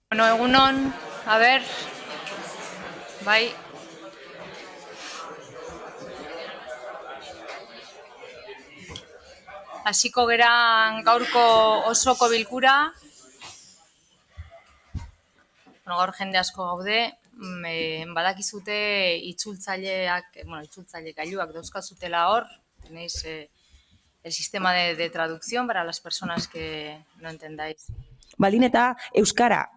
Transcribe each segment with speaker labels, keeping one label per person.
Speaker 1: Bueno, egunon, a ber, bai. Hasiko geran gaurko osoko bilkura. Bueno, gaur jende asko gaude, badakizute itzultzaileak, gailuak dauzkazutela hor, tenéis el sistema de traducción para las personas que no entendáis.
Speaker 2: Baldin eta euskara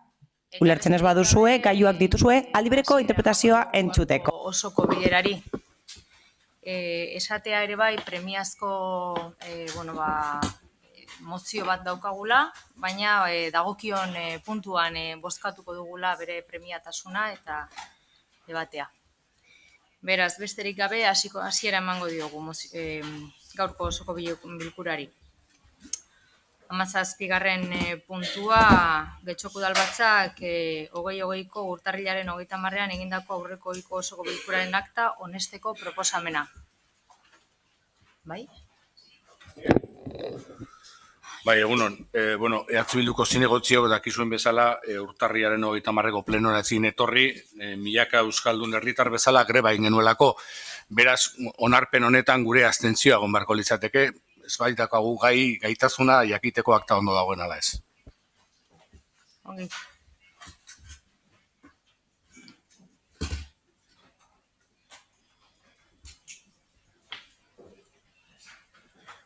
Speaker 2: ulertzen ez baduzue, gailuak dituzue, aldi bereko interpretazioa entzuteko.
Speaker 1: Osoko bilerari. Esatea ere bai premiazko mozio bat daukagula, baina dagokion puntuan bozkatuko dugula bere premiatasuna eta debatea. Beraz, besterik gabe hasiera emango diogu gaurko osoko bilkurari. 17. puntua, Getxoko Udalbatzak 2020ko urtarrilaren 30ean egindako aurreko ohiko osoko bilkuraren akta onesteko proposamena. Bai?
Speaker 3: Bai, egunon. EH Bilduko zinegotziok dakizuen bezala urtarriaren 30ko plenora ezin etorri, milaka euskaldun herritar bezala greba ingenuelako. Beraz, onarpen honetan gure abstentzioa egon beharko litzateke, ez baitakagu gaitasuna jakiteko akta ondo dagoen ala ez.
Speaker 1: Ongi.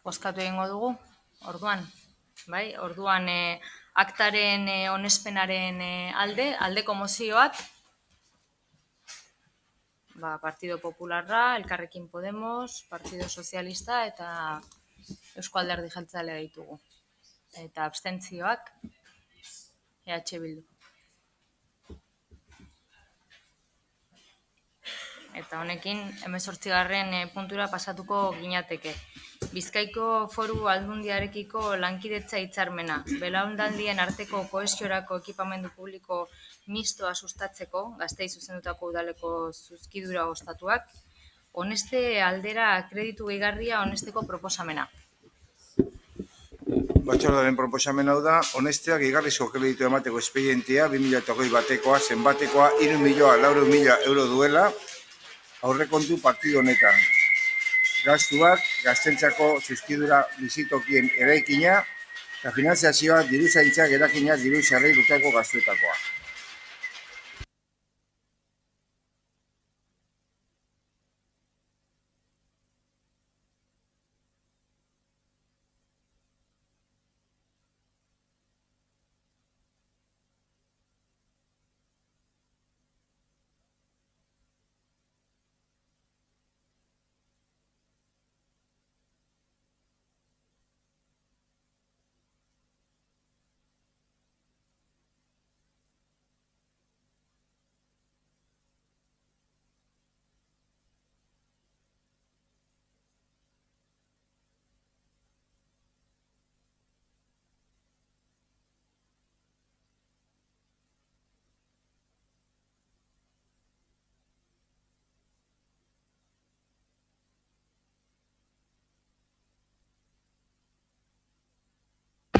Speaker 1: Bozkatu egingo dugu, orduan. Bai, orduan aktaren onespenaren aldeko mozioak, Partido Popularra, Elkarrekin Podemos, Partido Sozialista eta Eusko Alderdi Jeltzalea ditugu. Eta abstentzioak EH Bildu. Eta honekin 18. puntura pasatuko ginateke. Bizkaiko Foru Aldundiarekiko lankidetza hitzarmena, belaunaldien arteko kohesiorako ekipamendu publiko mistoa sustatzeko, Gazteei zuzendutako udaleko zuzkidura ostatuak, oneste aldera kreditu gehigarria onesteko proposamena.
Speaker 4: Batzordearen proposamen hau da, onestea gehigarrizko kreditu emateko espedientea 2021 batekoa, zenbatekoa 3.400.000 euro duela, aurrekontu partidu honetan. Gastuak, gaztentzako zuzkidura bizitokien eraikina, eta finanziazioa diruzaintzak erakinak diru sarrei dutako gastuetakoa.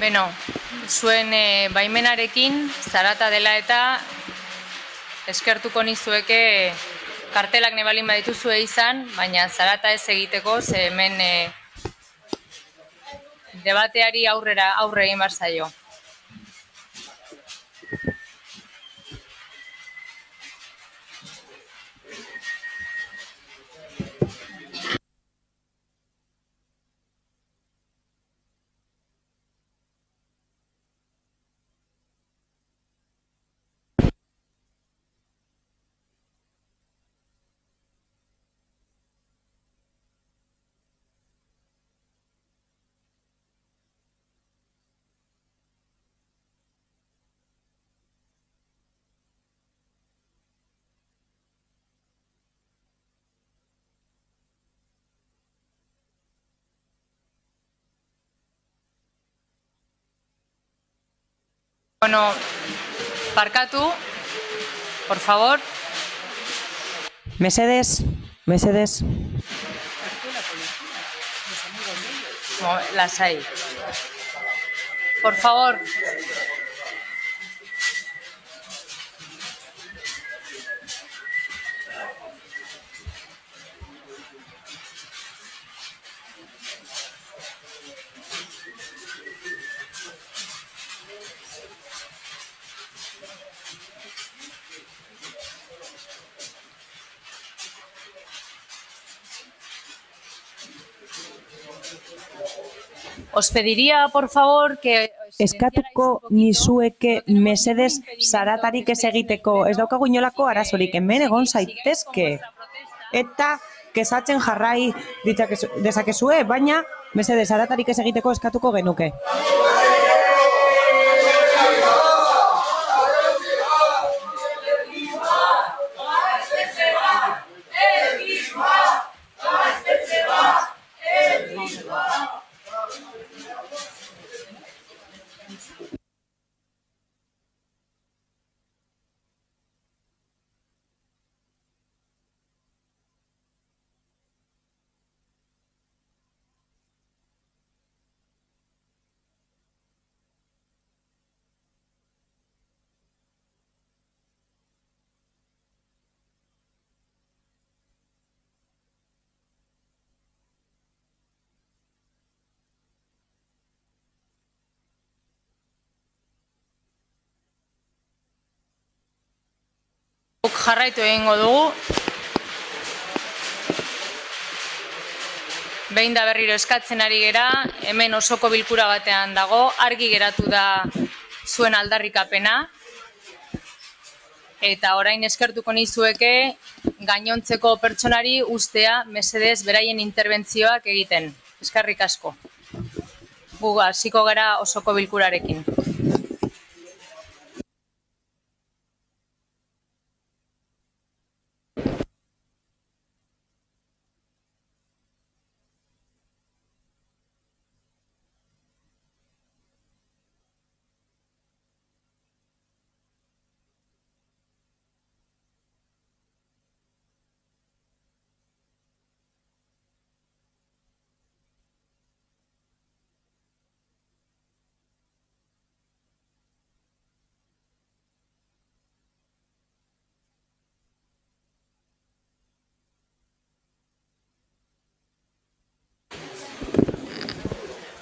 Speaker 1: Beno, zuen baimenarekin, zarata dela eta eskertuko nizueke kartelak nebalin badituzue izan, baina zarata ez egiteko, ze hemen debateari aurre egin behar zaio. Bueno, parkatu, por favor.
Speaker 2: Mesedez, mesedez.
Speaker 1: Lasai. Por favor. Os pediría, por favor, que...
Speaker 2: Eskatuko nizueke mesedez zaratarik ez egiteko, ez daukagu inolako arazorik, hemen egon zaitezke. Eta kezatzen jarrai dezakezue, baina mesedez zaratarik ez egiteko eskatuko genuke.
Speaker 1: Jarraitu egingo dugu. Behin da berriro eskatzen ari gera, hemen osoko bilkura batean dago, argi geratu da zuen aldarrikapena. Eta orain eskertuko nizueke gainontzeko pertsonari ustea mesedez beraien interbentzioak egiten. Eskerrik asko. Gu hasiko gara osoko bilkurarekin.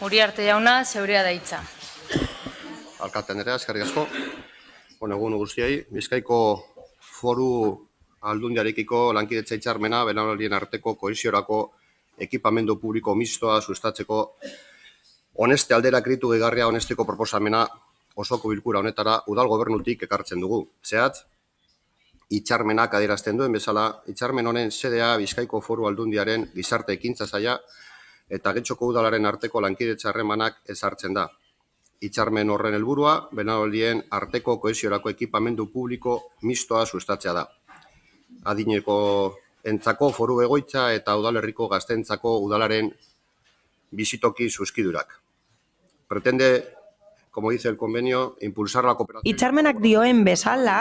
Speaker 1: Uriarte jauna, zeurea da hitza.
Speaker 5: Alkate Andrea, eskerrik asko. Egun guztiei, Bizkaiko Foru Aldundiarekiko lankidetza hitzarmena belaunaldien arteko kohesiorako ekipamendu publiko mistoa sustatzeko honeste aldera kritu gehigarria honesteko proposamena osoko bilkura honetara udal gobernutik ekartzen dugu. Zehatz, hitzarmenak adierazten duen bezala, hitzarmen honen sedea Bizkaiko Foru Aldundiaren gizarte ekintza saila eta Getxoko udalaren arteko lankidetza harremanak ezartzen da. Hitzarmen horren helburua, belaunaldien arteko kohesiorako ekipamendu publiko mistoa sustatzea da. Adineko entzako foru egoitza eta udalerriko gaztentzako udalaren bizitoki zuzkidurak. Pretende, como dice el convenio, impulsar la cooperación...
Speaker 2: Hitzarmenak dioen bezala,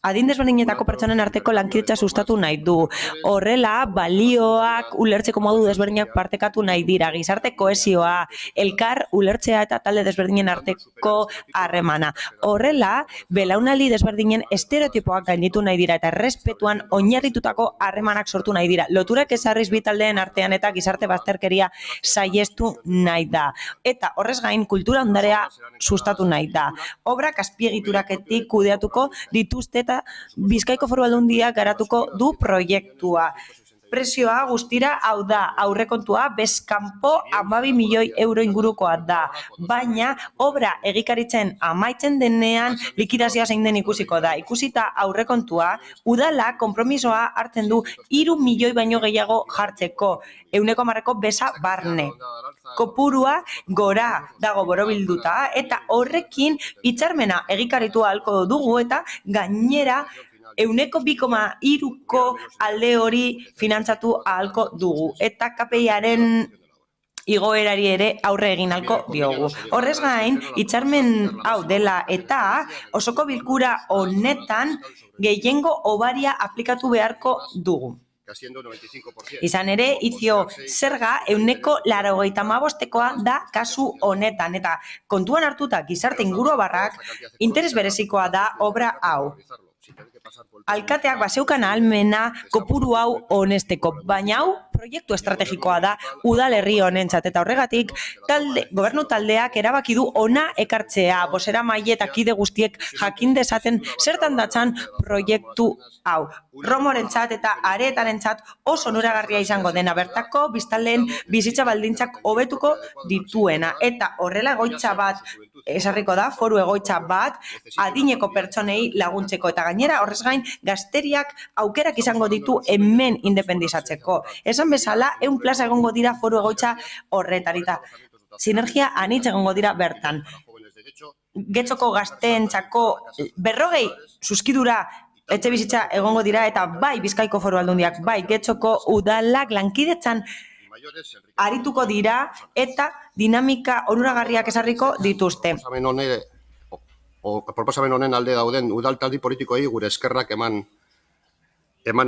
Speaker 2: adin desberdinetako pertsonen arteko lankidetza sustatu nahi du. Horrela, balioak ulertzeko modu desberdinak partekatu nahi dira. Gizarte kohesioa, elkar ulertzea eta talde desberdinen arteko harremana. Horrela, belaunaldi desberdinen estereotipoak gainditu nahi dira eta errespetuan oinarritutako harremanak sortu nahi dira. Loturak ezarriz bi taldeen artean eta gizarte bazterkeria saihestu nahi da. Eta horrez gain, kultura ondarea sustatu nahi da. Obrak azpiegituraketik kudeatuko dituzte eta Bizkaiko Foru Aldundiak garatuko du proiektua. Prezioa guztira hau da, aurrekontua bezkanpo 12 milioi euro ingurukoa da. Baina obra egikaritzen amaitzen denean likidazioa zein den ikusiko da. Ikusita aurrekontua, udala konpromisoa hartzen du 3 milioi baino gehiago jartzeko, 100% beza barne. Kopurua gora dago borobilduta eta horrekin hitzarmena egikaritu ahalko dugu eta gainera 2,3ko alde hori finantzatu ahalko dugu eta KPIaren igoerari ere aurre egin ahalko diogu. Horrez gain, hitzarmen hau dela eta osoko bilkura honetan gehiengo obaria aplikatu beharko dugu. Izan ere, izio zerga 85%koa da kasu honetan eta kontuan hartuta gizarte inguruabarrak interes berezikoa da obra hau. alkateak baseukan ahalmena kopuru hau honesteko, baina hau proiektu estrategikoa da udalerri honentzat eta horregatik gobernu taldeak erabaki du ona ekartzea, bozeramaile eta kide guztiek jakin dezaten zertan datzan proiektu hau. Romorentzat eta areetarentzat oso onuragarria izango dena, bertako biztanleen bizitza baldintzak hobetuko dituena eta horrela egoitza bat esarriko da, foru egoitza bat, adineko pertsonei laguntzeko eta gainera horrez gain gazteriak aukerak izango ditu hemen independizatzeko. Esan bezala, 100 plaza egongo dira foru egoitza horretarita. Sinergia anitz egongo dira bertan. Getxoko gazteentzako 40 zuzkidura etxe bizitza egongo dira eta bai Bizkaiko Foru Aldundiak, bai Getxoko udalak lankidetzan arituko dira eta dinamika onuragarriak esarriko dituzte.
Speaker 5: Proposamen honen alde dauden udal talde politikoei gure eskerrak eman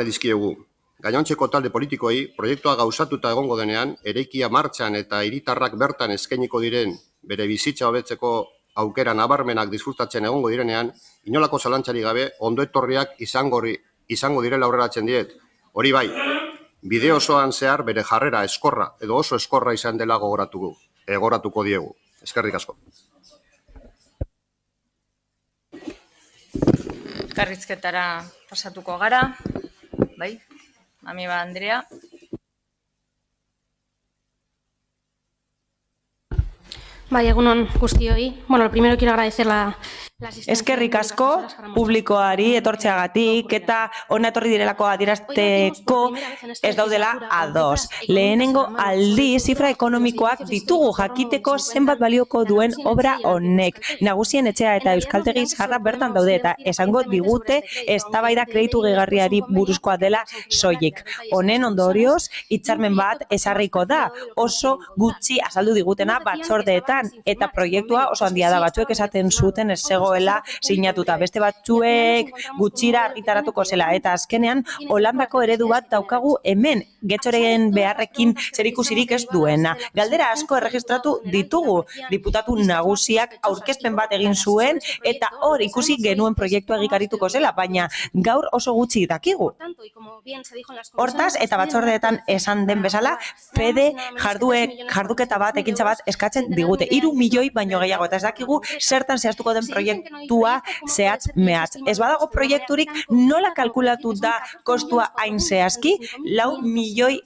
Speaker 5: edizkiegu. Gainontzeko talde politikoei proiektua gauzatuta egongo denean, eraikia martxan eta hiritarrak bertan eskainiko diren bere bizitza hobetzeko aukera nabarmenak disfrutatzen egongo direnean, inolako zalantzarik gabe ondo etorriak izango direla aurreratzen diet. Hori bai, bide osoan zehar bere jarrera eskorra edo oso eskorra izan dela gogoratuko diegu. Eskerrik asko.
Speaker 1: Elkarrizketara pasatuko gara, bai, Amiba Andrea.
Speaker 6: Bai, egunon guztioi. Bueno, primero quiero agradecer la asistencia.
Speaker 2: Eskerrik asko publikoari etortzeagatik eta hona etorri direlako adierazteko ez daudela ados. Lehenengo aldi zifra ekonomikoak ditugu jakiteko zenbat balioko duen obra honek. Nagusien etxea eta euskaltegi zaharra bertan daude eta esango digute eztabaida kreditu gehigarriari buruzkoa dela soilik. Honen ondorioz hitzarmen bat ezarriko da. Oso gutxi azaldu digutena batzordeetan eta proiektua oso handia da. Batzuek esaten zuten ez zegoela sinatuta, beste batzuek gutxira argitaratuko zela eta azkenean Holandako eredu bat daukagu hemen, Getxoren beharrekin zerikusirik ez duena. Galdera asko erregistratu ditugu, diputatu nagusiak aurkezpen bat egin zuen eta hor ikusi genuen proiektua egikarituko zela, baina gaur oso gutxi dakigu. Hortaz eta batzordeetan esan den bezala, fede jarduketa bat, ekintza bat eskatzen digute. 3 milioi baino gehiago eta ez dakigu zertan zehaztuko den proiektua zehatz mehatz. Ez badago proiekturik nola kalkulatu da kostua hain zehazki, 4 milioi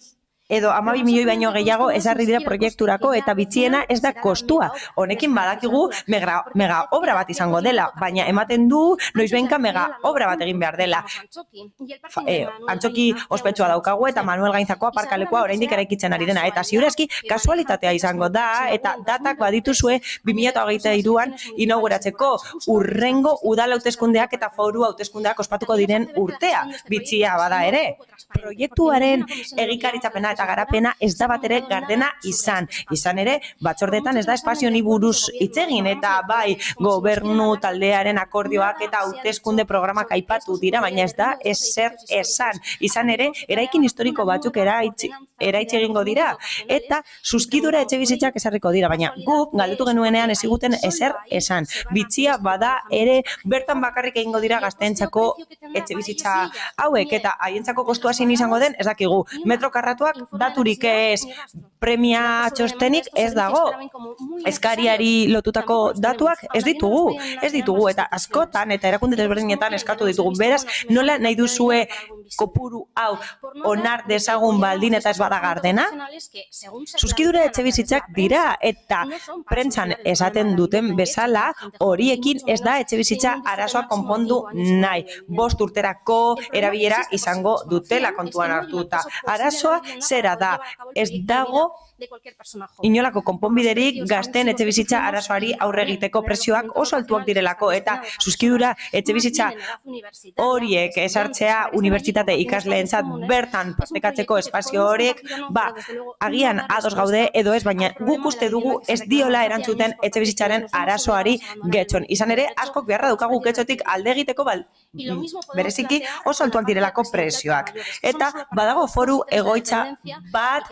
Speaker 2: edo 12 milioi baino gehiago ezarri dira proiekturako eta bitxiena ez da kostua. Honekin badakigu mega obra bat izango dela, baina ematen du noizbenka mega obra bat egin behar dela. Antzoki ospetsua daukagu eta Manuel Gainzako aparkalekua oraindik eraikitzen ari dena eta ziurazki kasualitatea izango da eta datak badituzue 2023an inauguratzeko urrengo udal hauteskundeak eta foru hauteskundeak ospatuko diren urtea. Bitxia bada ere. Proiektuaren egikaritzapena eta garapena ez da bat ere gardena izan. Izan ere, batzordetan ez da espazio ni buruz hitz egin eta bai gobernu taldearen akordioak eta hauteskunde programak aipatu dira, baina ez da ezer esan. Izan ere, eraikin historiko batzuk eraitsi egingo dira eta zuzkidura etxebizitzak ezarriko dira, baina guk galdetu genuenean ez ziguten ezer esan. Bitxia bada ere bertan bakarrik egingo dira gazteentzako etxebizitza hauek eta haientzako kostua zein izango den ez dakigu. Metro karratuak daturik ez, premia txostenik ez dago. Eskariari lotutako datuak ez ditugu eta askotan eta erakunde desberdinetan eskatu ditugu. Beraz, nola nahi duzue kopuru hau onar dezagun baldin eta ez bada gardena? Zuzkidura etxebizitzak dira eta prentsan esaten duten bezala horiekin ez da etxebizitza arazoa konpondu nahi. 5 urterako erabilera izango dutela kontuan hartuta. Arazoa zera da, ez dago inolako konponbiderik gazteen etxebizitza arazoari aurre egiteko prezioak oso altuak direlako eta zuzkidura etxebizitza horiek esartzea unibertsitate ikasleentzat bertan partekatzeko espazio horiek, agian ados gaude edo ez, baina guk uste dugu ez diola erantzuten etxebizitzaren arazoari Getxon. Izan ere, askok beharra daukagu Getxotik alde egiteko bereziki oso altuak direlako prezioak. Eta badago foru egoitza bat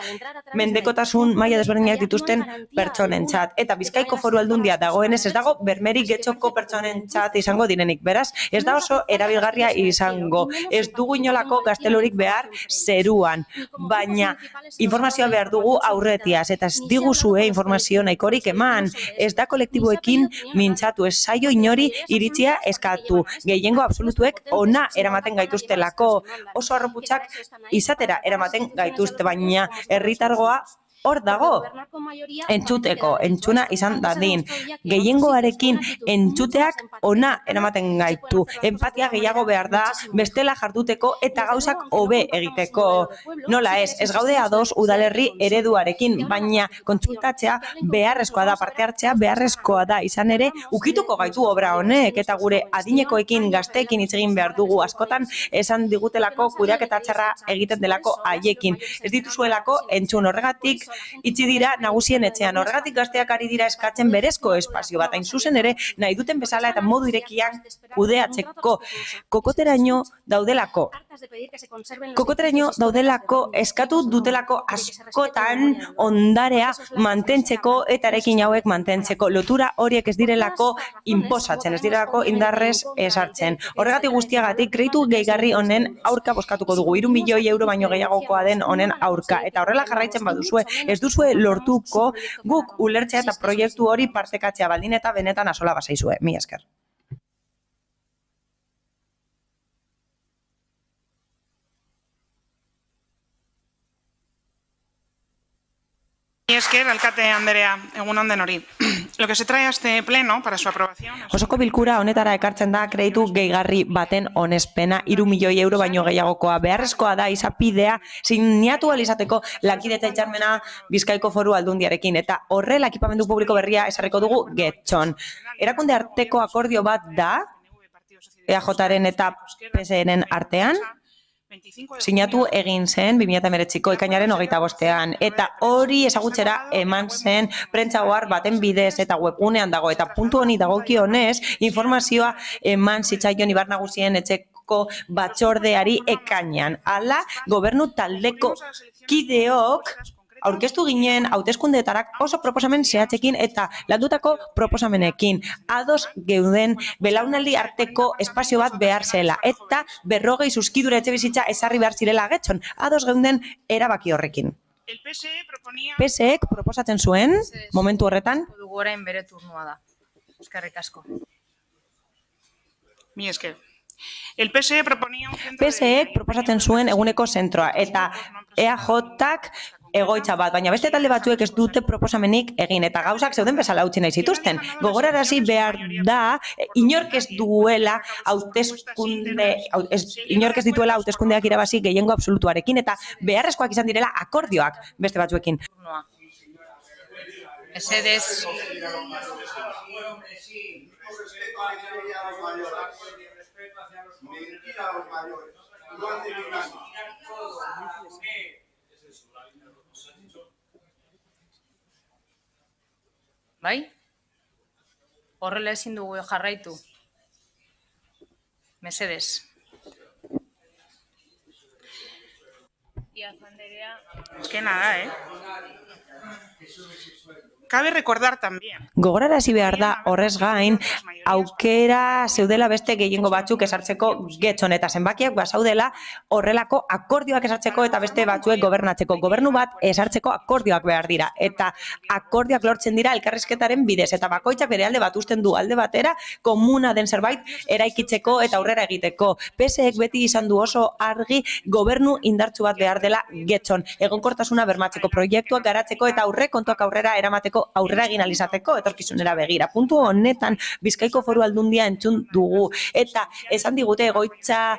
Speaker 2: mendekotasun maila desberdinak dituzten pertsonentzat. Eta Bizkaiko Foru Aldundia dagoenez ez dago bermerik Getxoko pertsonentzat izango direnik. Beraz, ez da oso erabilgarria izango. Ez dugu inolako gaztelurik behar zeruan. Baina informazioa behar dugu aurretiaz. Eta ez diguzue informazio nahikorik eman. Ez da kolektiboekin mintzatu. Ez zaio inori iritzia eskatu. Gehiengo absolutuek ona eramaten gaituztelako. Oso arroputxak izatera eramaten gaituzte, baina herritargoa hor dago, entzuteko, entzuna izan dadin. Gehiengoarekin entzuteak ona eramaten gaitu. Empatia gehiago behar da, bestela jarduteko eta gauzak hobe egiteko. Nola ez gaude ados udalerri ereduarekin, baina kontsultatzea beharrezkoa da, parte hartzea beharrezkoa da, izan ere, ukituko gaitu obra honek, eta gure adinekoekin, gazteekin hitz egin behar dugu, askotan esan digutelako kudeaketa txarra egiten delako haiekin. Ez dituzuelako entzun horregatik, itxi dira nagusien etxean, horregatik gazteak ari dira eskatzen berezko espazio bat, hain zuzen ere nahi duten bezala eta modu irekian kudeatzeko. Kokoteraino daudelako eskatu dutelako askotan ondarea mantentzeko eta erekin hauek mantentzeko. Lotura horiek ez direlako inposatzen, ez direlako indarrez esartzen. Horregatik guztiagatik kreditu gehigarri honen aurka bozkatuko dugu, 3 milioi euro baino gehiagokoa den honen aurka. Eta horrela jarraitzen baduzue, ez duzue lortuko guk ulertzea eta proiektu hori partekatzea baldin eta benetan asola bazaizue. Mila esker.
Speaker 7: Mila esker, alkate Andrea, egun on denori. Lo que se trae a este pleno para su aprobación...
Speaker 2: Osoko bilkura honetara ekartzen da kreditu gehigarri baten onespena 3 milioi euro baino gehiagokoa. Beharrezkoa da izapidea sinatu alizateko lankidetza hitzarmena Bizkaiko Foru Aldundiarekin. Eta horrela ekipamendu publiko berria esarriko dugu Getxon. Erakunde arteko akordio bat da, EAJaren eta PSeren artean, sinatu egin zen 2019ko ekainaren 25ean eta hori ezagutzera eman zen prentsa ohar baten bidez eta webgunean dago eta puntu honi dagokionez informazioa eman zitzaion Ibar Nagusien etxeko batzordeari ekainean. Hala, gobernu taldeko kideok aurkeztu ginen hauteskundeetarak oso proposamen zehatzekin eta landutako proposamenekin. Ados geuden belaunaldi arteko espazio bat behar zela eta 40 zuzkidura etxebizitza ezarri behar zirela Getxon. Ados geunden erabaki horrekin. PSEk proposatzen zuen, momentu horretan,
Speaker 1: dugu orain bere turnua da. Eskerrik asko.
Speaker 7: Mila esker. El PSE proponía un centro
Speaker 2: PSEk proposatzen zuen eguneko zentroa eta EAJak egoitza bat, baina beste talde batzuek ez dute proposamenik egin eta gauzak zeuden bezala utzi nahi zituzten. Gogorarazi behar da, inork ez dituela hauteskundeak irabazi gehiengo absolutuarekin eta beharrezkoak izan direla akordioak beste batzuekin.
Speaker 1: Mesedez. Bai? Horrela ezin dugu jarraitu. Mesedez.
Speaker 7: Es que nada, Cabe recordar también.
Speaker 2: Gogorarazi behar da horrez gain, aukera zeudela beste gehiengo batzuk esartzeko Getxon eta zenbakiak bazaudela horrelako akordioak esartzeko eta beste batzuek gobernatzeko. Gobernu bat esartzeko akordioak behar dira eta akordioak lortzen dira elkarrizketaren bidez eta bakoitzak bere alde bat uzten du alde batera komuna den zerbait eraikitzeko eta aurrera egiteko. PSEk beti izan du oso argi gobernu indartsu bat behar dela Getxon. Egonkortasuna bermatzeko, proiektuak garatzeko eta aurrekontuak aurrera eramateko aurrera egin alizateko etorkizunera begira. Puntu honetan Bizkaiko Foru Aldundia entzun dugu eta esan digute egoitza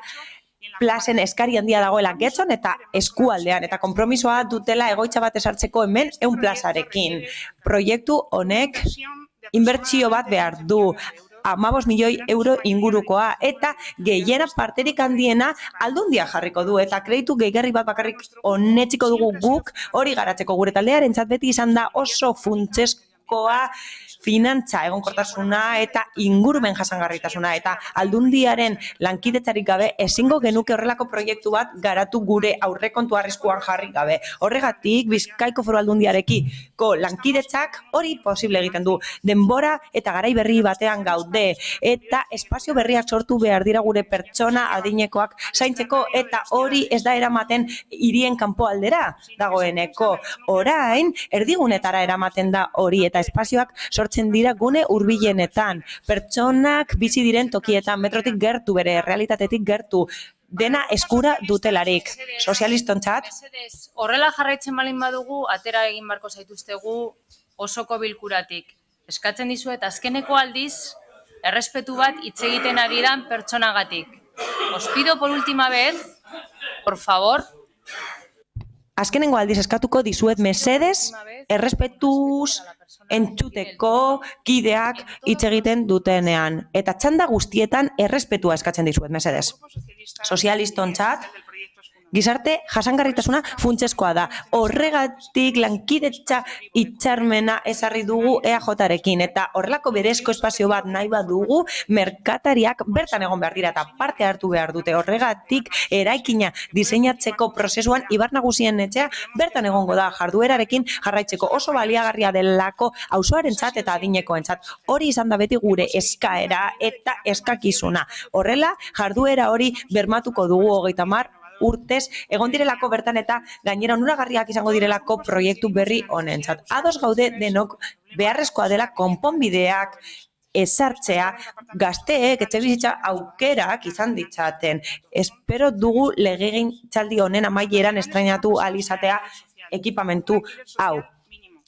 Speaker 2: plazen eskari handia dagoela Getxon eta eskualdean eta konpromisoa dutela egoitza bat esartzeko hemen 100 plazarekin. Proiektu honek inbertsio bat behar du. 15 milioi euro ingurukoa eta gehiena parterik handiena Aldundia jarriko du eta kreditu gehigarri bat bakarrik onetsiko dugu guk hori garatzeko. Gure taldearentzat beti izan da oso funtsezkoa bikoa finantza egonkortasuna eta ingurumen jasangarritasuna eta Aldundiaren lankidetzarik gabe ezingo genuke horrelako proiektu bat garatu gure aurrekontu arriskuan jarri gabe. Horregatik Bizkaiko Foru Aldundiarekiko lankidetzak hori posible egiten du. Denbora eta garai berri batean gaude eta espazio berriak sortu behar dira gure pertsona adinekoak zaintzeko eta hori ez da eramaten hirien kanpoaldera dagoeneko. Orain erdigunetara eramaten da hori eta espazioak sortzen dira gune hurbilenetan. Pertsonak bizi diren tokietan, metrotik gertu, bere realitatetik gertu, dena eskura dutelarik. Sozialistontzat?
Speaker 1: Horrela jarraitzen balin badugu, atera egin barko zaituztegu osoko bilkuratik. Eskatzen dizuet azkeneko aldiz, errespetu bat hitz egiten ari dan pertsonagatik. Os pido por última vez, por favor,
Speaker 2: azkenengo aldiz eskatuko dizuet mesedez, errespetuz entzuteko kideak hitz egiten dutenean. Eta txanda guztietan errespetua eskatzen dizuet mesedez. Sozialistontzat, gizarte jasangarritasuna funtsezkoa da. Horregatik lankidetza hitzarmena ezarri dugu EAJarekin eta horrelako berezko espazio bat nahi badugu merkatariak bertan egon behar dira eta parte hartu behar dute. Horregatik eraikina diseinatzeko prozesuan Ibar Nagusien etxea bertan egongo da jarduerarekin jarraitzeko oso baliagarria delako auzoarentzat eta adinekoentzat. Hori izan da beti gure eskaera eta eskakizuna. Horrela jarduera hori bermatuko dugu 30 urtez egon direlako bertan eta gainera onuragarriak izango direlako proiektu berri honentzat. Ados gaude denok beharrezkoa dela konponbideak ezartzea gazteek etxebizitza aukerak izan ditzaten. Espero dugu legegintzaldi honen amaieran estrainatu ahal izatea ekipamentu hau.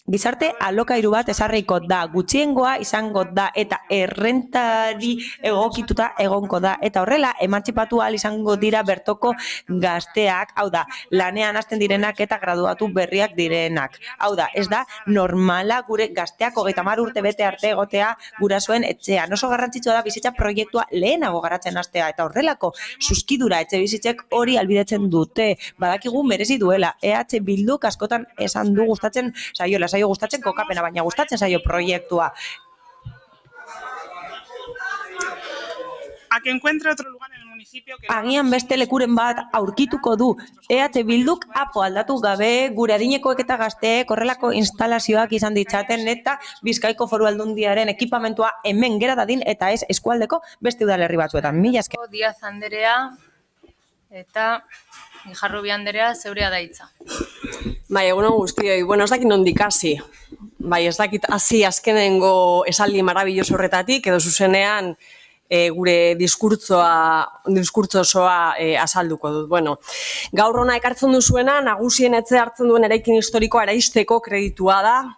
Speaker 2: Gizarte alokairu bat ezarriko da, gutxiengoa izango da eta errentari egokituta egongo da. Eta horrela, emantzipatu ahal izango dira bertoko gazteak, hau da, lanean hasten direnak eta graduatu berriak direnak. Hau da, ez da, normala gure gazteak 30 urte bete arte egotea gurasoen etxean. Oso garrantzitsua da bizitza proiektua lehenago garatzen hastea eta horrelako zuzkidura etxe bizitzek hori albidetzen dute. Badakigu merezi duela, EH Bilduk askotan esan du gustatzen saiola, gustatzen kokapena, baina gustatzen zaio proiektua.
Speaker 7: A que encuentre otro lugar en el municipio que...
Speaker 2: Agian beste lekuren bat aurkituko du. EH Bilduk apo aldatu gabe gure adinekoek eta gazteek horrelako instalazioak izan ditzaten eta Bizkaiko Foru Aldundiaren ekipamentua hemen gera dadin eta ez eskualdeko beste udalerri batzuetan. Mila esker.
Speaker 1: Diaz Anderea eta Ijarrubi Anderea zeurea da hitza.
Speaker 8: Bai, egunon guztioi. Bueno, ez dakit nondik hasi. Bai, ez dakit hasi azkenengo esaldi marabilloso horretatik, edo zuzenean gure diskurtso osoa azalduko dut. Bueno, gaur hona ekartzen duzuena, nagusien etxe hartzen duen eraikin historikoa eraisteko kreditua da,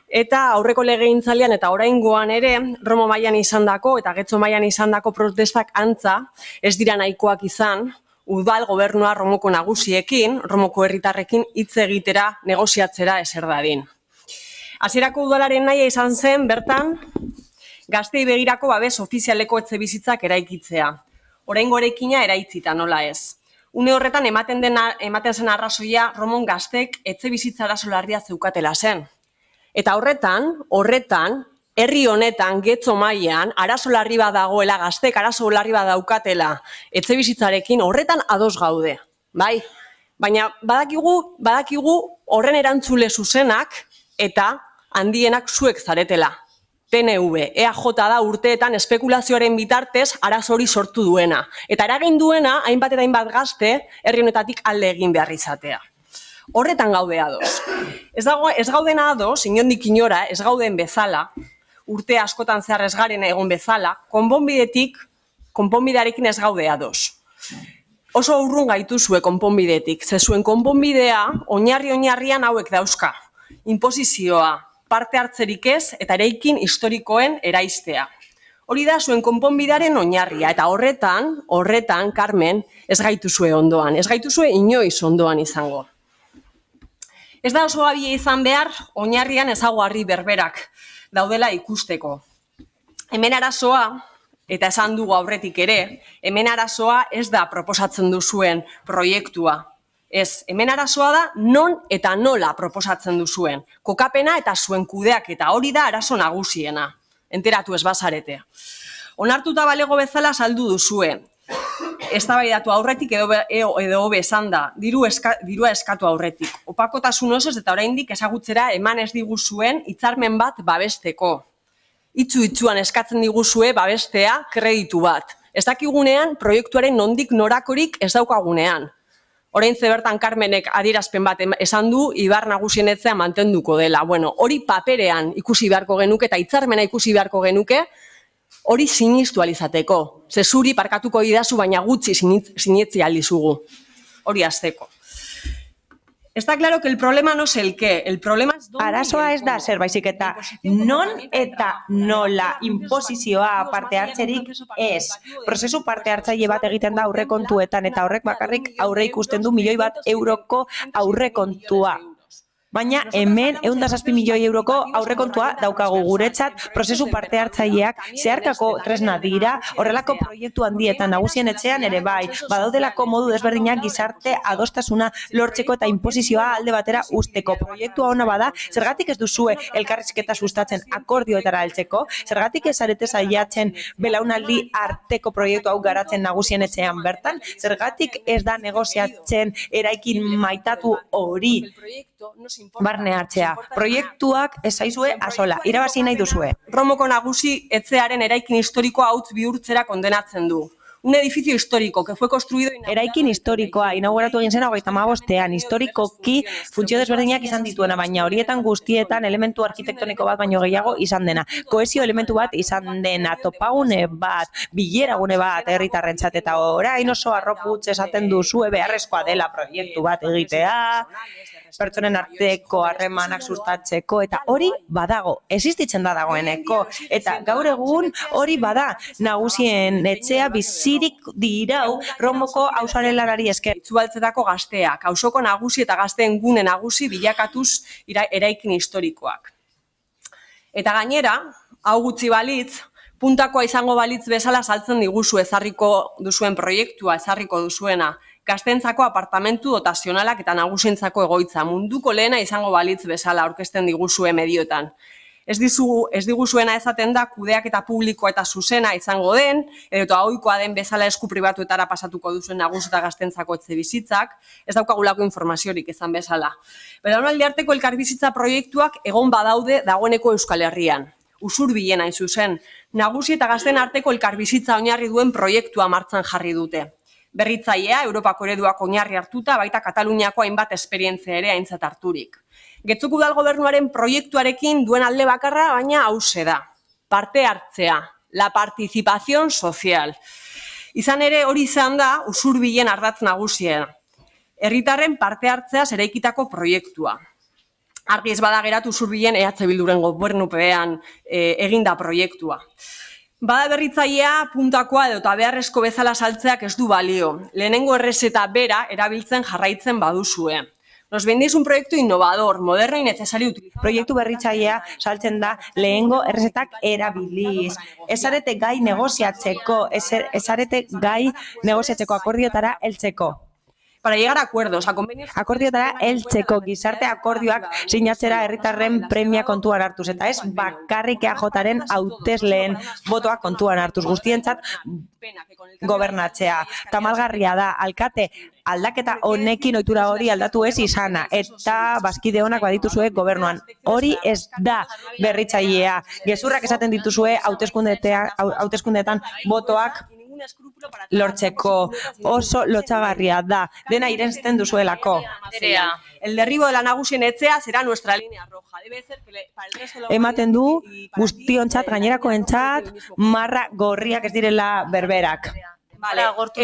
Speaker 8: eta aurreko legegintzaldian eta oraingoan ere, Romo mailan izandako eta Getxo mailan izandako protestak antza, ez dira nahikoak izan, udal gobernua Romoko nagusiekin, Romoko herritarrekin hitz egitera, negoziatzera eser dadin. Hasierako udalaren nahia izan zen, bertan, gaztei begirako babes ofizialeko etxe bizitzak eraikitzea. Oraingo eraikina eraitzita, nola ez. Une horretan ematen zen arrazoia Romon gaztek etxe bizitza arazo larria zeukatela zen. Eta horretan, herri honetan, Getxo mailan, arazo larri bat dagoela, gaztek arazo larri bat daukatela etxe bizitzarekin, horretan ados gaude, bai? Baina badakigu horren erantzule zuzenak eta handienak zuek zaretela. PNV, EAJ da urteetan espekulazioaren bitartez arazo hori sortu duena. Eta eragin duena, hainbat eta hainbat gazte, herri honetatik alde egin behar izatea. Horretan gaude ados. Ez gauden ados, inondik inora, ez gauden bezala, urte askotan zehar ez garen egon bezala, konponbidearekin ez gaude ados. Oso urrun gaituzue konponbidetik, ze zuen konponbidea oinarrian hauek dauzka. Inposizioa, parte hartzerik ez eta eraikin historikoen eraistea. Hori da zuen konponbidearen oinarria eta horretan, Carmen, ez gaituzue ondoan, ez gaituzue inoiz ondoan izango. Ez da oso abia izan behar, oinarrian ezaugarri berberak daudela ikusteko. Hemen arazoa, eta esan dugu aurretik ere, hemen arazoa ez da proposatzen duzuen proiektua. Ez, hemen arazoa da non eta nola proposatzen duzuen. Kokapena eta zuen kudeak eta hori da arazo nagusiena. Enteratu ez bazarete. Onartuta balego bezala saldu duzue. Eztabaidatu aurretik edo hobe esan da, dirua eskatu aurretik. Opakotasun osoz eta oraindik ezagutzera eman ez diguzuen hitzarmen bat babesteko. Itzu-itzuan eskatzen diguzue babestea kreditu bat. Ez dakigunean proiektuaren nondik norakorik ez daukagunean. Oraintze bertan Carmenek adierazpen bat esan du Ibar Nagusien etxea mantenduko dela. Bueno, hori paperean ikusi beharko genuke eta hitzarmena ikusi beharko genuke, hori sinistu alizateko. Ze zuri parkatuko idazu, baina gutxi sinetzi aldizugu. Hori hasteko. Está claro que el problema no es el qué, el problema es dónde.
Speaker 2: Arazoa ez da zer baizik eta non eta nola inposizioa parte hartzerik ez. Prozesu parte hartzaile bat egiten da aurrekontuetan eta horrek bakarrik aurre ikusten du €1.000.000 aurrekontua. Baina hemen 107 milioi euroko aurrekontua daukagu guretzat prozesu parte hartzaileak zeharkako tresna dira, horrelako proiektu handietan nagusien etxean ere bai, badaudelako modu desberdinak gizarte adostasuna lortzeko eta inposizioa alde batera usteko. Proiektua ona bada, zergatik ez duzue elkarrizketa sustatzen akordioetara heltzeko, zergatik ez zarete saiatzen belaunaldi arteko proiektu hau garatzen nagusien etxean bertan, zergatik ez da negoziatzen eraikin maitatu hori barne hartzea. Proiektuak ez zaizue asola, irabazi nahi duzue.
Speaker 8: Romoko nagusi etxearen eraikin historikoa hauts bihurtzera kondenatzen du. Un edificio histórico que fue construido...
Speaker 2: Eraikin historikoa inauguratu egin zena 35ean, historikoki funtzio desberdinak izan dituena, baina horietan guztietan elementu arkitektoniko bat baino gehiago izan dena. Kohesio elementu bat izan dena, topagune bat, bileragune bat herritarrentzat eta orain oso arroputz esaten duzue beharrezkoa dela proiektu bat egitea, pertsonen arteko harremanak sustatzeko, eta hori badago, existitzen da dagoeneko, eta gaur egun hori bada nagusien etxea bizirik dirau Romoko auzoaren lanari esker.
Speaker 8: Itzualtzetako gazteak, auzoko nagusi eta gazteen gune nagusi bilakatuz eraikin historikoak. Eta gainera, hau gutxi balitz, puntakoa izango balitz bezala saltzen diguzu ezarriko duzuen proiektua, ezarriko duzuena, gaztentzako apartamentu dotazionalak eta nagusientzako egoitza, munduko lehena izango balitz bezala aurkezten diguzue medioetan. Ez diguzuena ezaten da kudeaketa publikoa eta zuzena izango den, edo ohikoa den bezala esku pribatuetara pasatuko duzuen nagusi eta gaztentzako etxebizitzak, ez daukagulako informaziorik izan bezala. Belaunaldi arteko elkarbizitza proiektuak egon badaude dagoeneko Euskal Herrian. Usurbilen hain zuzen, nagusi eta gazten arteko elkarbizitza oinarri duen proiektua martxan jarri dute. Berritzailea, Europako ereduak oinarri hartuta, baita Kataluniako hainbat esperientzia ere aintzat harturik. Getxoko udal gobernuaren proiektuarekin duen alde bakarra, baina hauxe da. Parte hartzea, la participación social. Izan ere hori izan da Usurbilen ardatz nagusiena. Herritarren parte hartzeaz eraikitako proiektua. Argi ez bada geratu Usurbilen EH Bilduren gobernupean eginda proiektua. Bada berritzailea puntakoa edo eta beharrezko bezala saltzeak ez du balio. Lehenengo errezeta bera erabiltzen jarraitzen baduzue. Nos vendéis un proyecto innovador, moderno y necesario utilizar...
Speaker 2: Proiektu berritzailea saltzen da lehengo errezetak erabiliz. Ez arete gai negoziatzeko, ez arete gai negoziatzeko akordioetara heltzeko.
Speaker 8: Para llegar a acuerdos, a convenios...
Speaker 2: Akordioetara heltzeko, gizarte akordioak sinatzera herritarren premia kontuan hartuz, eta ez bakarrik EAJaren hautesleen botoak kontuan hartuz, guztientzat gobernatzea. Tamalgarria da, alkate, aldaketa honekin ohitura hori aldatu ez izana, eta bazkide honak badituzue gobernuan. Hori ez da berritzailea. Gezurrak esaten dituzue hauteskundeetan botoak lortzeko, oso lotsagarria da, dena irensten duzuelako.
Speaker 8: El derribo de la nagusien etxea será nuestra línea roja.
Speaker 2: Ematen du guztiontzat gainerakoentzat marra gorriak ez direla berberak.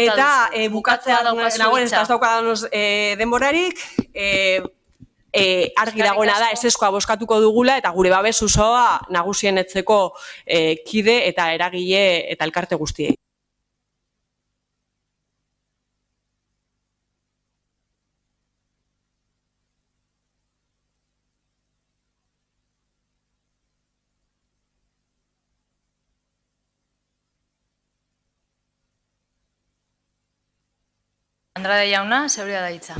Speaker 8: Eta bukatzea nagoen ez daukadanoz denborarik, argi dagoena da ezeskoa bozkatuko dugula eta gure babes osoa nagusien etxeko kide eta eragile eta elkarte guztiei.
Speaker 1: Andrade jauna, zeurea da hitza.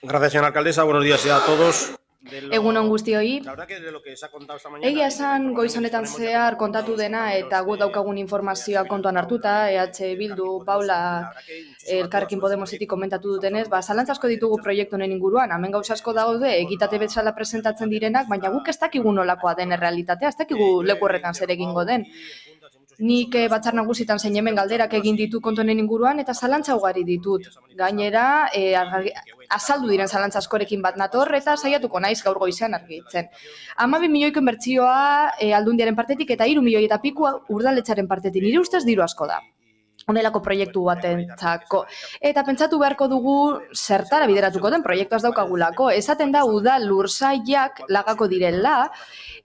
Speaker 9: Gracias, señora alcaldesa. Buenos días a todos.
Speaker 10: Egunon guztioi.
Speaker 9: La verdad que de lo que se ha contado esta mañana...
Speaker 10: Egia esan goiz honetan zehar kontatu dena eta gu daukagun informazioa kontuan hartuta, EH Bildu, Paula, Elkarrekin Podemosetik komentatu dutenez, zalantza asko ditugu proiektu honen inguruan, hemen gauza asko daude, egitate bezala presentatzen direnak, baina guk ez dakigu nolakoa den errealitatea, ez dakigu leku horretan zer egingo den. Nik batzar nagusitan zein hemen galderak egin ditu kontu honen inguruan eta zalantza ugari ditut. Gainera, azaldu diren zalantza askorekin bat nator eta saiatuko naiz gaur goizean argitzen. 12 milioiko inbertsioa Aldundiaren partetik eta 3 milioi eta pikua Urdaletxaren partetik. Nire ustez diru asko da. Honelako proiektu batentzako. Eta pentsatu beharko dugu zertara bideratuko den proiektu az daukagulako. Esaten da udal lursailak lagako direla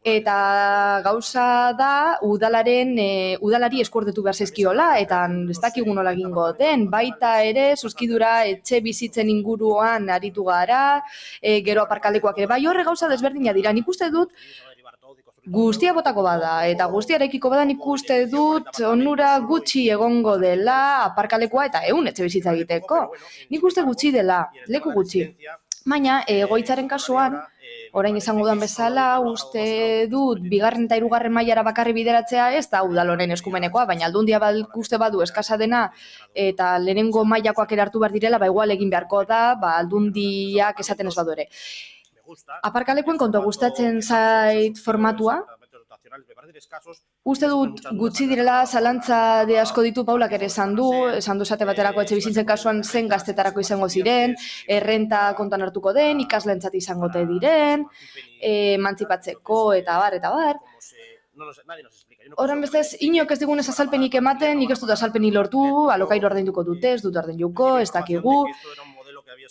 Speaker 10: eta gauza da udalari eskuordetu behar zaizkiola eta ez dakigu nola egingo den. Baita ere, zuzkidura etxe bizitzen inguruan aritu gara, gero aparkalekuak ere, bai horre gauza desberdina dira. Nik uste dut guztia botako bada, eta guztiarekiko bada nik uste dut onura gutxi egongo dela aparkalekua eta 100 etxe bizitza egiteko. Nik uste gutxi dela, leku gutxi. Baina, egoitzaren kasuan, orain izango duan bezala, uste dut, 2. eta 3. mailara bakarri bideratzea ez da udal honen eskumenekoa, baina Aldundia uste badu eskasa dena eta lehenengo mailakoak ere hartu behar direla, igual egin beharko da, Aldundiak esaten ez badu ere. Aparkalekuen kontu gustatzen zait formatua. Uste dut gutxi direla zalantza de asko ditu Paulak ere esan du esate baterako etxe bizitzen kasuan zen gaztetarako izango ziren, errenta kontuan hartuko den, ikaslentzat izango diren, emantzipatzeko eta bar. Horren bestez, inok ez digunez azalpenik ematen, nik ez dut azalpenik lortu, alokairu ordainduko dute, ez dut ordainduko, ez dakigu.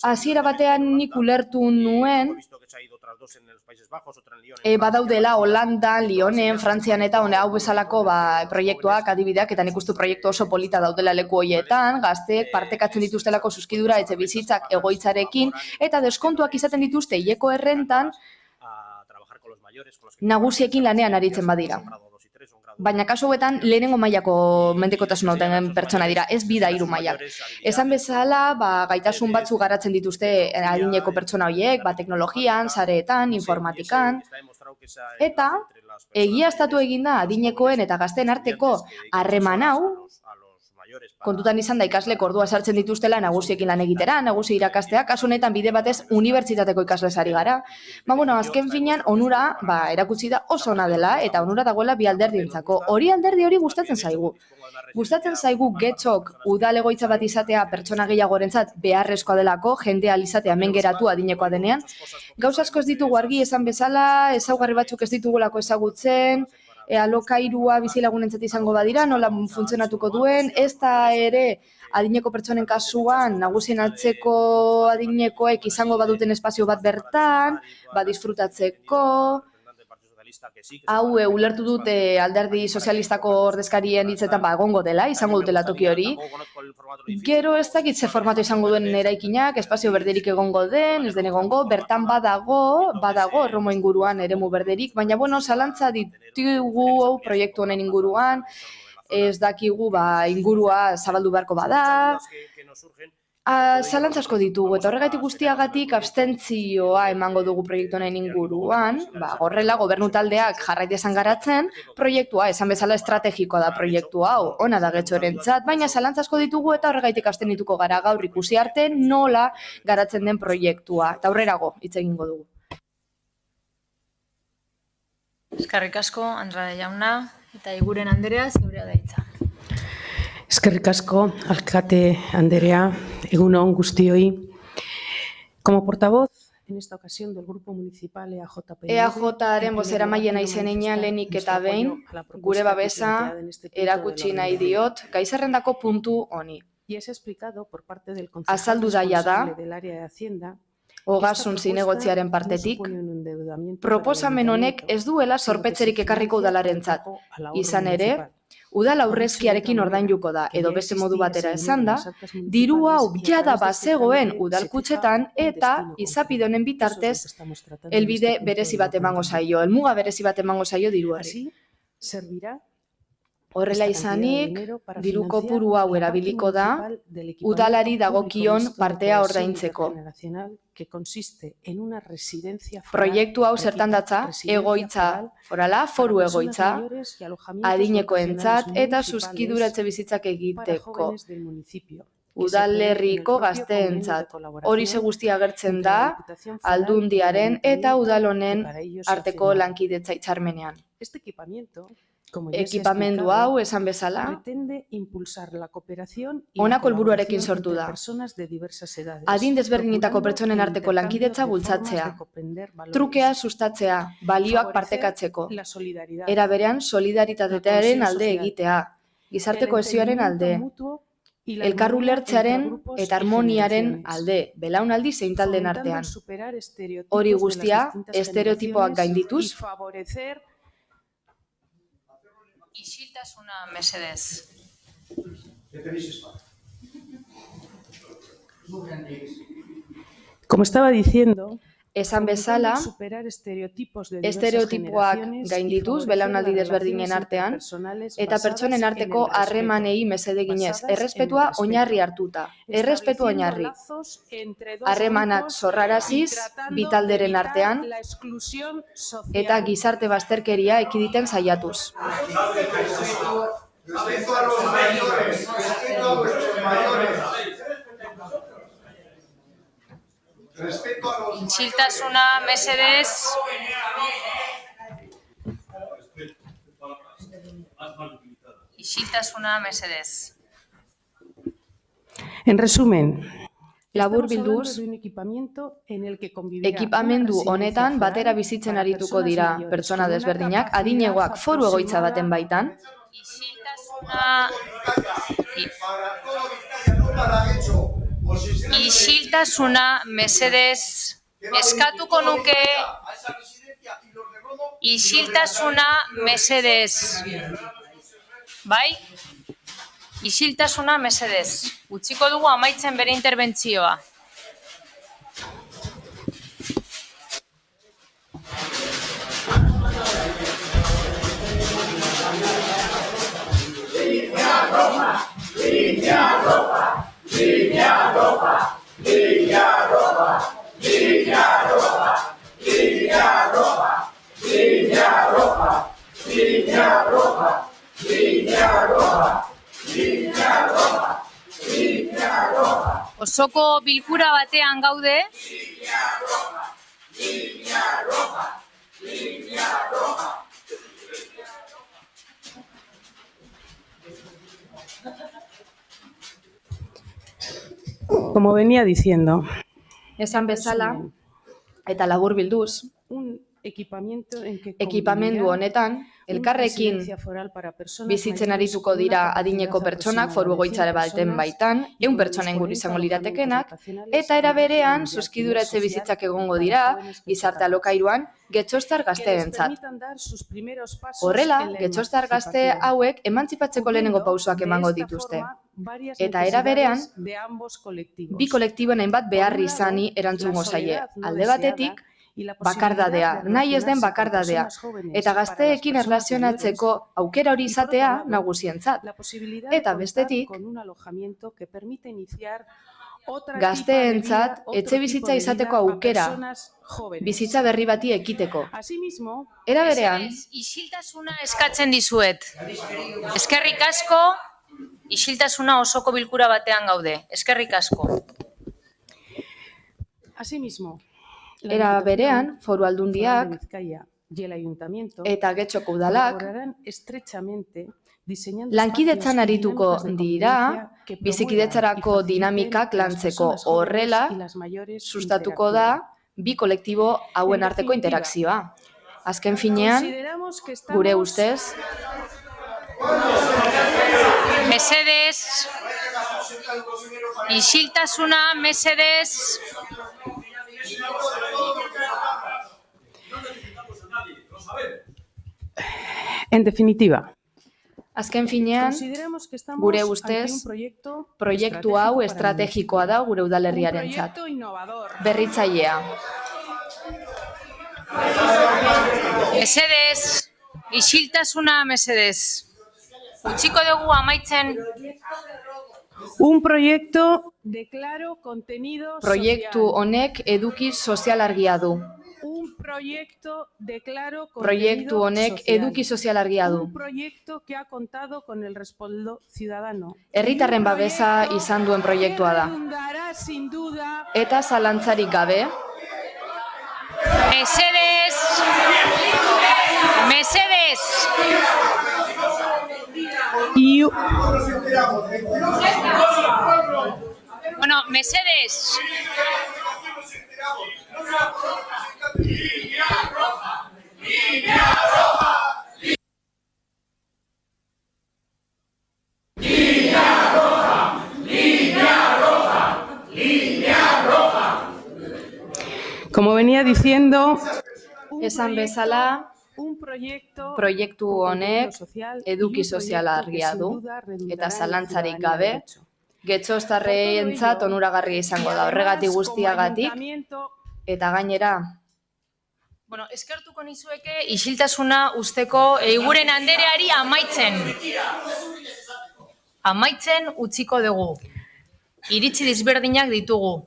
Speaker 10: Hasiera batean nik ulertu nuen, badaudela Holandan, Lyonen, Frantzian eta hau bezalako proiektuak, adibideak, eta nik uste proiektu oso polita daudela leku horietan, gazteek partekatzen dituztelako zuzkidura etxe bizitzak egoitzarekin, eta deskontuak izaten dituzte hileko errentan nagusiekin lanean aritzen badira. Baina kasu hauetan lehenengo mailako mendekotasuna duten pertsona dira, ez 2 eta 3 mailak. Esan bezala, gaitasun batzuk garatzen dituzte adineko pertsona horiek, teknologian, sareetan, informatikan, eta egiaztatu eginda adinekoen eta gazteen arteko harreman hau, kontutan izan da ikaslek ordua sartzen dituztela nagusiekin lan egitera, nagusi irakastea, kasu honetan bide batez unibertsitateko ikaslesari gara. Azken finean onura erakutsi da oso ona dela eta onura dagoela bi alderdientzako. Hori gustatzen zaigu. Gustatzen zaigu getxok udal egoitza bat izatea pertsona gehiagorentzat beharrezkoa delako, jendea izatea hemen geratu adinekoa denean. Gauza asko ez ditugu argi esan bezala, ezaugarri batzuk ez ditugulako ezagutzen, alokairua bizilagunentzat izango badira, nola funtzionatuko duen, ez da ere adineko pertsonen kasuan, nagusien atzeko adinekoek izango baduten espazio bat bertan, disfrutatzeko. Hau ulertu dute alderdi sozialistako ordezkarien hitzetan egongo dela, izango dutela toki hori. Gero ez dakit ze formatu izango duen eraikinak, espazio berderik egongo den, ez den egongo, bertan badago Romo inguruan eremu berderik, baina zalantza ditugu proiektu honen inguruan, ez dakigu ingurua zabaldu beharko bada. Zalantza asko ditugu, eta horregatik guztiagatik abstentzioa emango dugu proiektu honen inguruan, horrela gobernu taldeak jarraitezan garatzen, proiektua, esan bezala estrategikoa da proiektu hau, ona da getxorentzat, baina zalantza asko ditugu eta horregatik abstenituko gara gaur ikusi arte nola garatzen den proiektua, eta aurrerago hitz egingo dugu.
Speaker 1: Eskerrik asko, Andrade jauna, eta Iguren Anderea, zeurea da hitza.
Speaker 11: Eskerrik asko, alkate Anderea, egunon guztioi. Como portavoz, en esta ocasión del Grupo Municipal EAJ-PNV...
Speaker 10: EAJ-aren bozeramaile naizenean lehenik eta behin, gure babesa erakutsi nahi diot, gai zerrendako puntu honi. Azaldu daia da, Ogasun zinegotziaren partetik, proposamen honek ez duela zorpetzerik ekarriko udalarentzat. Izan ere, udal aurrezkiarekin ordainduko da, edo beste modu batera esan da, diru hau jada bazegoen udalkutxetan eta izapide honen bitartez helbide berezi bat emango zaio, helmuga berezi bat emango zaio diruari. Horrela izanik, diru kopuru hau erabiliko da udalari dagokion partea ordaintzeko. Proiektu hau zertan datza, egoitza forala, foru egoitza, adinekoentzat eta zuzkidura etxebizitzak egiteko. Udalerriko gazteentzat. Horixe guztia agertzen da Aldundiaren eta udal honen arteko lankidetza hitzarmenean. Ekipamendu hau, esan bezala, honako helburuarekin sortu da. Adin desberdinetako pertsonen arteko lankidetza bultzatzea, trukea sustatzea, balioak partekatzeko, era berean solidaritatearen alde egitea, gizarte kohesioaren alde, elkar ulertzearen eta harmoniaren alde, belaunaldi zein taldeen artean. Hori guztia, estereotipoak gaindituz,
Speaker 1: Isiltasuna mesedez.
Speaker 11: Como estaba diciendo,
Speaker 10: esan bezala, estereotipoak gaindituz belaunaldi desberdinen artean eta pertsonen arteko harremanei mesede ginez, errespetua oinarri hartuta, errespetua oinarri. Harremanak sorraraziz, bitalderen artean, eta gizarte bazterkeria ekiditen saiatuz.
Speaker 1: Isiltasuna mesedez. Isiltasuna mesedez.
Speaker 11: En resumen,
Speaker 10: labur bilduz, ekipamendu honetan batera bizitzen arituko dira pertsona desberdinak, adinegoak foru egoitza baten baitan.
Speaker 1: Isiltasuna mesedez. Eskatuko nuke. Isiltasuna mesedez. Bai? Isiltasuna mesedez. Utziko dugu amaitzen bere interbentzioa. Osoko bilkura batean gaude.
Speaker 11: Como venía diciendo,
Speaker 10: esan bezala, eta labur bilduz, ekipamendu honetan, elkarrekin bizitzen arituko dira adineko pertsonak foru egoitzare baten baitan, 100 pertsona inguru izango liratekenak, eta era berean zuzkidura etxebizitzak egongo dira, gizarte alokairuan, getxostar gazteentzat. Horrela, getxostar gazte hauek emantzipatzeko lehenengo pausoak emango dituzte. Eta era berean, bi kolektiboen hainbat beharri izani erantzungo zaie. Alde batetik, bakardadea, nahi ez den bakardadea, eta gazteekin erlazionatzeko aukera hori izatea nagusientzat. Eta bestetik, gazteentzat etxe bizitza izateko aukera, bizitza berri bati ekiteko. Era berean,
Speaker 1: isiltasuna eskatzen dizuet. Eskerrik asko, isiltasuna osoko bilkura batean gaude. Eskerrik asko.
Speaker 10: Era berean, foru aldundiak eta Getxoko udalak lankidetzan arituko dira, bizikidetzarako dinamikak lantzeko. Horrela, sustatuko da bi kolektibo hauen arteko interakzioa. Azken finean, gure ustez,
Speaker 1: mesedez, isiltasuna mesedez.
Speaker 11: En definitiva,
Speaker 10: azken finean, gure ustez, proiektu hau estrategikoa da gure udalerriarentzat. Berritzailea.
Speaker 1: Mesedez, isiltasuna mesedez. Utziko dugu amaitzen
Speaker 11: Un proyecto de claro contenido
Speaker 10: Proiektu
Speaker 11: social.
Speaker 10: honek eduki sozial argia du.
Speaker 11: Un proyecto de claro
Speaker 10: Proiektu
Speaker 11: contenido
Speaker 10: honek
Speaker 11: social.
Speaker 10: eduki sozial argia du.
Speaker 11: Un proyecto que ha contado con el respaldo ciudadano.
Speaker 10: Herritarren babesa izan duen proiektua da.
Speaker 11: Redundará sin duda
Speaker 10: Eta zalantzarik gabe,
Speaker 1: mesedez, mesedez,
Speaker 11: y
Speaker 1: bueno, mesedez,
Speaker 11: como venía diciendo,
Speaker 10: esan bezala,
Speaker 11: un proyecto
Speaker 10: proiektu honek eduki sozial argia du. Eta zalantzarik gabe, getxoztarreentzat onuragarria izango da. Horregatik guztiagatik, eta gainera,
Speaker 1: bueno, eskertuko nizueke isiltasuna usteko Eguren Andereari amaitzen. Amaitzen utziko dugu. Iritzi desberdinak ditugu.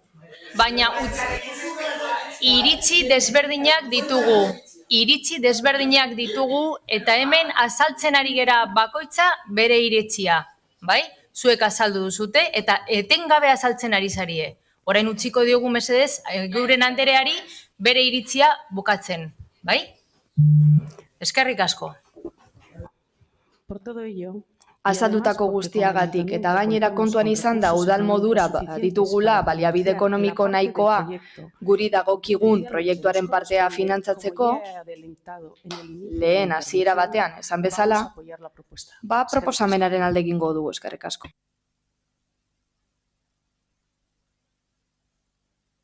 Speaker 1: Baina iritzi desberdinak ditugu. Iritzi desberdinak ditugu eta hemen azaltzen ari gera bakoitza bere iritzia. Bai? Zuek azaldu duzute eta etengabe azaltzen ari zarie. Orain utziko diogu mesedez Eguren Andereari bere iritzia bukatzen, bai? Eskerrik asko.
Speaker 11: por todo ello,
Speaker 10: azaldutako guztiagatik eta gainera kontuan izan da udal modura ditugula baliabide ekonomiko nahikoa guri dagokigun proiektuaren partea finantzatzeko, lehen hasiera batean esan bezala, proposamenaren alde egingo dugu, eskerrik asko.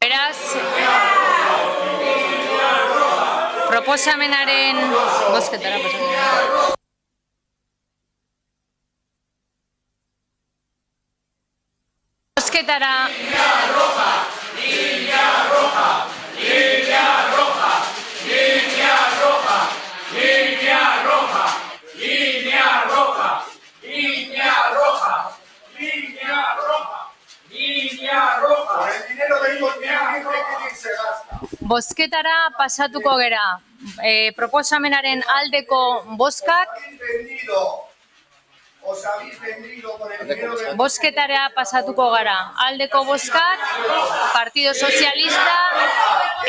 Speaker 1: Beraz, proposamenaren bozketara pasatu. Bozketara. Bozketara pasatuko gera. Proposamenaren aldeko bozkak. Bozketara pasatuko gara. Aldeko bozkak, Partido Sozialista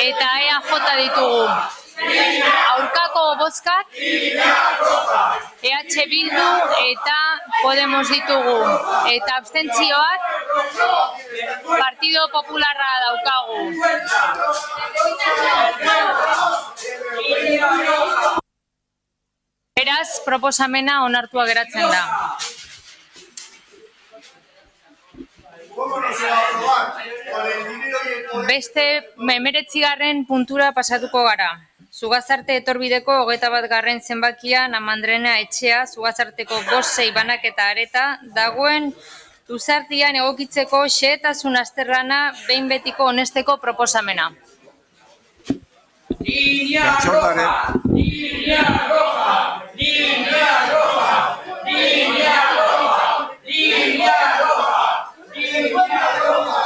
Speaker 1: eta EAJ ditugu. Aurkako bozkak, EH Bildu eta Podemos ditugu. Eta abstentzioak, Partido Popularra daukagu. Beraz, proposamena onartua geratzen da. Beste 19. puntura pasatuko gara. Zugazarte etorbideko 21. zenbakia Namandrena etxea Zugazarteko 5 banaketa areta dagoen luzartian egokitzeko xehetasun azterlana behin betiko onesteko proposamena.
Speaker 4: Línea roja, línea roja, línea roja, línea roja, línea roja, línea roja.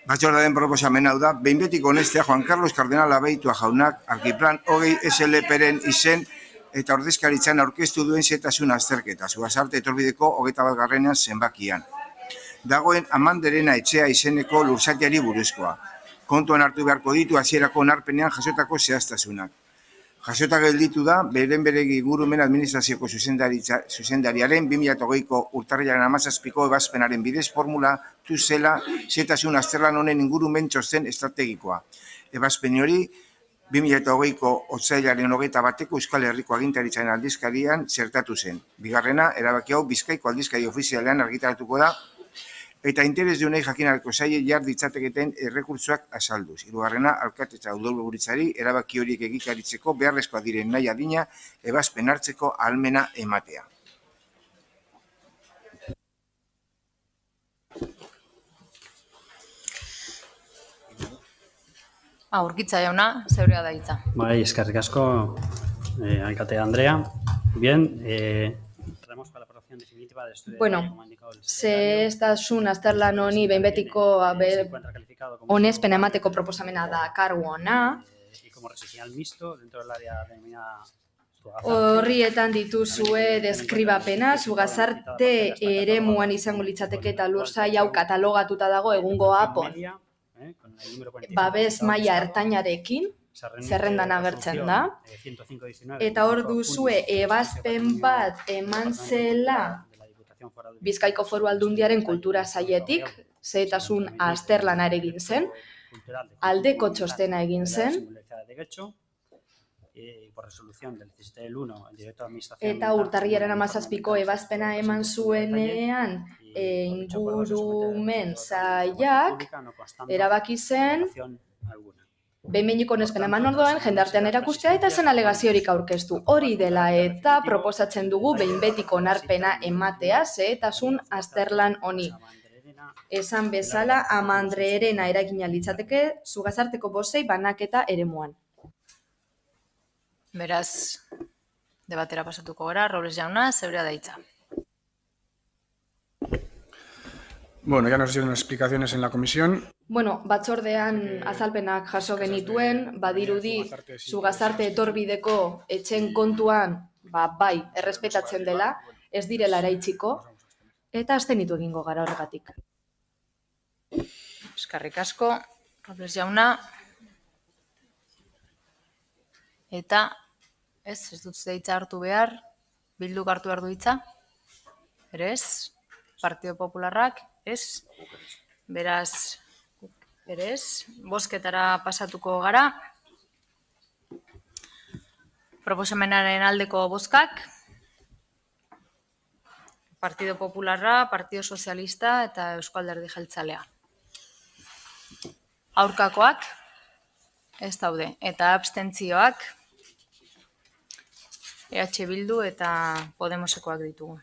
Speaker 4: Batzordearen proposamen hau da, behin betiko onestea Juan Carlos Cardenal Abeitua jaunak Arkiplan 20 SLP-ren izen eta ordezkaritzan aurkeztu duen xehetasun azterketa, Zugazarte etorbideko 21. zenbakian. Dagoen Amanderena etxea izeneko lurzatiari buruzkoa. Kontuan hartu beharko ditu hasierako onarpenean jasotako zehaztasunak. Jasota gelditu da, beren-beregi ingurumen administrazioko zuzendariaren 2020ko urtarrilaren 17ko ebazpenaren bidez formulatu zela xehetasun azterlan honen ingurumen txosten estrategikoa. Ebazpen hori 2020ko otsailaren 21ko Euskal Herriko Agintaritzaren aldizkarian zertatu zen. Bigarrena, erabaki hau Bizkaiko aldizkari ofizialean argitaratuko da eta interesdunei jakinareko zaie jar ditzateketen errekurtsoak azalduz. Hirugarrena, alkatetza udalburutzari erabaki horiek egikaritzeko beharrezkoa diren nahi adina ebazpen hartzeko ahalmena ematea.
Speaker 1: Urkitza jauna, zeurea da hitza.
Speaker 12: Bai, eskerrik asko, alkate Andrea. Bien, traemos para la aprobación definitiva del estudio.
Speaker 10: Bueno, zehaztasun azterlan honi behin betiko onespena emateko proposamena da kargu ona.
Speaker 12: Y como residencial mixto dentro del área denominada
Speaker 10: Horrietan dituzue deskribapena, Zugazarte eremuan izango litzateke eta lursail hau katalogatuta dago egungo APON. Babes maila ertainarekin, zerrendan agertzen da. Eta hor duzue ebazpen bat eman zela Bizkaiko Foru Aldundiaren kultura sailetik, zehetasun azterlana ere egin zen, aldeko txostena egin zen, eta urtarrilaren 17ko ebazpena eman zuenean ingurumen sailak erabaki zen behin-behineko onespena eman orduan jendartean erakustea eta zen alegaziorik aurkeztu. Hori dela eta proposatzen dugu behin betiko onarpena ematea zehetasun azterlan honi. Esan bezala, Amandreerena eragina litzateke Zugazarteko bosei banaketa eremuan.
Speaker 1: Beraz, debatera pasatuko gara, Robles jauna, zeurea da hitza.
Speaker 13: Bueno, ya nos dieron explicaciones en la comisión.
Speaker 10: Bueno, batzordean azalpenak jaso genituen, badirudi Zugazarte etorbideko etxen kontuan, bai, errespetatzen dela, ez direla eraitziko, eta abstenitu egingo gara horregatik.
Speaker 1: Eskerrik asko, Robles jauna. Eta, ez dut hitza hartu behar, Bilduk hartu behar du hitza? Ere ez? Partido Popularrak? Ez? Beraz, ere ez? Bozketara pasatuko gara. Proposamenaren aldeko bozkak. Partido Popularra, Partido Sozialista eta Eusko Alderdi Jeltzalea. Aurkakoak? Ez daude. Eta abstentzioak? EH Bildu eta Podemosekoak ditugu.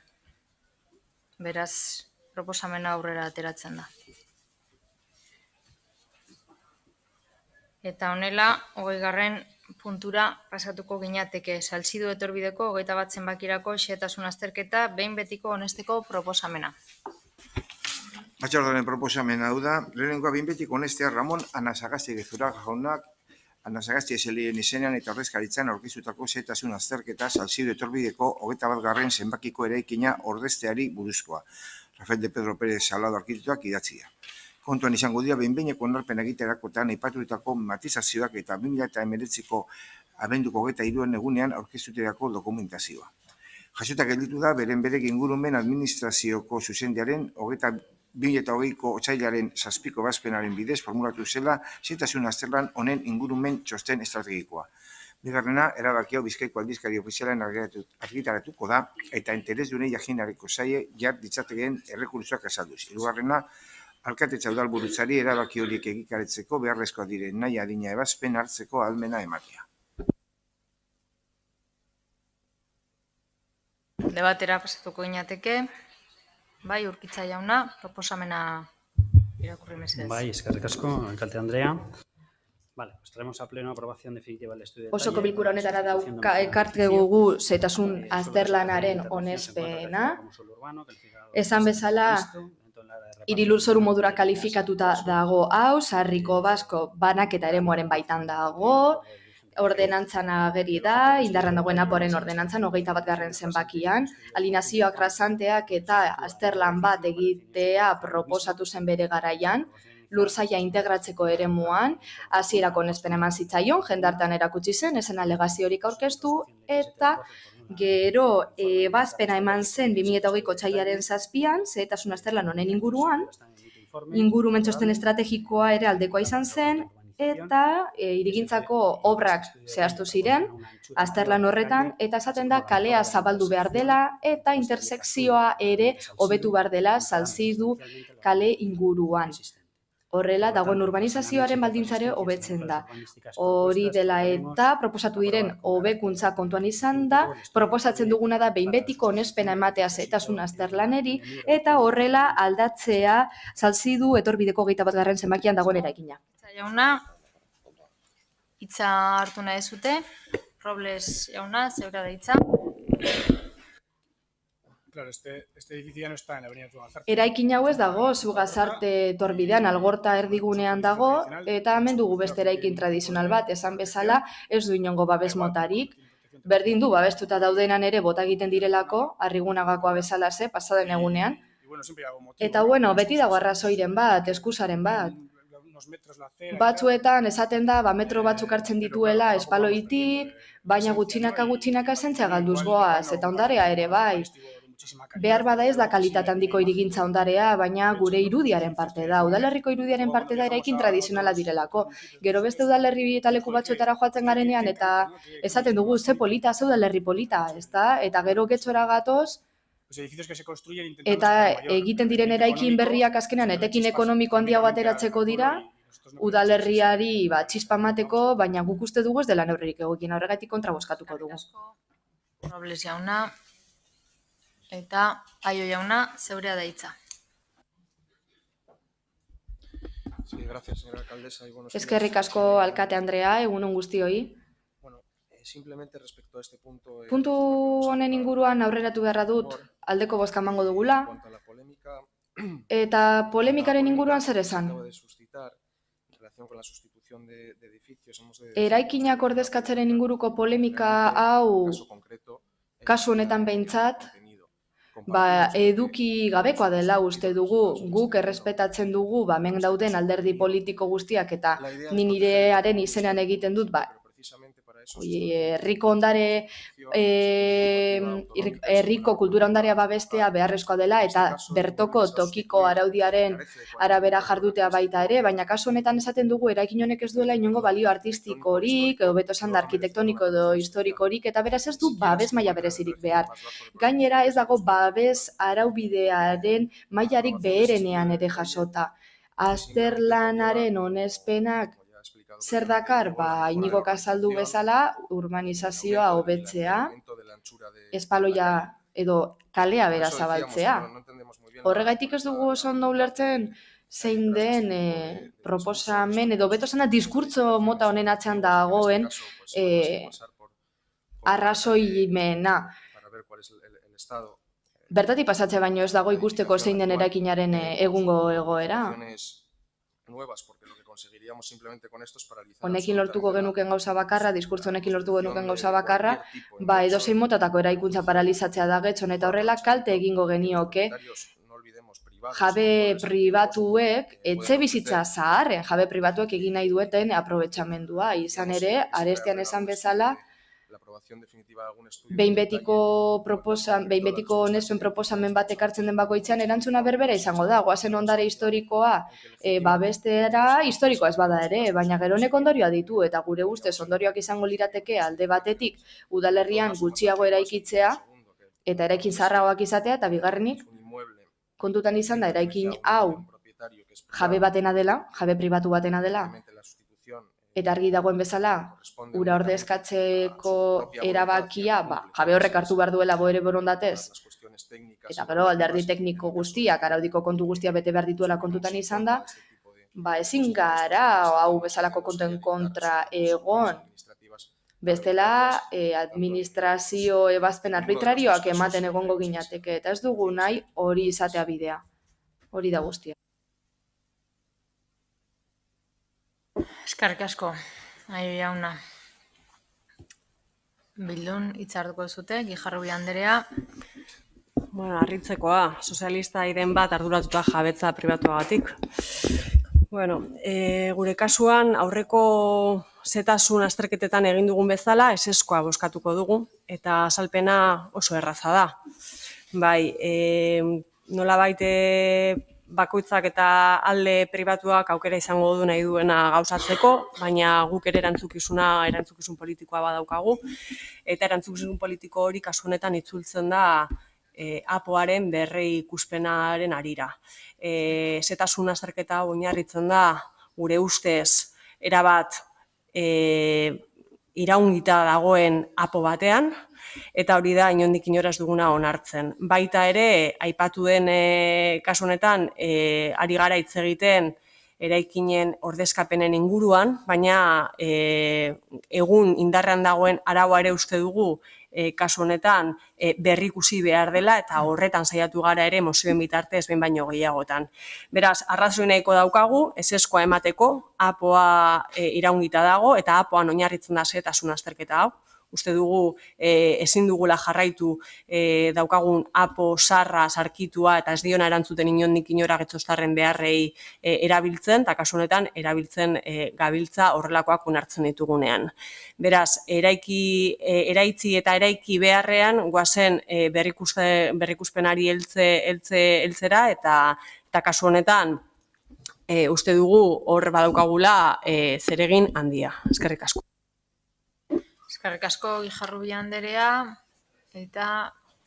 Speaker 1: Beraz, proposamena aurrera ateratzen da. Eta honela, 20. puntura pasatuko ginateke Salzidu etorbideko 21 zenbakirako xehetasun azterketa behin betiko onesteko proposamena.
Speaker 4: Batzordearen proposamena hau da, lehenengoa behin betiko onestea Ramon Anasagasti Gezurra jaunak Anasagasti eselien izenean eta ordezkaritzan aurkeztutako xehetasun azterketa Salzidu etorbideko 21. zenbakiko eraikina ordezteari buruzkoa. Rafael de Pedro Pérez Salado arkitektoak idatzia. Kontuan izango dira behin-behineko onarpen egiterakotan aipatutako matizazioak eta 2019ko abenduko 23. egunean aurkeztuterako dokumentazioa. Jasota gelditu da beren berek ingurumen administrazioko zuzendiaren 2020ko otsailaren 7ko ebazpenaren bidez formulatu zela xehetasun azterlan honen ingurumen txosten estrategikoa. Bigarrena, erabaki hau Bizkaiko aldizkari ofizialean argitaratuko da eta interesdunei jakinareko zaie jar ditzatekeen errekurtsoak azalduz. Hirugarrena, alkatetza udalburutzari erabaki horiek egikaritzeko beharrezkoa diren nahi adina ebazpen hartzeko ahalmena ematea.
Speaker 1: Debatera pasatuko ginateke. Bai, Urkitza jauna, proposamena irakurri mesedez.
Speaker 12: Bai, eskerrik asko, alkate Andrea. Vale, pues traemos a pleno aprobación definitiva del estudio.
Speaker 10: Osoko bilkura honetara ekartgegugu zehetasun azterlanaren onespena. Esan bezala, hirilurzoru modura kalifikatuta dago hau, Sarriko Basko banaketa eremuaren baitan dago, ordenantzan ageri da, indarran dagoen aporen ordenantzan, 21. zenbakian, alineazioak rasanteak eta azterlan bat egitea proposatu zen bere garaian, lursaila integratzeko eremuan, hasierako onespena eman zitzaion, jendartean erakutsi zen, ezen alegaziorik aurkeztu, eta gero ebazpena eman zen 2020ko otsailaren 7an, zehetasun azterlan honen inguruan, ingurumen txosten estrategikoa ere aldekoa izan zen, eta hirigintzako obrak zehaztu ziren, azterlan horretan, eta esaten da kalea zabaldu behar dela eta intersekzioa ere hobetu behar dela Salzidu kale inguruan. Horrela, dagoen urbanizazioaren baldintzare hobetzen da. Hori dela eta proposatu diren hobekuntza kontuan izan da, proposatzen duguna da behin betiko onespena ematea zehetasun azterlaneri, eta horrela aldatzea Salzidu etorbideko 21. zenbakian dagoen eraikina.
Speaker 1: Jauna, hitza hartu nahi zute, Robles jauna, zeura da hitza.
Speaker 13: Claro, este edificio ya no está en la avenida Zugazarte.
Speaker 10: Eraikin hau ez dago, Zugazarte torbidean, Algorta erdigunean dago, eta hemen dugu beste eraikin tradizional bat, esan bezala, ez du inongo babes motarik. Berdin du, babestuta daudenan ere bota egiten direlako, Arrigunagakoa bezala ze, pasaden egunean. Eta bueno, beti dago arrazoiren bat, eskusaren bat. Batzuetan esaten da, metro batzuk hartzen dituela espaloitik, baina gutxinaka esentzia galduz goaz, eta ondarea ere bai. Behar bada ez da kalitate handiko hirigintza ondarea, baina gure irudiaren parte da. Udalerriko irudiaren parte da eraikin tradizionala direlako. Gero beste udalerri eta leku batzuetara joatzen garenean eta esaten dugu ze polita, ze udalerri polita, ezta? Eta gero getxora gatoz, eta egiten diren eraikin berriak azkenean etekin ekonomiko handiago ateratzeko dira, udalerriari txispa emateko, baina guk uste dugu ez dela neurririk egokin, horregatik kontra bozkatuko dugu.
Speaker 1: Robles jauna, eta Aio jauna, zeurea da hitza.
Speaker 10: Eskerrik asko alkate Andrea, egunon guztioi. Puntu honen inguruan aurreratu beharra dut aldeko bozka emango dugula, eta polemikaren inguruan zer esan? Eraikinak ordezkatzaren inguruko polemika hau, kasu honetan behintzat, eduki gabekoa dela uste dugu, guk errespetatzen dugu, hemen dauden alderdi politiko guztiak, eta ni nirearen izenean egiten dut, herriko ondare, herriko kultura ondarea babestea beharrezkoa dela, eta bertoko tokiko araudiaren arabera jardutea baita ere, baina kasu honetan esaten dugu eraikin honek ez duela inongo balio artistikorik, edo beto esan da arkitektoniko edo historikorik, eta beraz ez du babes maila berezirik behar. Gainera ez dago babes araubidearen mailarik beherenean ere jasota. Azterlanaren onespenak zer dakar? Inigo Kasaldu bezala urbanizazioa hobetzea, espaloia edo kalea bera zabaltzea. Horregaitik ez dugu oso ondo ulertzen zein den proposamen edo beto zena diskurtso mota honen atzean dagoen arrazoimena. Bertatik pasatzea baino ez dago ikusteko zein den eraikinaren egungo egoera. Honekin lortuko genuken gauza bakarra, diskurtso honekin lortuko genuken gauza bakarra, edozein motatako eraikuntza paralizatzea da getxon, eta horrela kalte egingo genioke jabe pribatuek, etxe bizitza zaharren jabe pribatuek egin nahi dueten aprobetxamendua. Izan ere, arestian esan bezala, behin betiko onespen proposamen bat ekartzen den bakoitzean erantzuna berbera izango da. Goazen ondare historikoa babestera, historikoa ez bada ere, baina gero honek ondorioa ditu, eta gure ustez ondorioak izango lirateke alde batetik udalerrian gutxiago eraikitzea, eta eraikin zaharragoak izatea, eta bigarrenik kontutan izan da eraikin hau jabe batena dela, jabe pribatu batena dela, eta argi dagoen bezala, ura ordezkatzeko erabakia, jabe horrek hartu behar duela ere borondatez, eta gero alderdi tekniko guztiak, araudiko kontu guztiak bete behar dituela kontutan izan da, ezin gara hau bezalako kontuen kontra egon. Bestela, administrazio ebazpen arbitrarioak ematen egongo ginateke, eta ez dugu nahi hori izatea bidea. Hori da guztia.
Speaker 1: Eskerrik asko, Aio jauna. Bildun hitzartuko zute, Gijarrubi Andrea.
Speaker 8: Harritzekoa, sozialista iren bat arduratuta jabetza pribatuagatik. Gure kasuan aurreko zetasun azterketetan egin dugun bezala, eseskoa bozkatuko dugu, eta azalpena oso erraza da. Nolabait bakoitzak eta alde pribatuak aukera izango du nahi duena gauzatzeko, baina guk ere erantzukizun politikoa badaukagu, eta erantzukizun politiko hori kasu honetan itzultzen da APOaren berri ikuspenaren arira. Zetasun azterketa oinarritzen da gure ustez erabat iraungita dagoen APO batean, eta hori da inondik inora ez duguna onartzen. Baita ere, aipatu den kasu honetan, ari gara hitz egiten eraikinen ordezkapenen inguruan, baina egun indarrean dagoen araua ere uste dugu kasu honetan berrikusi behar dela eta horretan saiatu gara ere mozioen bitartez behin baino gehiagotan. Beraz, arrazoi nahiko daukagu, ezezkoa emateko, APOa iraungita dago eta APOan oinarritzen da zetasun azterketa hau. Uste dugu ezin dugula jarraitu daukagun APO sarra, sarkitua eta ez diona erantzuten inondik inora getxostarren beharrei erabiltzen, eta kasu honetan erabiltzen gabiltza horrelakoak onartzen ditugunean. Beraz, eraitzi eta eraiki beharrean goazen berrikuspenari heltzera eta kasu honetan uste dugu hor badaukagula zeregin handia. Eskerrik asko.
Speaker 1: Eskerrik asko Guijarrubia anderea, eta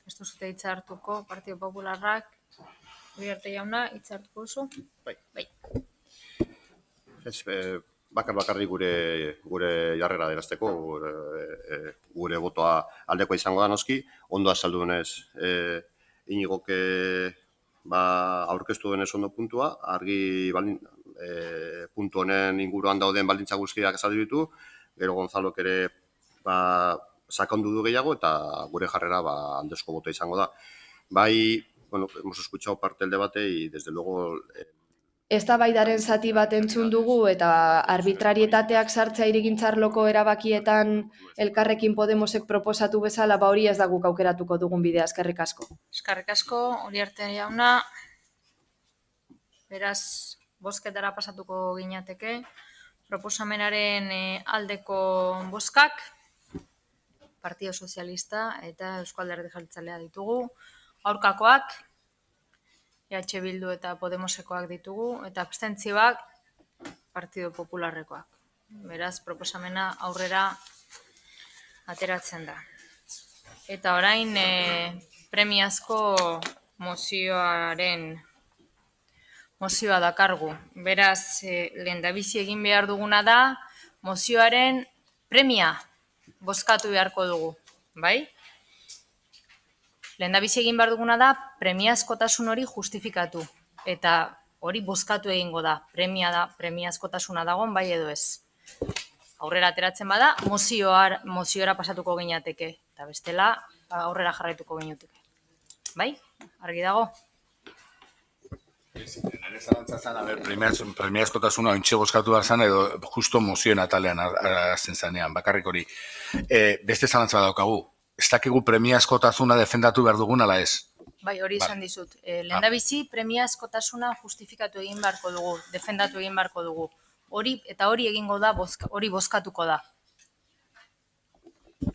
Speaker 1: ez duzute hitza hartuko Partido Popularrak, Uriarte jauna, hitza hartuko duzu?
Speaker 5: Bai. Bakarrik gure jarrera derazteko, gure botoa aldekoa izango da noski, ondo azaldu denez Inigok aurkeztu denez ondo puntua, argi puntu honen inguruan dauden baldintza guztiak azaldu ditu, gero Gonzalok ere sakondu du gehiago eta gure jarrera aldezko botoa izango da. Bai, hemos escuchado parte del debate y desde luego...
Speaker 10: Eztabaidaren zati bat entzun dugu eta arbitrarietateak sartzea hirigintzarloko erabakietan Elkarrekin Podemosek proposatu bezala, hori ez da guk aukeratuko dugun bidea. Eskerrik asko.
Speaker 1: Eskerrik asko, Uriarte jauna. Beraz, bozketara pasatuko ginateke. Proposamenaren aldeko bozkak, Partido Sozialista eta Eusko Alderdi Jeltzalea ditugu. Aurkakoak, EH Bildu eta Podemosekoak ditugu, eta abstentzioak Partido Popularrekoak. Beraz, proposamena aurrera ateratzen da. Eta orain, premiazko mozioa dakargu. Beraz, lehendabizi egin behar duguna da, mozioaren premia bozkatu beharko dugu, bai? Lehendabizi egin behar duguna da, premiazkotasun hori justifikatu. Eta hori bozkatu egingo da, premiazkotasuna dagoen bai edo ez. Aurrera ateratzen bada, moziora pasatuko ginateke. Eta bestela, aurrera jarraituko ginateke. Bai? Argi dago?
Speaker 3: Nire zalantza zen, premiazkotasuna ointxe bozkatu behar zen, edo justo mozioen atalean arazten zanean, bakarrik hori. Beste zalantza daukagu, ez dakigu premiazkotasuna defendatu behar dugun ala ez?
Speaker 1: Bai, hori izan dizut. Lehendabizi, premiazkotasuna justifikatu egin beharko dugu, defendatu egin beharko dugu. Eta hori egingo da, hori bozkatuko da.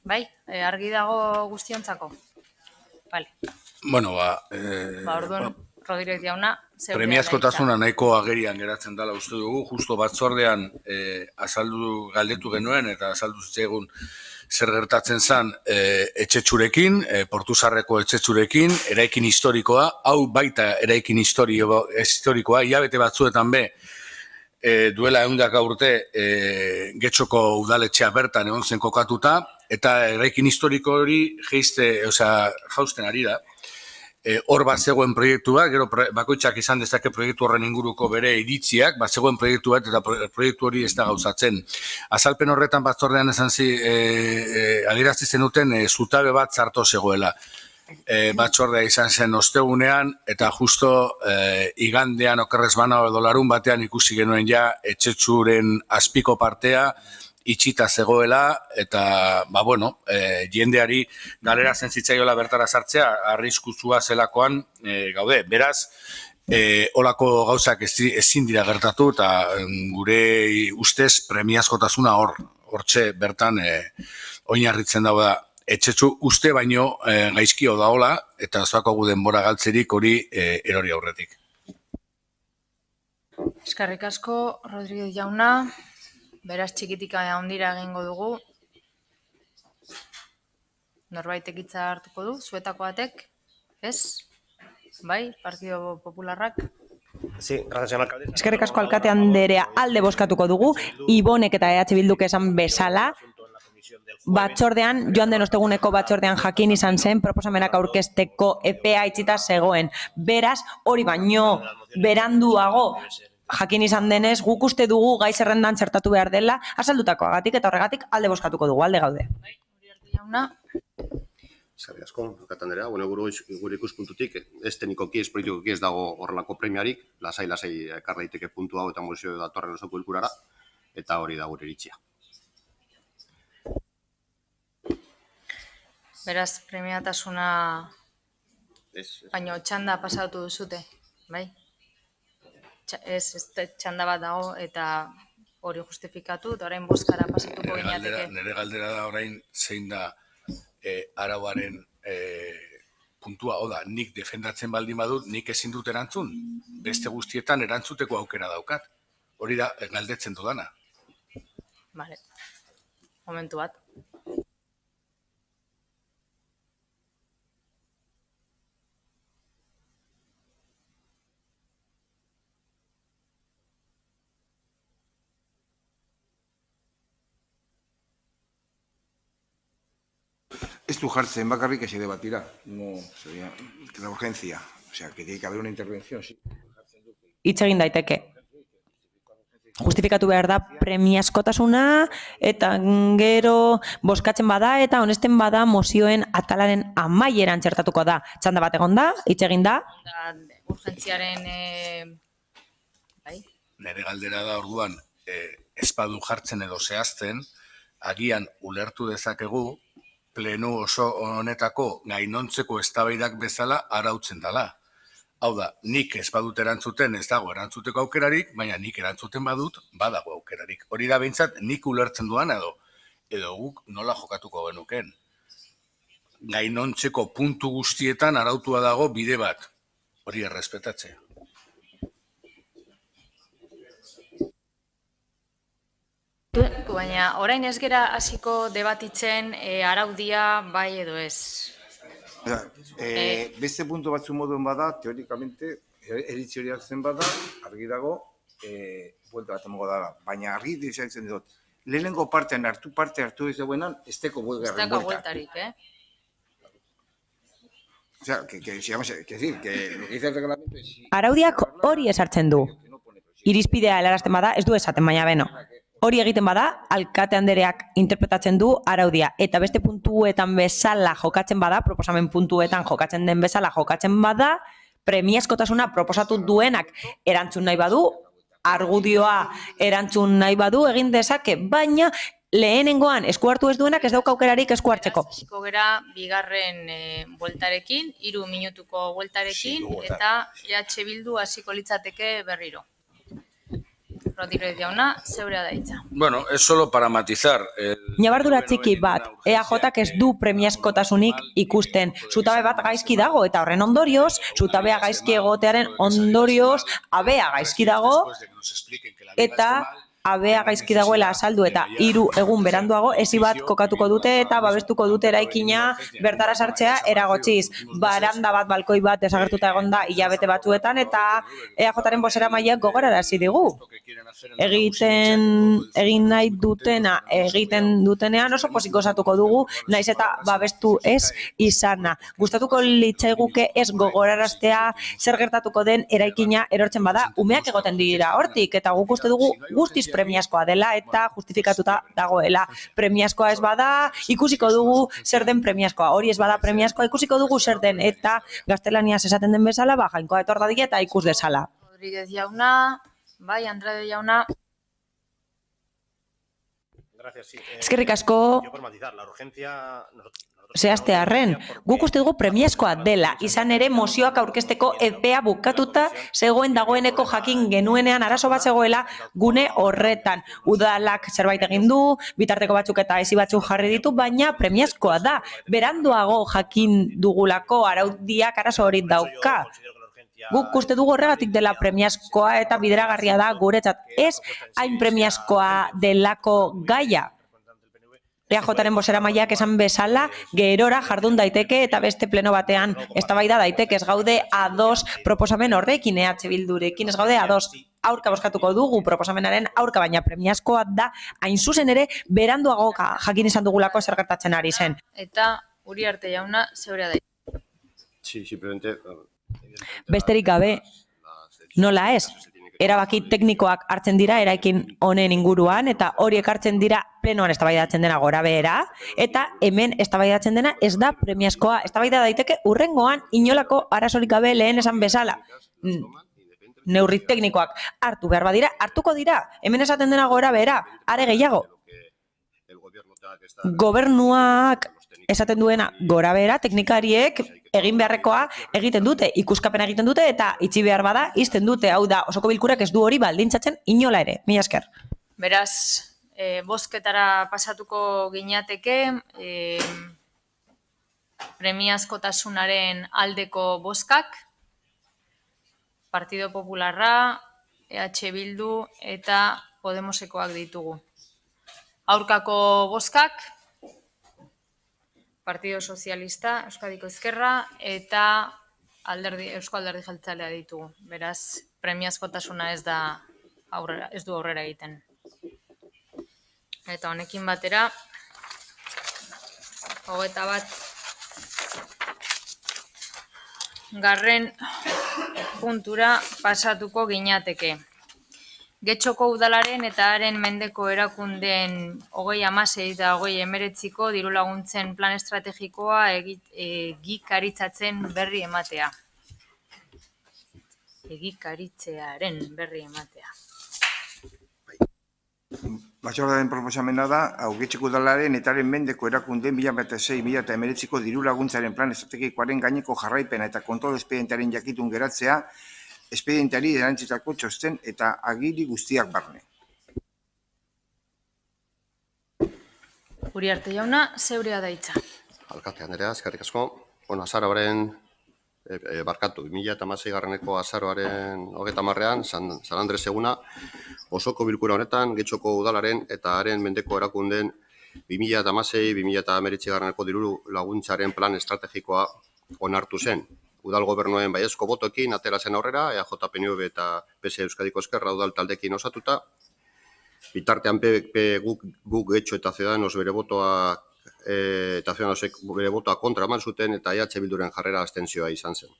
Speaker 1: Bai, argi dago guztiontzako? Bale.
Speaker 3: Bueno,
Speaker 1: orduan, Rodríguez jauna,
Speaker 3: premiazkotasuna nahiko agerian geratzen dela uste dugu, justo batzordean azaldu galdetu genuen eta azaldu zitzaigun zer gertatzen zen etxetxurekin, Portuzarreko etxetxurekin, eraikin historikoa, hau baita eraikin historikoa, hilabete batzuetan duela 100 urte Getxoko udaletxea bertan egon zen kokatuta, eta eraikin historiko hori jausten ari da. Hor bat zegoen proiektua, gero bakoitzak izan dezake proiektu horren inguruko bere iritziak, bat zegoen proiektu bat eta proiektu hori ez da gauzatzen. Azalpen horretan batzordean adierazten zenuten zutabe bat zarto zegoela. Batzordea izan zen ostegunean, eta justo igandean okerrez bana edo larun batean ikusi genuen ja etxetxuren azpiko partea, itxita zegoela, eta, jendeari galera zentzitzaiolaa bertara sartzea, arriskutsua zelakoan gaude. Beraz, holako gauzak ezin dira gertatu, eta gure ustez premiazkotasuna hortxe bertan oinarritzen dago da. Etxetxu uste baino gaizkio daola, eta zoako gu denbora galtzerik hori erori aurretik.
Speaker 1: Eskerrik asko, Rodríguez jauna. Beraz, txikitika handira egingo dugu. Norbaitek hitza hartuko du, zuetako batek? Ez? Bai, Partido Popularrak?
Speaker 9: Sí, gracias, señor alcalde.
Speaker 2: Eskerrik asko alkate anderea alde bozkatuko dugu, Ibonek eta EH Bilduk esan bezala, batzordean, joan den osteguneko batzordean jakin izan zen, proposamenak aurkezteko epea itxita zegoen. Beraz, hori baino beranduago jakin izan denez, guk uste dugu gai zerrendan txertatu behar dela, azaldutakoagatik eta horregatik alde bozkatuko dugu, alde gaude.
Speaker 1: Jauna?
Speaker 5: Eskerrik asko, alkate anderea. Gure ikuspuntutik, ez teknikoki, ez politikoki ez dago horrelako premiarik, lasai ekar daiteke puntu hau eta mozio datorren osoko bilkurara, eta hori da gure iritzia.
Speaker 1: Beraz, premiatasuna baino txanda pasatu duzute, bai? Ez txanda bat dago eta hori justifikatu, eta orain bozkara pasatuko gineateke.
Speaker 3: Nere galdera da orain zein da arauaren puntua, oda, nik defendatzen baldin badut, nik ezin dut erantzun, beste guztietan erantzuteko aukera daukat. Hori da, galdetzen dudana.
Speaker 1: Vale, momentu bat.
Speaker 4: Ez du jartzen bakarrik ese debatira, no sería la urgencia, o sea, que tiene que haber una intervención, sí.
Speaker 2: Hitz egin daiteke. Justifikatu behar da premiazkotasuna eta gero bozkatzen bada eta honesten bada mozioen atalaren amaieran txertatuko da. Txanda bat egon da, hitz egin da.
Speaker 1: Urgentziaren, bai?
Speaker 3: Nere galdera da orduan, espadu jartzen edo zehazten, agian ulertu dezakegu, pleno oso honetako gainontzeko eztabaidak bezala arautzen dela. Hau da, nik ez badut erantzuten ez dago erantzuteko aukerarik, baina nik erantzuten badut badago aukerarik. Hori da behintzat nik ulertzen duan edo guk nola jokatuko genuken. Gainontzeko puntu guztietan arautua dago bide bat. Hori errespetatzea.
Speaker 1: Baina orain ez gera hasiko debatitzen araudia bai edo ez.
Speaker 4: Beste puntu batzu moduen bada, teorikamente, eritzi hori hartzen bada, argi dago, buelta bat emongo dara. Baina argi dizaitzen dut, lehenengo parte hartu ez dauenan, ez teko buelgarren buelta.
Speaker 1: Ez teko bueltarik,
Speaker 4: O sea, que decir, que lo que dice el reglamento es...
Speaker 2: Araudiak hori esartzen du. Irizpidea helarazten bada, ez du esaten, baina beno. Hori egiten bada, alkate andereak interpretatzen du araudia. Eta beste puntuetan bezala jokatzen bada, proposamen puntuetan jokatzen den bezala jokatzen bada, premiazkotasuna proposatu duenak erantzun nahi badu, argudioa erantzun nahi badu egin dezake, baina lehenengoan esku hartu ez duenak ez dauka aukerarik esku hartzeko.
Speaker 1: Hasiko gera bigarren bueltarekin, 3 minutuko bueltarekin, eta EH Bildu hasiko litzateke berriro. Rodríguez jauna, zeurea da hitza.
Speaker 3: Bueno, es solo para matizar.
Speaker 2: Ñabardura txiki bat, EAJak ez du premiazkotasunik ikusten. Zutabe bat gaizki dago, eta horren ondorioz, zutabea gaizki egotearen ondorioz, abea gaizki dago, eta abea gaizki dagoela azaldu eta 3 egun beranduago ezi bat kokatuko dute eta babestuko dute eraikina bertara sartzea eragotziz. Baranda bat, balkoi bat desagertuta egonda hilabete batzuetan eta EAJaren bozeramaileak gogorarazi digu. Egin nahi dutena egiten dutenean oso pozik gozatuko dugu, naiz eta babestu ez izana. Gustatuko litzaiguke ez gogoraraztea zer gertatuko den eraikina erortzen bada, umeak egoten dira hortik eta guk uste dugu guztiz premiazkoa dela eta justifikatuta dagoela. Premiazkoa ez bada, ikusiko dugu zer den premiazkoa. Hori ez bada premiazkoa, ikusiko dugu zer den eta gaztelaniaz esaten den bezala, jainkoa etor dadila eta ikus dezala.
Speaker 1: Rodríguez jauna, bai, Andrade jauna.
Speaker 2: Eskerrik asko. Zehaztearren, guk uste dugu premiazkoa dela, izan ere mozioak aurkezteko epea bukatuta zegoen dagoeneko jakin genuenean arazo bat zegoela gune horretan. Udalak zerbait egin du, bitarteko batzuk eta ezi batzuk jarri ditu, baina premiazkoa da. Beranduago jakin dugulako araudiak arazo hori dauka. Guk uste dugu horregatik dela premiazkoa eta bideragarria da guretzat. Ez hain premiazkoa delako gaia. EAJaren bozeramaileak esan bezala, gerora jardun daiteke eta beste pleno batean eztabaida daiteke, ez gaude ados proposamen horrekin, EH Bildurekin, ez gaude ados aurka bozkatuko dugu proposamenaren aurka, baina premiazkoa da, hain zuzen ere, beranduago jakin izan dugulako zer gertatzen ari zen.
Speaker 1: Eta Uriarte jauna, zeurea da.
Speaker 5: Sí, simplemente...
Speaker 2: Besterik gabe, nola ez? Erabaki teknikoak hartzen dira eraikin honen inguruan eta horiek hartzen dira plenoan eztabaidatzen dena gora behera eta hemen eztabaidatzen dena ez da premiazkoa. Eztabaida daiteke hurrengoan inolako arazorik gabe lehen esan bezala. Neurri teknikoak hartu behar badira, hartuko dira. Hemen esaten dena gora behera, are gehiago. Gobernuak esaten duena gora behera, teknikariek egin beharrekoa egiten dute, ikuskapena egiten dute eta itxi behar bada izten dute. Hau da, osoko bilkurak ez du hori baldintzatzen inola ere. Mila esker.
Speaker 1: Beraz, bozketara pasatuko gineateke, premiazkotasunaren aldeko bozkak, Partido Popularra, EH Bildu eta Podemosekoak ditugu. Aurkako bozkak, Partido Sozialista, Euskadiko Ezkerra eta Eusko Alderdi Jeltzalea ditugu. Beraz, premiazkotasuna ez du aurrera egiten. Eta honekin batera, 21. Garren puntura pasatuko gineateke. Getxoko udalaren eta haren mendeko erakundeen 2016 eta 2019ko diru laguntzen plan estrategikoa egikaritzatzen berri ematea. Egikaritzearen berri ematea.
Speaker 4: Batzordearen proposamena da, hau Getxoko udalaren eta haren mendeko erakundeen 2016-2019ko diru laguntzaren plan estrategikoaren gaineko jarraipena eta kontrol espedientearen jakitun geratzea, espedienteari erantzitako txosten eta agiri guztiak barne.
Speaker 1: Uriarte jauna, zeurea da hitza.
Speaker 5: Alkate Andrea, eskerrik asko. Azaroaren, barkatu, 2016-garreneko azaroaren 30-ean, San Andres eguna, osoko bilkura honetan, Getxoko udalaren eta haren mendeko erakundeen 2016-2019-garreneko diru laguntzaren plan estrategikoa onartu zen. Udal gobernuen baiezko botoekin atera zen aurrera, EAJ, PNV eta PS Euskadiko Ezkerra udal taldekin osatuta. Bitartean guk Getxo eta Ciudadanos bere botoa eta Ciudadanosek bere botoa kontra eman zuten eta EH Bilduren jarrera abstentzioa izan zen.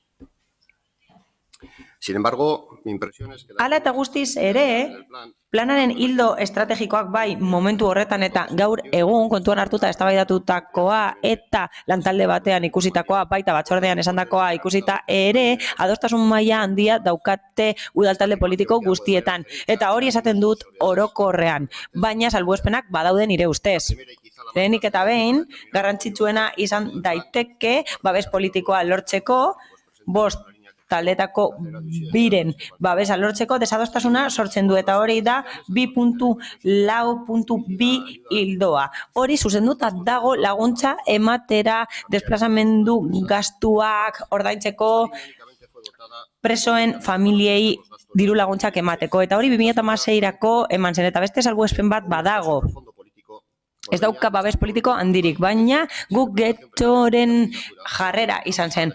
Speaker 5: Sin embargo, mi impresión es que...
Speaker 2: Hala eta guztiz ere, planaren hildo estrategikoak bai momentu horretan eta gaur egun kontuan hartuta eztabaidatutakoa eta lantalde batean ikusitakoa, baita batzordean esandakoa ikusita ere, adostasun maila handia daukate udaltalde politiko guztietan. Eta hori esaten dut orokorrean, baina salbuespenak badaude nire ustez. Lehenik eta behin, garrantzitsuena izan daiteke babes politikoa lortzeko, 5 taldetako biren babesa lortzeko desadostasuna sortzen du eta hori da 2.4.2 hildoa. Hori zuzenduta dago laguntza ematera, desplazamendu gastuak ordaintzeko, presoen familiei diru laguntzak emateko. Eta hori 2016-erako eman zen eta beste salbuespen bat badago. Ez dauka babes politiko handirik, baina guk Getxoren jarrera izan zen.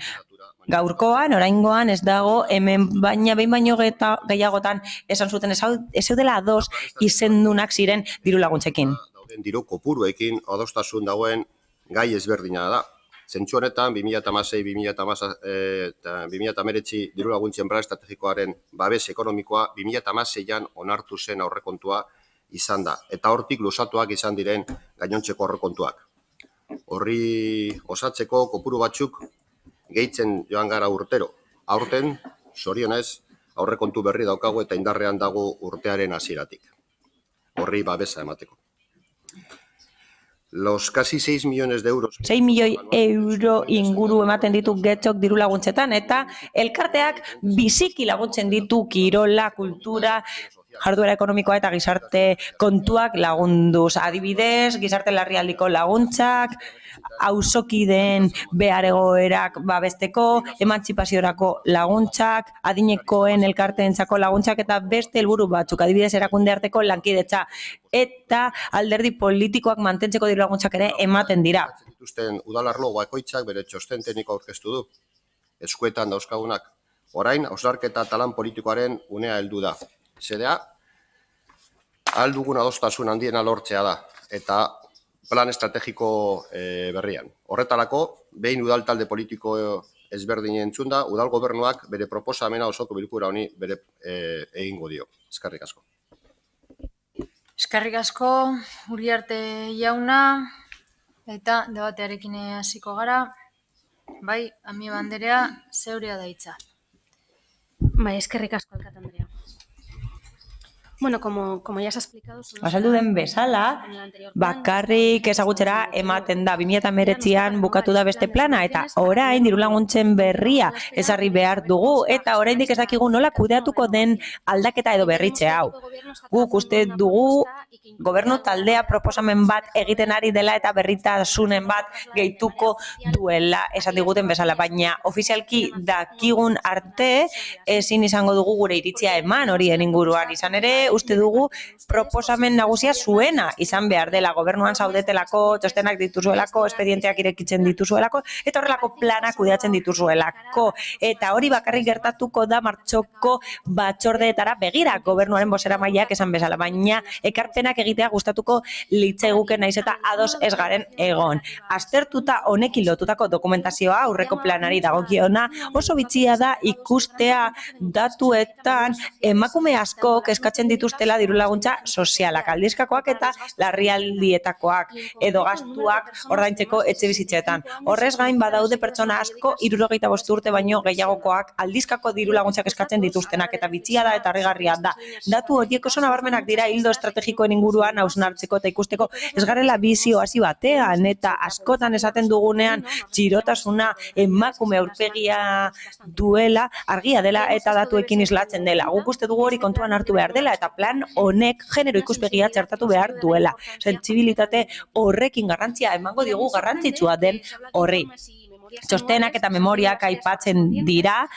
Speaker 2: Gaurkoan, oraingoan ez dago, hemen baina behin baino gehiagotan esan zuten ez zeudela ados izendunak ziren diru laguntzekin.
Speaker 5: Diru kopuruekin adostasun dagoen gai ezberdina da. Zentzu honetan, 2016-2019 diru laguntzen plan estrategikoaren babes ekonomikoa 2016an onartu zen aurrekontua izan da. Eta hortik luzatuak izan diren gainontzeko aurrekontuak. Horri osatzeko kopuru batzuk gehitzen joan gara urtero. Aurten, zorionez, aurrekontu berri daukagu eta indarrean dago urtearen hasieratik. Horri babesa emateko. Los casi 6 millones de euros...
Speaker 2: 6 milioi euro inguru ematen ditu Getxok diru laguntzetan eta elkarteak biziki laguntzen ditu kirola, kultura, jarduera ekonomikoa eta gizarte kontuak lagunduz. Adibidez, gizarte larrialdiko laguntzak, auzokideen behar egoerak babesteko, emantzipaziorako laguntzak, adinekoen elkarteentzako laguntzak eta beste helburu batzuk, adibidez erakunde arteko lankidetza eta alderdi politikoak mantentzeko diru laguntzak ere ematen dira.
Speaker 5: Dituzten udalarlo bakoitzak bere txosten tekniko aurkeztu du. Eskuetan dauzkagunak. Orain, hausnarketa eta lan politikoaren unea heldu da. Xedea, ahal dugun adostasun handiena lortzea da, eta plan estrategiko berrian. Horretarako, behin udal talde politiko ezberdinen entzunda, udal gobernuak bere proposamena osoko bilkura honi bere egingo dio. Eskerrik asko.
Speaker 1: Eskerrik asko, Uriarte jauna, eta debatearekin hasiko gara. Bai, Amiba Anderea, zeurea da hitza.
Speaker 6: Bai, eskerrik asko, alkate Andrea. Bueno, como ya se ha explicado...
Speaker 2: Azaldu den bezala, bakarrik ezagutzera ematen da. 2019an bukatu da beste plana eta orain dirulaguntzen berria ezarri behar dugu eta oraindik ez dakigu nola kudeatuko den aldaketa edo berritze hau. Guk uste dugu gobernu taldea proposamen bat egiten ari dela eta berritasunen bat gehituko duela esan diguten bezala, baina ofizialki dakigun arte ezin izango dugu gure iritzia eman horien inguruan. Izan ere, uste dugu proposamen nagusia zuena izan behar dela, gobernuan zaudetelako, txostenak dituzuelako, espedienteak irekitzen dituzuelako, eta horrelako planak kudeatzen dituzuelako. Eta hori bakarrik gertatuko da martxoko batzordeetara begira gobernuaren bozeramaileak esan bezala, baina ekarpenak egitea gustatuko litzaiguke naiz eta ados ez garen egon. Aztertuta honekin lotutako dokumentazioa aurreko planari dagokiona oso bitxia da ikustea datuetan emakume askok eskatzen dituztela dirulaguntza sozialak, aldizkakoak eta larrialdietakoak edo gastuak ordaintzeko etxebizitzetan. Horrez gain badaude pertsona asko 65 urte baino gehiagokoak aldizkako dirulaguntzak eskatzen dituztenak eta bitxia da eta harrigarria da. Datu horiek oso nabarmenak dira ildo estrategikoen inguruan hausnartzeko eta ikusteko ez garela bizio hasi batean eta askotan esaten dugunean txirotasuna emakume aurpegia duela, argia dela eta datuekin islatzen dela. Guk uste dugu hori kontuan hartu behar dela eta plan honek genero ikuspegia txertatu behar duela. Sentsibilitate horrekin garrantzia emango digu garrantzitsua den horri. Txostenak eta memoriak aipatzen dira,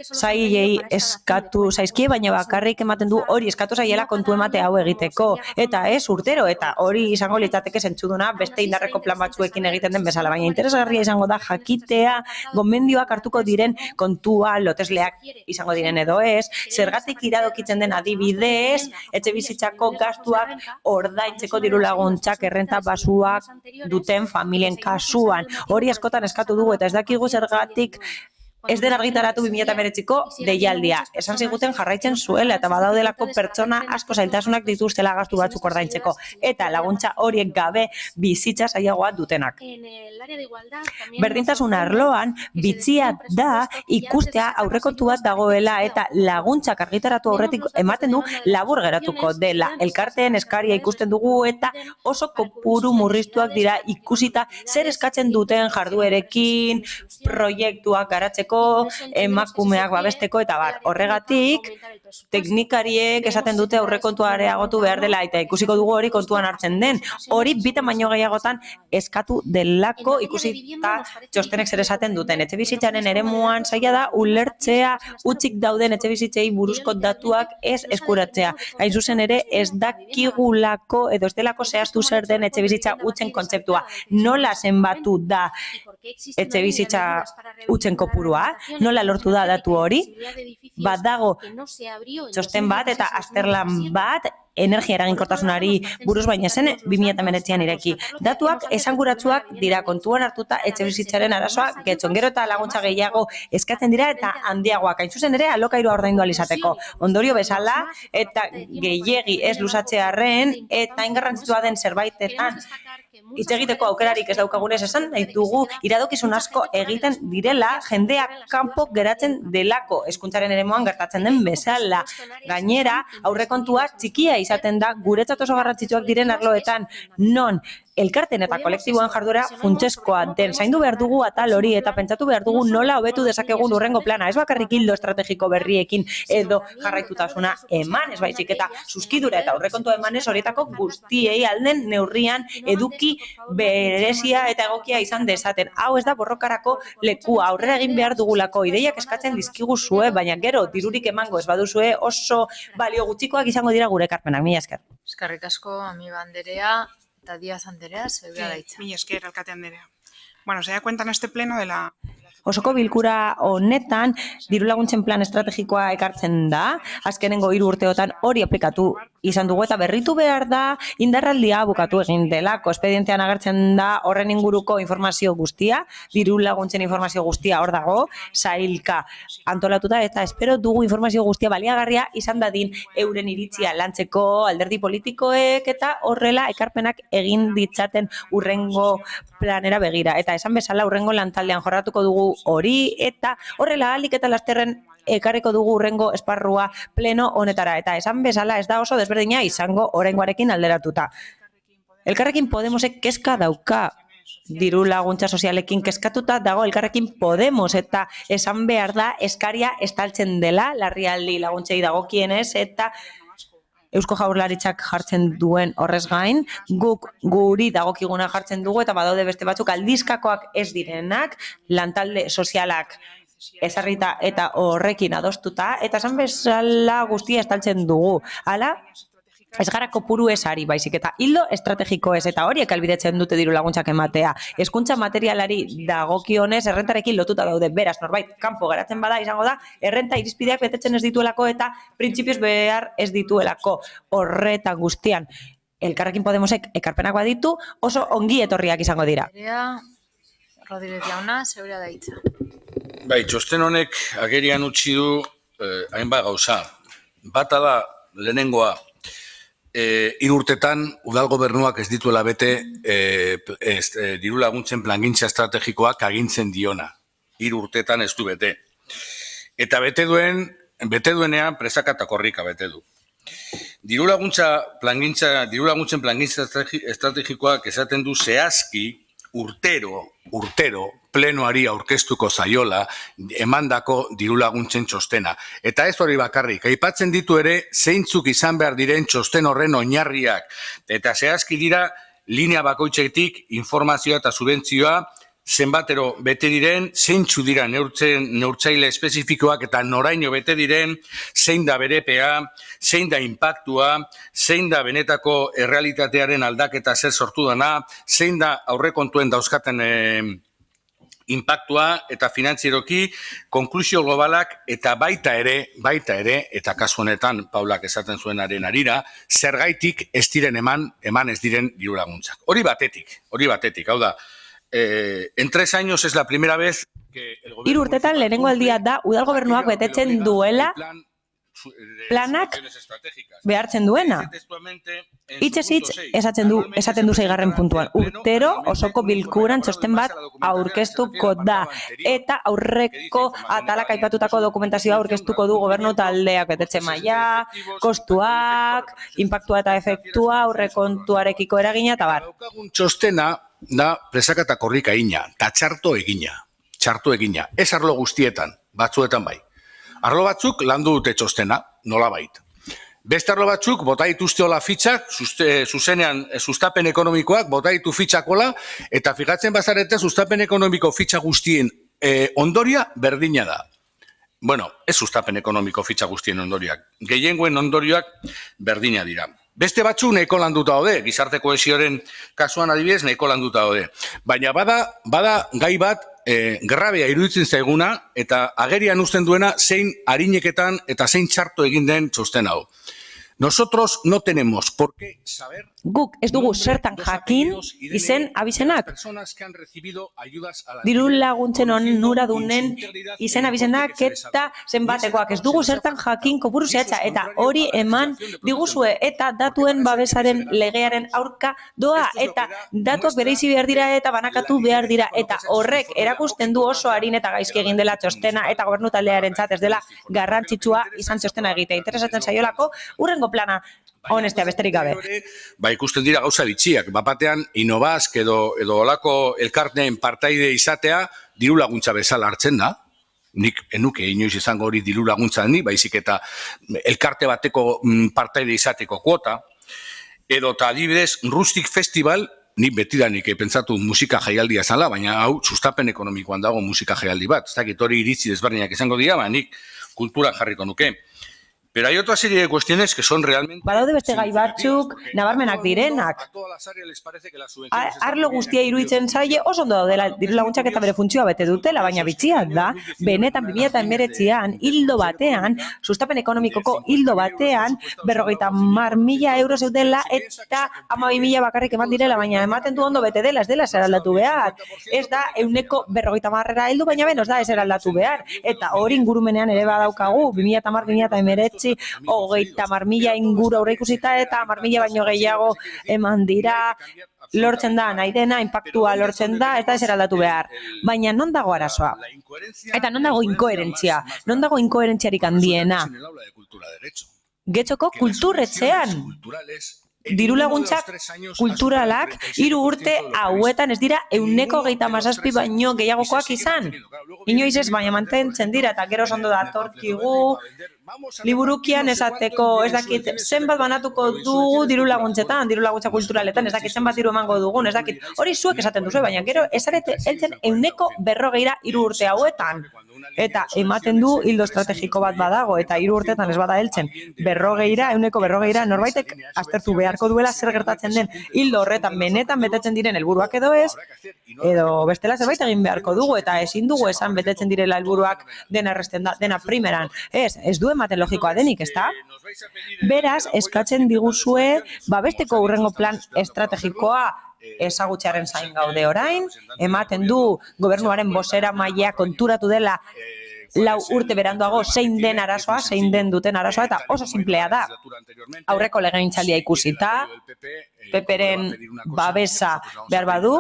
Speaker 2: sailei eskatu zaizkie, baina bakarrik ematen du hori eskatu zaiela kontu emate hau egiteko. Eta ez urtero, eta hori izango litzateke zentzuduna beste indarreko plan batzuekin egiten den bezala. Baina interesgarria izango da jakitea gomendioak hartuko diren kontua, lotesleak izango diren edo ez, zergatik iradokitzen den adibidez, etxe bizitzako gastuak ordaintzeko dirulaguntzak errenta basuak duten familien kasuan. Hori askotan eskatu dugu eta ez dakigu zergatik ez den argitaratu 2019ko deialdia. Esan ziguten jarraitzen zuela eta badaudelako pertsona asko zailtasunak dituztela gastu batzuk ordaintzeko eta laguntza horiek gabe bizitza zailagoa dutenak. Berdintasun arloan bitxia da ikustea aurrekontu bat dagoela eta laguntzak argitaratu aurretik ematen du labur geratuko dela. Elkarteen eskaria ikusten dugu eta oso kopuru murriztuak dira ikusita zer eskatzen duten jarduerekin, proiektuak garatzeko, emakumeak babesteko eta bar. Horregatik, teknikariek esaten dute aurrekontua areagotu behar dela eta ikusiko dugu hori kontuan hartzen den. Hori bitan baino gehiagotan eskatu delako ikusita txostenek zer esaten duten. Etxebizitzaren eremuan zaila da ulertzea utzik dauden etxebizitzei buruzko datuak ez eskuratzea. Hain zuzen ere ez dakigulako edo ez delako zehaztu zer den etxebizitza utzen kontzeptua. Nola zenbatu da etxebizitza utzen kopurua? Nola lortu da datu hori? Badago txosten bat eta azterlan bat energia eraginkortasunari buruz baina zen 2019an ireki. Datuak esanguratsuak dira kontuan hartuta etxebizitzaren arazoa getxon gero eta laguntza gehiago eskatzen dira eta handiagoak. Hain zuzen ere alokairua ordaindu ahal izateko. Ondorio bezala eta gehiegi ez luzatzearren eta ingarrantzitsua den zerbaitetan hitz egiteko aukerarik ez daukagunez esan ditugu iradokizun asko egiten direla jendeak kanpo geratzen delako hezkuntzaren eremuan gertatzen den bezala. Gainera, aurrekontua txikia izaten da guretzat oso garrantzitsuak diren arloetan non elkarten eta kolektiboan jarduera funtsezkoa den. Zaindu behar dugu atal hori eta pentsatu behar dugu nola hobetu dezakegun urrengo plana. Ez bakarrik ildo estrategiko berriekin edo jarraitutasuna emanez baizik eta zuzkidura eta aurrekontu emanez horietako guztiei alden neurrian eduki berezia eta egokia izan dezaten. Hau ez da borrokarako lekua, aurrera egin behar dugulako, ideiak eskatzen dizkiguzue, baina gero dirurik emango ez baduzue oso balio gutxikoak izango dira gure ekarpenak. Mila esker.
Speaker 1: Eskerrik asko, Amiba Anderea eta Díaz Anderea, zeurea daitza.
Speaker 7: Mila esker, alkate Anderea. Bueno, se da cuenta en este pleno de la...
Speaker 2: Osoko bilkura honetan diru laguntzen plan estrategikoa ekartzen da, azkenengo 3 urteotan hori aplikatu izan dugu eta berritu behar da indarraldia bukatu egin delako. Espedientean agertzen da horren inguruko informazio guztia, diru laguntzen informazio guztia hor dago, sailka antolatuta eta espero dugu informazio guztia baliagarria izan dadin euren iritzia lantzeko alderdi politikoek eta horrela ekarpenak egin ditzaten urrengo planera begira. Eta esan bezala urrengo lantaldean jorratuko dugu hori eta horrela ahalik eta lasterren ekarriko dugu urrengo esparrua pleno honetara. Eta esan bezala ez da oso desberdina izango oraingoarekin alderatuta. Elkarrekin Podemosek kezka dauka. Diru laguntza sozialekin kezkatuta dago Elkarrekin Podemos eta esan behar da eskaria estaltzen dela larrialdi laguntzei dagokienez eta Eusko Jaurlaritzak jartzen duen horrez gain, guk guri dagokiguna jartzen dugu eta badaude beste batzuk aldizkakoak ez direnak, lantalde sozialak ezarrita eta horrekin adostuta, eta esan bezala guztia estaltzen dugu. Hala, ez gara kopuru esari baizik eta hildo estrategiko ez eta horiek albidetzen dute diru laguntzak ematea. Hezkuntza materialari dagokionez errentarekin lotuta daude, beraz norbait kanpo geratzen bada izango da errenta irizpideak betetzen ez dituelako eta printzipioz behar ez dituelako. Horretan guztian Elkarrekin Podemosek ekarpenak baditu oso ongi etorriak izango dira.
Speaker 1: Rodríguez jauna, zeurea daitza.
Speaker 3: Bai, txosten honek agerian utzi du hainbat gauza. Bata da lehenengoa, 3 urtetan udal gobernuak ez dituela bete diru laguntzen plangintza estrategikoak agintzen diona. 3 urtetan ez du bete. Eta bete duenean presaka eta korrika bete du. Diru laguntzen plangintza estrategikoak esaten du zehazki urtero plenoari aurkeztuko zaiola emandako diru laguntzen txostena. Eta ez hori bakarrik, aipatzen ditu ere zeintzuk izan behar diren txosten horren oinarriak. Eta zehazki dira linea bakoitzetik informazioa eta subentzioa zenbatero bete diren, zeintzu dira neurtzaile espezifikoak eta noraino bete diren, zein da berepea, zein da inpaktua, zein da benetako errealitatearen aldaketa zer sortu dana, zein da aurrekontuen dauzkaten inpaktua eta finantzieroki, konklusio globalak eta baita ere, eta kasu honetan Paulak esaten zuenaren harira, zergaitik ez diren eman ez diren diru laguntzak. Hori batetik, hau da, en 3 años es la primera vez que el gobierno...
Speaker 2: 3 urtetan lehenengo aldia da udal gobernuak betetzen duela planak behartzen duena. Hitzez hitz esaten du 6. puntuan. Urtero osoko bilkuran txosten bat aurkeztuko da. Eta aurreko atalak aipatutako dokumentazioa aurkeztuko du gobernu taldeak betetze maila, kostuak, inpaktua eta efektua, aurrekontuarekiko eragina eta bar.
Speaker 3: Txostena da presaka eta korrika egina, eta txarto egina. Ez arlo guztietan, batzuetan bai. Arlo batzuk landu dute txostena, nola bait. Beste arlo batzuk, bota dituzte hola fitxak, zuzenean sustapen ekonomikoak, bota ditu fitxakola, eta fijatzen bazarete sustapen ekonomiko fitxa guztien ondoria berdina da. Bueno, ez sustapen ekonomiko fitxa guztien ondoriak. Gehiengoen ondorioak berdina dira. Beste batzu nahiko landuta daude, gizarte kohesioaren kasuan adibidez nahiko landuta daude. Baina bada gai bat grabea iruditzen zaiguna eta agerian uzten duena zein arineketan eta zein txarto egin den txosten hau. Nosotros no tenemos por qué saber...
Speaker 2: Guk ez dugu zertan jakin izen abizenak. Diru laguntzen onuradunen izen abizenak eta zenbatekoak. Ez dugu zertan jakin kopuru zehatza eta hori eman diguzue eta datuen babesaren legearen aurka doa eta datuak bereizi behar dira eta banakatu behar dira eta horrek erakusten du oso harin eta gaizki egin dela txostena eta gobernu taldearen ez dela garrantzitsua izan txostena egitea. Interesatzen zaiolako urrengo plana Honestea, besterik gabe.
Speaker 3: Ba, ikusten dira gauza bitxiak, bapatean Inobazk edo olako elkarteen partaide izatea diru laguntza bezala hartzen da. Nik enuke inoiz izango hori diru laguntza ni, baizik eta elkarte bateko partaide izateko kuota. Edo eta adibidez, Rustic Festival, nik betidanik pentsatu musika jaialdia zala, baina hau sustapen ekonomikoan dago musika jaialdi bat. Ez dakit hori iritzi desberdinak izango dira, baina nik kultura jarriko nuke. Pero hay otra serie de cuestiones que son realmente...
Speaker 2: Badaude beste gai batzuk, nabarmenak direnak. Arlo guztia iruditzen zaie, oso ondo daudela diru laguntzak eta bere funtzioa bete dutela, baina bitxia da, benetan 2019an, hildo batean, sustapen ekonomikoko hildo batean, 50.000 euro zeudela eta 12.000 bakarrik eman direla, baina ematen du ondo bete dela, ez dela zer aldatu behar. Ez da, 150.000 heldu, baina beno, ez da ezer aldatu behar. Eta hori ingurumenean ere badaukagu, 2010-2019, 30.000 inguru aurreikusita eta 10.000 baino gehiago eman dira, lortzen da, nahi dena, inpaktua lortzen da, eta ezer aldatu behar. Baina non dago arazoa? Eta non dago inkoherentzia? Non dago inkoherentziarik handiena? Getxoko kulturretxean. Diru laguntzak kulturalak 3 urte hauetan ez dira 127 baino gehiagokoak izan. Inoiz ez, baina mantentzen dira, eta gero ondo datorkigu, liburukian esateko, ez dakit, zenbat banatuko dugu diru laguntzetan, diru laguntza kulturaletan, ez dakit, zenbat diru emango dugun, ez dakit, hori zuek esaten duzu, baina gero esarete heltzen 140 3 urte hauetan. Eta ematen du hildo estrategiko bat badago, eta 3 urtetan ez bada heltzen 140 norbaitek aztertu beharko duela zer gertatzen den hildo horretan benetan betetzen diren helburuak edo ez, edo bestela zerbait egin beharko dugu, eta ezin dugu esan betetzen direla helburuak dena erresten da, dena primeran. Ez du ematen logikoa denik, ezta? Beraz, eskatzen diguzue, besteko hurrengo plan estrategikoa ezagutzearen zain gaude orain, ematen du gobernuaren bozera maila konturatu dela 4 urte beranduago zein den arazoa, zein den duten arazoa, eta oso sinplea da. Aurreko legegintzaldia ikusita, PPren babesa behar badu,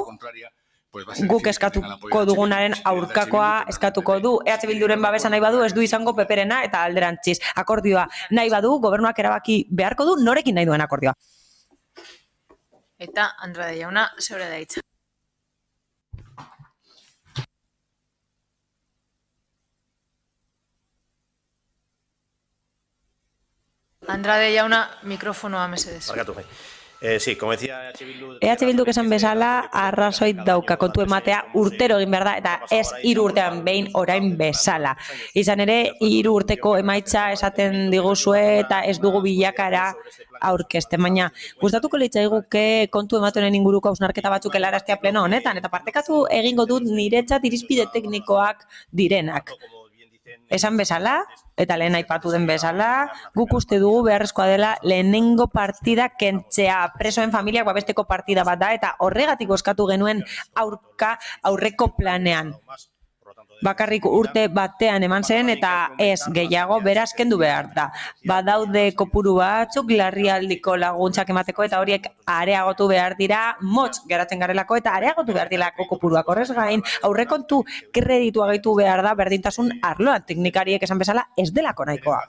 Speaker 2: guk eskatuko dugunaren aurkakoa eskatuko du. EH Bilduren babesa nahi badu, ez du izango PPrena eta alderantziz. Akordioa nahi badu, gobernuak erabaki beharko du, norekin nahi duen akordioa.
Speaker 1: Eta Andrade jauna, zeure da hitza. Andrade jauna, mikrofonoa mesedez.
Speaker 9: Barkatu, bai. Sí, como decía EH Bildu...
Speaker 2: EH Bilduk esan bezala, arrazoi dauka kontu ematea urtero egin behar da, eta ez 3 urtean behin orain bezala. Izan ere, 3 urteko emaitza esaten diguzue eta ez dugu bilakara aurkezten, baina gustatuko litzaiguke kontu ematen inguruko hausnarketa batzuk helaraztea pleno honetan, eta partekatu egingo dut niretzat irizpide teknikoak direnak. Esan bezala, eta lehen aipatu den bezala, guk uste dugu beharrezkoa dela lehenengo partida kentzea, presoen familiak babesteko partida bat da, eta horregatik eskatu genuen aurreko planean. Bakarrik urte batean eman zen eta ez gehiago beraz kendu behar da. Badaude kopuru batzuk larrialdiko laguntzak emateko eta horiek areagotu behar dira, motz geratzen garelako eta areagotu behar direlako kopuruak. Horrez gain, aurrekontu kreditua gehitu behar da berdintasun arloan. Teknikariek esan bezala ez delako nahikoa.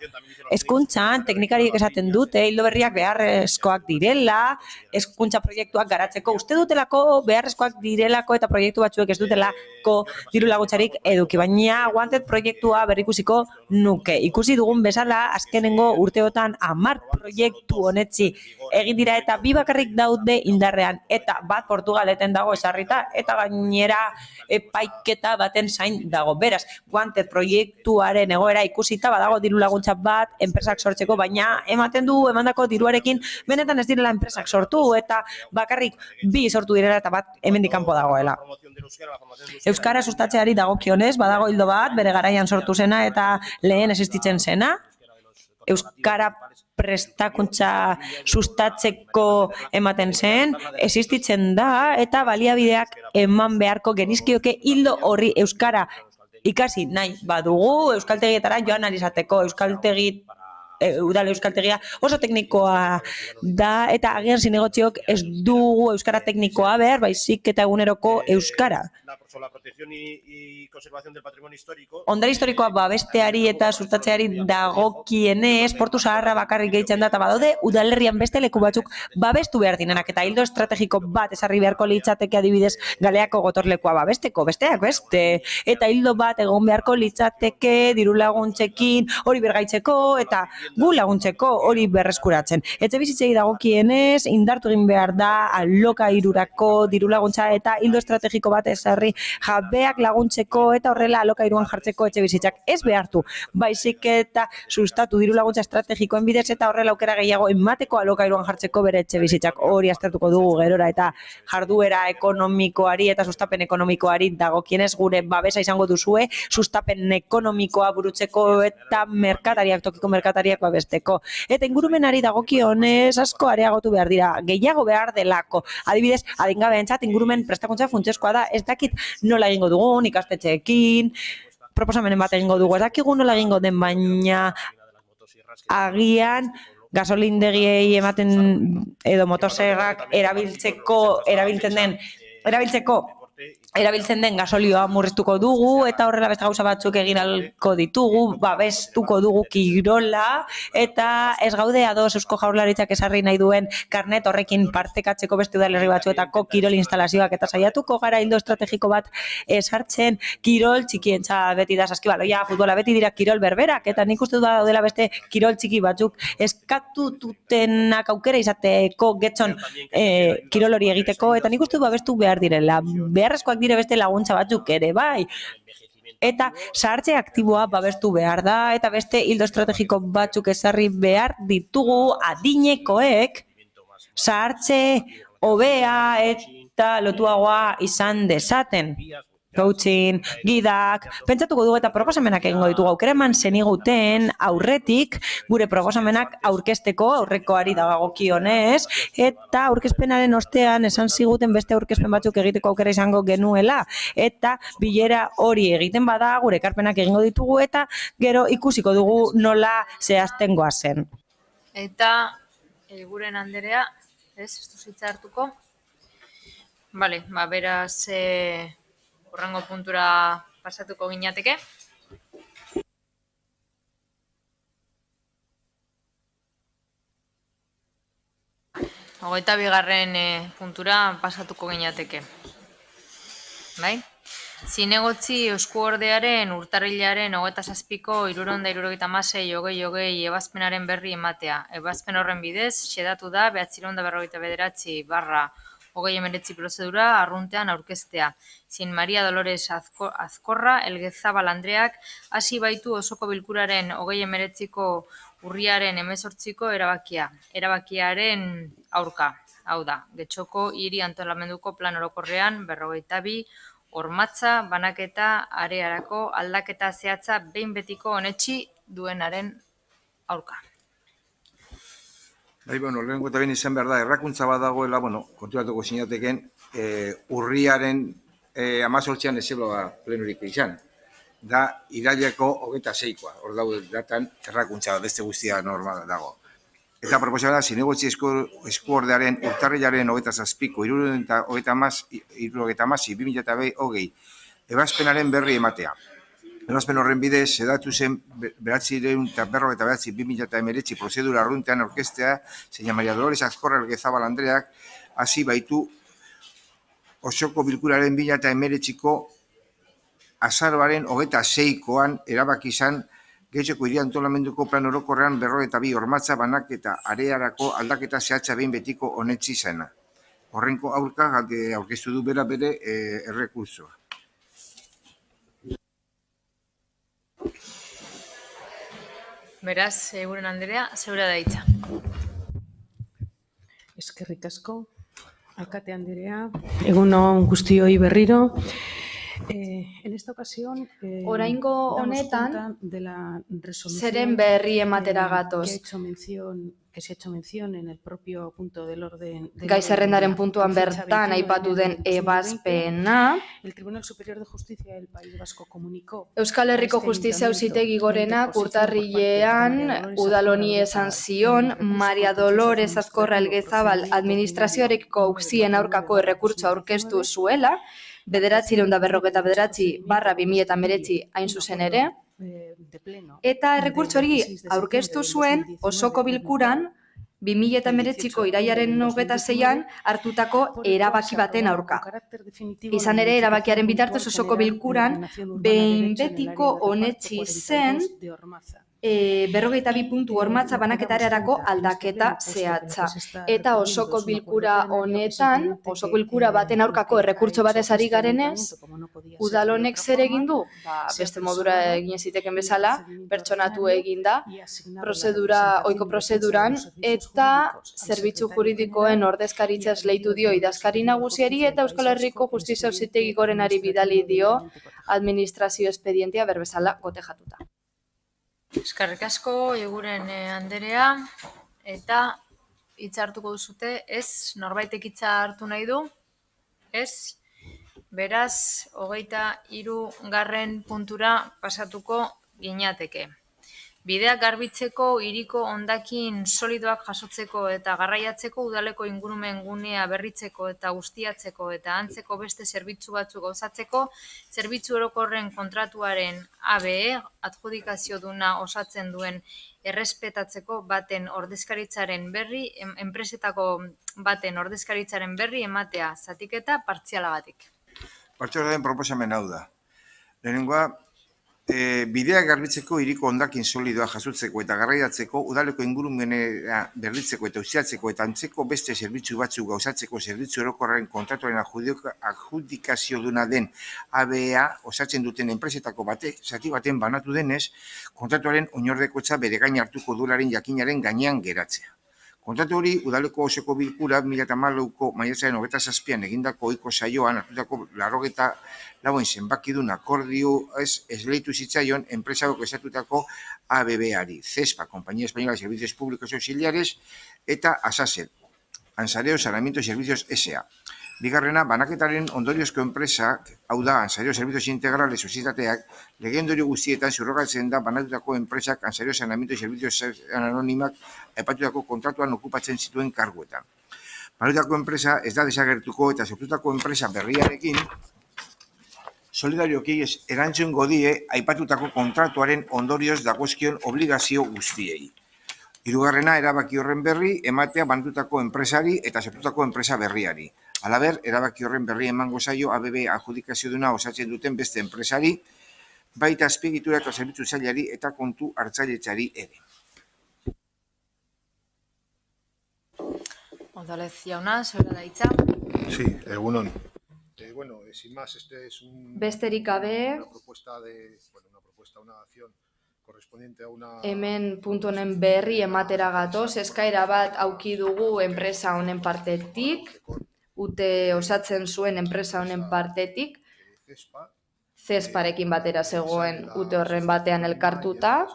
Speaker 2: Hezkuntzan teknikariek esaten dute hildo berriak beharrezkoak direla, hezkuntza proiektuak garatzeko uste dutelako beharrezkoak direlako eta proiektu batzuek ez dutelako diru laguntzarik eduki, baina Wanted proiektua berrikusiko nuke. Ikusi dugun bezala azkenengo urteotan 10 proiektu honetzi egin dira eta 2 bakarrik daude indarrean eta bat Portugaleten dago esarrita eta gainera epaiketa baten zain dago. Beraz, Wanted proiektuaren egoera ikusita badago diru laguntza bat enpresak sortzeko, baina ematen du emandako diruarekin benetan ez direla enpresak sortu eta bakarrik 2 sortu direla eta bat hemendik kanpo dagoela. Euskara sustatzeari dagokionez, badago hildo bat, bere garaian sortu zena eta lehen existitzen zena. Euskara prestakuntza sustatzeko ematen zen, existitzen da eta baliabideak eman beharko genizkioke hildo horri euskara ikasi nahi badugu, euskaltegietara joan izateko, udal euskaltegia oso teknikoa da eta agian zinegotziok ez dugu euskara teknikoa behar, baizik eta eguneroko euskara.
Speaker 9: sobre la protección y conservación del patrimonio histórico.
Speaker 2: Ondare historikoa babesteari eta sustatzeari dagokienez, Portu Zaharra bakarrik gehitzen da, eta badaude udalerrian beste leku batzuk babestu behar dinenak, eta hildo estrategiko bat ezarri beharko litzateke adibidez Galeako gotorlekua babesteko, besteak beste, eta hildo bat egon beharko litzateke diru laguntzekin hori bergaitzeko, eta gu laguntzeko hori berreskuratzen. Etxe bizitzei dagokienez, indartu egin behar da alokairurako diru laguntza eta hildo estrategiko bat ezarri jabeak laguntzeko eta horrela alokairuan jartzeko etxe bizitzak ez behartu. Baizik eta sustatu diru laguntza estrategikoen bidez eta horrela aukera gehiago emateko alokairuan jartzeko bere etxe bizitzak. Hori aztertuko dugu gerora eta jarduera ekonomikoari eta sustapen ekonomikoari dagokienez gure babesa izango duzue, sustapen ekonomikoa burutzeko eta tokiko merkatariak babesteko. Eta ingurumenari dagokionez asko areagotu behar dira, gehiago behar delako. Adibidez, adingabeentzat ingurumen prestakuntza funtsezkoa da, ez dakit nola egingo dugun ikastetxeekin, proposamenen bat egingo dugu, ez dakigu nola egingo den, baina agian gasolindegiei ematen edo motoserrak erabiltzen den gasolioa murriztuko dugu eta horrela beste gauza batzuk egin ahalko ditugu, babestuko dugu kirola eta ez gaude ados Eusko Jaurlaritzak ezarri nahi duen karnet horrekin partekatzeko beste udalerri batzuetako kirol instalazioak eta saiatuko gara ildo estrategiko bat ezartzen kirol txikientza beti da saskibaloia, futbola beti dira kirol berberak eta nik uste daudela beste kirol txiki batzuk eskatu dutenak aukera izateko getxon kirol hori egiteko eta nik uste babestu behar direla. Beharrezkoak dire beste laguntza batzuk ere, bai. Eta zahartze aktiboa babestu behar da, eta beste hildo estrategiko batzuk ezarri behar ditugu adinekoek zahartze hobea eta lotuagoa izan dezaten. Coaching, gidak, pentsatuko dugu eta proposamenak egingo ditugu aukera eman zeniguten aurretik gure proposamenak aurkezteko aurrekoari dagokionez eta aurkezpenaren ostean esan ziguten beste aurkezpen batzuk egiteko aukera izango genuela eta bilera hori egiten bada gure ekarpenak egingo ditugu eta gero ikusiko dugu nola zehazten goazen.
Speaker 1: Eta Eguren Anderea, ez duzitza hartuko? Bale, beraz hurrengo puntura pasatuko ginateke. Hogeita bigarren puntura pasatuko ginateke. Bai? Zinegotzi Eskuordearen urtarrilaren 27ko 376 ebazpenaren berri ematea. Ebazpen horren bidez, xedatu da 949/2019 prozedura arruntean aurkeztea. Zin Maria Dolores Azkorra Elgezabal Andreak hasi baitu osoko bilkuraren 2019ko urriaren 18ko erabakiaren aurka. Hau da, Getxoko hiri antolamenduko plan orokorrean 42 hormatza banaketa arearako aldaketa zehatza behin betiko onetsi duenaren aurka.
Speaker 4: Lehenengo eta behin izan behar da, errakuntza bat dagoela, konturatuko zinateken, urriaren 18an ezebloa plenorik izan. Da, iraileko 26koa, hor daude datan errakuntza beste guztia normal dago. Eta proposamena, Zinegotzi Eskuordearen urtarrilaren 27ko 2020 ebazpenaren berri ematea. Ebazpen horren bidez, sedatu zen 949/2019 prozedura arruntean aurkeztea, zein Maria Dolores Azkorra Elgezabal Andreak hasi baitu osoko bilkuraren 2019ko azaroaren 26koan erabaki izan Getxoko hiri antolamenduko plan orokorrean 42 hormatza banaketa arearako aldaketa zehatza behin betiko onetsi zena. Horrenko aurka aurkeztu du bere errekurtsoa.
Speaker 1: Beraz, Eguren Anderea, zeura da hitza.
Speaker 11: Eskerrik asko, alkate Anderea, egun on guztioi berriro. En esta ocasión,
Speaker 10: oraingo honetan, zeren berri ematera gatoz.
Speaker 11: Que se ha hecho mención en el propio punto del orden.
Speaker 10: Gai zerrendaren puntuan bertan aipatu den ebazpena.
Speaker 11: El Tribunal Superior de Justicia del País Vasco comunicó.
Speaker 10: Euskal Herriko Justizia Auzitegi Gorenak urtarrilean udaloni esan zion Maria Dolores Azkorra Elgezabal administrazioarekiko auzien aurkako errekurtsoa aurkeztu zuela. 949/2019 hain zuzen ere, eta errekurtso hori aurkeztu zuen osoko bilkuran 2019ko irailaren 26an hartutako erabaki baten aurka. Izan ere, erabakiaren bitartez osoko bilkuran behin betiko onetsi zen 42 puntu hormatza banaketarako aldaketa zehatza. Eta osoko bilkura honetan, osoko bilkura baten aurkako errekurtso batez ari garenez, udal honek zer egin du? Beste modura egin ziteken bezala, pertsonatu egin da, ohiko prozeduran, eta zerbitzu juridikoen ordezkaritza esleitu dio idazkari nagusiari eta Euskal Herriko Justizia Auzitegi Gorenari bidali dio administrazio espedientea berbezala gotejatuta.
Speaker 1: Eskerrik asko, Eguren Anderea, eta hitza hartuko duzute, ez, norbaitek hitza hartu nahi du, ez, beraz, 23. puntura pasatuko ginateke. Bideak garbitzeko, hiriko hondakin solidoak jasotzeko eta garraiatzeko, udaleko ingurumen gunea berritzeko eta ustiatzeko eta antzeko beste zerbitzu batzuk gauzatzeko, zerbitzu orokorren kontratuaren ABE, adjudikazio duna osatzen duen errespetatzeko baten ordezkaritzaren berri, enpresetako baten ordezkaritzaren berri ematea zatiketa partzialagatik.
Speaker 4: Batzordearen proposamen hau da. Lehenengoa, bideak garbitzeko hiriko hondakin solidoa jasotzeko eta garraiatzeko, udaleko ingurumenera berritzeko eta ustiatzeko eta antzeko beste zerbitzu batzuk gauzatzeko zerbitzu orokorraren kontratuaren adjudikazio duna den ABA osatzen duten enpresetako batek, zati baten banatu denez, kontratuaren oinordekotza bere gain hartuko duelaren jakinaren gainean geratzea. Kontratu hori, udaleko osoko bilkura 2014ko maiatzaren 27an egindako ohiko saioan hartutako 84 zenbakidun akordio esleitu zitzaion enpresako esatutako ABB-ari, CESPA, Compañía Española de Servicios Públicos Auxiliares, eta ASASER, Ansareo Saneamiento y Servicios S.A. Bigarrena, banaketaren ondoriozko enpresak, hau da, Ansareo Servicios Integrales sozietateak, lege ondorio guztietan zurrogatzen da banatutako enpresak Ansareo Saneamiento y Servicios Anonimak aipatutako kontratuan okupatzen zituen karguetan. Banatutako enpresa ez da desagertuko eta sortutako enpresa berriarekin solidarioki erantzungo die aipatutako kontratuaren ondorioz dagozkion obligazio guztiei. Hirugarrena, erabaki horren berri ematea banatutako enpresari eta sortutako enpresa berriari. Halaber, erabaki horren berri emango zaio ABB adjudikazioduna osatzen duten beste enpresari, baita azpiegitura eta zerbitzu sailari eta kontu hartzailetzari ere.
Speaker 1: González jauna, zurea da hitza.
Speaker 5: Sí, egunon. Bueno, sin más, este es
Speaker 10: Besterik gabe,
Speaker 5: una acción correspondiente a una...
Speaker 10: Hemen puntu honen berri ematera gatoz, eskaera bat auki dugu enpresa honen partetik, UTE osatzen zuen enpresa honen partetik, CESParekin batera zegoen UTE horren batean elkartuta,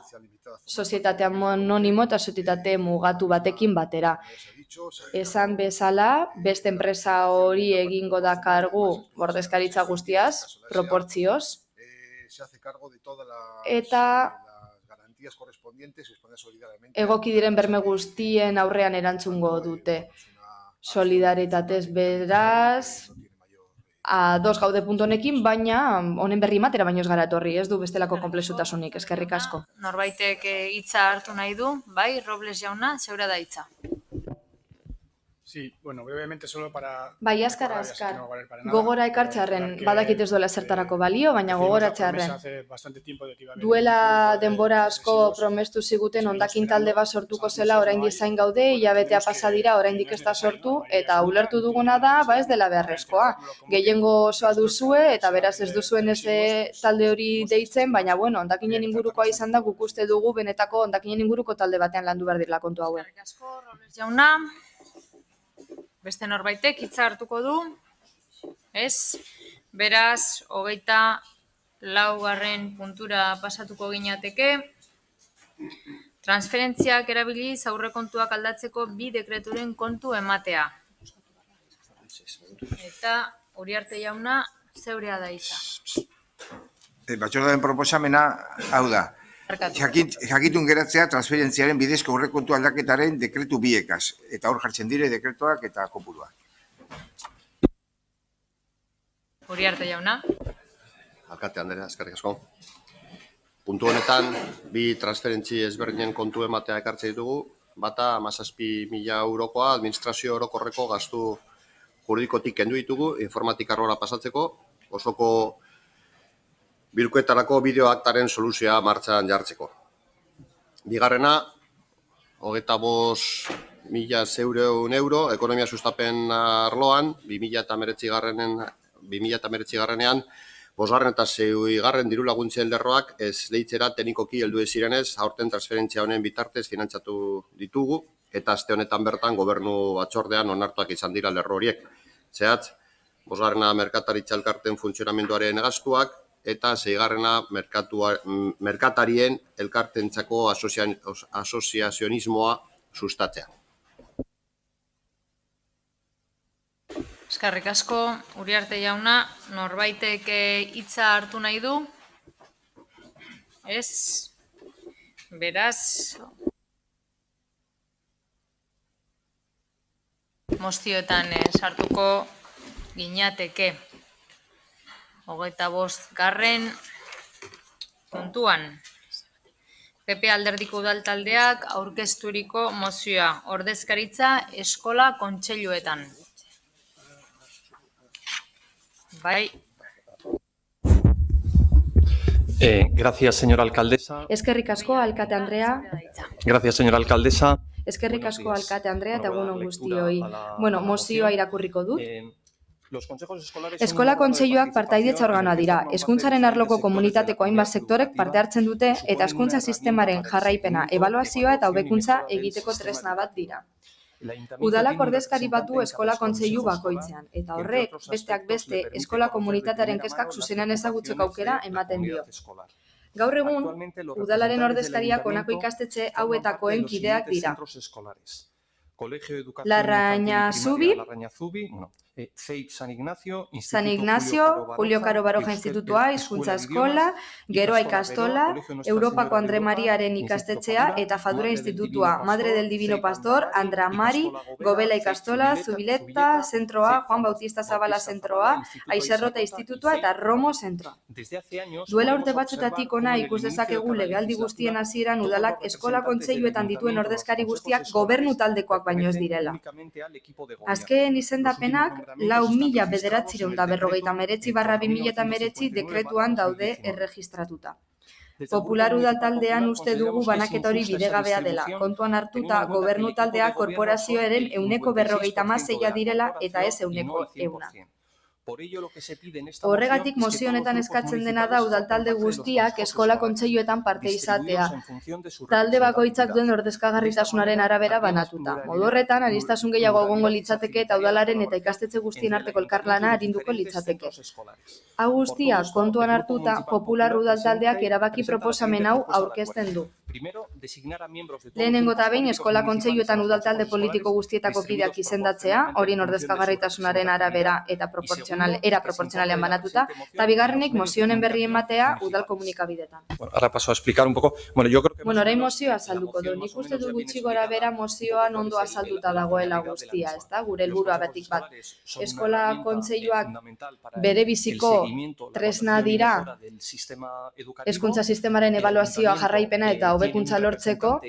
Speaker 10: sozietate anonimo eta sozietate mugatu batekin batera. Esan bezala, beste enpresa hori egingo da kargu ordezkaritza guztiaz, proportzioz, eta egoki diren berme guztien aurrean erantzungo dute. Solidaritatez beraz, ados gaude puntu honekin, baina honen berri matera baino ez gara etorri, ez du bestelako konplexutasunik, eskerrik asko.
Speaker 1: Norbaitek hitza hartu nahi du, bai, Robles jauna, zeura da hitza.
Speaker 13: Sí, bueno, brevemente solo para...
Speaker 10: Bai, azkar. Gogora ekartzearren, badakit ez duela zertarako balio, baina gogoratzearren. Duela denbora asko promestu ziguten hondakin talde bat sortuko zela, oraindik zain gaude, hilabetea pasa dira, oraindik ez da sortu, eta ulertu duguna da, ez dela beharrezkoa. Gehiengo osoa duzue, eta beraz ez duzuen ez talde hori deitzen, baina bueno, hondakinen ingurukoa izan da, guk uste dugu benetako hondakinen inguruko talde batean landu behar direla kontu hauek.
Speaker 1: Eskerrik asko, Robles jauna. Beste norbaitek hitza hartuko du, ez? Beraz, 24. puntura pasatuko ginateke. Transferentziak erabiliz aurrekontuak aldatzeko 2 dekreturen kontu ematea. Eta Uriarte jauna, zeurea da hitza.
Speaker 4: Batzordearen proposamena hau da. Jakitun geratzea transferentziaren bidezko aurrekontu aldaketaren dekretu biekaz. Eta hor jartzen dire dekretuak eta kopuruak.
Speaker 1: Uriarte jauna.
Speaker 5: Alkate Andrea, eskerrik asko. Puntu honetan, bi transferentzi ezberdinen kontu ematea ekartzen ditugu. Bata, 17.000 eurokoa, administrazio orokorreko gastu juridikotik kendu ditugu, informatika arlora pasatzeko, osoko bilkuetarako bideo-aktaren soluzioa martxan jartzeko. Bigarrena, 25.000 euro, ekonomia sustapen arloan, 2019-garrenean, 5. eta 6. diru laguntzen lerroak ez leitzera teknikoki heldu zirenez, aurten transferentzia honen bitartez finantzatu ditugu, eta aste honetan bertan gobernu batzordean onartuak izan dira lerro horiek. Zehatz, 5. merkataritza elkarten funtzionamenduaren gastuak, eta 6. merkatarien elkartentzako asoziazionismoa sustatzea.
Speaker 1: Eskerrik asko, Uriarte jauna, norbaitek hitza hartu nahi du? Ez? Beraz, mozioetan sartuko ginateke. 25. puntuan. PP Alderdiko Udaltaldeak aurkezturiko mozioa, ordezkaritza eskola kontseiluetan. Bai.
Speaker 14: Gracias, señora alcaldesa.
Speaker 10: Eskerrik asko, alkate Andrea.
Speaker 14: Gracias, señora alcaldesa.
Speaker 10: Eskerrik asko, alkate Andrea, eta egun on guztioi. Bueno, mozioa irakurriko dut. Eskola kontseiluak partaidetza organoa dira. Hezkuntzaren arloko komunitateko hainbat sektorek parte hartzen dute eta hezkuntza sistemaren jarraipena, ebaluazioa eta hobekuntza egiteko tresna bat dira. Udalak ordezkari bat du eskola kontseilu bakoitzean, eta horrek, besteak beste, eskola komunitatearen kezkak zuzenean ezagutzeko aukera ematen dio. Gaur egun, udalaren ordezkariak honako ikastetxe hauetakoen kideak dira. Larrañazubi,
Speaker 14: CEIP San Ignacio,
Speaker 10: Julio Caro Baroja Institutua, Hizkuntza Eskola, Geroa Ikastola, Europako Andre Mariaren ikastetxea eta Fadura Institutua, Madre del Divino Pastor, Andra Mari, Gobela Ikastola, Zubileta Zentroa, Juan Bautista Zabala Zentroa, Aixerrota Institutua eta Romo Zentroa. Duela urte batzuetatik ona ikus dezakegu legealdi guztien hasieran udalak eskola kontseiluetan dituen ordezkari guztiak gobernu taldekoak baino ez direla. Azken izendapenak 4.949/2019 dekretuan daude erregistratuta. Popular Udaltaldean uste dugu banaketa hori bidegabea dela, kontuan hartuta gobernu taldea korporazioaren 156 direla eta ez 100. Horregatik mozio honetan eskatzen dena da udaltalde guztiak eskola kontseiluetan parte izatea. Talde bakoitzak duen ordezkagarritasunaren arabera banatuta. Modu horretan, aniztasun gehiago egongo litzateke eta udalaren eta ikastetxe guztien arteko elkarlana arinduko litzateke. Hau guztia kontuan hartuta, Popular Udaltaldeak erabaki proposamen hau aurkezten du. Lehenengo eta behin eskola kontseiluetan udaltalde politiko guztietako kideak izendatzea, horien ordezkagarritasunaren arabera eta era proportzionalean banatuta, eta bigarrenik mozionen berri ematea udal komunikabidetan.
Speaker 14: Ahora paso a explicar un poco.
Speaker 10: Orain mozioa azalduko du. Nik uste du gutxi gora bera mozioan ondo azalduta dagoela guztia, ezta? Gure helburua batik bat. Eskola kontseiluak bere biziko tresna dira hezkuntza sistemaren ebaluazioa jarraipena eta hobekuntza lortzeko,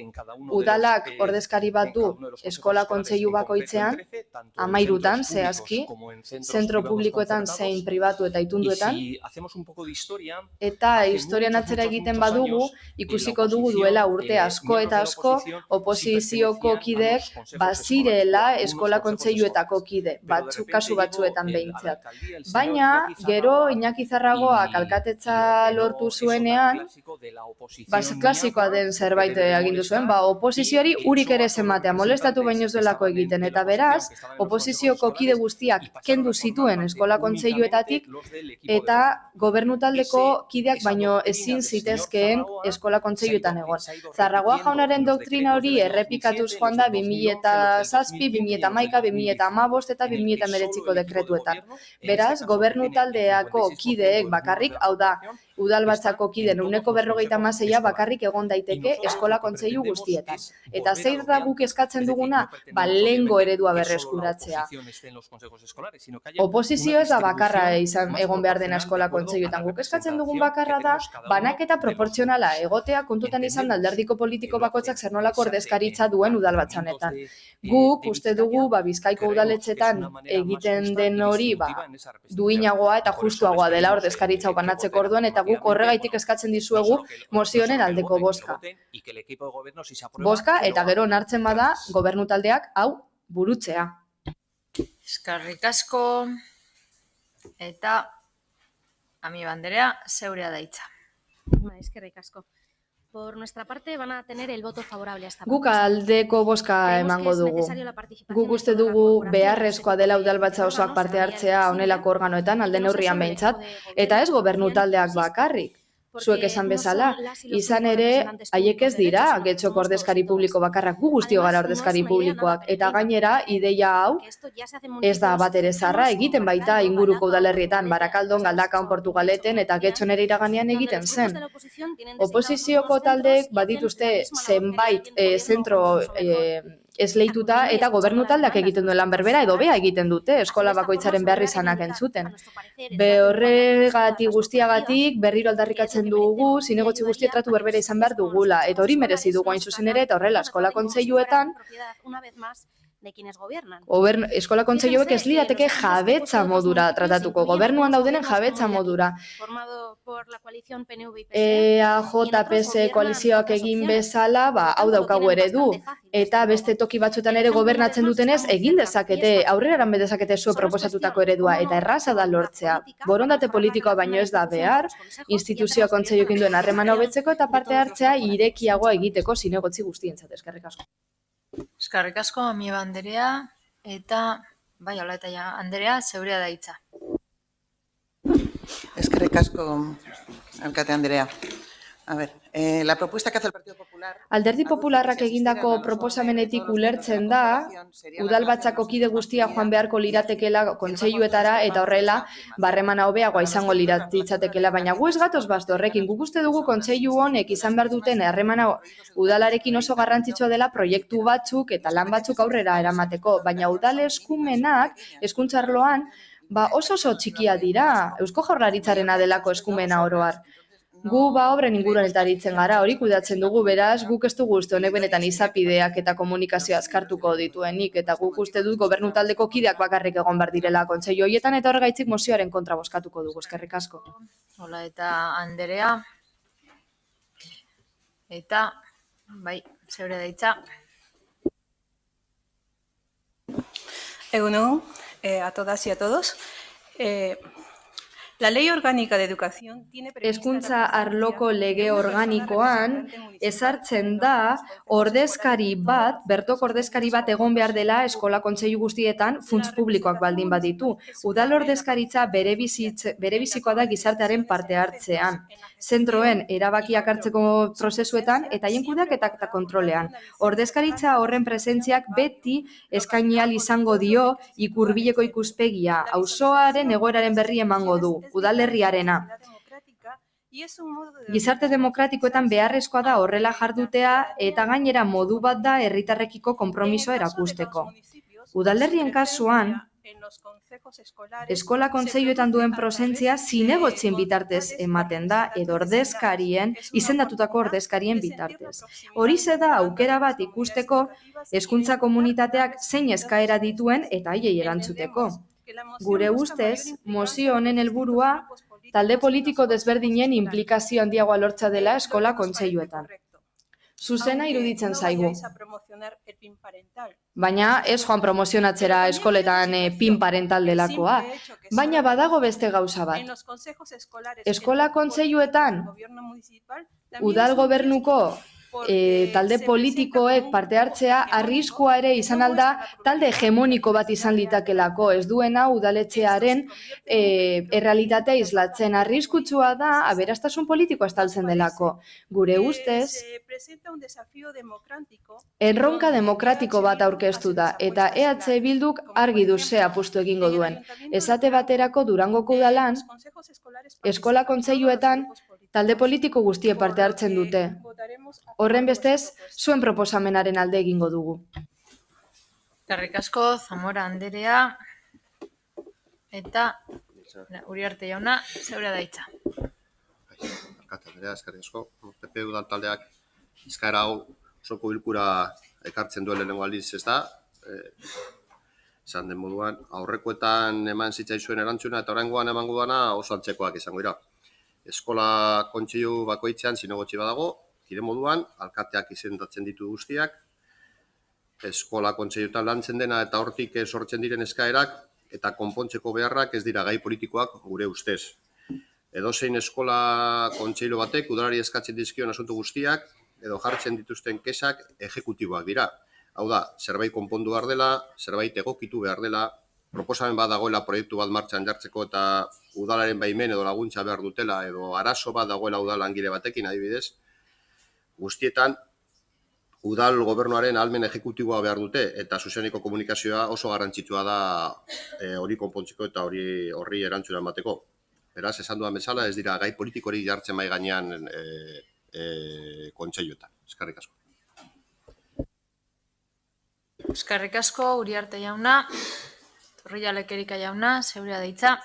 Speaker 10: udalak ordezkari bat du eskola kontseilu bakoitzean, 13 zehazki, zentro publikoetan zein pribatu eta itunduetan, eta historian atzera egiten badugu, ikusiko dugu duela urte asko eta asko, oposizioko kideek bazirela eskola kontseiluetako kide, kasu batzuetan behintzat. Baina, gero Iñaki Zarragoak alkatetza lortu zuenean, klasikoa den zerbait agindu zuen, oposizioari urik ere zenbatea, molestatu baino ez duelako egiten, eta beraz, oposizioko kide guztiak kendu zituen eskola kontseiluetatik, eta gobernu taldeko kideak baino ezin zitezkeen eskola kontseiluetan egon. Zarragoa jaunaren doktrina hori errepikatuz joan da 2007, 2011, 2015 eta 2019ko dekretuetan. Beraz, gobernu taldeako kideek bakarrik, hau da, udalbatzako kiden 56% bakarrik egon daiteke eskola kontseilu guztietan. Eta zein da guk eskatzen duguna? Lehengo eredua berreskuratzea. Oposizio ez da bakarra egon behar dena eskola kontseiluetan. Guk eskatzen dugun bakarra da, banaketa proportzionala egotea kontutan izan da alderdiko politiko bakoitzak zer nolako ordezkaritza duen udalbatza honetan. Guk uste dugu Bizkaiko udaletxetan egiten den hori duinagoa eta justuagoa dela ordezkaritza banatzeko orduan, eta guk horregaitik eskatzen dizuegu mozionen aldeko bozka. Bozka eta gero onartzen bada gobernu taldeak hau burutzea.
Speaker 1: Eskerrik asko eta Amiba Andrea, zeurea da hitza.
Speaker 6: Eskerrik asko. Por nuestra parte van a tener el voto favorable a esta
Speaker 10: Guk aldeko bozka emango dugu. Guk uste dugu beharrezkoa dela udalbatza osoak parte hartzea honelako organoetan alde neurrian behintzat, eta ez gobernu taldeak bakarrik. Zuek esan bezala, izan ere, haiek ez dira, getxoko ordezkari publiko bakarrak, gu guztio gara ordezkari publikoak, eta gainera, ideia hau, ez da bat ere zarra, egiten baita inguruko udalerrietan, Barakaldon, Galdakaon, Portugaleten, eta getxon ere iraganean egiten zen. Oposizioko taldeek badituzte zenbait zentro esleituta eta gobernu taldeak egiten duen lan berbera edo bea egiten dute eskola bakoitzaren behar izanak entzuten. Horregatik guztiagatik berriro aldarrikatzen dugu zinegotzi guztia tratu berbera izan behar dugula, eta hori merezi dugu hain zuzen ere, eta horrela eskola kontseiluetan eskola kontseiluek ez lirateke jabetza modura tratatuko, gobernuan daudenen jabetza modura. EAJ-PS koalizioak egin bezala, hau daukagu eredu, eta beste toki batzuetan ere gobernatzen dutenez egin dezakete, aurrera eran dezakete zuen proposatutako eredua, eta erraza da lortzea. Borondate politikoa baino ez da behar, instituzioa kontseiluekin duen harremana hobetzeko eta parte hartzea irekiagoa egiteko zinegotzi guztientzat. Eskerrik asko.
Speaker 1: Eskerrik asko, Amiba Andrea, eta Olaeta Andrea, zeurea da hitza.
Speaker 15: Eskerrik asko, alkate Andrea. A ver, la propuesta que hace el Partido Popular...
Speaker 10: Alderdi Popularrak egindako proposamenetik ulertzen da, udalbatzako kide guztia joan beharko liratekela kontseiluetara eta horrela barremana hobeagoa izango liratzatekela, baina gu ez gatoz bazte horrekin. Guk uste dugu kontseilu honek izan behar duten harremana udalarekin oso garrantzitsua dela proiektu batzuk eta lan batzuk aurrera eramateko, baina udal eskumenak hezkuntza arloan oso txikia dira, Eusko Jaurlaritzarena delako eskumena oroar. Gu obren inguruan eta aritzen gara, hori kudatzen dugu, beraz, guk ez dugu uste honek benetan izapideak eta komunikazioa azkartuko dituenik, eta guk uste dut gobernu taldeko kideak bakarrik egon behar direla kontseilu horietan, eta horregaitzik mozioaren kontra bozkatuko dugu, eskerrik asko.
Speaker 1: Olaeta Andrea, eta, zeure da hitza.
Speaker 16: Egunon, a todas y a todos. La Ley Orgánica de Educación tiene
Speaker 10: Hezkuntza arloko lege organikoan ezartzen da ordezkari bat, bertoko ordezkari bat egon behar dela eskola kontseilu guztietan funts publikoak baldin baditu. Udal ordezkaritza berebizikoa da gizartearen parte hartzean. Zentroen erabakiak hartzeko prozesuetan eta haien kudeaketa eta kontrolean. Ordezkaritza horren presentziak beti eskaini ahal izango dio ikurbileko ikuspegia, auzoaren egoeraren berri emango du. Udalerriarena. Gizarte demokratikoetan beharrezkoa da horrela jardutea eta gainera modu bat da herritarrekiko konpromisoa erakusteko. Udalerrien kasuan, eskola kontseiluetan duen presentzia zinegotzien bitartez ematen da edo ordezkarien, izendatutako ordezkarien bitartez. Horixe da aukera bat ikusteko hezkuntza komunitateak zein eskaera dituen eta haiei erantzuteko. Gure ustez, mozio honen helburua talde politiko desberdinen inplikazio handiagoa lortza dela eskola kontseiluetan. Zuzena iruditzen zaigu. Baina ez joan promozionatzera eskoletan PIN parental delakoa. Baina badago beste gauza bat. Eskola kontseiluetan udal gobernuko talde politikoek parte hartzea arriskua ere izan alda talde hegemoniko bat izan litakelako, ez duena udaletxearen errealitatea islatzen. Arriskutsua da aberastasun politikoa estaltzen delako. Gure ustez, erronka demokratiko bat aurkeztu da eta EH Bilduk argi du ze apustu egingo duen. Esate baterako Durangoko udalan, eskola kontseiluetan Talde politiko guztie parte hartzen dute. Horren bestez, zuen proposamenaren alde egingo dugu.
Speaker 1: Eskerrik asko, Zamora Anderea. Eta Uriarte jauna, zeurea da hitza.
Speaker 5: Alkate Andrea, eskerrik asko. PP udal taldeak eskaera hau osoko bilkura ekartzen duen lehenengo aldiz, ez da? Esan den moduan, aurrekoetan eman zitzaizuen erantzuna eta oraingoan emango dana oso antzekoak izango dira. Eskola kontseilu bakoitzean zinegotzi badago, kide moduan, alkateak izendatzen ditu guztiak, eskola kontseiluetan lantzen dena eta hortik sortzen diren eskaerak eta konpontzeko beharrak ez dira gai politikoak gure ustez. Edozein eskola kontseilu batek udalari eskatzen dizkion asunto guztiak edo jartzen dituzten kexak ejekutiboak dira. Hau da, zerbait konpondu behar dela, zerbait egokitu behar dela, proposamen bat dagoela proiektu bat martxan jartzeko eta udalaren baimen edo laguntza behar dutela edo arazo bat dagoela udal langile batekin adibidez, guztietan udal gobernuaren ahalmen ejekutiboa behar dute eta zuzeneko komunikazioa oso garrantzitsua da hori konpontzeko eta horri erantzuna emateko. Beraz, esan dudan bezala, ez dira gai politikori jartzen mai gainean kontseiluetan. Eskerrik asko.
Speaker 1: Eskerrik asko, Uriarte jauna. Torrilla Lekerika jauna, zeurea da hitza.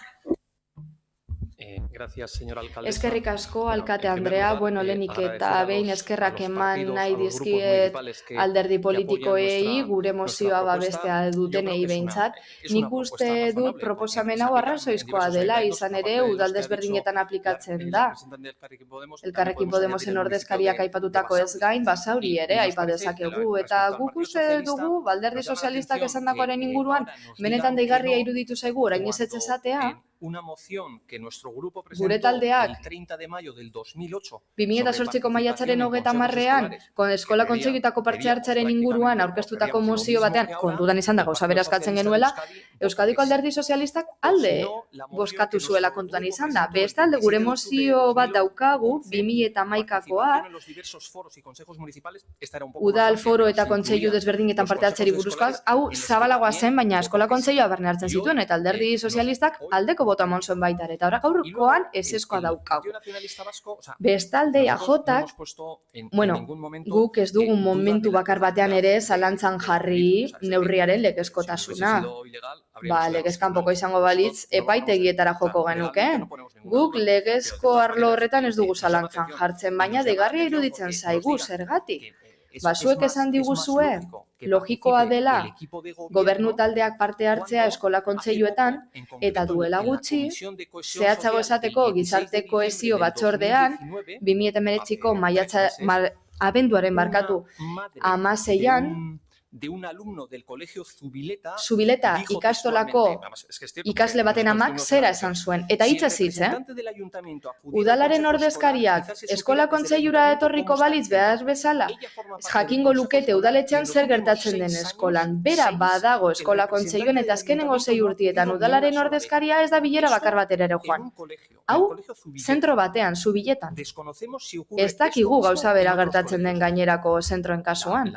Speaker 14: Gracias, señora alcaldesa.
Speaker 10: Eskerrik asko, alkate Andrea. Bueno, lehenik eta behin eskerrak eman nahi dizkiet alderdi politikoei gure mozioa babestea dutenei behintzat. Nik uste dut proposamen hau arrazoizkoa dela, izan ere udal desberdinetan aplikatzen da. Elkarrekin Podemosen ordezkariak aipatutako ez gain, basauri ere aipa dezakegu. Eta guk uste dugu, alderdi sozialistak esandakoaren inguruan, benetan deigarria iruditu zaigu orain ez esatea, gure taldeak 2008ko maiatzaren 30ean eskola kontseiluetako parte hartzearen inguruan aurkeztutako mozio batean kontutan izan da gauza bera eskatzen genuela, Euskadiko Alderdi Sozialistak alde bozkatu zuela kontutan izan da. Bestalde gure mozio bat daukagu 2011koa udal foro eta kontseilu desberdinetan parte hartzeri buruzkoak, hau zabalagoa zen, baina eskola kontseilua barne hartzen zituen eta Alderdi Sozialistak aldeko bota monzuen baita eta horra gaurkoan ezeskoa daukagu. Bestalde, AJak, guk ez dugun momentu bakar batean ere zalantzan jarri neurriaren legezkotasuna. Legezkanpoko izango balitz, epaitegietara joko genukeen. Guk legezko arlo horretan ez dugu zalantzan jartzen, baina deigarria iruditzen zaigu, zergatik. Zuek esan diguzue, logikoa dela gobernu taldeak parte hartzea eskola kontseiluetan eta duela gutxi, zehatzago esateko gizarte kohesio batzordean, 2019ko abenduaren 16an, Zubileta ikastolako ikasle baten amak zera esan zuen. Eta hitzez hitz, udalaren ordezkariak eskola kontseilura etorriko balitz behar bezala, jakingo lukete udaletxean zer gertatzen den eskolan. Bera badago eskola kontseiluen eta azkenengo 6 urtietan udalaren ordezkaria ez da bilera bakar batera ere joan. Hau, zentro batean, Zubiletan. Ez dakigu gauza bera gertatzen den gainerako zentroen kasuan.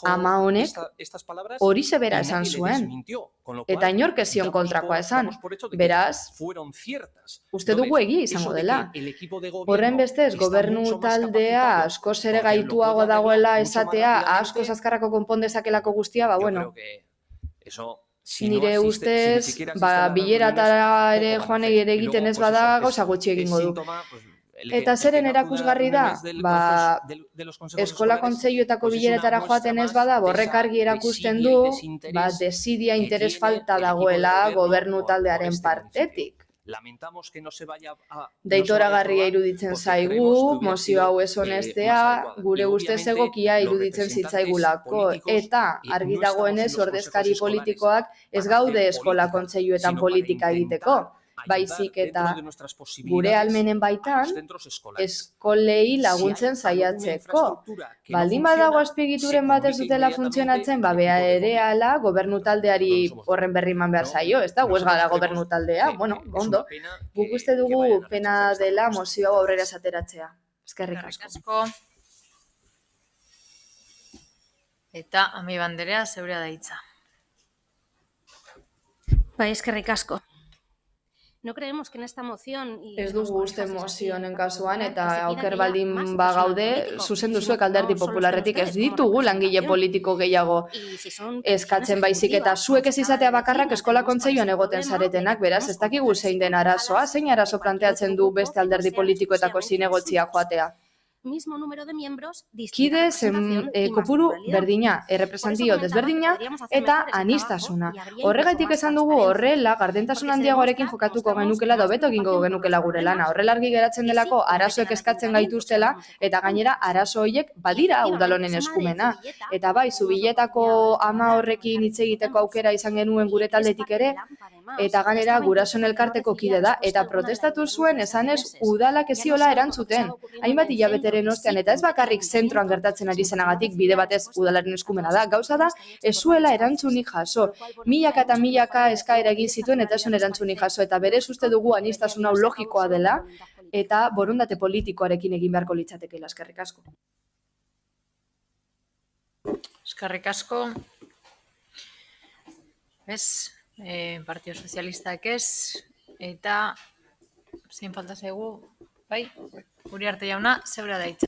Speaker 10: Ama honek hori zebera esan zuen, eta inork ez zion kontrakoa esan. Beraz, uste dugu egia izango dela. Horren bestez, gobernu taldea askoz ere gaituago dagoela esatea, askoz azkarrako konpondezakelako guztia, nire ustez, bileratara ere joan ere egiten ez bada, gauza gutxi egingo du. Eta zeren erakusgarri da, eskola kontseiluetako bileretara joaten ez bada, horrek argi erakusten du, desidia interes falta dagoela gobernu taldearen partetik. Deitoragarria iruditzen zaigu, mozio hau ez honestea, gure ustez egokia iruditzen zitzaigulako, eta argi dagoenez ordezkari politikoak ez gaude eskola kontseiluetan politika egiteko. Baizik eta gure ahalmenen baitan eskolei laguntzen saiatzeko. Baldin badago azpiegituren bat ez dutela funtzionatzen, berehala gobernu taldeari horren berri eman behar zaio, ez da, ez gara gobernu taldea, ondo. Guk uste dugu pena dela mozio hau aurrera esateratzea. Eskerrik asko.
Speaker 1: Eta Ami Banderea, zeurea da hitza.
Speaker 6: Eskerrik asko. No creemos que en esta moción...
Speaker 10: Ez dugu uste mozionen kasuan, eta auker baldin bagaude, zuzen duzuek alderdi popularretik ez ditugu langile politiko gehiago eskatzen baizik, eta zuek ez izatea bakarrak eskola kontseiluan egoten zaretenak, beraz, ez dakigu zein den arazoa, zein arazo planteatzen du beste alderdi politikoetako zinegotzia joatea.
Speaker 6: Mismo número de miembros,
Speaker 10: Kide kopuru berdina, errepresentio desberdina eta anistasuna. Horregatik esan dugu horrela, gardentasun handiagoarekin jokatuko genukela edo beto egingo genukela gure lana. Horrela argi geratzen delako arazoek eskatzen gaituztela eta gainera arazo horiek badira udalonen eskumena. Eta bai, zubiletako ama horrekin hitz egiteko aukera izan genuen gure taldetik ere, eta gainera gurasoen elkarteko kide da, eta protestatu zuen esanez udalak eziola erantzuten. Hainbat hilabeteren ostean, eta ez bakarrik zentroan gertatzen ari zenagatik bide batez udalaren eskumena da. Gauza da, ez zuela erantzunik jaso. Milaka eta milaka eskaera egin zituen eta esun erantzunik jaso, eta berez uste dugu anistasun hau logikoa dela, eta borondate politikoarekin egin beharko litzatekeela. Eskerrik asko.
Speaker 1: Eskerrik asko. Ez, Partido Sozialistak ez, eta zein falta zaigu, bai, Uriarte jauna, zeura da hitza.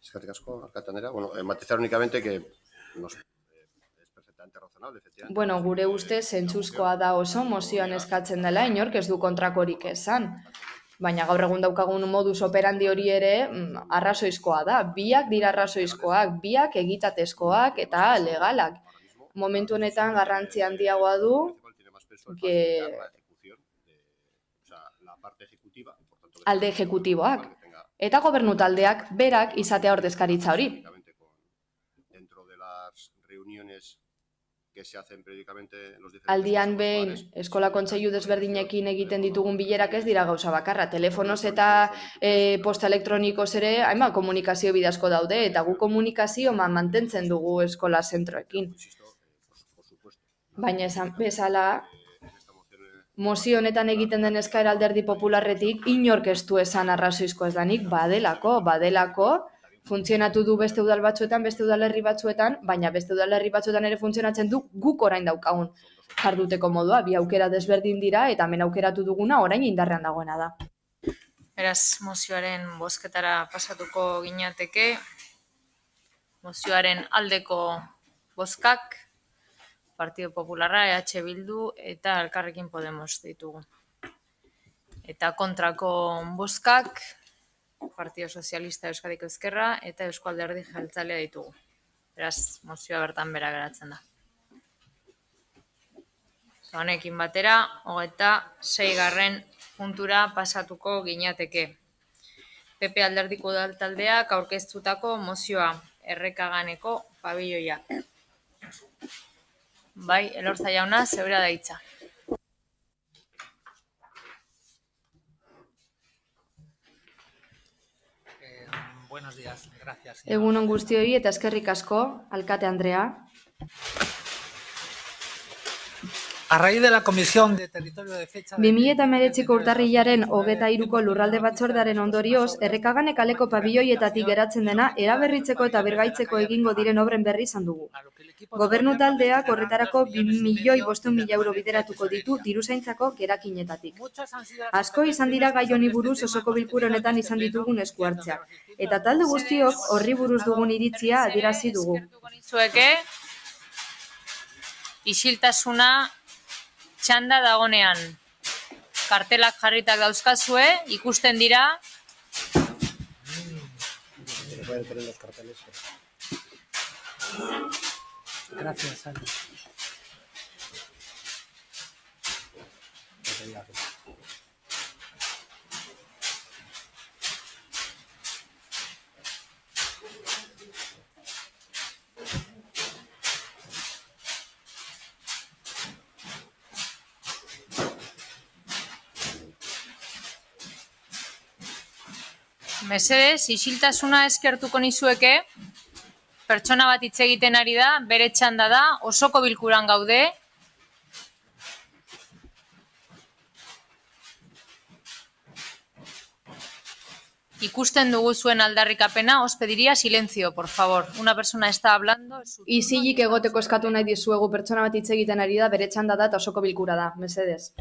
Speaker 5: Eskerrik asko, alkate andrea. Bueno, matizar únicamente que es perfectamente razonable, efectivamente.
Speaker 10: Bueno, gure uste zentzuzkoa da oso mozioan eskatzen dela, inork ez du kontrakorik esan. Baina gaur egun daukagun modus operandi hori ere arrazoizkoa da. Biak dira arrazoizkoak, biak egitatezkoak eta legalak. Momentu honetan garrantzi handiagoa du alde ejecutiboak eta gobernu taldeak berak izatea ordezkaritza hori. Aldian behin eskola kontseilu desberdinekin egiten ditugun bilerak ez dira gauza bakarra. Telefonoz eta posta elektronikoz ere hainbat komunikazio bidezko daude eta gu komunikazio mantentzen dugu eskola zentroekin. Baina esan bezala, mozio honetan egiten den eskaera alderdi popularretik inork ez du esan arrazoizko ez danik, badelako, funtzionatu du beste udal batzuetan, beste udalerri batzuetan, baina beste udalerri batzuetan ere funtzionatzen du guk orain daukagun jarduteko modua, bi aukera desberdin dira eta hemen aukeratu duguna orain indarrean dagoena da.
Speaker 1: Beraz, mozioaren bozketara pasatuko ginateke, mozioaren aldeko bozkak, Partido Popularra, EH Bildu eta Elkarrekin Podemos ditugu. Eta kontrako bozkak, Partido Sozialista Euskadiko Ezkerra eta Eusko Alderdi Jeltzalea ditugu. Beraz, mozioa bertan bera geratzen da. Honekin batera, 26. puntura pasatuko ginateke. PP Alderdiko Udaltaldeak aurkeztutako mozioa Errekaganeko pabiloiak. Bai, Elorza jauna, zeura da hitza.
Speaker 17: Buenos días, gracias.
Speaker 10: Egunon guztioi eta eskerrik asko, alkate Andrea.
Speaker 17: A raíz de la Comisión de Territorio de fecha...
Speaker 10: 2019ko urtarrilaren 23ko lurralde batzordearen ondorioz, Errekagane kaleko pabiloietatik geratzen dena eraberritzeko eta bergaitzeko egingo diren obren berri izan dugu. Gobernu taldeak horretarako 2.500.000 euro bideratuko ditu diruzaintzako gerakinetatik. Asko izan dira gai honi buruz osoko bilkura honetan izan ditugun esku hartzeak. Eta talde guztiok horri buruz dugun iritzia adierazi dugu.
Speaker 1: Isiltasuna txanda dagonean. Kartelak jarritak dauzkazue, ikusten dira.
Speaker 17: Gracias, Ana.
Speaker 1: Mesedez, isiltasuna eskertuko nizueke, pertsona bat hitz egiten ari da, bere txanda da, osoko bilkuran gaude. Ikusten dugu zuen aldarrikapena, os pediría silencio, por favor. Una persona está hablando...
Speaker 10: Izilik egoteko eskatu nahi dizuegu pertsona bat hitz egiten ari da, bere txanda da eta osoko bilkura da, mesedez.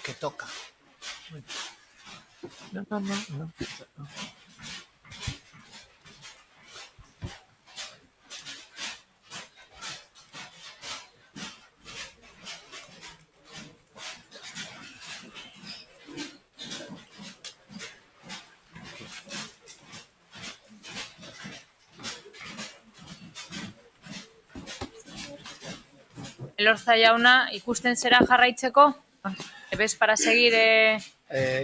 Speaker 17: que toca. No.
Speaker 1: Elorza jauna, ikusten zera jarraitzeko? ¿Ves para seguir?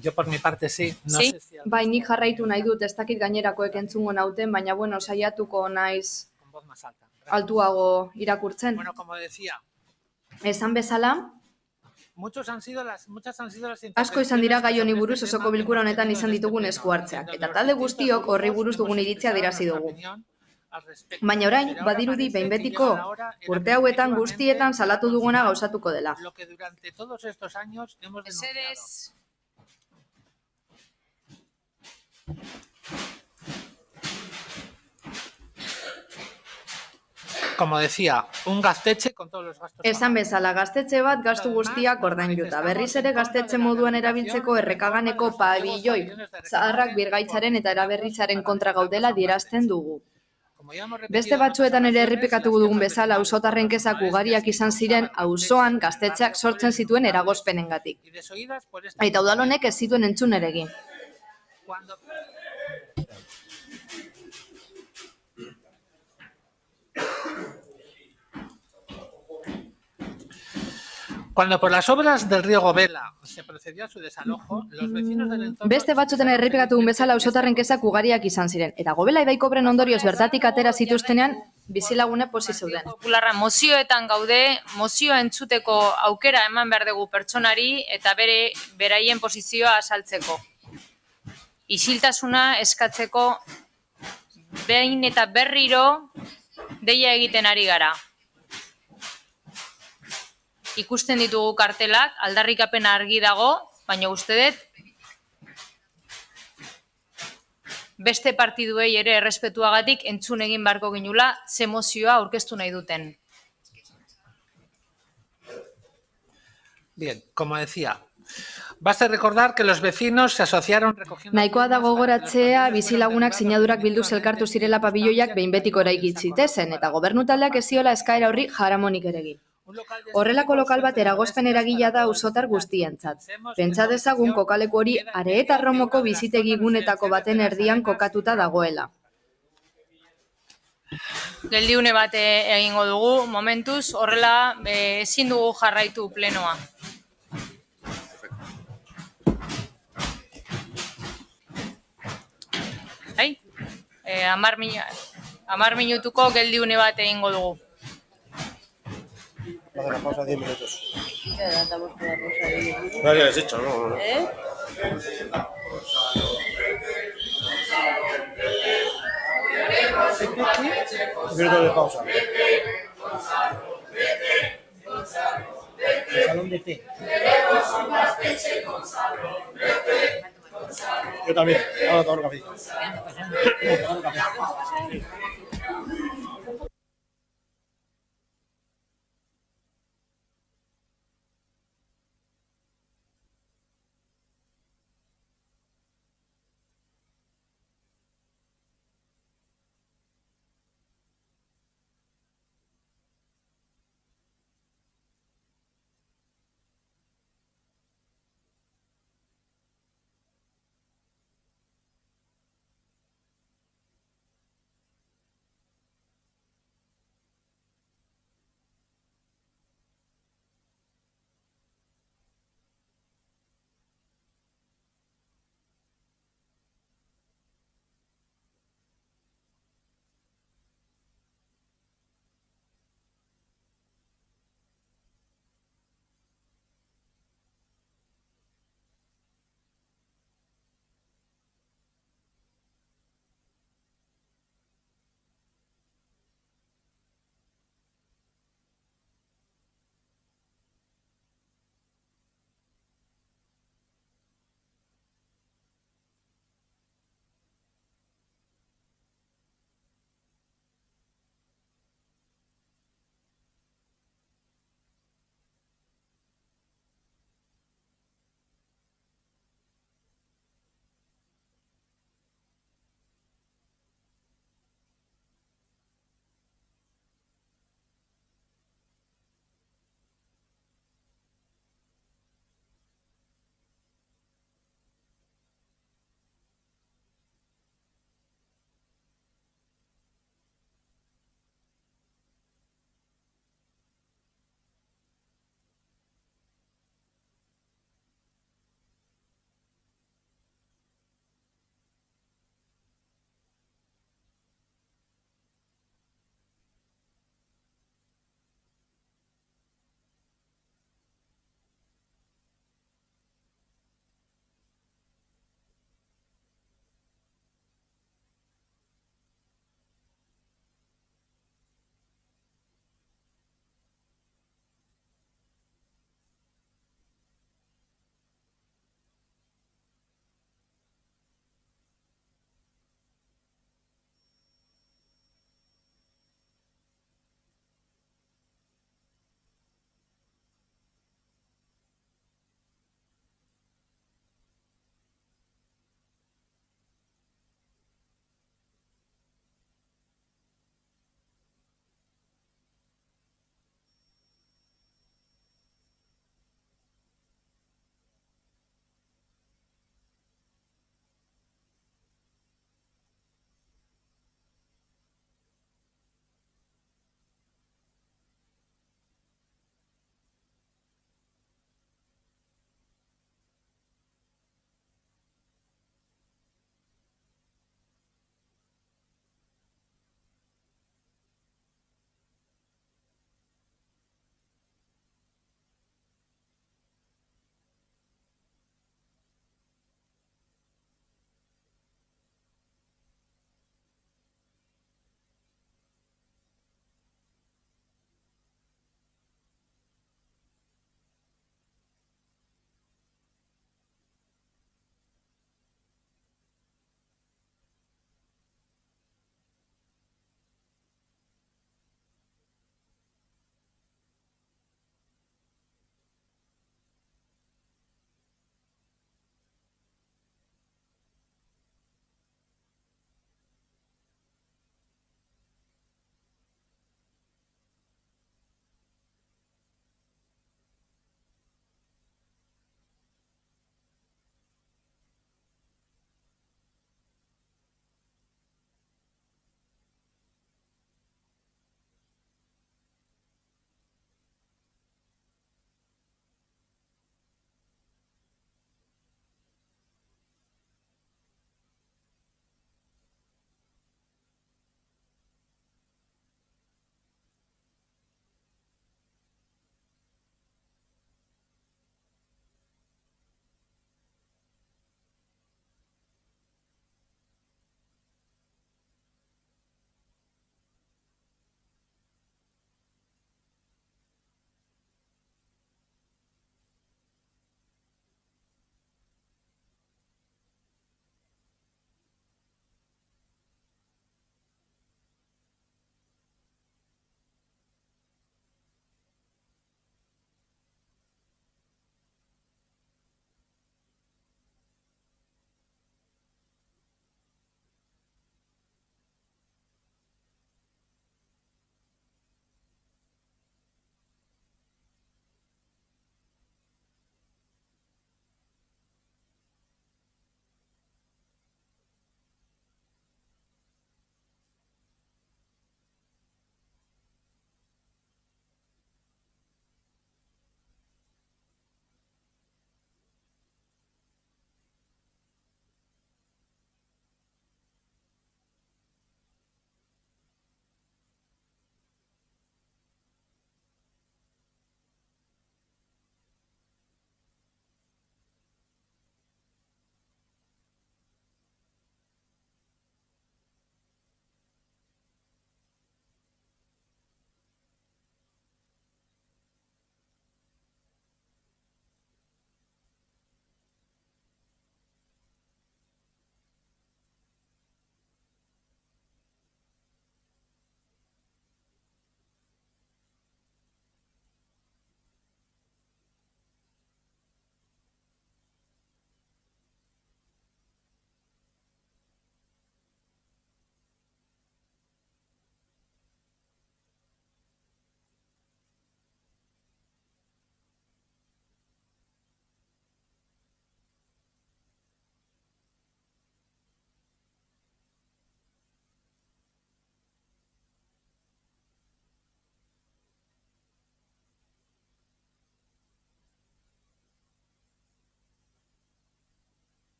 Speaker 17: Yo por mi parte sí. No
Speaker 1: Sí?
Speaker 17: sé si
Speaker 10: Bai, nik jarraitu nahi dut, ez dakit gainerakoek entzungo nauten, baina bueno, saiatuko naiz
Speaker 17: con voz más alta.
Speaker 10: altuago irakurtzen.
Speaker 17: Bueno, como decía,
Speaker 10: Esan bezala,
Speaker 17: muchas han sido las
Speaker 10: asko izan dira gai honi buruz osoko bilkura honetan izan ditugun esku hartzeak, eta talde guztiok horri buruz dugun iritzia adierazi dugu. Baina orain, badirudi behin betiko urte hauetan guztietan salatu duguna gauzatuko dela.
Speaker 17: lo que durante todos estos años hemos denunciado. Como decía, un gaztetxe con todos los gastos.
Speaker 10: Esan bezala, gaztetxe bat gastu guztiak ordainduta. Berriz ere gaztetxe moduan erabiltzeko errekaganeko pabilloi zaharrak birgaitzaren eta eraberritzaren kontra gaudela adierazten dugu. Beste batzuetan ere errepikatu dugun bezala, auzotarren kezak ugariak izan ziren auzoan gaztetxeak sortzen zituen eragozpenengatik. Eta udal honek ez zituen entzun ere egin.
Speaker 17: Cuando por las obras del río Gobela se procedió a su desalojo, los vecinos del entorno...
Speaker 10: Beste batzuetan errepikatu dugun bezala auzotarren kezak ugariak izan ziren. Eta Gobela ibaikobren ondorioz bertatik atera zituztenean bizilagune posi zeuden.
Speaker 1: Popularra mozioetan gaude, mozioa entzuteko aukera eman behar dugu pertsonari eta beraien posizioa azaltzeko. Isiltasuna eskatzeko behin eta berriro deia egiten ari gara. Ikusten ditugu kartelak, aldarrikapena argi dago, baina uste dut beste partiduei ere errespetuagatik entzun egin beharko ginula ze mozioa aurkeztu nahi duten.
Speaker 17: Bien, como decía, basta recordar que los vecinos se asociaron recogiendo...
Speaker 10: Nahikoa da gogoratzea bizilagunak sinadurak bilduz elkartu zirela pabilloiak behin betiko eraiki zitezen, eta gobernutaldeak ez ziola eskaera horri jaramonik ere egin. Horrelako lokal bat eragozpen eragila da auzotar guztientzat. Pentsa dezagun kokaleku hori Are eta Romoko bizitegi gunetako baten erdian kokatuta dagoela.
Speaker 1: Geldiune bat egingo dugu, momentuz, horrela ezin dugu jarraitu plenoa. Bai? 10 minutuko geldiune bat egingo dugu.
Speaker 9: Lo de la pausa 10 minutos.
Speaker 18: Ya estamos con la pausa de 10 minutos.
Speaker 9: No, ya has hecho, ¿no?
Speaker 18: ¿Eh?
Speaker 9: Un minuto de pausa. El salón de té. Yo también. Ahora a tomar un café.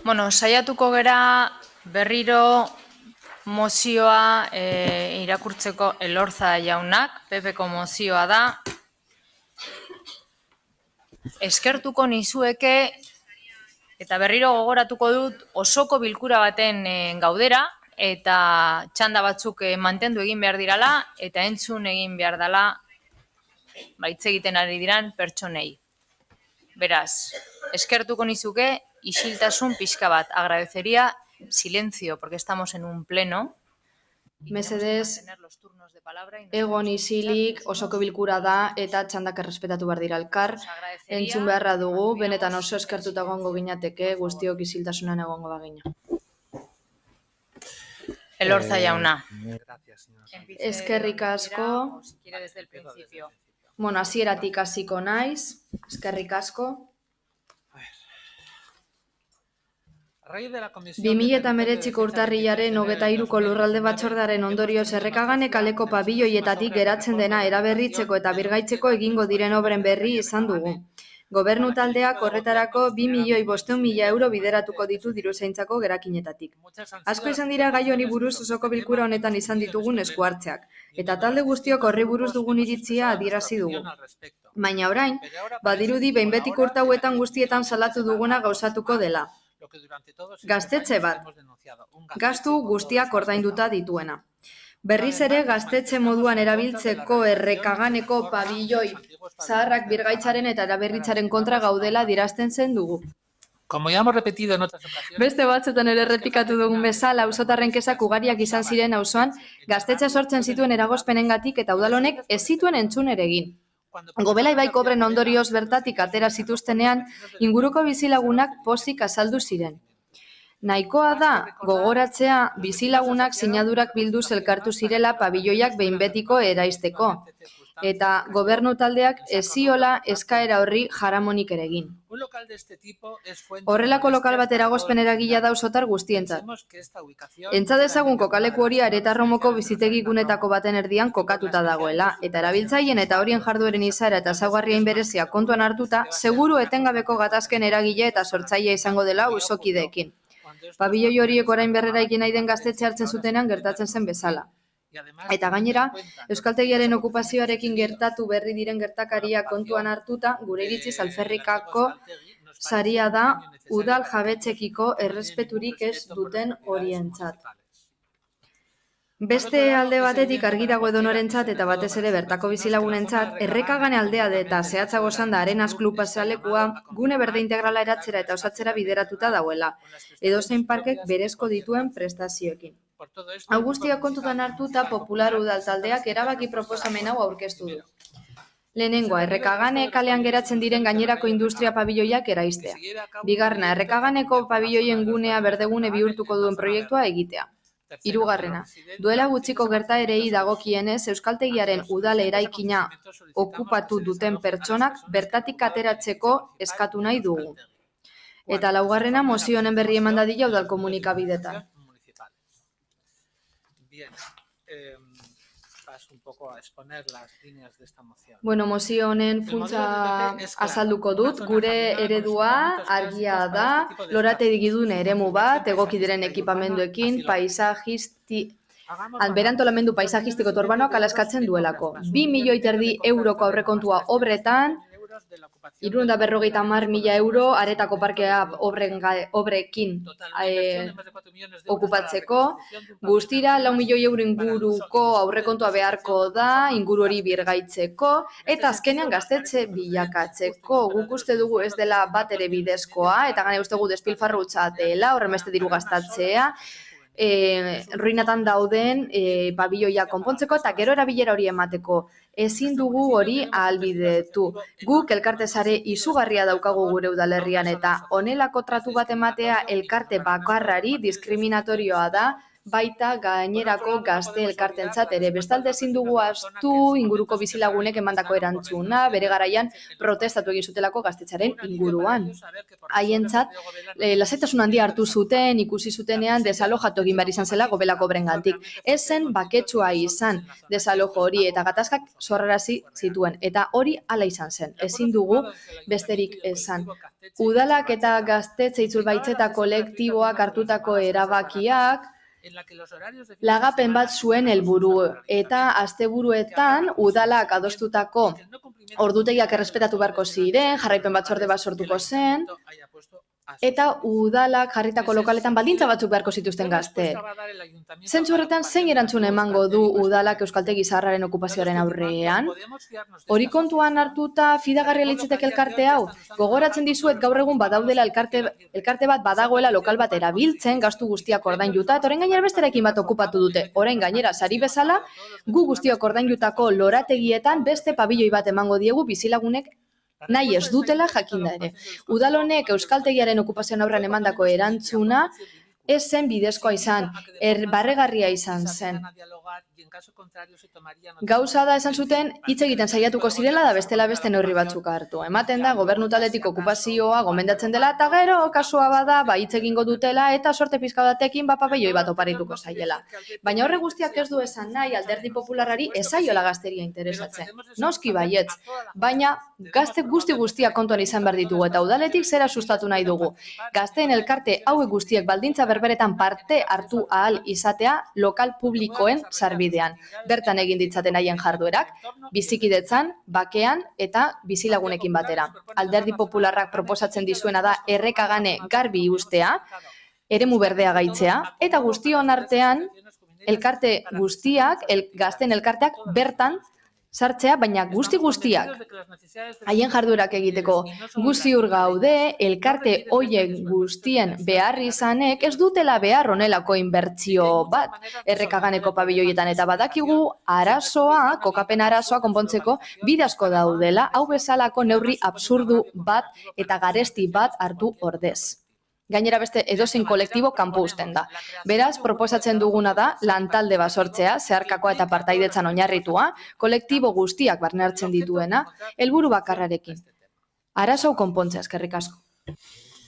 Speaker 1: Bueno, saiatuko gera berriro mozioa irakurtzeko Elorza jaunak, PP-ko mozioa da. Eskertuko nizueke, eta berriro gogoratuko dut, osoko bilkura baten gaudera, eta txanda batzuk mantendu egin behar dirala, eta entzun egin behar dela, hitz egiten ari diran pertsonei. Beraz, eskertuko nizuke, isiltasun pixka bat. Agradecería silencio, porque estamos en un pleno.
Speaker 10: Mesedez, egon isilik, osoko bilkura da, eta txandak errespetatu behar dira elkar. Entzun beharra dugu, benetan oso eskertuta egongo ginateke, guztiok isiltasunan egongo bagina.
Speaker 1: Elorza jauna.
Speaker 10: Eskerrik asko. Bueno, hasieratik hasiko naiz. Eskerrik asko. 2019ko urtarrilaren 23ko lurralde batzordearen ondorioz Errekagane kaleko pabiloietatik geratzen dena eraberritzeko eta birgaitzeko egingo diren obren berri izan dugu. Gobernu taldeak horretarako 2.500.000 euro bideratuko ditu diruzaintzako gerakinetatik. Asko izan dira gai honi buruz osoko bilkura honetan izan ditugun esku hartzeak, eta talde guztiok horri buruz dugun iritzia adierazi dugu. Baina orain, badirudi behin betiko urtauetan guztietan salatu duguna gauzatuko dela. Gaztetxe bat, gastu guztiak ordainduta dituena. Berriz ere gaztetxe moduan erabiltzeko Errekaganeko pabilloi zaharrak birgaitzaren eta eraberritzaren kontra gaudela adierazten zen dugu. Beste batzutan ere errepikatu dugun bezala, auzotarren kezak ugariak izan ziren auzoan, gaztetxe sortzen zituen eragozpenengatik eta udal honek ez zituen entzun ere egin. Gobela ibaiko obren ondorioz bertatik atera zituztenean, inguruko bizilagunak pozik azaldu ziren. Nahikoa da, gogoratzea, bizilagunak sinadurak bilduz elkartu zirela pabilloiak behin betiko eraisteko, eta gobernu taldeak ez ziola eskaera horri jaramonik ere egin. Horrelako lokal bat eragozpen eragila da auzotar guztientzat. Entza dezagun kokaleku hori Aretarromoko bizitegi gunetako baten erdian kokatuta dagoela, eta erabiltzaileen eta horien jardueren izaera eta ezaugarrien berezia kontuan hartuta, seguru etengabeko gatazken eragile eta sortzailea izango dela auzokideekin. Pabilloi horiek orain berrera egin nahi den gaztetxe hartzen zutenean gertatzen zen bezala. Eta gainera, euskaltegiaren okupazioarekin gertatu berri diren gertakaria kontuan hartuta, gure iritziz alferrikako saria da udal jabetxekiko errespeturik ez duten horientzat. Beste alde batetik argi dago edonorentzat eta batez ere bertako bizilagunentzat, Errekagane aldea eta zehatzago esanda Arenas Klub pasealekua gune berde integrala eratzera eta osatzera bideratuta dauela, edozein parkek berezko dituen prestazioekin. Hau guztia kontutan hartuta Popular udal taldeak erabaki proposamen hau aurkeztu du. Lehenengoa, Errekagane kalean geratzen diren gainerako industria pabilloiak eraistea. Bigarrena, Errekaganeko pabilloien gunea berdegune bihurtuko duen proiektua egitea. Hirugarrena, duela gutxiko gertaerei dagokienez euskaltegiaren udal eraikina okupatu duten pertsonak bertatik ateratzeko eskatu nahi dugu. Eta laugarrena, mozio honen berri eman dadila udal komunikabidetan. Bueno, mozio honen funtsa azalduko dut, gure eredua argia da, lorategi gidune eremu bat, egoki diren ekipamenduekin, berantolamendu paisajistiko eta urbanoak alaskatzen duelako. 2,5 milioi euroko aurrekontua obretan, 350.000 euro aretako parkea obrekin okupatzeko, guztira 4 milioi euro inguruko aurrekontua beharko da, inguru hori birgaitzeko, eta azkenean gaztetxe bilakatzeko. Guk uste dugu ez dela bat ere bidezkoa, eta gane uste dugu despilfarru hutsa dela, horren beste diru gastatzea, ruinatan dauden pabilloia konpontzeko eta gero erabilera hori emateko. Ezin dugu hori ahalbidetu. Guk elkarte sare izugarria daukagu gure udalerrian eta honelako tratu bat ematea elkarte bakarrari diskriminatorioa da, baita gainerako gazte elkartentzat ere. Bestalde ezin dugu ahaztu inguruko bizilagunek emandako erantzuna, bere garaian protestatu egin zutelako gaztetxaren inguruan. Haientzat, lasaitasun handia hartu zuten, ikusi zutenean desalojatu egin behar izan zela Gobelako obrengatik. Ez zen baketsua izan desalojo hori eta gatazkak sorrarazi zituen. Eta hori hala izan zen. Ezin dugu besterik esan. Udalak eta gaztetxe itzulbaitze eta kolektiboak hartutako erabakiak lagapen bat zuen helburu eta asteburuetan udalak adostutako ordutegiak errespetatu beharko ziren, jarraipen batzorde bat sortuko zen, eta udalak jarritako lokaletan baldintza batzuk beharko zituzten gazte. Zentzu horretan, zein erantzun emango du udalak Euskaltegi Zaharraren okupazioaren aurrean? Hori kontuan hartuta fidagarria litzateke elkarte hau? Gogoratzen dizuet gaur egun badaudela elkarte bat badagoela lokal bat erabiltzen, gastu guztiak ordainduta, eta orain gainera besterekin bat okupatu dute. Orain gainera, sari bezala, gu guztiok ordaindutako lorategietan beste pabilloi bat emango diegu bizilagunek nahi ez dutela jakinda ere. Udal honek Euskaltegiaren okupazioan aurrean emandako erantzuna ez zen bidezkoa izan, barregarria izan zen. Gauza da esan zuten hitz egiten saiatuko zirela da bestela beste neurri batzuk hartu. Ematen da gobernu taldetik okupazioa gomendatzen dela eta gero kasua bada hitz egingo dutela eta sorte pizka batekin pabelloi bat oparituko zaiela. Baina horre guztiak ez du esan nahi Alderdi Popularrari ez zaiola gazteria interesatzen. Noski baietz, baina gazte guztiak kontuan izan behar ditugu eta udaletik zera sustatu nahi dugu. Gazteen elkarte hauek guztiek baldintza berberetan parte hartu ahal izatea lokal publikoen sarbidean. Bertan egin ditzaten haien jarduerak, bizikidetzan, bakean eta bizilagunekin batera. Alderdi Popularrak proposatzen dizuena da errekagane garbi ustea, eremu berdea gaitzea, eta guztion artean elkarte guztiak, gazten elkarteak bertan sartzea, baina guztiak haien jarduerak egiteko ziur gaude, elkarte hoiek guztien behar izanek ez dutela behar honelako inbertsio bat errekaganeko pabilloietan eta badakigu arazoa, kokapen arazoa konpontzeko bide asko daudela, hau bezalako neurri absurdu bat eta garesti bat hartu ordez. Gainera beste edozein kolektibo kanpo uzten da. Beraz, proposatzen duguna da lantalde bat sortzea, zeharkakoa eta partaidetzan oinarritua, kolektibo guztiak barne hartzen dituena, helburu bakarrarekin. Arazo konpontzea, eskerrik asko.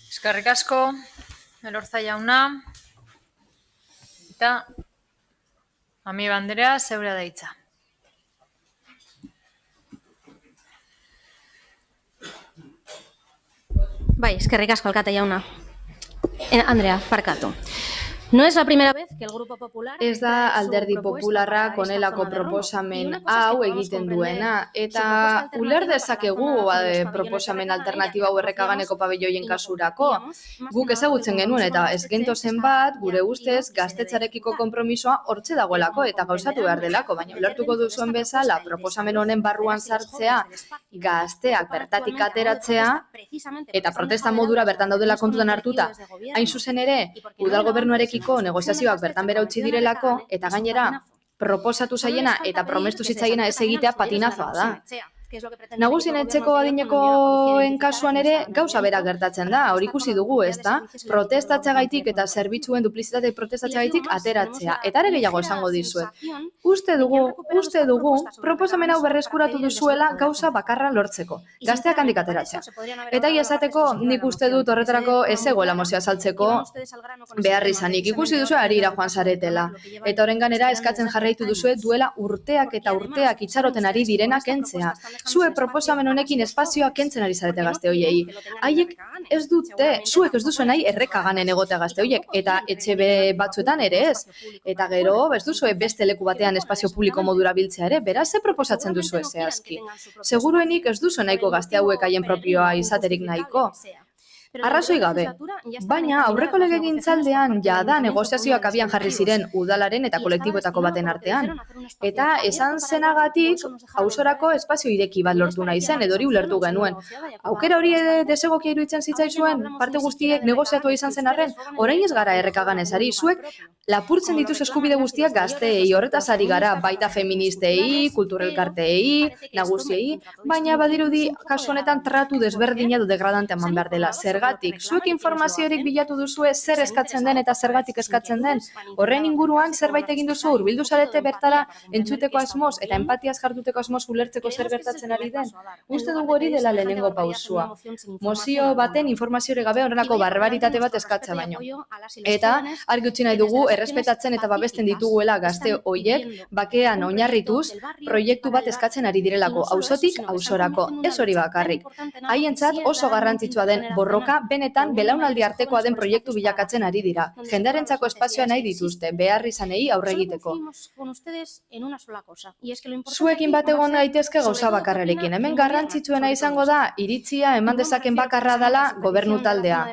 Speaker 1: Eskerrik asko, Elorza jauna, eta Amiba Andrea, zeurea da hitza.
Speaker 6: Bai, eskerrik asko alkate jauna. Andrea, parkatu. No es la primera vez que el Grupo Popular...
Speaker 10: Ez da Alderdi Popularrak honelako proposamen hau egiten duena, eta uler dezakegu proposamen alternatiba hau errekaganeko pabelloien kasurako. Guk ezagutzen genuen eta ez gentozen bat, gure ustez, gaztetxarekiko konpromisoa hortxe dagoelako eta gauzatu behar delako, baina ulertuko duzuen bezala proposamen honen barruan sartzea, gazteak bertatik ateratzea, eta protesta modura bertan daudela kontutan hartuta. Hain zuzen ere, udal gobernuarekiko negoziazioak bertan bera utzi direlako, eta gainera, proposatu zaiena eta promestu zitzaiena ez egitea patinazoa da. Nagusien etxeko adinekoen kasuan ere gauza bera gertatzen da, hori ikusi dugu, ez da? Protestatzeagaitik eta zerbitzuen duplizitate protestatzeagaitik ateratzea. Eta ere gehiago esango dizuet. Uste dugu, proposamen hau berreskuratu duzuela gauza bakarra lortzeko. Gazteak handik ateratzea. Eta esateko, nik uste dut horretarako ez egoela mozioa saltzeko behar izanik. Ikusi duzu harira joan zaretela. Eta horren ganera eskatzen jarraitu duzu duela urteak eta urteak itxaroten ari direnak kentzea. Zue proposamen honekin espazioa kentzen ari zarete gazte hoiei. Haiek ez dute, zuek ez duzu nahi errekaganen egotea gazte hoiek, eta etxe batzuetan ere ez. Eta gero, ez duzu beste leku batean espazio publiko modura biltzea ere, beraz ze proposatzen duzu zehazki. Seguruenik ez duzu nahiko gazte hauek haien propioa izaterik nahiko. Arrazoi gabe, baina aurreko legegintzaldean jada negoziazioak abian jarri ziren udalaren eta kolektiboetako baten artean. Eta esan zenagatik ausorako espazio ireki bat lortu nahi zen, edo hori ulertu genuen. Aukera hori desegokia iruditzen zitzaizuen, parte guztiek negoziatu izan zen arren, orain ez gara errekaganez ari, zuek Lapurtzen dituz eskubide guztiak gazteei, horretaz ari gara, baita feministei, kulturelkarteei, nagusiei, baina badirudi kasu honetan tratu desberdina edo degradante eman behar dela. Zergatik, zuek informaziorik bilatu duzue zer eskatzen den eta zergatik eskatzen den, horren inguruan zerbait egin duzu, hurbildu zarete bertara entzuteko asmoz eta empatiaz jarduteko asmoz ulertzeko zer gertatzen ari den. Uste dugu hori dela lehenengo pausua. Mozio baten informaziorik gabe horrelako barbaritate bat eskatzea baino. Eta argi utzi nahi dugu errespetatzen eta babesten dituguela gazte hoiek bakean oinarrituz proiektu bat eskatzen ari direlako, auzotik ausorako, ez hori bakarrik. Haientzat oso garrantzitsua den borroka benetan belaunaldi artekoa den proiektu bilakatzen ari dira. Jendearentzako espazioa nahi dituzte, behar izanei aurre egiteko. Zuekin bat egon daitezke gauza bakarrarekin. Hemen garrantzitsuena izango da iritzia eman dezaken bakarra dela gobernu taldea.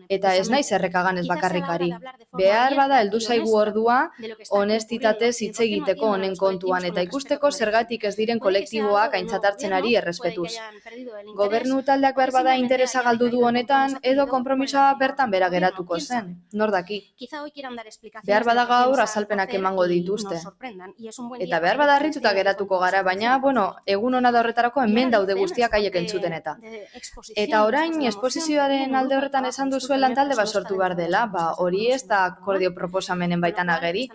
Speaker 10: Eta ez naiz errekagan ez bakarrikari. Behar bada heldu zaigu ordua honestitatez hitz egiteko honen kontuan eta ikusteko zergatik ez diren kolektiboak aintzat hartzen ari errespetuz. Gobernu taldeak behar bada interesa galdu du honetan edo konpromisoa bertan bera geratuko zen. Nor daki. Behar bada gaur azalpenak emango dituzte. Eta behar bada harrituta geratuko gara, baina, egun hona da horretarako hemen daude guztiak haiek entzuten eta. Eta orain, esposizioaren alde horretan esan duzuen lantalde bat sortu behar dela, hori ez da akordio proposamenen baitan ageri.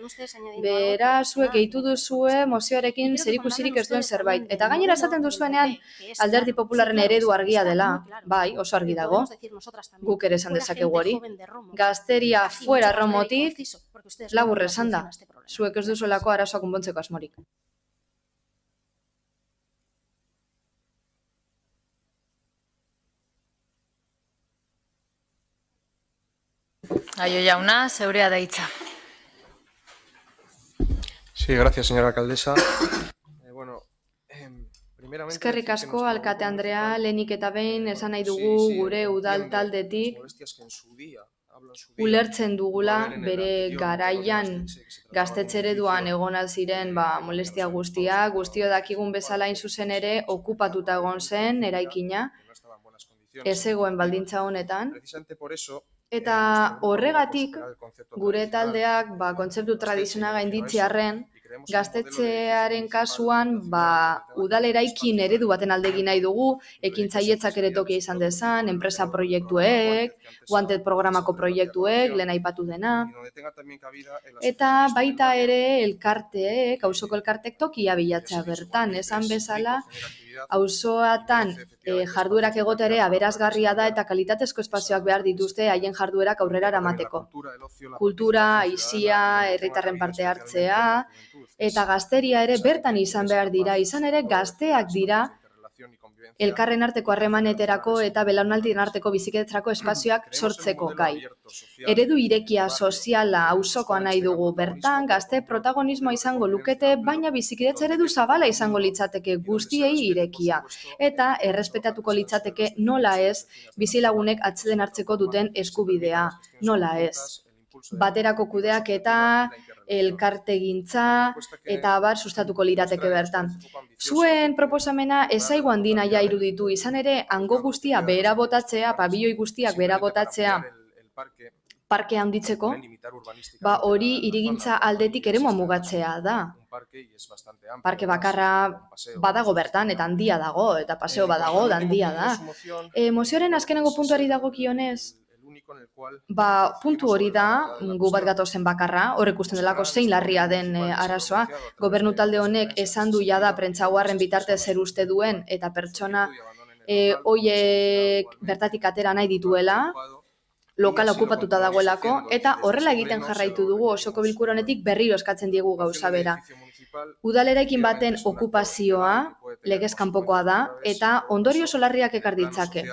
Speaker 10: Beraz, zuek gehitu duzue mozioarekin zerikusirik ez duen zerbait. Eta gainera esaten duzuenean Alderdi Popularren eredu argia dela, bai, oso argi dago, guk ere esan dezakegu hori. Gazteria fuera romotik, labur esan da, zuek ez duzuelako arazoa konpontzeko asmorik.
Speaker 1: Aio jauna, zeurea da hitza.
Speaker 14: Sí, gracias, señora alcaldesa.
Speaker 10: Eskerrik asko, alkate Andrea, lehenik eta behin esan nahi dugu gure udal taldetik ulertzen dugula bere garaian gaztetxe ereduan egon ziren molestia guztio dakigun bezala hain zuzen ere okupatuta egon zen eraikina, ez egoen baldintza honetan. Eta horregatik gure taldeak kontzeptu tradizionala gainditzearren gaztetxearen kasuan udal eraikin eredu baten alde egin nahi dugu, ekintzailetzak ere tokia izan dezan, enpresa proiektuek, Wanted programako proiektuek, lehen aipatu dena. Eta baita ere elkarteek, auzoko elkartek tokia bilatzea bertan, esan bezala, auzoatan jarduerak egote ere aberasgarria da eta kalitatezko espazioak behar dituzte haien jarduerak aurrera eramateko. Kultura, aisia, herritarren parte hartzea, eta gazteria ere bertan izan behar dira, izan ere gazteak dira elkarren arteko harremaneterako eta belaunaldien arteko bizikidetzetarako espazioak sortzeko gai. Eredu irekia soziala auzokoa nahi dugu, bertan gazte protagonismoa izango lukete, baina bizikidetza eredu zabala izango litzateke guztiei irekia. Eta errespetatuko litzateke nola ez bizilagunek atseden hartzeko duten eskubidea, nola ez. Baterako kudeak eta elkartegintza eta abar sustatuko lirateke bertan. Zuen proposamena ez zaigu handi nahia iruditu, izan ere hango guztia behera botatzea, pabilioi guztiak behera botatzea parke handitzeko, hori hirigintza aldetik eremua mugatzea da. Parke bakarra badago bertan, eta handia dago, eta paseo badago, da handia da. Mozioaren azkenengo puntuari dagokionez, puntu hori da, gu bat gatozen bakarra, horrek usten delako zein larria den arazoa. Gobernu talde honek esan du jada prentzaguarren bitartez zer uste duen eta pertsona hoiek bertatik atera nahi dituela, lokala okupatuta dagoelako, eta horrela egiten jarraitu dugu osoko bilkura honetik berriro eskatzen diegu gauza bera. Udaleraekin baten okupazioa legez kanpokoa da eta ondorio solarriak ekar ditzake.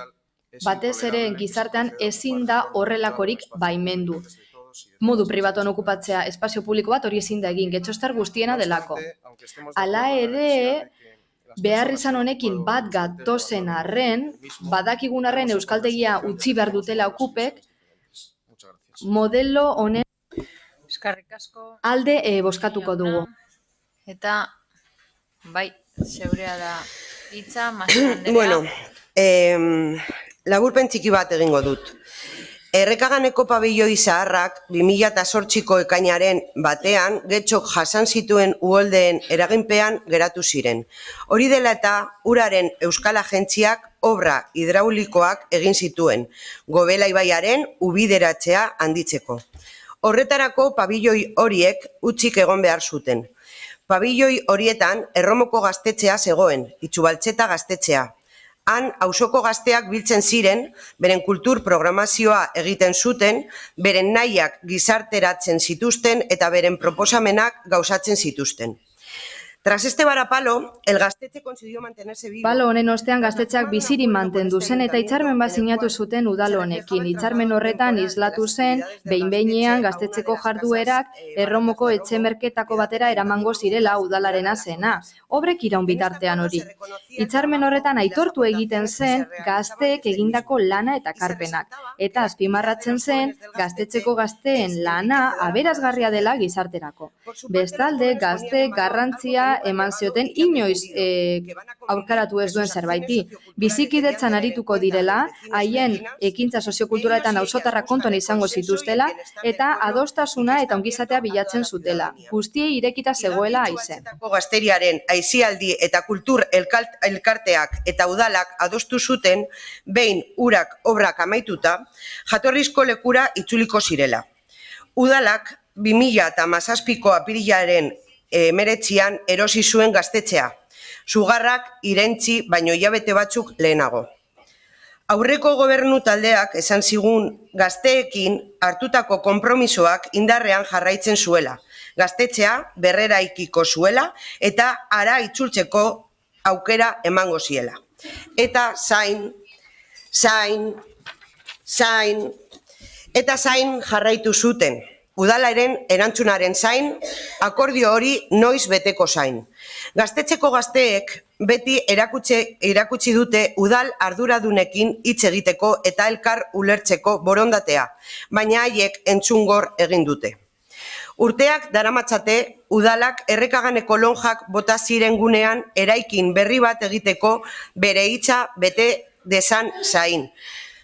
Speaker 10: Batez ere gizartean ezin da horrelakorik baimendu. Modu pribatuan okupatzea espazio publiko bat hori ezin da egin, getxostar guztiena delako. Hala ere, behar izan honekin bat gatozen arren, badakigun arren euskaltegia utzi behar dutela okupek, modelo honen alde bozkatuko dugu.
Speaker 1: Eta, bai, zeurea da hitza, Masita Andrea.
Speaker 19: Laburpen txiki bat egingo dut. Errekaganeko pabilloi zaharrak 2008ko ekainaren batean getxok jasan zituen uholdeen eraginpean geratu ziren. Hori dela eta uraren Euskal Agentziak obra hidraulikoak egin zituen, Gobela ibaiaren ubideratzea handitzeko. Horretarako pabilloi horiek utzik egon behar zuten. Pabilloi horietan Erromoko gaztetxea zegoen, Itxubaltzeta gaztetxea. Han, auzoko gazteak biltzen ziren, beren kultur programazioa egiten zuten, beren nahiak gizarteratzen zituzten eta beren proposamenak gauzatzen zituzten. Tras este varapalo, el gaztetxe consiguió mantenerse vivo.
Speaker 10: Palo honen ostean gaztetxeak bizirik mantendu zen eta hitzarmen bat sinatu zuten udal honekin. Hitzarmen horretan islatu zen, behin-behinean gaztetxeko jarduerak Erromoko etxemerketako batera eramango zirela udalarena zena. Obrek iraun bitartean hori. Hitzarmen horretan aitortu egiten zen gazteek egindako lana eta karpenak. Eta azpimarratzen zen gaztetxeko gazteen lana aberasgarria dela gizarterako. Bestalde, gazteek garrantzia eman zioten inoiz aurkaratu ez duen zerbaiti. Bizikidetzan arituko direla, haien ekintza soziokulturaletan auzotarrak kontuan izango zituztela eta adostasuna eta ongizatea bilatzen zutela. Guztiei irekita zegoela haize.
Speaker 19: Gazteriaren aisialdi eta kultur elkarteak eta udalak adostu zuten, behin urak obrak amaituta, jatorrizko lekura itzuliko zirela. Udalak 2017ko apirilaren 19an erosi zuen gaztetxea, sugarrak irentzi baino hilabete batzuk lehenago. Aurreko gobernu taldeak esan zigun gazteekin hartutako konpromisoak indarrean jarraitzen zuela, gaztetxea berreraikiko zuela eta hara itzultzeko aukera emango ziela. Eta zain jarraitu zuten. Udalaren erantzunaren zain, akordio hori noiz beteko zain. Gaztetxeko gazteek beti erakutsi dute udal arduradunekin hitz egiteko eta elkar ulertzeko borondatea, baina haiek entzungor egin dute. Urteak daramatzate, udalak Errekaganeko lonjak bota ziren gunean eraikin berri bat egiteko bere hitza bete dezan zain.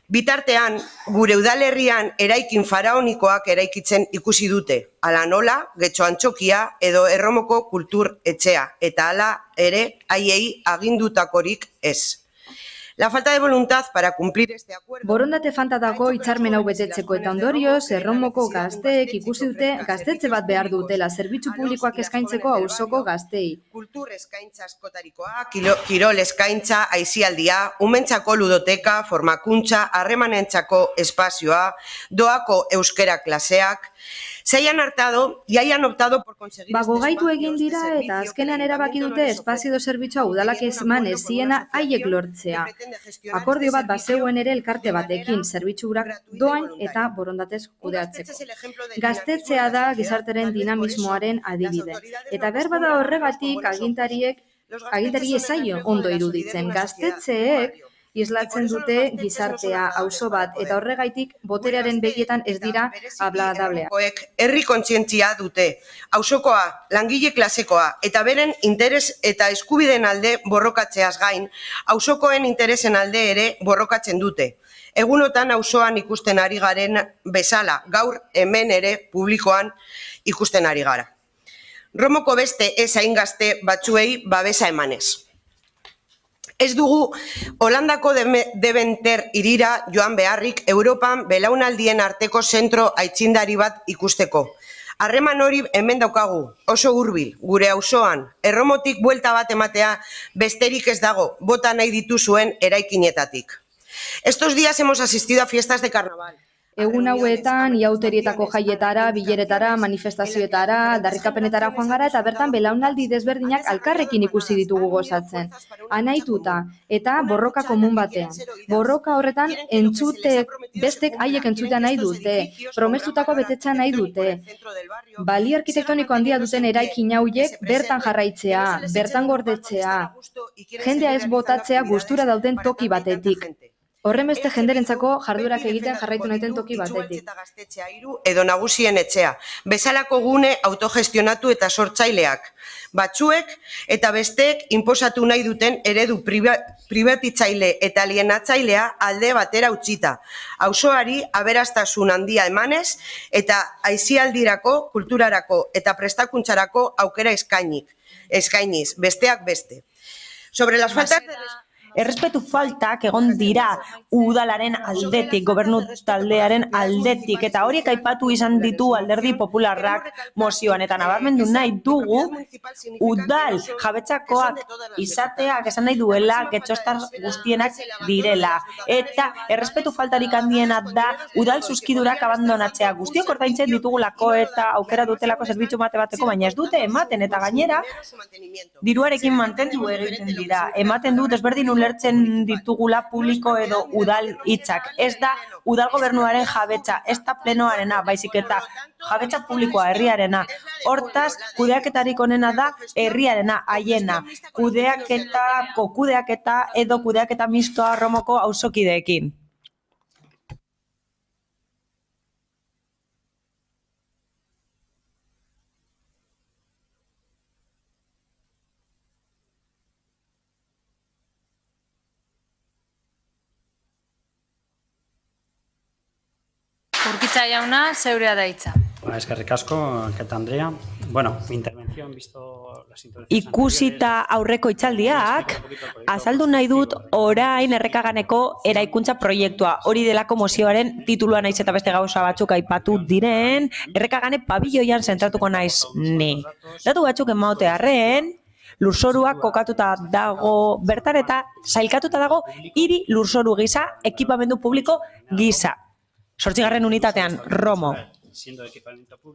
Speaker 19: Bitartean, gure udalerrian eraikin faraonikoak eraikitzen ikusi dute, hala nola, Getxo Antxokia edo Erromoko kultur etxea, eta hala ere haiei agindutakorik ez. La falta de voluntad para cumplir este acuerdo...
Speaker 10: Borondate falta dago hitzarmen hau betetzeko eta ondorioz, Erromoko gazteek ikusi dute gaztetxe bat behar dutela zerbitzu publikoak eskaintzeko auzoko gaztei.
Speaker 19: Kultur eskaintza askotarikoa, kirol eskaintza, aisialdia, umentzako ludoteka, formakuntza, harremanentzako espazioa, doako euskera klaseak... Se hayan hartado y hayan optado por conseguir...
Speaker 10: Gogaitu egin dira eta azkenean erabaki dute espazio edo zerbitzua udalak eman eziena haiek lortzea. Akordio bat bazegoen ere elkarte batekin, zerbitzurak doain eta borondatez kudeatzeko. Gaztetxea da gizarteren dinamismoaren adibide. Eta berbada horregatik agintari ezaio ondo iruditzen. Gaztetxeek islatzen dute gizartea, auzo bat, eta horregaitik boterearen begietan ez dira abladableak.
Speaker 19: Herri kontzientzia dute, auzokoa, langile klasekoa, eta beren interes eta eskubideen alde borrokatzeaz gain, auzokoen interesen alde ere borrokatzen dute. Egunotan auzoan ikusten ari garen bezala, gaur hemen ere publikoan ikusten ari gara. Romoko beste ez hain gazte batzuei babesa emanez. Ez dugu Holandako Deventer hirira joan beharrik Europan belaunaldien arteko zentro aitzindari bat ikusteko. Harreman hori hemen daukagu, oso hurbil, gure auzoan, Erromotik buelta bat ematea besterik ez dago, bota nahi dituzuen eraikinetatik. Estos días hemos asistido a fiestas de carnaval.
Speaker 10: Egun hauetan, iauterietako jaietara, bileretara, manifestazioetara, aldarrikapenetara joan gara eta bertan belaunaldi desberdinak alkarrekin ikusi ditugu gozatzen. Anaituta eta borroka komun batean. Borroka horretan bestek haiek entzutea nahi dute, promestutako betetzea nahi dute. Balio arkitektoniko handia duten eraikin hauek bertan jarraitzea, bertan gordetzea, jendea ez botatzea gustura dauden toki batetik. Horren beste jenderentzako jarduerak egiten jarraitu nahiten toki batetik.
Speaker 19: Edo nagusien etxea, bezalako gune autogestionatu eta sortzaileak, batzuek eta besteek inposatu nahi duten eredu pribatitzaile eta alienatzailea alde batera utzita, auzoari aberastasun handia emanez eta aisialdirako, kulturarako eta prestakuntzarako aukera eskainiz, besteak beste. Sobre las faltas de
Speaker 2: Errespetu faltak egon dira udalaren aldetik, gobernu taldearen aldetik, eta horiek aipatu izan ditu alderdi popularrak mozioan, eta nabarmendu nahi dugu udal jabetzakoak izateak esan nahi duela getxostar guztienak direla, eta errespetu faltarik handiena da udal zuzkidurak abandonatzea. Guztiok ordaintzen ditugulako eta aukera dutelako zerbitzu bateko, baina ez dute ematen, eta gainera diruarekin mantendu egiten dira. Ematen du desberdin ulertzen ditugula publiko edo udal hitzak. Ez da udal gobernuaren jabetza, ez da plenoarena, baizik eta jabetza publikoa herriarena. Hortaz, kudeaketarik onena da herriarena, haiena. Kudeaketa edo kudeaketa mistoa Romoko auzokideekin.
Speaker 1: Urkitza jauna, zeurea da hitza.
Speaker 12: Eskerrik asko, Alkate Andrea. Bueno, mi intervención, visto las intervenciones...
Speaker 2: Ikusita aurreko hitzaldiak, azaldu nahi dut orain Errekaganeko eraikuntza proiektua. Hori delako mozioaren titulua naiz eta beste gauza batzuk aipatu diren, Errekagane pabilloian zentratuko naiz ni. Datu batzuk emaotearren, lurzorua kokatuta dago bertan eta sailkatuta dago hiri lurzoru gisa, ekipamendu publiko gisa. 8. unitatean, Romo.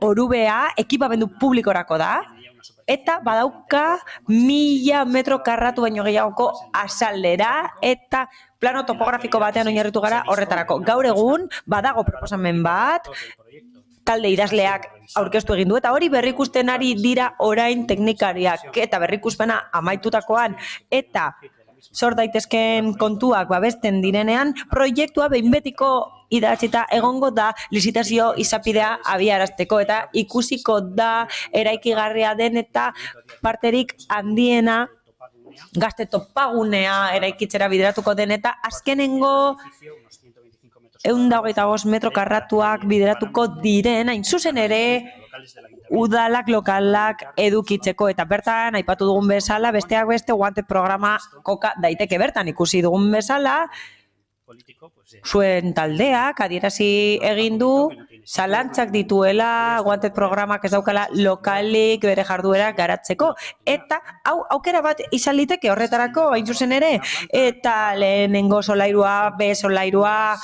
Speaker 2: Orubea ekipamendu publikorako da, eta badauka 1000 metro karratu baino gehiagoko azaldera, eta plano topografiko batean oinarritu gara horretarako. Gaur egun, badago proposamen bat, talde idazleak aurkeztu egin du, eta hori berrikusten ari dira orain teknikariak, eta berrikuspena amaitutakoan, eta sor daitezken kontuak babesten direnean, proiektua behin betiko idatzita egongo da lizitazio izapidea abiarazteko, eta ikusiko da eraikigarria den eta parterik handiena gazte topagunea eraikitzera bideratuko den, eta azkenengo 125 metro karratuak bideratuko diren, hain zuzen ere, udalak lokalak edukitzeko, eta bertan, aipatu dugun bezala, besteak beste, Wanted programa koka daiteke bertan, ikusi dugun bezala, zuen taldeak adierazi egin du, zalantzak dituela, Wanted programak ez daukala lokalik bere jarduerak garatzeko, eta hau aukera bat izan liteke horretarako, hain zuzen ere, eta lehenengo solairua, B solairua,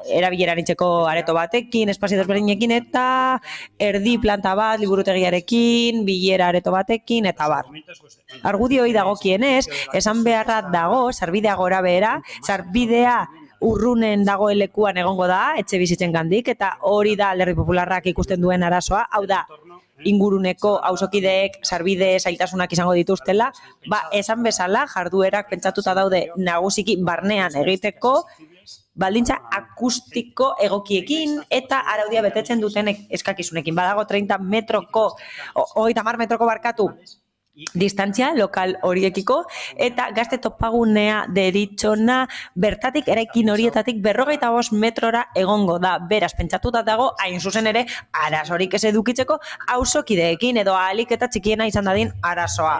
Speaker 2: erabilera nintzeko areto batekin, espazio desberdinekin, eta erdi planta bat, liburutegiarekin, bilera areto batekin, eta bar. Argudioi dagokienez, esan beharra dago, sarbidea gora behera, sarbidea urrunen dagoen lekuan egongo da, etxe bizitzen gandik, eta hori da Alderdi Popularrak ikusten duen arazoa, hau da, inguruneko auzokideek sarbide zailtasunak izango dituztela, esan bezala, jarduerak pentsatuta daude nagusiki barnean egiteko, baldintza akustiko egokiekin eta araudia betetzen duten eskakizunekin. Badago 30 metroko, 30 metroko barkatu distantzia lokal horiekiko, eta gazte topagunea deritzona bertatik eraikin horietatik 45 metrora egongo da. Beraz, pentsatuta dago, hain zuzen ere, arazorik ez edukitzeko auzokideekin edo ahalik eta txikiena izan dadin arazoa.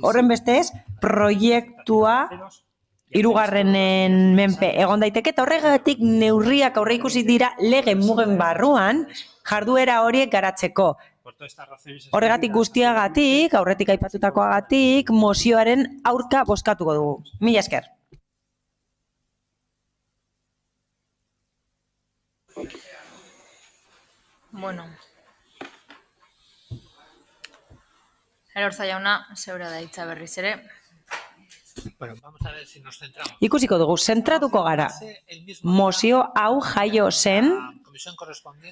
Speaker 2: Horren bestez, proiektua hirugarrenen menpe egon daiteke, eta horregatik neurriak aurreikusi dira lege mugen barruan jarduera horiek garatzeko. Horregatik guztiagatik, aurretik aipatutakoagatik, mozioaren aurka bozkatuko dugu. Mila esker.
Speaker 1: Bueno. Elorza jauna, zeura da hitza berriz ere.
Speaker 17: Bueno, vamos a ver si nos centramos.
Speaker 2: Ikusiko dugu, zentratuko gara. Mozio hau jaio zen,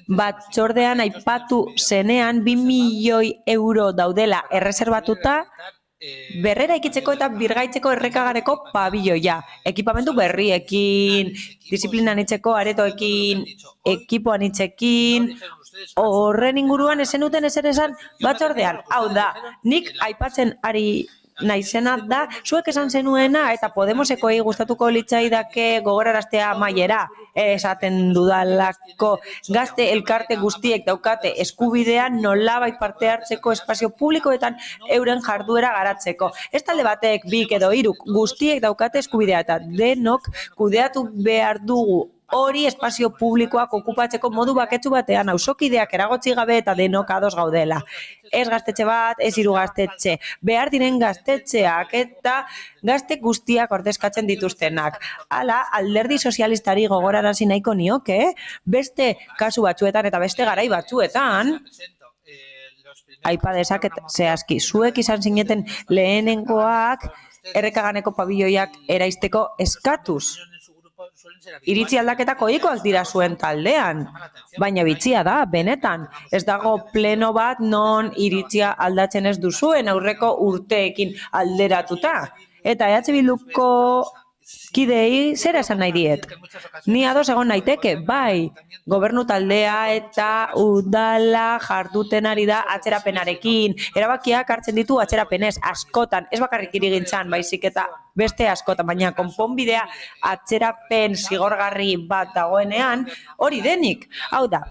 Speaker 2: batzordean aipatu zenean 2 milioi euro daudela erreserbatuta berrera ikitzeko eta birgaitzeko errekagareko pabilloia. Ekipamendu berriekin, disiplinan itzeko aretoekin, ekipoan itzekin, horren inguruan ezenuten ezer esan batzordean. Hau da, nik aipatzen ari naizena da, zuek esan zenuena eta Podemosekoei gustatuko litzaidake gogoraraztea amaiera. Esaten dudalako gazte elkarte guztiek daukate eskubidea nolabait parte hartzeko espazio publikoetan euren jarduera garatzeko. Ez talde batek, bik edo hiruk guztiek daukate eskubidea eta denok kudeatu behar dugu hori espazio publikoak okupatzeko modu baketsu batean, auzokideak eragotzi gabe eta denok ados gaudela. Ez gaztetxe bat, ez hiru gaztetxe, behar diren gaztetxeak eta gazte guztiak ordezkatzen dituztenak. Hala, alderdi sozialistari gogorarazi nahiko nioke, beste kasu batzuetan eta beste garai batzuetan, aipa dezaket zehazki, zuek izan zineten lehenengoak errekaganeko pabilloiak eraisteko eskatuz. Iritzi aldaketak ohikoak dira zuen taldean, baina bitxia da, benetan. Ez dago pleno bat non iritzia aldatzen ez duzuen aurreko urteekin alderatuta. Eta EH Bilduko kidei zera esan nahi diet. Ni ados egon naiteke, bai, gobernu taldea eta udala jarduten ari da atzerapenarekin. Erabakiak hartzen ditu atzerapenez, askotan, ez bakarrik hirigintzan, baizik eta beste askotan, baina konponbidea atzerapen zigorgarri bat dagoenean, hori denik. Hau da,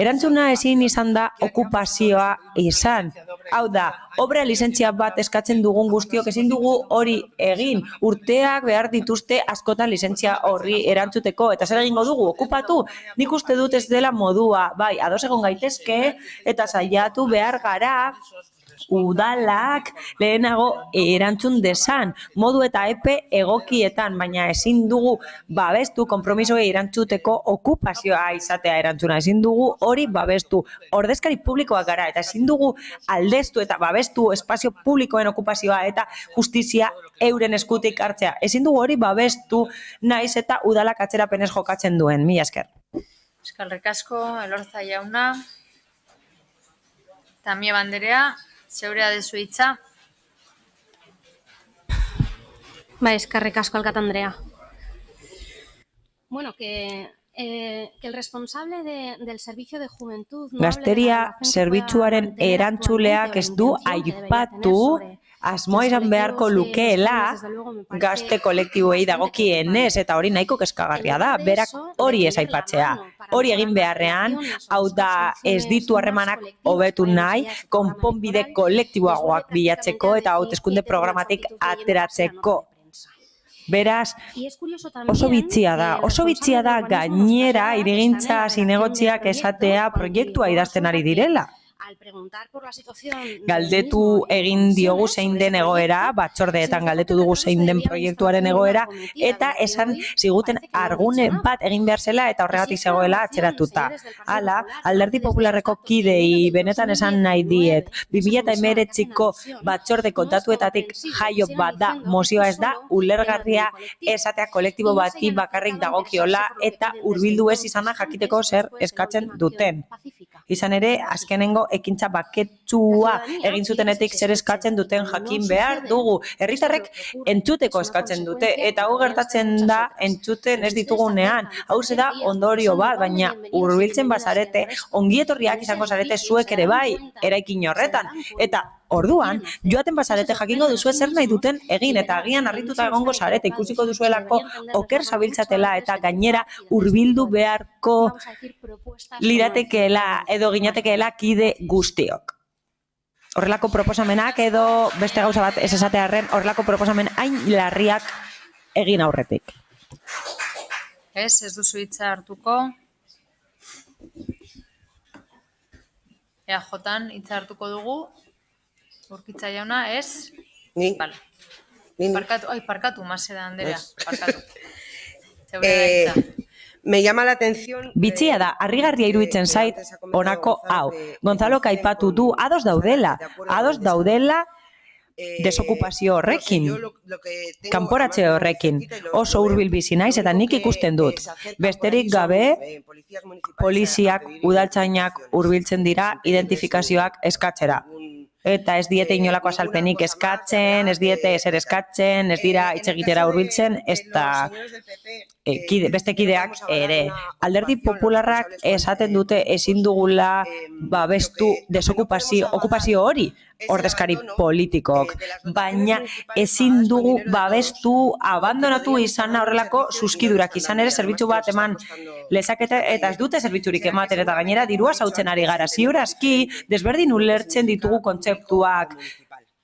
Speaker 2: erantzuna ezin izan da okupazioa izan. Hau da, obra lizentzia bat eskatzen dugun guztiok ezin dugu hori egin. Urteak behar dituzte askotan lizentzia horri erantzuteko. Eta zer egingo dugu, okupatu? Nik uste dut ez dela modua. Bai, ados egon gaitezke eta saiatu behar gara udalak lehenago erantzun dezan, modu eta epe egokietan, baina ezin dugu babestu konpromisoei erantzuteko okupazioa izatea erantzuna, ezin dugu hori babestu. Ordezkari publikoak gara eta ezin dugu aldeztu eta babestu espazio publikoen okupazioa eta justizia euren eskutik hartzea. Ezin dugu hori babestu naiz eta udalak atzerapenez jokatzen duen. Mila esker.
Speaker 1: Eskerrik asko, Elorza jauna. Tamie banderea. Zeurea dezu hitza.
Speaker 6: Eskerrik asko, alkate Andrea. Bueno, que el responsable del servicio de juventud...
Speaker 2: Gazteria zerbitzuaren erantzuleak ez du aipatu asmoa izan beharko lukeela gazte kolektiboei dagokienez eta hori nahiko kezkagarria da. Berak hori ez aipatzea. Hori egin beharrean, hau da ez ditu harremanak hobetu nahi, konponbide kolektiboagoak bilatzeko eta hauteskunde programatik ateratzeko. Beraz, oso bitxia da gainera irigintza zinegotziak esatea proiektua idazten ari direla. Galdetu egin diogu zein den egoera, batzordeetan galdetu dugu zein den proiektuaren egoera, eta esan ziguten argune bat egin behar zela eta horregatik zegoela atzeratuta. Hala, Alderdi Popularreko kidei benetan esan nahi diet. 2019ko batzordeko datuetatik jaio bat da, mozioa ez da, ulergarria esatea kolektibo bati bakarrik dagokiola eta hurbildu ez izana jakiteko zer eskatzen duten. Izan ere, azkenengo ekintza baketsua egin zutenetik zer eskatzen duten jakin behar dugu. Herritarrek entzuteko eskatzen dute, eta hau gertatzen da entzuten ez ditugunean. Hau da ondorio bat, baina hurbiltzen bazarete, ongietorriak izango zarete zuek ere bai, eraikin horretan. Eta orduan, joaten bazarete jakingo duzue zer nahi duten egin, eta agian harrituta egongo zarete, ikusiko duzuelako oker zabiltzatela eta gainera hurbildu beharko liratekeela edo ginatekeela kide guztiok. Horrelako proposamenak edo beste gauza bat ez esatearren, horrelako proposamen hain larriak egin aurretik.
Speaker 1: Ez duzu hitza hartuko. EAJan hitza hartuko dugu. Urkitza jauna, ez?
Speaker 19: Ni.
Speaker 1: Vale. Parkatu, Maseda Andrea, parkatu. Zeurea hitza.
Speaker 19: Me llama la atención...
Speaker 2: Bitxia da, harrigarria iruditzen zait honako hau. Gonzalo aipatu du, ados daudela desokupazio horrekin, kanporatze horrekin, oso hurbil bizi naiz eta nik ikusten dut. Besterik gabe, poliziak, udaltzainak hurbiltzen dira identifikazioak eskatzera. eta ez diete inolako azalpenik eskatzen, ez diete ezer eskatzen, ez dira hitz egitera hurbiltzen, eta beste kideak ere. Alderdi Popularrak esaten dute ezin dugula babestu okupazio hori ordezkari politikok, baina ezin dugu babestu abandonatu izana horrelako zuzkidurak, izan ere zerbitzu bat eman lezakete eta ez dute zerbitzurik ematen eta gainera dirua zautzen ari gara. Ziurazki desberdin ulertzen ditugu kontzeptuak,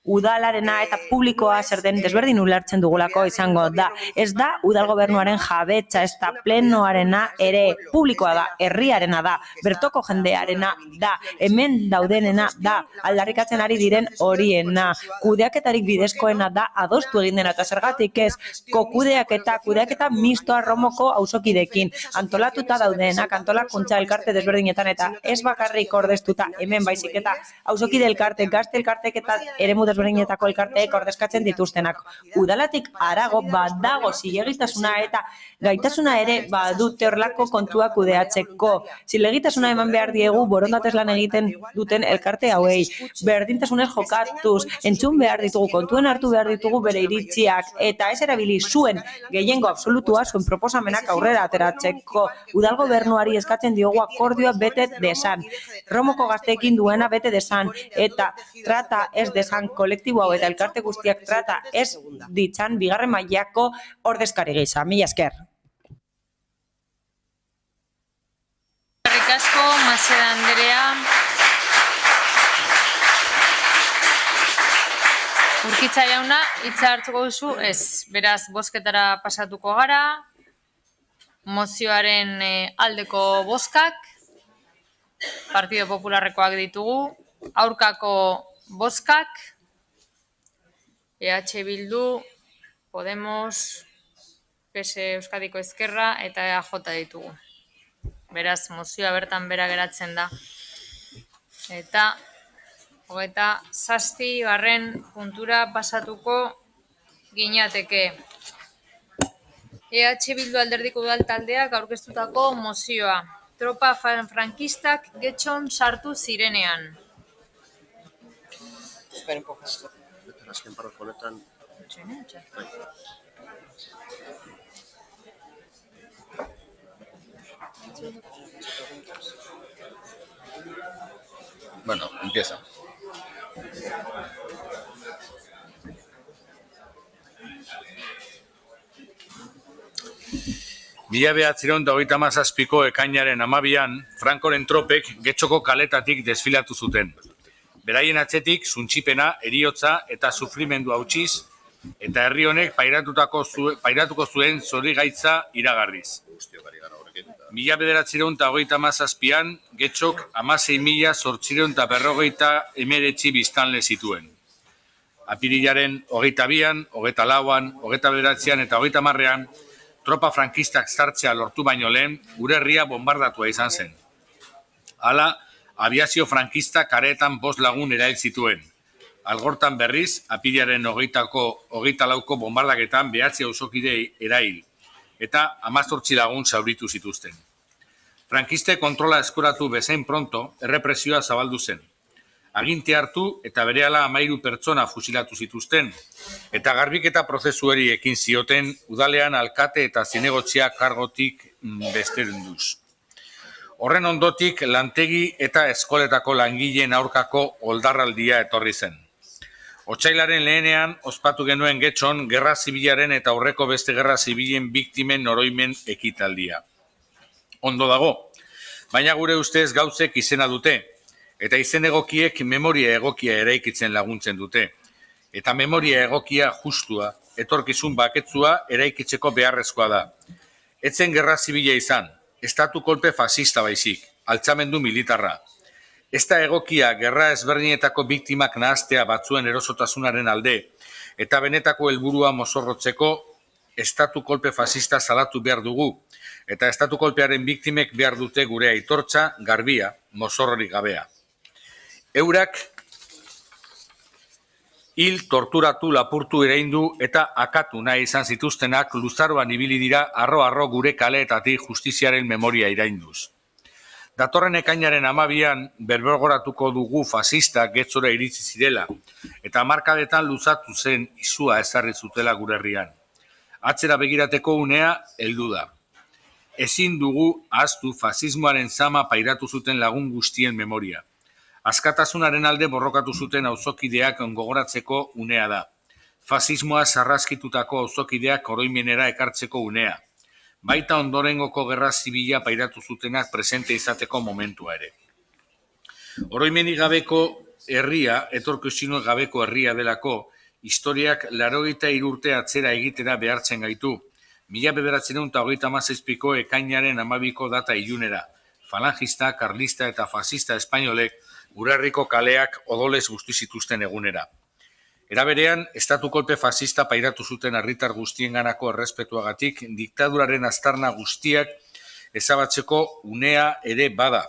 Speaker 2: udalarena eta publikoa zer den desberdin ulertzen dugulako izango da. Ez da udal gobernuaren jabetza, ez da plenoarena ere publikoa da, herriarena da, bertoko jendearena da, hemen daudenena da, aldarrikatzen ari diren horiena, kudeaketarik bidezkoena da adostu egin dena, eta zergatik ez, kudeaketa mistoa Romoko auzokidekin, antolatuta daudenak, antolakuntza elkarte desberdinetan, eta ez bakarrik ordeztuta hemen baizik eta auzokide elkarte, gazte elkartek eta eremu desberdinetako elkarteek ordezkatzen dituztenak. Udalatik harago badago zilegitasuna eta gaitasuna ere badute horrelako kontuak kudeatzeko. Zilegitasuna eman behar diegu borondatez lan egiten duten elkarte hauei. Berdintasunez jokatuz, entzun behar ditugu, kontuen hartu behar ditugu bere iritziak, eta ez erabili zuen gehiengo absolutua zuen proposamenak aurrera ateratzeko. Udal gobernuari eskatzen diogu akordioa bete desan. Romoko gazteekin duena bete desan, eta trata ez desan kolektibo hau eta elkarte guztiak trata ez ditzan bigarren mailako ordezkari gisa. Mila esker.
Speaker 1: Eskerrik asko, Maceda Andrea. Urkitza jauna, hitza hartuko duzu, ez. Beraz, bozketara pasatuko gara. Mozioaren aldeko bozkak. Partido Popularrekoak ditugu. Aurkako bozkak. EH Bildu, Podemos, PS Euskadiko Ezkerra eta EAJ ditugu. Beraz, mozioa bertan bera geratzen da. Eta 27. puntura pasatuko ginateke. EH Bildu alderdiko udal taldeak aurkeztutako mozioa. Tropa frankistak Getxon sartu zirenean.
Speaker 5: Esperen poco. Azken parrafo honetan.
Speaker 3: Bueno, empieza. Mila 1937ko ekainaren 12an, Frankoren tropek Getxoko kaletatik desfilatu zuten. Beraien atzetik, suntsipena, heriotza eta sufrimendu hautsiz, eta herri honek pairatuko zuen zorigaitza iragarriz. 1937an, Getxok 16.849 biztanle zituen. Apirilaren 22an, 24an, 29an eta 30an, tropa frankistak sartzea lortu baino lehen, gure herria bombardatua izan zen. Hala, abiazio frankista kareetan 5 lagun erail zituen. Algortan berriz, apirilaren 24ko bombardaketan 9 auzokide erail, eta 18 lagun zauritu zituzten. Frankiste kontrola eskuratu bezain pronto, errepresioa zabaldu zen. Aginte hartu eta berehala 13 pertsona fusilatu zituzten, eta garbiketa prozesuari ekin zioten udalean alkate eta zinegotzia kargotik bestenduz. Horren ondotik lantegi eta eskoletako langileen aurkako oldarraldia etorri zen. Otsailaren lehenean ospatu genuen Getxon gerra zibilaren eta aurreko beste gerra zibilen biktimen oroimen ekitaldia. Ondo dago, baina gure ustez gauzek izena dute, eta izen egokiek memoria egokia eraikitzen laguntzen dute. Eta memoria egokia justua, etorkizun baketzua eraikitzeko beharrezkoa da. Etzen gerra zibila izan, estatu kolpe fasista baizik, altzamendu militarra. Ez da egokia gerra ezberdinetako biktimak nahaztea batzuen erosotasunaren alde, eta benetako helburua mozorrotzeko estatu kolpe fasista salatu behar dugu, eta estatu kolpearen biktimek behar dute gure aitortza, garbia, mozorrorik gabea. Eurak hil, torturatu, lapurtu eraindu eta akatu nahi izan zituztenak luzaroan ibili dira arro-arro gure kaleetatik justiziaren memoria irainduz. Datorren ekainaren 12an berbergoratuko dugu fasistak Getxora iritsi zirela, eta hamarkadetan luzatu zen izua ezarri zutela gure herrian. Atzera begirateko unea heldu da. Ezin dugu ahaztu fasismoaren zama pairatu zuten lagun guztien memoria. Askatasunaren alde borrokatu zuten auzokideak gogoratzeko unea da. Fasismoa sarraskitutako auzokideak oroimenera ekartzeko unea. Baita ondorengoko gerra zibila pairatu zutenak presente izateko momentua ere. Oroimenik gabeko herria, etorkizun gabeko herria delako, historiak 83 urte atzera egitera behartzen gaitu. 1936ko ekainaren 12ko data ilunera. Falangista, karlista eta fasista espainolek gure herriko kaleak odolez guzti zituzten egunera. Era berean, estatu kolpe fasista pairatu zuten herritar guztienganako errespetuagatik diktaduraren aztarna guztiak ezabatzeko unea ere bada.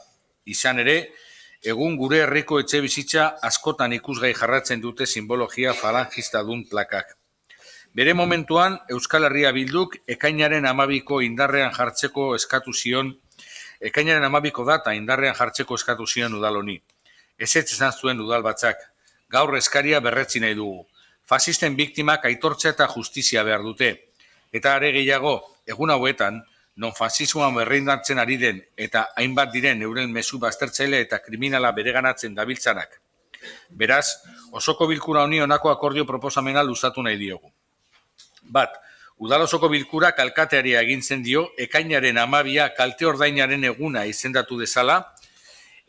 Speaker 3: Izan ere, egun gure herriko etxe bizitza askotan ikusgai jarratzen dute simbologia falangista dun plakak. Bere momentuan, Euskal Herria Bilduk ekainaren 12ko indarrean jartzeko eskatu zion, ekainaren 12ko data indarrean jartzeko eskatu zion udal honi. Ezetz esan zuen udal batzak. Gaur eskaria berretzi nahi dugu. Fasisten biktimak aitortza eta justizia behar dute. Eta are gehiago, egun hauetan, non fasismoan berreindartzen ari den eta hainbat diren euren mezu baztertzaile eta kriminala bereganatzen dabiltzanak. Beraz, osoko bilkura honi honako akordio proposamena luzatu nahi diogu. Bat, udal osoko bilkurak alkateari agintzen dio ekainaren 12a kalte ordainaren eguna izendatu dezala,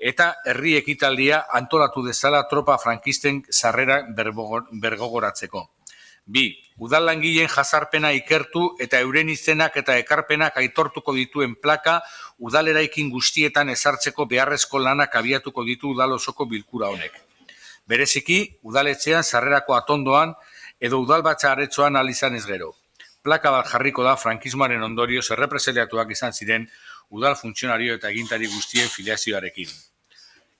Speaker 3: eta herri ekitaldia antolatu dezala tropa frankisten sarrera bergogoratzeko. 2. Udal langileen jazarpena ikertu eta euren izenak eta ekarpenak aitortuko dituen plaka udaleraikin guztietan ezartzeko beharrezko lanak abiatuko ditu udal osoko bilkura honek. Bereziki, udaletxean sarrerako atondoan edo udalbatza aretsoan alizan ez gero. Plaka bat jarriko da frankismoaren ondorioz errepresaliatuak izan ziren udal funtzionario eta egintari guztien filiazioarekin.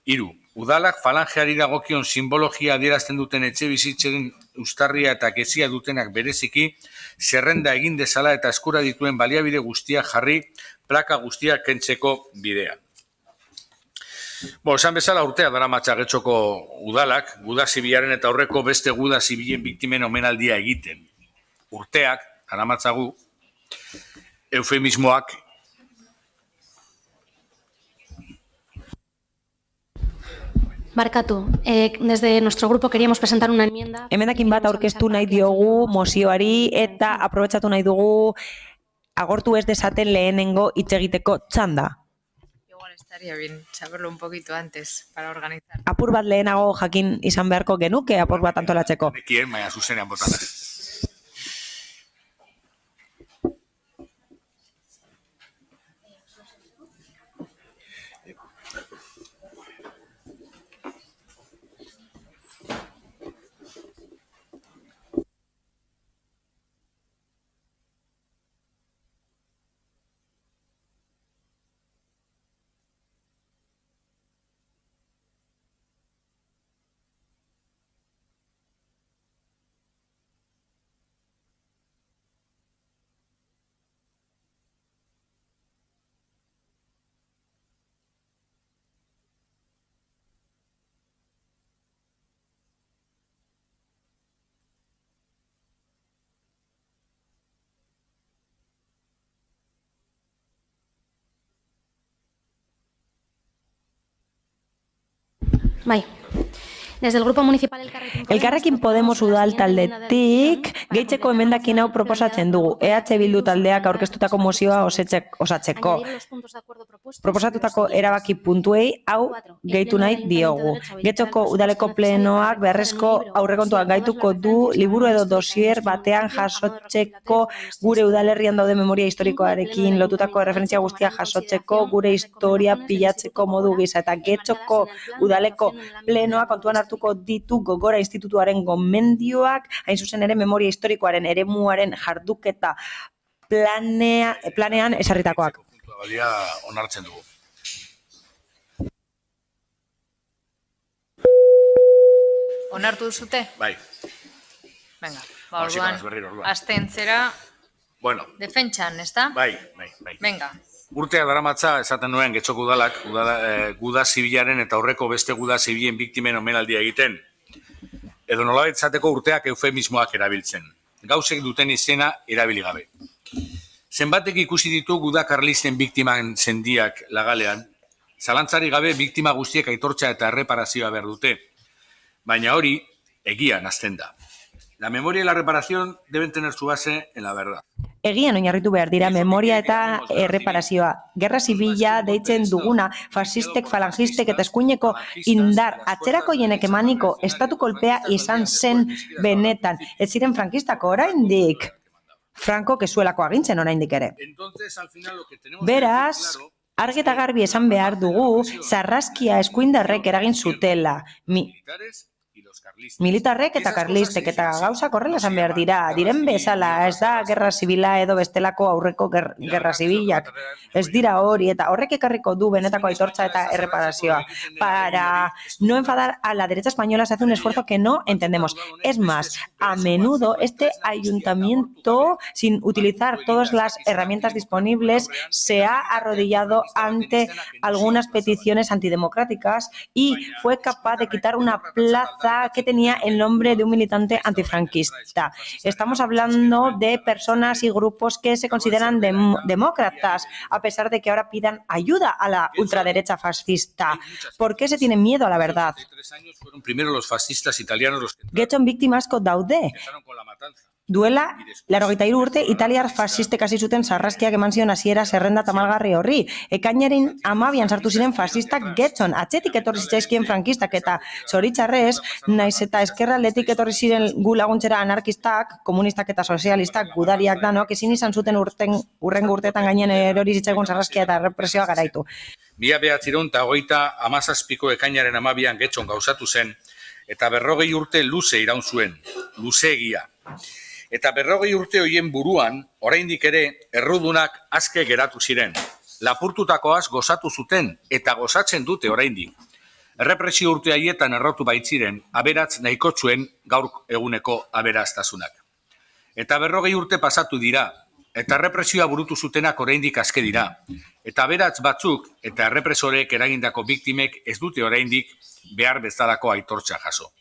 Speaker 3: 3. Udalak falangeari dagokion simbologia adierazten duten etxe bizitzen ustarria eta gezia dutenak bereziki, zerrenda egin dezala eta eskura dituen baliabide guztiak jarri plaka guztiak kentzeko bidean. Esan bezala urtea daramatza Getxoko udalak, guda zibilaren eta aurreko beste guda zibilen biktimen omenaldia egiten. Urteak, daramatzagu, eufemismoak,
Speaker 6: Barkatu, desde nuestro grupo queríamos presentar una enmienda.
Speaker 2: Emendakin bat aurkeztu nahi diogu mozioari eta aprobetxatu nahi dugu agortu ez desaten lehenengo hitz egiteko txanda.
Speaker 1: Igual estaría bien saberlo un poquito antes para organizar.
Speaker 2: Apur bat lehenago jakin izan beharko genuke apur bat antolatzeko.
Speaker 3: Nekien, baina zuzenean botana.
Speaker 6: Bai. Desde el grupo municipal
Speaker 2: Elkarrekin Podemos udal taldetik gehitzeko emendakin hau proposatzen dugu. EH Bildu taldeak aurkeztutako mozioa osatzeko. Proposatutako erabaki puntuei hau gehitu nahi diogu. Getxoko udaleko plenoak beharrezko aurrekontuak gaituko du liburu edo dosier batean jasotzeko gure udalerrian daude memoria historikoarekin lotutako referentzia guztia jasotzeko gure historia pilatzeko modu gisa eta Getxoko udaleko plenoak kontuan hartuko ditu Gogora Institutuaren gomendioak, hain zuzen ere memoria historikoaren eremuaren jarduketa planean esarritakoak.
Speaker 3: Balia onartzen dugu.
Speaker 1: Onartu duzute?
Speaker 3: Bai.
Speaker 1: Venga, orduan, astentzera defentsan, ezta?
Speaker 3: Bai.
Speaker 1: Venga,
Speaker 3: Urteak daramatza esaten nuen Getxoko udalak, guda zibilaren eta aurreko beste guda zibilen biktimen omenaldia egiten. Edo nolabait izateko urteak eufemismoak erabiltzen. Gauzek duten izena erabili gabe. Zenbatek ikusi ditu guda karlisten biktiman sendiak lagalean, zalantzari gabe biktima guztiek aitortza eta erreparazioa behar dute. Baina hori, egian hasten da. La memoria y la reparación deben tener su base en la verdad.
Speaker 2: Egian oinarritu behar dira memoria eta erreparazioa. Gerra zibila deitzen duguna fasistek, falangistek eta eskuineko indar atzerakoienek emaniko estatu kolpea izan zen benetan. Ez ziren frankistako oraindik. Franco kezuelako agintzen oraindik ere. Beraz, argi eta garbi esan behar dugu sarraskia eskuindarrek eragin zutela. Militarrek eta karlistek eta gauzak horrela esan behar dira. Diren bezala, ez da gerra zibila edo bestelako aurreko gerra zibilak. Ez dira hori eta horrek ekarriko du benetako aitortza eta erreparazioa. Para no enfadar a la derecha española se hace un esfuerzo que no entendemos. Es más, a menudo este ayuntamiento, sin utilizar todas las herramientas disponibles, se ha arrodillado ante algunas peticiones antidemocráticas y fue capaz de quitar una plaza que tenía el nombre de un militante antifranquista. Estamos hablando de personas y grupos que se consideran demócratas, a pesar de que ahora pidan ayuda a la ultraderecha fascista. ¿Por qué se tiene miedo a la verdad?
Speaker 3: Fueron primero los fascistas italianos los que
Speaker 2: Getxon biktima asko daude. Duela, 83 urte, italiar fasistek hasi zuten sarraskiak eman zion hasiera zerrenda tamalgarri horri. Ekainaren 12an sartu ziren fasistak Getxon, atzetik etorri zitzaizkien frankistak eta zoritxarrez, naiz eta eskerraldetik etorri ziren gu laguntzera anarkistak, komunistak eta sozialistak, gudariak danok, ezin izan zuten urrengo urteetan gainen erori zitzaigun sarraskia eta represioa garaitu.
Speaker 3: 1927ko ekainaren 12an Getxon gauzatu zen, eta 40 urte luze iraun zuen, luzeegia. Eta 40 urte horien buruan, oraindik ere, errudunak aske geratu ziren. Lapurtutakoaz gozatu zuten eta gozatzen dute oraindik. Errepresio urte haietan errotu baitziren, aberats nahiko zuen gaur eguneko aberastasunak. Eta 40 urte pasatu dira, eta errepresioa burutu zutenak oraindik aske dira. Eta aberats batzuk eta errepresorek eragindako biktimek ez dute oraindik behar bezalako aitortza jaso.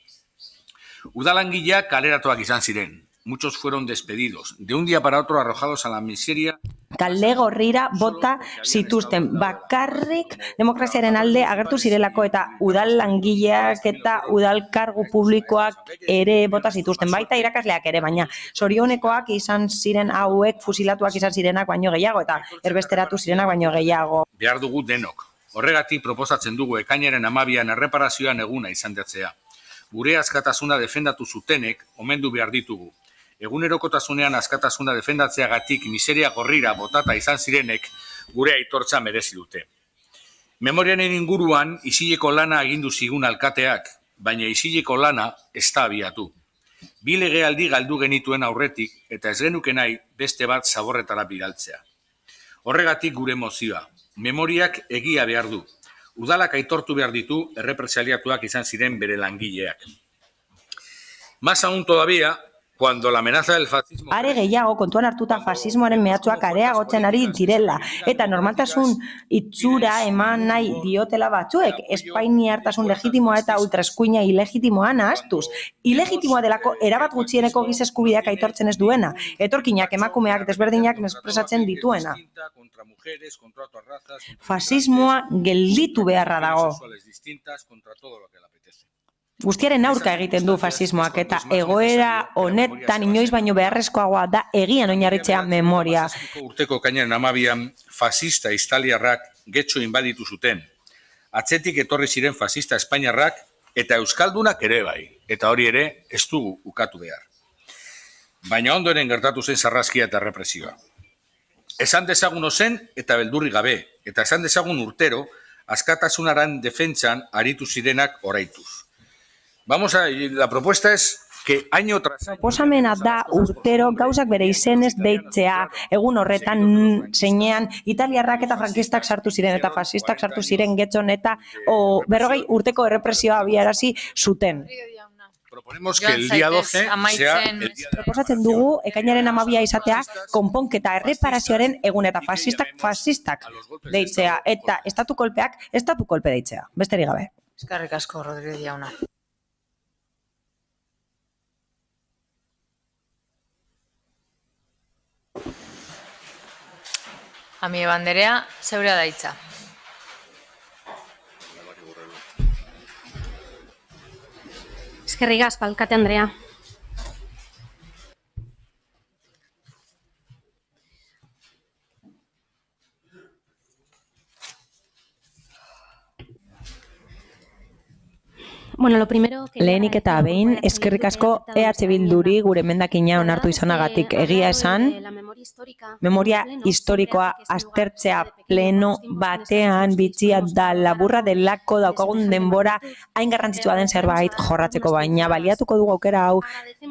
Speaker 3: Udalangileak kaleratuak izan ziren. Muchos fueron despedidos, de un día para otro arrojados a la miseria.
Speaker 2: Kale gorrira bota zituzten. Bakarrik demokraziaren alde agertu zirelako eta udal langileak eta udal kargu publikoak ere bota zituzten. Baita irakasleak ere, baina zorionekoak izan ziren hauek fusilatuak izan zirenak baino gehiago eta erbesteratu zirenak baino gehiago.
Speaker 3: Behar dugu denok. Horregatik proposatzen dugu ekainaren 12an erreparazioan eguna izan datzea. Gure askatasuna defendatu zutenek omendu behar ditugu. Egunerokotasunean askatasuna defendatzeagatik miseria gorrira botata izan zirenek gure aitortza merezi dute. Memorianen inguruan isileko lana agindu zigun alkateak, baina isileko lana ez da abiatu. 2 legealdi galdu genituen aurretik eta ez genuke nahi beste bat zaborretara bidaltzea. Horregatik gure mozioa, memoriak egia behar du. Udalak aitortu behar ditu errepresaliatuak izan ziren bere langileak. Más aún todavía, cuando la amenaza del fascismo...
Speaker 2: Are gehiago kontuan hartuta fasismoaren mehatxuak areagotzen ari direla eta normaltasun itxura eman nahi diotela batzuek, espainiartasun legitimoa eta ultraeskuina ilegitimoa nahastuz. Ilegitimoa delako erabat gutxieneko giza eskubideak aitortzen ez duena, etorkinak emakumeak desberdinak mespresatzen dituena. Fasismoa gelditu beharra dago. Guztiaren aurka egiten du fasismoak eta egoera honetan inoiz baino beharrezkoagoa da egian oinarritzea memoria.
Speaker 3: Urteko ekainaren 12an fasista italiarrak Getxo inbaditu zuten. Atzetik etorri ziren fasista espainiarrak eta euskaldunak ere bai, eta hori ere ez dugu ukatu behar. Baina ondoren gertatu zen sarraskia eta represioa. Esan dezagun ozen eta beldurri gabe, eta esan dezagun urtero, askatasunaren defentsan aritu zirenak oraituz. La propuesta es que año tras año...
Speaker 2: Proposamena da urtero gauzak bere izenez deitzea, egun horretan zeinean italiarrak eta frankistak sartu ziren eta fasistak sartu ziren Getxon eta 40 urteko errepresioa abiarazi zuten.
Speaker 3: Proponemos que el día 12 sea el día de...
Speaker 2: Proposatzen dugu, ekainaren 12 izatea, konponketa erreparazioaren egun eta fasistak deitzea, eta estatu kolpeak estatu kolpe deitzea. Besterik gabe.
Speaker 1: Eskerrik asko, Rodríguez jauna. Amieba Anderea, zeurea da hitza.
Speaker 6: Eskerrik asko, alkate Andrea. Bueno, lo primero que
Speaker 2: lehenik eta behin, eskerrik asko EH Bilduri gure emendakina onartu izanagatik. Egia esan, memoria historikoa aztertzea pleno batean bitxia da laburra delako daukagun denbora hain garrantzitsua den zerbait jorratzeko, baina baliatuko dugu aukera hau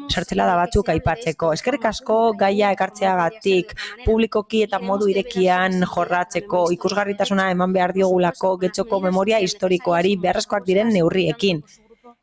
Speaker 2: sartzelada batzuk aipatzeko. Eskerrik asko gaia ekartzeagatik, publikoki eta modu irekian jorratzeko, ikusgarritasuna eman behar diogulako Getxoko memoria historikoari beharrezkoak diren neurriekin.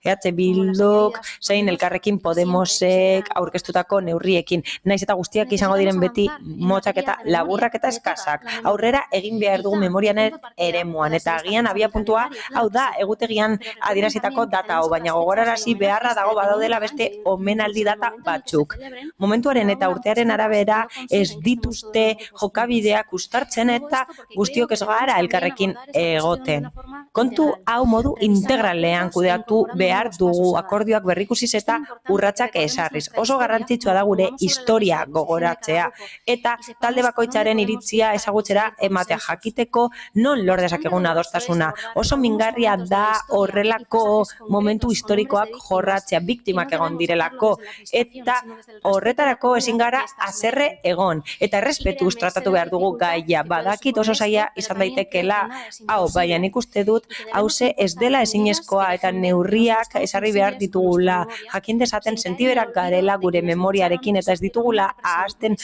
Speaker 2: EH Bilduk, zein Elkarrekin Podemosek aurkeztutako neurriekin. Naiz eta guztiak izango diren beti motzak eta laburrak eta eskasak. Aurrera egin behar dugu memorianen eremuan. Eta agian abia puntua, hau da, egutegian adierazitako data hau, baina gogorarazi beharra dago badaudela beste omenaldi data batzuk. Momentuaren eta urtearen arabera ez dituzte jokabideak ustartzen eta guztiok ez gara elkarrekin egoten. Kontu hau modu integralean kudeatu behar dugu akordioak berrikusiz eta urratsak ezarriz. Oso garrantzitsua da gure historia gogoratzea eta talde bakoitzaren iritzia ezagutzera ematea jakiteko non lor dezakegun adostasuna. Oso mingarria da horrelako momentu historikoak jorratzea, biktimak egon direlako eta horretarako ezin gara haserre egon eta errespetuz tratatu behar dugu gaia. Badakit oso zaila izan daitekela, hau, baina nik uste dut hauze ez dela ezinezkoa eta neurriak ezarri behar ditugula. Jakin dezaten sentiberak garela gure memoriarekin eta ez ditugula ahazten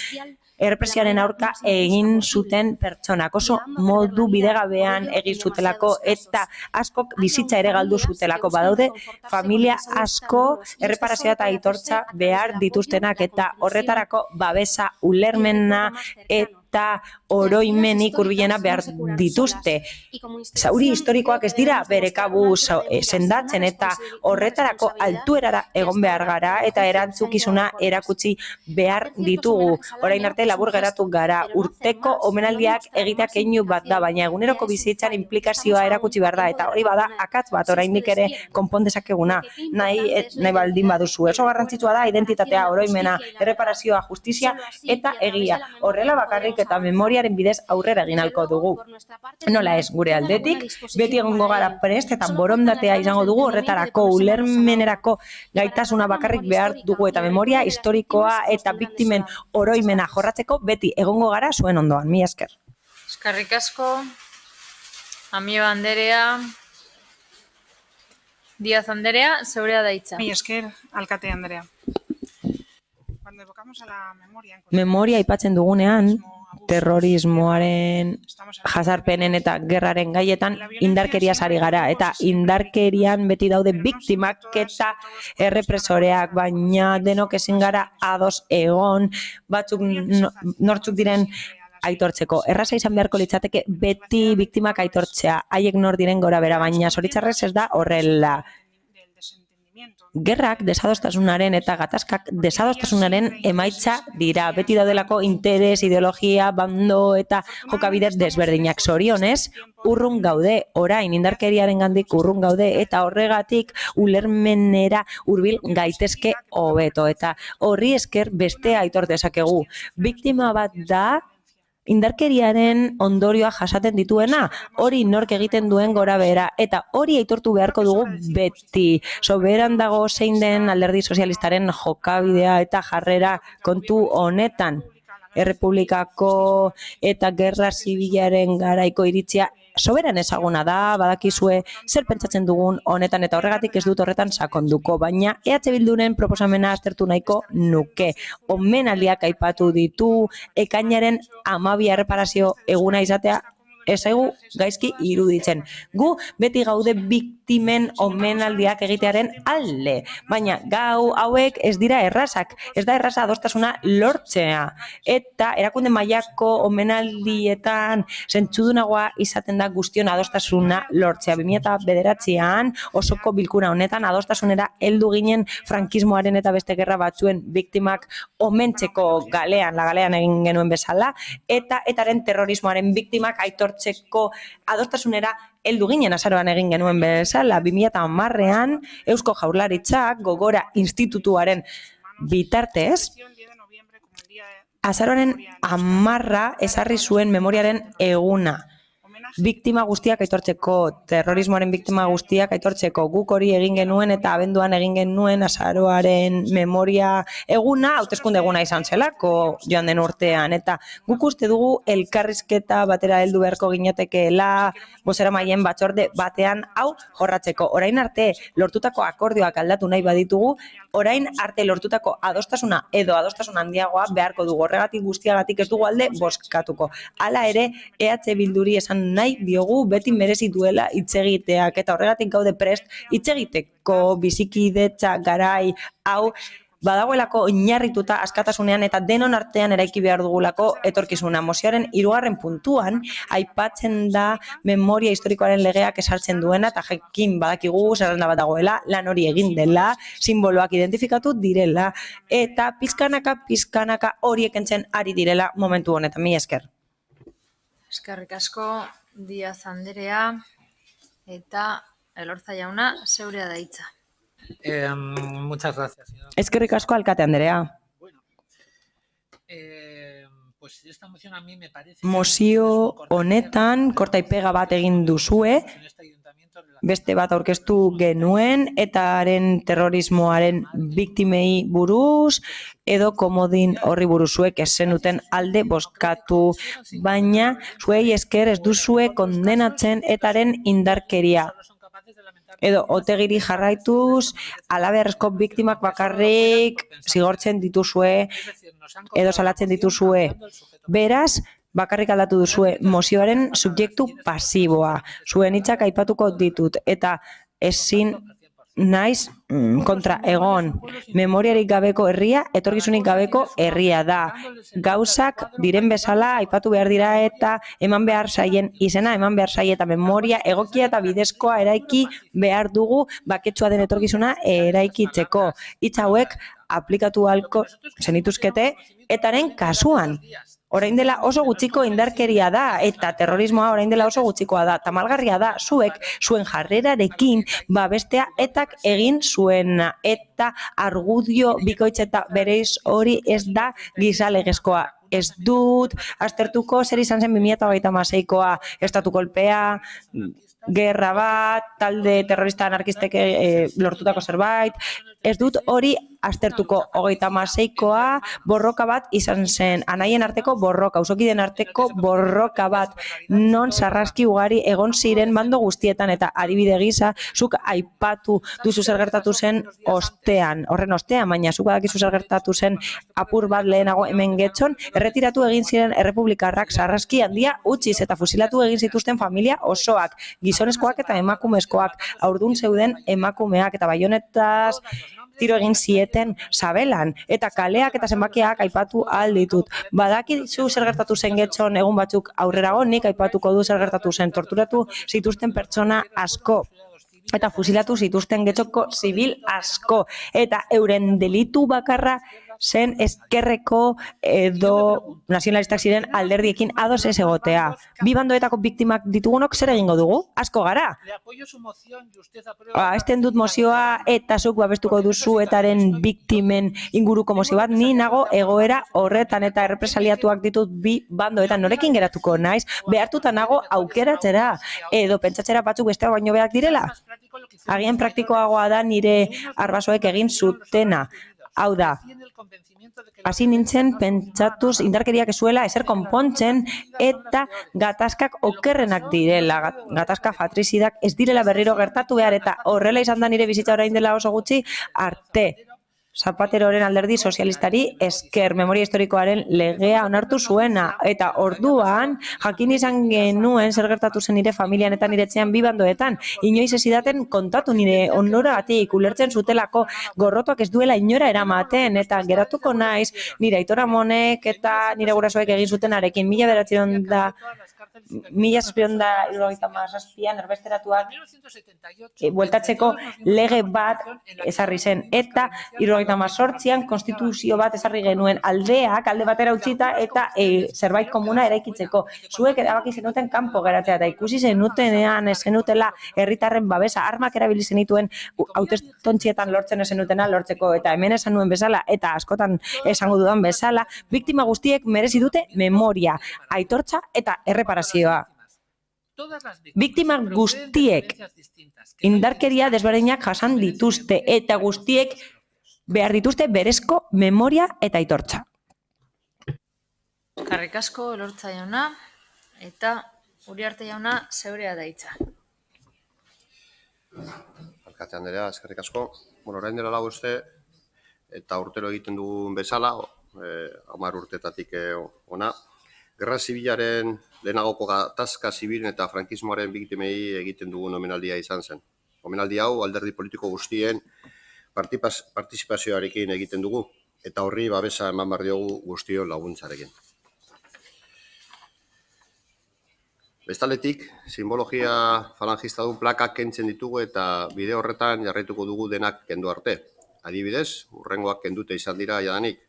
Speaker 2: errepresioaren aurka egin zuten pertsonak. Oso modu bidegabean egin zutelako eta askok bizitza ere galdu zutelako. Badaude familia asko erreparazioa eta aitortza behar dituztenak eta horretarako babesa, ulermena eta oroimenik hurbilena behar dituzte. Zauri historikoak ez dira bere kabuz sendatzen eta horretarako altuerara egon behar gara eta erantzukizuna erakutsi behar ditugu. Orain arte labur geratu gara, urteko omenaldiak egiteak keinu bat da, baina eguneroko bizitzan implikazioa erakutsi behar da eta hori bada akatz bat oraindik ere konpon dezakeguna. Nahi baldin baduzu. Oso garrantzitsua da identitatea, oroimena, erreparazioa, justizia eta egia. Horrela bakarrik eta memoriaren bidez aurrera egin ahalko dugu. Nola ez, gure aldetik, beti egongo gara prest eta borondatea izango dugu horretarako ulermenerako gaitasuna bakarrik behar dugu eta memoria historikoa eta biktimen oroimena jorratzeko beti egongo gara zuen ondoan. Mila esker.
Speaker 1: Eskerrik asko, Amieba Anderea, Díaz Anderea, zeurea da hitza.
Speaker 7: Mila esker, alkate Anderea.
Speaker 2: Memoria aipatzen dugunean, terrorismoaren jazarpenen eta gerraren gaietan indarkeriaz ari gara. Eta indarkerian beti daude biktimak eta errepresoreak, baina denok ezin gara ados egon, batzuk nortzuk diren aitortzeko. Erraza izan beharko litzateke beti biktimak aitortzea, haiek nor diren gora bera, baina zoritxarrez ez da horrela. Gerrak desadostasunaren eta gatazkak desadostasunaren emaitza dira. Beti daudelako interes, ideologia, bando eta jokabide desberdinak. Zorionez, urrun gaude, orain indarkeriaren gandik urrun gaude eta horregatik ulermenera hurbil gaitezke hobeto. Eta horri esker bestea aitor dezakegu. Biktima bat da indarkeriaren ondorioa jasaten dituena, hori nork egiten duen gora behera, eta hori aitortu beharko dugu beti. Soberan dago zein den Alderdi Sozialistaren jokabidea eta jarrera kontu honetan. Errepublikako eta gerra zibilaren garaiko iritzia soberan ezaguna da, badakizue zer pentsatzen dugun honetan eta horregatik ez dut horretan sakonduko, baina EH Bilduren proposamena aztertu nahiko nuke. Omenaldiak aipatu ditu, ekainaren 12 erreparazio eguna izatea ezaigu gaizki iruditzen. Gu beti gaude biktimen omenaldiak egitearen alde, baina gau hauek ez dira errazak, ez da erraza adostasuna lortzea, eta erakunde mailako omenaldietan zentzudunagoa izaten da guztion adostasuna lortzea. 2009an osoko bilkura honetan adostasunera heldu ginen frankismoaren eta beste gerra batzuen biktimak omentzeko galean egin genuen bezala, eta etaren terrorismoaren biktimak aitortzeko adostasunera heldu ginen azaroan egin genuen bezala. 2010an Eusko Jaurlaritzak Gogora Institutuaren bitartez, azaroaren 10 ezarri zuen memoriaren eguna. Biktima guztiak aitortzeko, terrorismoaren biktima guztiak aitortzeko, guk hori egin genuen eta abenduan egin genuen azaroaren memoria eguna, hauteskunde eguna izan zelako joan den urtean, eta guk uste dugu elkarrizketa batera heldu beharko ginetekeela bozeramaien batzorde batean hau jorratzeko. Orain arte lortutako akordioak aldatu nahi baditugu, orain arte lortutako adostasuna edo adostasun handiagoa beharko dugu. Horregatik guztiagatik ez dugu alde bozkatuko. Hala ere, EH Bilduri esan nahi diogu beti merezi duela hitz egiteak, eta horregatik gaude prest hitz egiteko bizikidetza garai hau badagoelako oinarrituta askatasunean eta denon artean eraiki behar dugulako etorkizuna. Mozioaren 3. puntuan aipatzen da memoria historikoaren legeak esartzen duena, eta jakin badakigu zerrenda bat dagoela, lan hori egin dela, simboloak identifikatu direla, eta pizkanaka horiek entzen ari direla momentu honetan. Mila esker.
Speaker 1: Eskerrik asko Diaz Anderea eta Elorza jauna, zeurea da hitza.
Speaker 17: Muchas gracias, señora.
Speaker 2: Eskerrik asko alkate Anderea.
Speaker 17: Pues esta moción a mí me parece...
Speaker 2: Mozio honetan korta ipega bat egin duzue, beste bat aurkeztu genuen, etaren terrorismoaren biktimei buruz, edo komodin horri buruz zuek ez zenuten alde bozkatu, baina zuei esker ez duzue kondenatzen etaren indarkeria. Edo otegiri jarraituz, alabeharrezko biktimak bakarrik zigortzen dituzue, edo salatzen dituzue. Beraz, bakarrik aldatu duzue mozioaren subjektu pasiboa. Zuen hitzak aipatuko ditut, eta ezin naiz kontra egon. Memoriarik gabeko herria, etorkizunik gabeko herria da. Gauzak diren bezala aipatu behar dira eta eman behar zaien izena, eman behar zaie eta memoria egokia eta bidezkoa eraiki behar dugu baketsua den etorkizuna eraikitzeko. Hitz hauek aplikatu ahalko zenituzkete etaren kasuan. Orain dela oso gutxiko indarkeria da, eta terrorismoa orain dela oso gutxikoa da. Tamalgarria da, zuek, zuen jarrerarekin, bestea etak egin zuena, eta argudio bikoitz eta bereiz hori ez da gizalegezkoa. Ez dut, aztertuko zer izan zen 2026koa, estatu kolpea, gerra bat, talde terrorista anarkistek lortutako zerbait, ez dut hori aztertuko. 36koa borroka bat izan zen, anaien arteko borroka, usokiden arteko borroka bat, non sarraski ugari egon ziren bando guztietan, eta adibide gisa, zuk aipatu duzu zer gertatu zen horren ostean, baina zuk badakizu zer gertatu zen apur bat lehenago hemen Getxon, erretiratu egin ziren errepublikarrak sarraski handia utziz, eta fusilatu egin zituzten familia osoak, gizonezkoak eta emakumezkoak, haurdun zeuden emakumeak, eta baionetaz tiro egin zieten sabelan, eta kaleak eta zenbakiak aipatu ahal ditut. Badakizu zer gertatu zen Getxon egun batzuk aurrerago, nik aipatuko du zer gertatu zen, torturatu zituzten pertsona asko, eta fusilatu zituzten Getxoko zibil asko, eta euren delitu bakarra zen ezkerreko edo nazionalistak ziren alderdiekin ados ez egotea. Bi bandoetako biktimak ditugunok zer egingo dugu? Asko gara. Esten dut mozioa eta zuk babestuko duzu etaren biktimen inguruko mozio bat, ni nago egoera horretan eta errepresaliatuak ditut bi bandoetan. Norekin geratuko naiz? Behartuta nago aukeratzera edo pentsatzera batzuk besteak baino berak direla? Agian praktikoagoa da nire arbasoek egin zutena. Hau da, hasi nintzen pentsatuz indarkeriak ezuela ezer konpontzen eta gatazkak okerrenak direla, gatazka fatrizidak ez direla berriro gertatu behar, eta horrela izan da nire bizitza orain dela oso gutxi arte. Zapateroren alderdi sozialistari esker memoria historikoaren legea onartu zuena. Eta orduan, jakin izan genuen zer gertatu zen nire familian eta nire etxean bi bandoetan. Inoiz ez zidaten kontatu nire onoratik ulertzen zutelako gorrotoak ez duela inora eramaten. Eta geratuko naiz nire aitora monek eta nire gurasoek egin zutenarekin. 1777an erbesteratuak bueltatzeko lege bat ezarri zen. Eta 78an konstituzio bat ezarri genuen aldeak alde batera utzita eta zerbait komuna eraikitzeko. Zuek erabaki zenuten kanpo geratzea eta ikusi zenutenean ez zenutela herritarren babesa, armak erabili zenituen hautestontzietan lortzen ez zenutena lortzeko eta hemen esan nuen bezala eta askotan esango dudan bezala, biktima guztiek merezi dute memoria, aitortza eta erreparazioa. Biktima guztiek indarkeria desberdinak jasan dituzte eta guztiek behar dituzte berezko memoria eta aitortza.
Speaker 1: Eskerrik asko, Elortza jauna, eta Uriarte jauna, zeurea da hitza.
Speaker 5: Alkate Andrea, eskerrik asko. Orain dela lau uste, eta urtero egiten dugun bezala, 10 urtetatik ona, Gerra Zibilaren lehenagoko gatazka zibilen eta frankismoaren biktimei egiten dugun omenaldia izan zen. Omenaldi hau alderdi politiko guztien partizipazioarekin egiten dugu, eta horri babesa eman behar diogu guztion laguntzarekin. Bestaletik, simbologia falangistadun plakak kentzen ditugu eta bide horretan jarraituko dugu denak kendu arte. Adibidez, urrengoak kendute izan dira jadanik.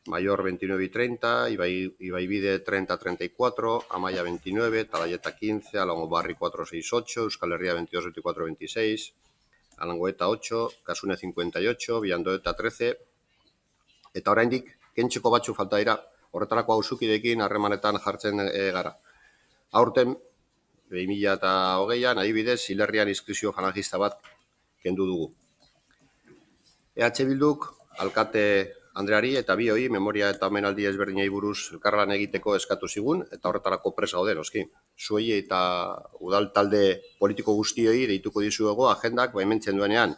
Speaker 5: Mayor 29-30, Ibaibide 30-34, Amaya 29, Talayeta 15, Alangobarri 468, Euskal Herria 22-24-26, Alangoeta 8, Kasune 58, Biandoeta 13, eta oraindik kentzeko batzu falta dira, horretarako auzukideekin harremanetan jartzen gara. Aurten, 2020an, adibidez, Hilerrian inskripzio falangista bat kendu dugu. EH Bilduk, Alkate Andreari eta bioi memoria eta omenaldi ezberdinei buruz elkarlan egiteko eskatu zigun, eta horretarako presa gaude, noski. Zuei eta udal talde politiko guztioi deituko dizuego agendak baimentzen duenean,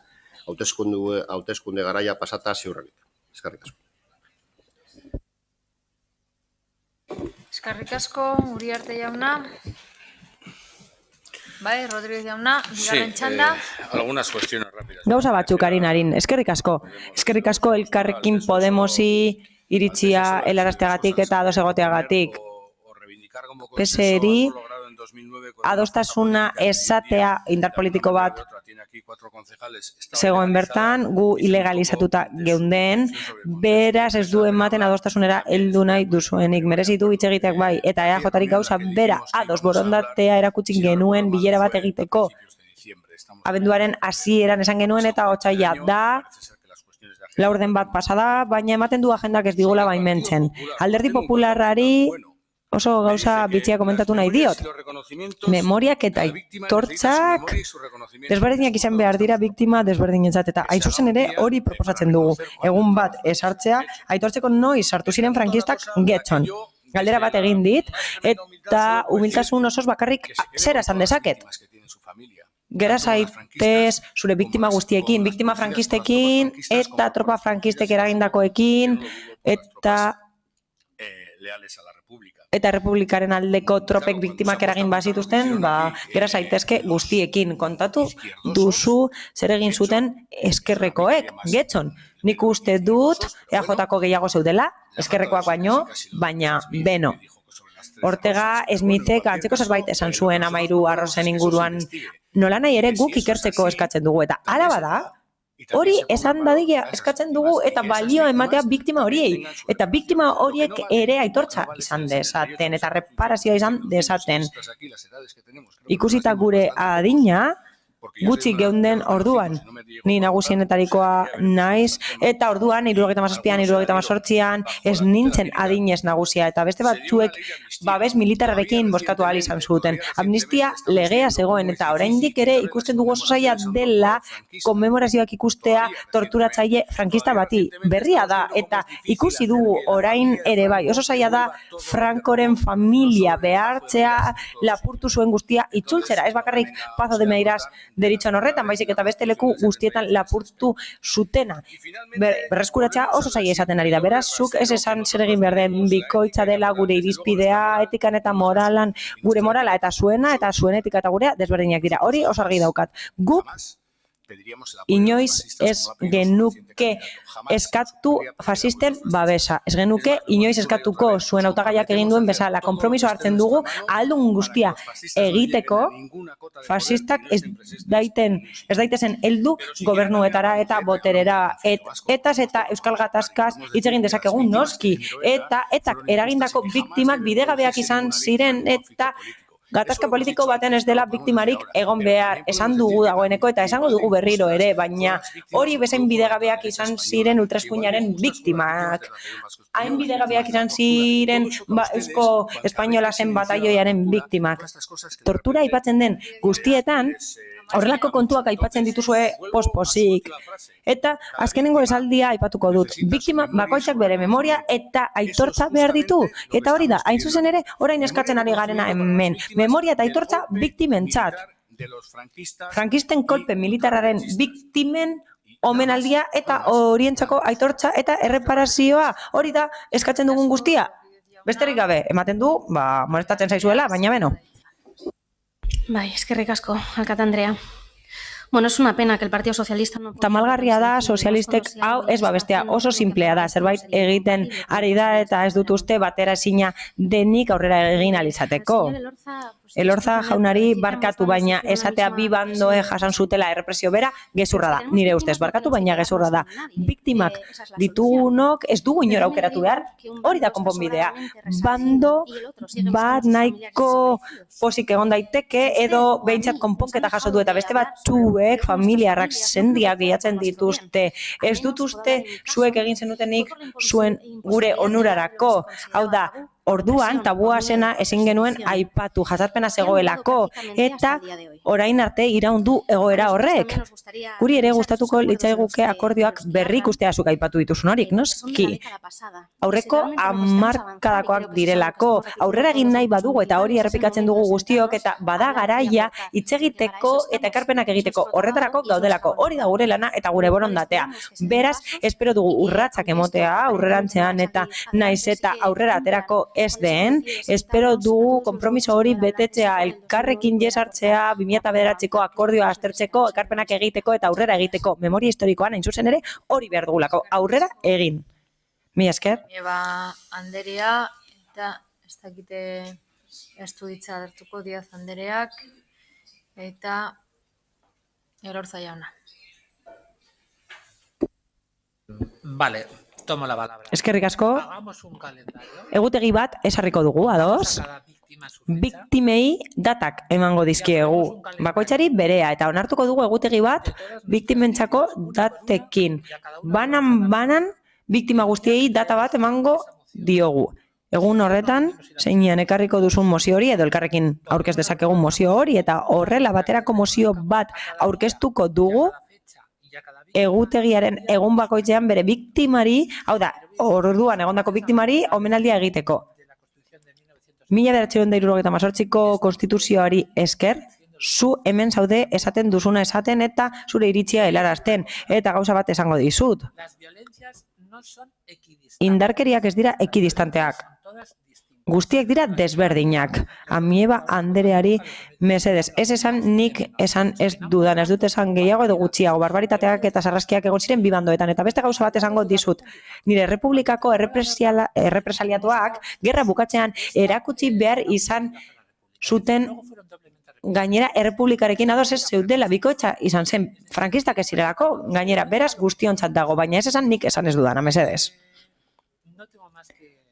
Speaker 5: hauteskunde garaia pasata ziurrenik. Eskerrik asko.
Speaker 1: Eskerrik asko, Uriarte jauna. Bai, Rodríguez jauna, bigarren txanda.
Speaker 3: Algunas cuestiones rápidas.
Speaker 2: Gauza batzuk harin, eskerrik asko. Eskerrik asko Elkarrekin Podemosi iritzia helarazteagatik eta ados egoteagatik. PSeri adostasuna esatea indar politiko bat zegoen bertan, gu ilegalizatuta geunden, beraz ez du ematen adostasunera heldu nahi duzuenik, merezitu hitz egiteak bai, eta EAJarik gauza bera ados borondatea erakutsi genuen bilera bat egiteko. Abenduaren hasieran esan genuen eta otsaila da, laurden bat pasada, baina ematen du agendak ez digula baimentzen. Alderdi Popularrari oso gauza bitxia komentatu nahi diot. Memoriak eta aitortzak desberdinak izan behar dira biktima desberdinetzat eta hain zuzen ere hori proposatzen dugu. Egun bat esartzea, aitortzeko noiz sartu ziren frankistak Getxon. Galdera bat egin dit eta humiltasun osoz bakarrik zera esan dezaket. Gera zaitez zure biktima guztiekin, biktima frankistekin eta tropa frankistek eragindakoekin eta Republikaren aldeko tropek biktimak eragin bazituzten, gera zaitezke guztiekin kontatu duzu zer egin zuten eskerrekoek, Getxon. Nik uste dut EAJko gehiago zeudela, eskerrekoak baina beno. Ortega Smithek antzeko zerbait esan zuen 13 arrozen inguruan, nola nahi ere guk ikertzeko eskatzen dugu eta hala bada, hori esan dadila eskatzen dugu eta balio ematea biktima horiei. Eta biktima horiek ere aitortza izan dezaten eta reparazioa izan dezaten. Ikusita gure adina, gutxi geunden orduan, ni nagusienetarikoa naiz, eta orduan, 77an, 78an, ez nintzen adinez nagusia, eta beste batzuek babes militararekin bozkatu ahal izan zuten. Amnistia legea zegoen, eta oraindik ere ikusten dugu oso zaila dela konmemorazioak ikustea torturatzaile frankista bati. Berria da, eta ikusi dugu orain ere bai, oso zaila da Frankoren familia behartzea lapurtu zuen guztia itzultzera, ez bakarrik Pazo de Meiras deritzon horretan, baizik eta beste leku guztietan lapurtu zutena. Berreskuratzea oso zaila izaten ari da. Beraz, zuk ez esan zer egin behar den bikoitza dela gure irizpidea, etikan eta moralan, gure morala eta zuen etika eta gurea desberdinak dira. Hori oso argi daukat. Guk inoiz ez genuke eskatu fasisten babesa. Ez genuke inoiz eskatuko zuen hautagaiak egin duen bezala. Konpromiso hartzen dugu ahaldun guztia egiteko fasistak ez daitezen heldu gobernuetara eta boterera. Etaz eta Euskal Gatazkaz hitz egin dezakegun noski. Eta eragindako biktimak bidegabeak izan ziren eta gatazka politiko baten ez dela biktimarik egon behar, esan dugu dagoeneko eta esango dugu berriro ere, baina hori bezain bidegabeak izan ziren ultraeskuinaren biktimak. Hain bidegabeak izan ziren Eusko Espainola zen batalloiaren biktimak. Tortura aipatzen den guztietan, horrelako kontuak aipatzen dituzue posposik. Eta azkenengo esaldia aipatuko dut. Biktima bakoitzak bere memoria eta aitortza behar ditu. Eta hori da, hain zuzen ere, orain eskatzen ari garena hemen. Memoria eta aitortza biktimentzat. Frankisten kolpe militarraren biktimen omenaldia eta horientzako aitortza eta erreparazioa. Hori da eskatzen dugun guztia. Besterik gabe, ematen du, molestatzen zaizuela, baina beno.
Speaker 6: Bai, eskerrik asko, alkate Andrea. Bueno, es una pena que el Partido Socialista no...
Speaker 2: Tamalgarria da, sozialistek hau ez babestea oso simplea da, zerbait egiten ari da eta ez dut uste batera ezina denik aurrera egin alizateko. Elorza jaunari barkatu, baina esatea bi bandoe jasan zutela errepresio bera, gezurra da. Nire ustez, barkatu, baina gezurra da. Biktimak ditugunok ez dugu inora aukeratu behar, hori da konponbidea. Bando bat nahiko pozik egon daiteke edo behintzat konponketa jaso du eta beste batzuek familiarrak sendiak gehiatzen dituzte. Ez dut uste zuek egin zenutenik zuen gure onurarako. Hau da, orduan, tabua zena ezin genuen aipatu, jazarpena zegoelako, eta orain arte iraundu egoera horrek. Guri ere gustatuko litzaiguke akordioak berrikustea zuk aipatu dituzun horik, noski? Aurreko hamarkadakoak direlako, aurrera egin nahi badugu eta hori errepikatzen dugu guztiok, eta bada garaia hitz egiteko eta ekarpenak egiteko horretarako gaudelako. Hori da gure lana eta gure borondatea. Beraz, espero dugu urratsak emotea aurrerantzean eta naiz eta aurrera aterako ez den, espero dugu konpromiso hori betetzea, elkarrekin jesartzea, 2009ko akordioa aztertzeko, ekarpenak egiteko eta aurrera egiteko. Memoria historikoan, hain zuzen ere, hori behar dugulako, aurrera egin. Mila esker.
Speaker 1: Anderea, eta ez dakite ez du hitza hartuko Diaz Andereak, eta Elorza jauna.
Speaker 17: Vale. Tomo la palabra.
Speaker 2: Eskerrik asko.
Speaker 17: Hagamos un calendario.
Speaker 2: Egutegi bat esarriko dugu, ados. Biktimei datak emango dizkiegu. Bakoitzari berea eta onartuko dugu egutegi bat biktimentzako datekin. Banan biktima guztiei data bat emango diogu. Egun horretan, zeinean ekarriko duzun mozio hori edo elkarrekin aurkez dezakegun mozio hori eta horrela baterako mozio bat aurkeztuko dugu egutegiaren egun bakoitzean bere biktimari, hau da, orduan egondako biktimari omenaldia egiteko. 1978ko konstituzioari esker, zu hemen zaude esaten duzuna esaten eta zure iritzia helarazten. Eta gauza bat esango dizut. Indarkeriak ez dira ekidistanteak. Guztiek dira desberdinak. Amieba Andereari mesedez. Ez esan nik esan ez dudan. Ez dut esan gehiago edo gutxiago. Barbaritateak eta sarraskiak egon ziren bi bandoetan. Eta beste gauza bat esango dizut. Nire republikako errepresaliatuak gerra bukatzean erakutsi behar izan zuten gainera errepublikarekin ados ez zeudela bikoitza izan zen frankistak ez zirelako. Gainera beraz guztiontzat dago. Baina ez esan nik esan ez dudan. Mesedez.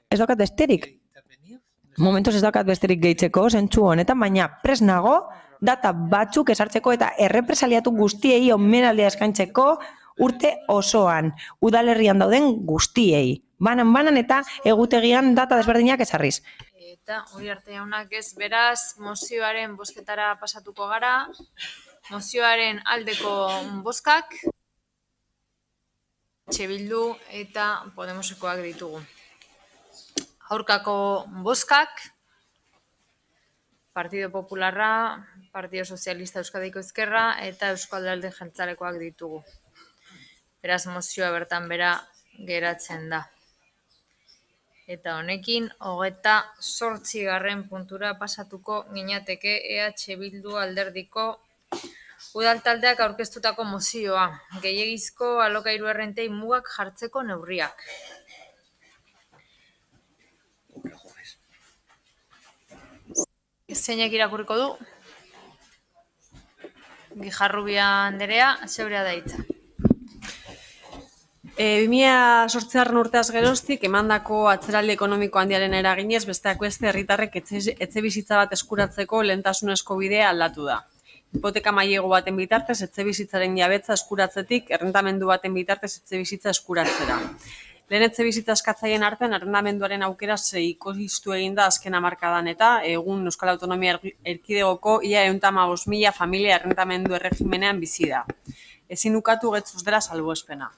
Speaker 2: Ez daukat besterik. Momentuz ez daukat besterik gehitzeko, zentzu honetan, baina presnago data batzuk esartzeko eta errepresaliatu guztiei omenaldia eskaintzeko urte osoan, udalerrian dauden guztiei. Banan eta egutegian data desberdinak ezarriz.
Speaker 1: Eta hori arte jaunak ez, beraz, mozioaren bozketara pasatuko gara, mozioaren aldeko bozkak, Bildu eta Podemosekoak ditugu. Aurkako bozkak, Partido Popularra, Partido Sozialista Euskadiko Ezkerra eta Eusko Alderdi Jeltzalekoak ditugu. Beraz, mozioa bertan bera geratzen da. Eta honekin, 28. puntura pasatuko ginateke EH Bildu alderdiko udal taldeak aurkeztutako mozioa, gehiegizko alokairu errentei mugak jartzeko neurriak. Zeinek irakurriko du? Gijarrubia Anderea, zeurea da hitza.
Speaker 8: 2008 urteaz geroztik emandako atzeraldi ekonomiko handiaren eraginez besteak beste herritarrek etxebizitza bat eskuratzeko lehentasunezko bidea aldatu da. Hipoteka mailegu baten bitartez etxebizitzaren jabetza eskuratzetik errentamendu baten bitartez etxebizitza eskuratzera. Lehen etxebizitza eskatzaileen artean errentamenduaren aukera seikoiztu egin da azken hamarkadan eta egun Euskal Autonomia Erkidegoko ia 115.000 familia errentamendu erregimenean bizi da. Ezin ukatu getzuz dela salbuespena.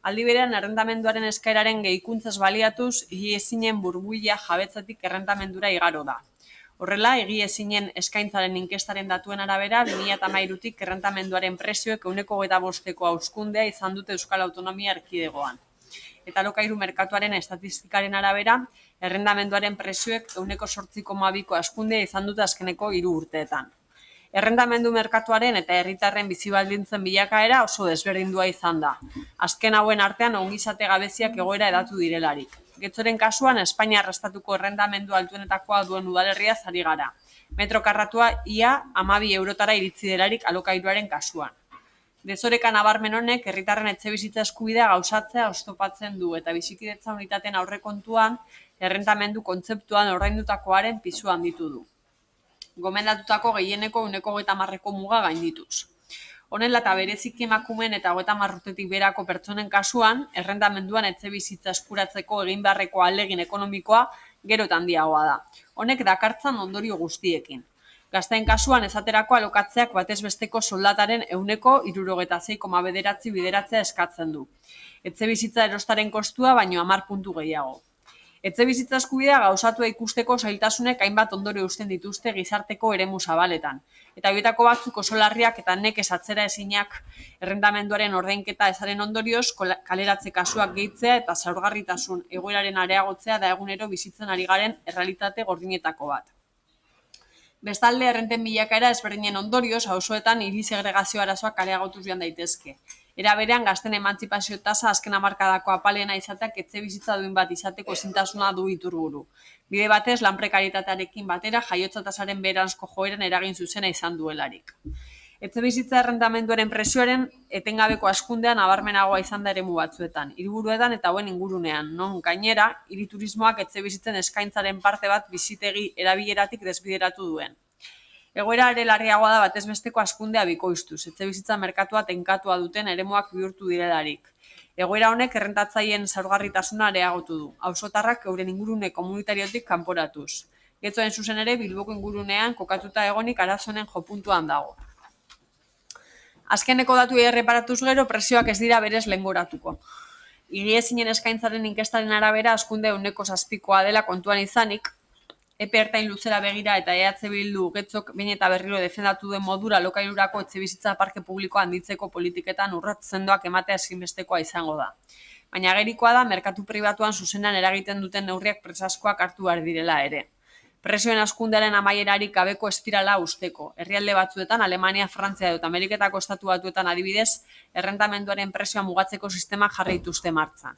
Speaker 8: Aldi berean, errentamenduaren eskaeraren gehikuntzaz baliatuz, egiezinen burbuila jabetzatik errentamendura igaro da. Horrela, egiezinen eskaintzaren inkestaren datuen arabera, 2013tik errentamenduaren prezioek 1,25ko hauzkundea izan dute Euskal Autonomia Erkidegoan. Eta alokairu merkatuaren estatistikaren arabera, errentamenduaren prezioek 1,8ko hauzkundea izan dute azkeneko 3 urteetan. Errentamendu merkatuaren eta herritarren bizi baldintzen bilakaera oso desberdindua izan da. Azken hauen artean ongizate gabeziak egoera edatu direlarik. Getxoren kasuan, Espainiar estatuko errentamendu altuenetakoa duen udalerria ari gara. Metro karratua ia 12 eurotara iritzi delarik alokairuaren kasuan. Desoreka nabarmen honek herritarren etxebizitza eskubidea gauzatzea oztopatzen du eta bizikidetza unitateen aurrekontuan errentamendu kontzeptuan ordaindutakoaren pisu handitu du. Gomendatutako gehieneko 1,30ko muga gaindituz. Honela eta bereziki emakumeen eta 30 urtetik berako pertsonen kasuan, errentamenduan etxebizitza eskuratzeko egin beharreko ahalegin ekonomikoa gero eta handiagoa da. Honek dakartzan ondorio guztiekin. Gazteen kasuan esaterako alokatzeak batez besteko soldataren 66,9 bideratzea eskatzen du. Etxebizitza erostaren kostua baino 10 puntu gehiago. Etxebizitza eskubidea gauzatua ikusteko zailtasunek hainbat ondorio uzten dituzte gizarteko eremu zabaletan. Eta horietako batzuk oso larriak eta nekez atzera ezinak errentamenduaren ordainketa ezaren ondorioz kaleratze kasuak gehitzea eta zaurgarritasun egoeraren areagotzea da egunero bizitzen ari garen errealitate gordinetako bat. Bestalde, errenten bilakaera ezberdinen ondorioz, auzoetan hiri segregazio arazoak areagotuz joan daitezke. Era berean, gazten emantzipazio tasa azken hamarkadako apalena izateak etxebizitza duin bat izateko ezintasuna du iturburu. Bide batez, lan prekaritatearekin batera, jaiotza tasaren beheranzko joeran eragin zuzena izan duelarik. Etxebizitza errentamenduaren presioaren etengabeko hazkundea nabarmenagoa izan da eremu batzuetan, hiriburuetan eta hauen ingurunean, non gainera, hiriturismoak etxebizitzen eskaintzaren parte bat bizitegi erabileratik desbideratu duen. Egoera ere larriagoa da batez besteko hazkundea bikoiztuz, etxebizitza merkatua tenkatua duten eremuak bihurtu direlarik. Egoera honek errentatzaileen zaurgarritasuna areagotu du, auzotarrak euren ingurune komunitariotik kanporatuz. Getxoen zuzen ere Bilboko ingurunean kokatuta egonik arazonen jopuntuan dago. Azkeneko datuei erreparatuz gero, prezioak ez dira berez lehengoratuko. Higiezinen eskaintzaren inkestaren arabera, hazkunde 7koa dela kontuan izanik, epe ertain luzera begira eta EH Bildu Getxok behin eta berriro defendatu duen modura lokailurako etxebizitza parke publikoa handitzeko politiketan urrats sendoak ematea ezinbestekoa izango da. Baina agerikoa da, merkatu pribatuan zuzenan eragiten duten neurriak presazkoak hartu behar direla ere. Prezioen hazkundearen amaierarik gabeko espirala usteko. Herrialde batzuetan, Alemania, Frantzia eta Ameriketako estatu batuetan adibidez, errentamenduaren prezioa mugatzeko sistemak jarri dituzte martxan.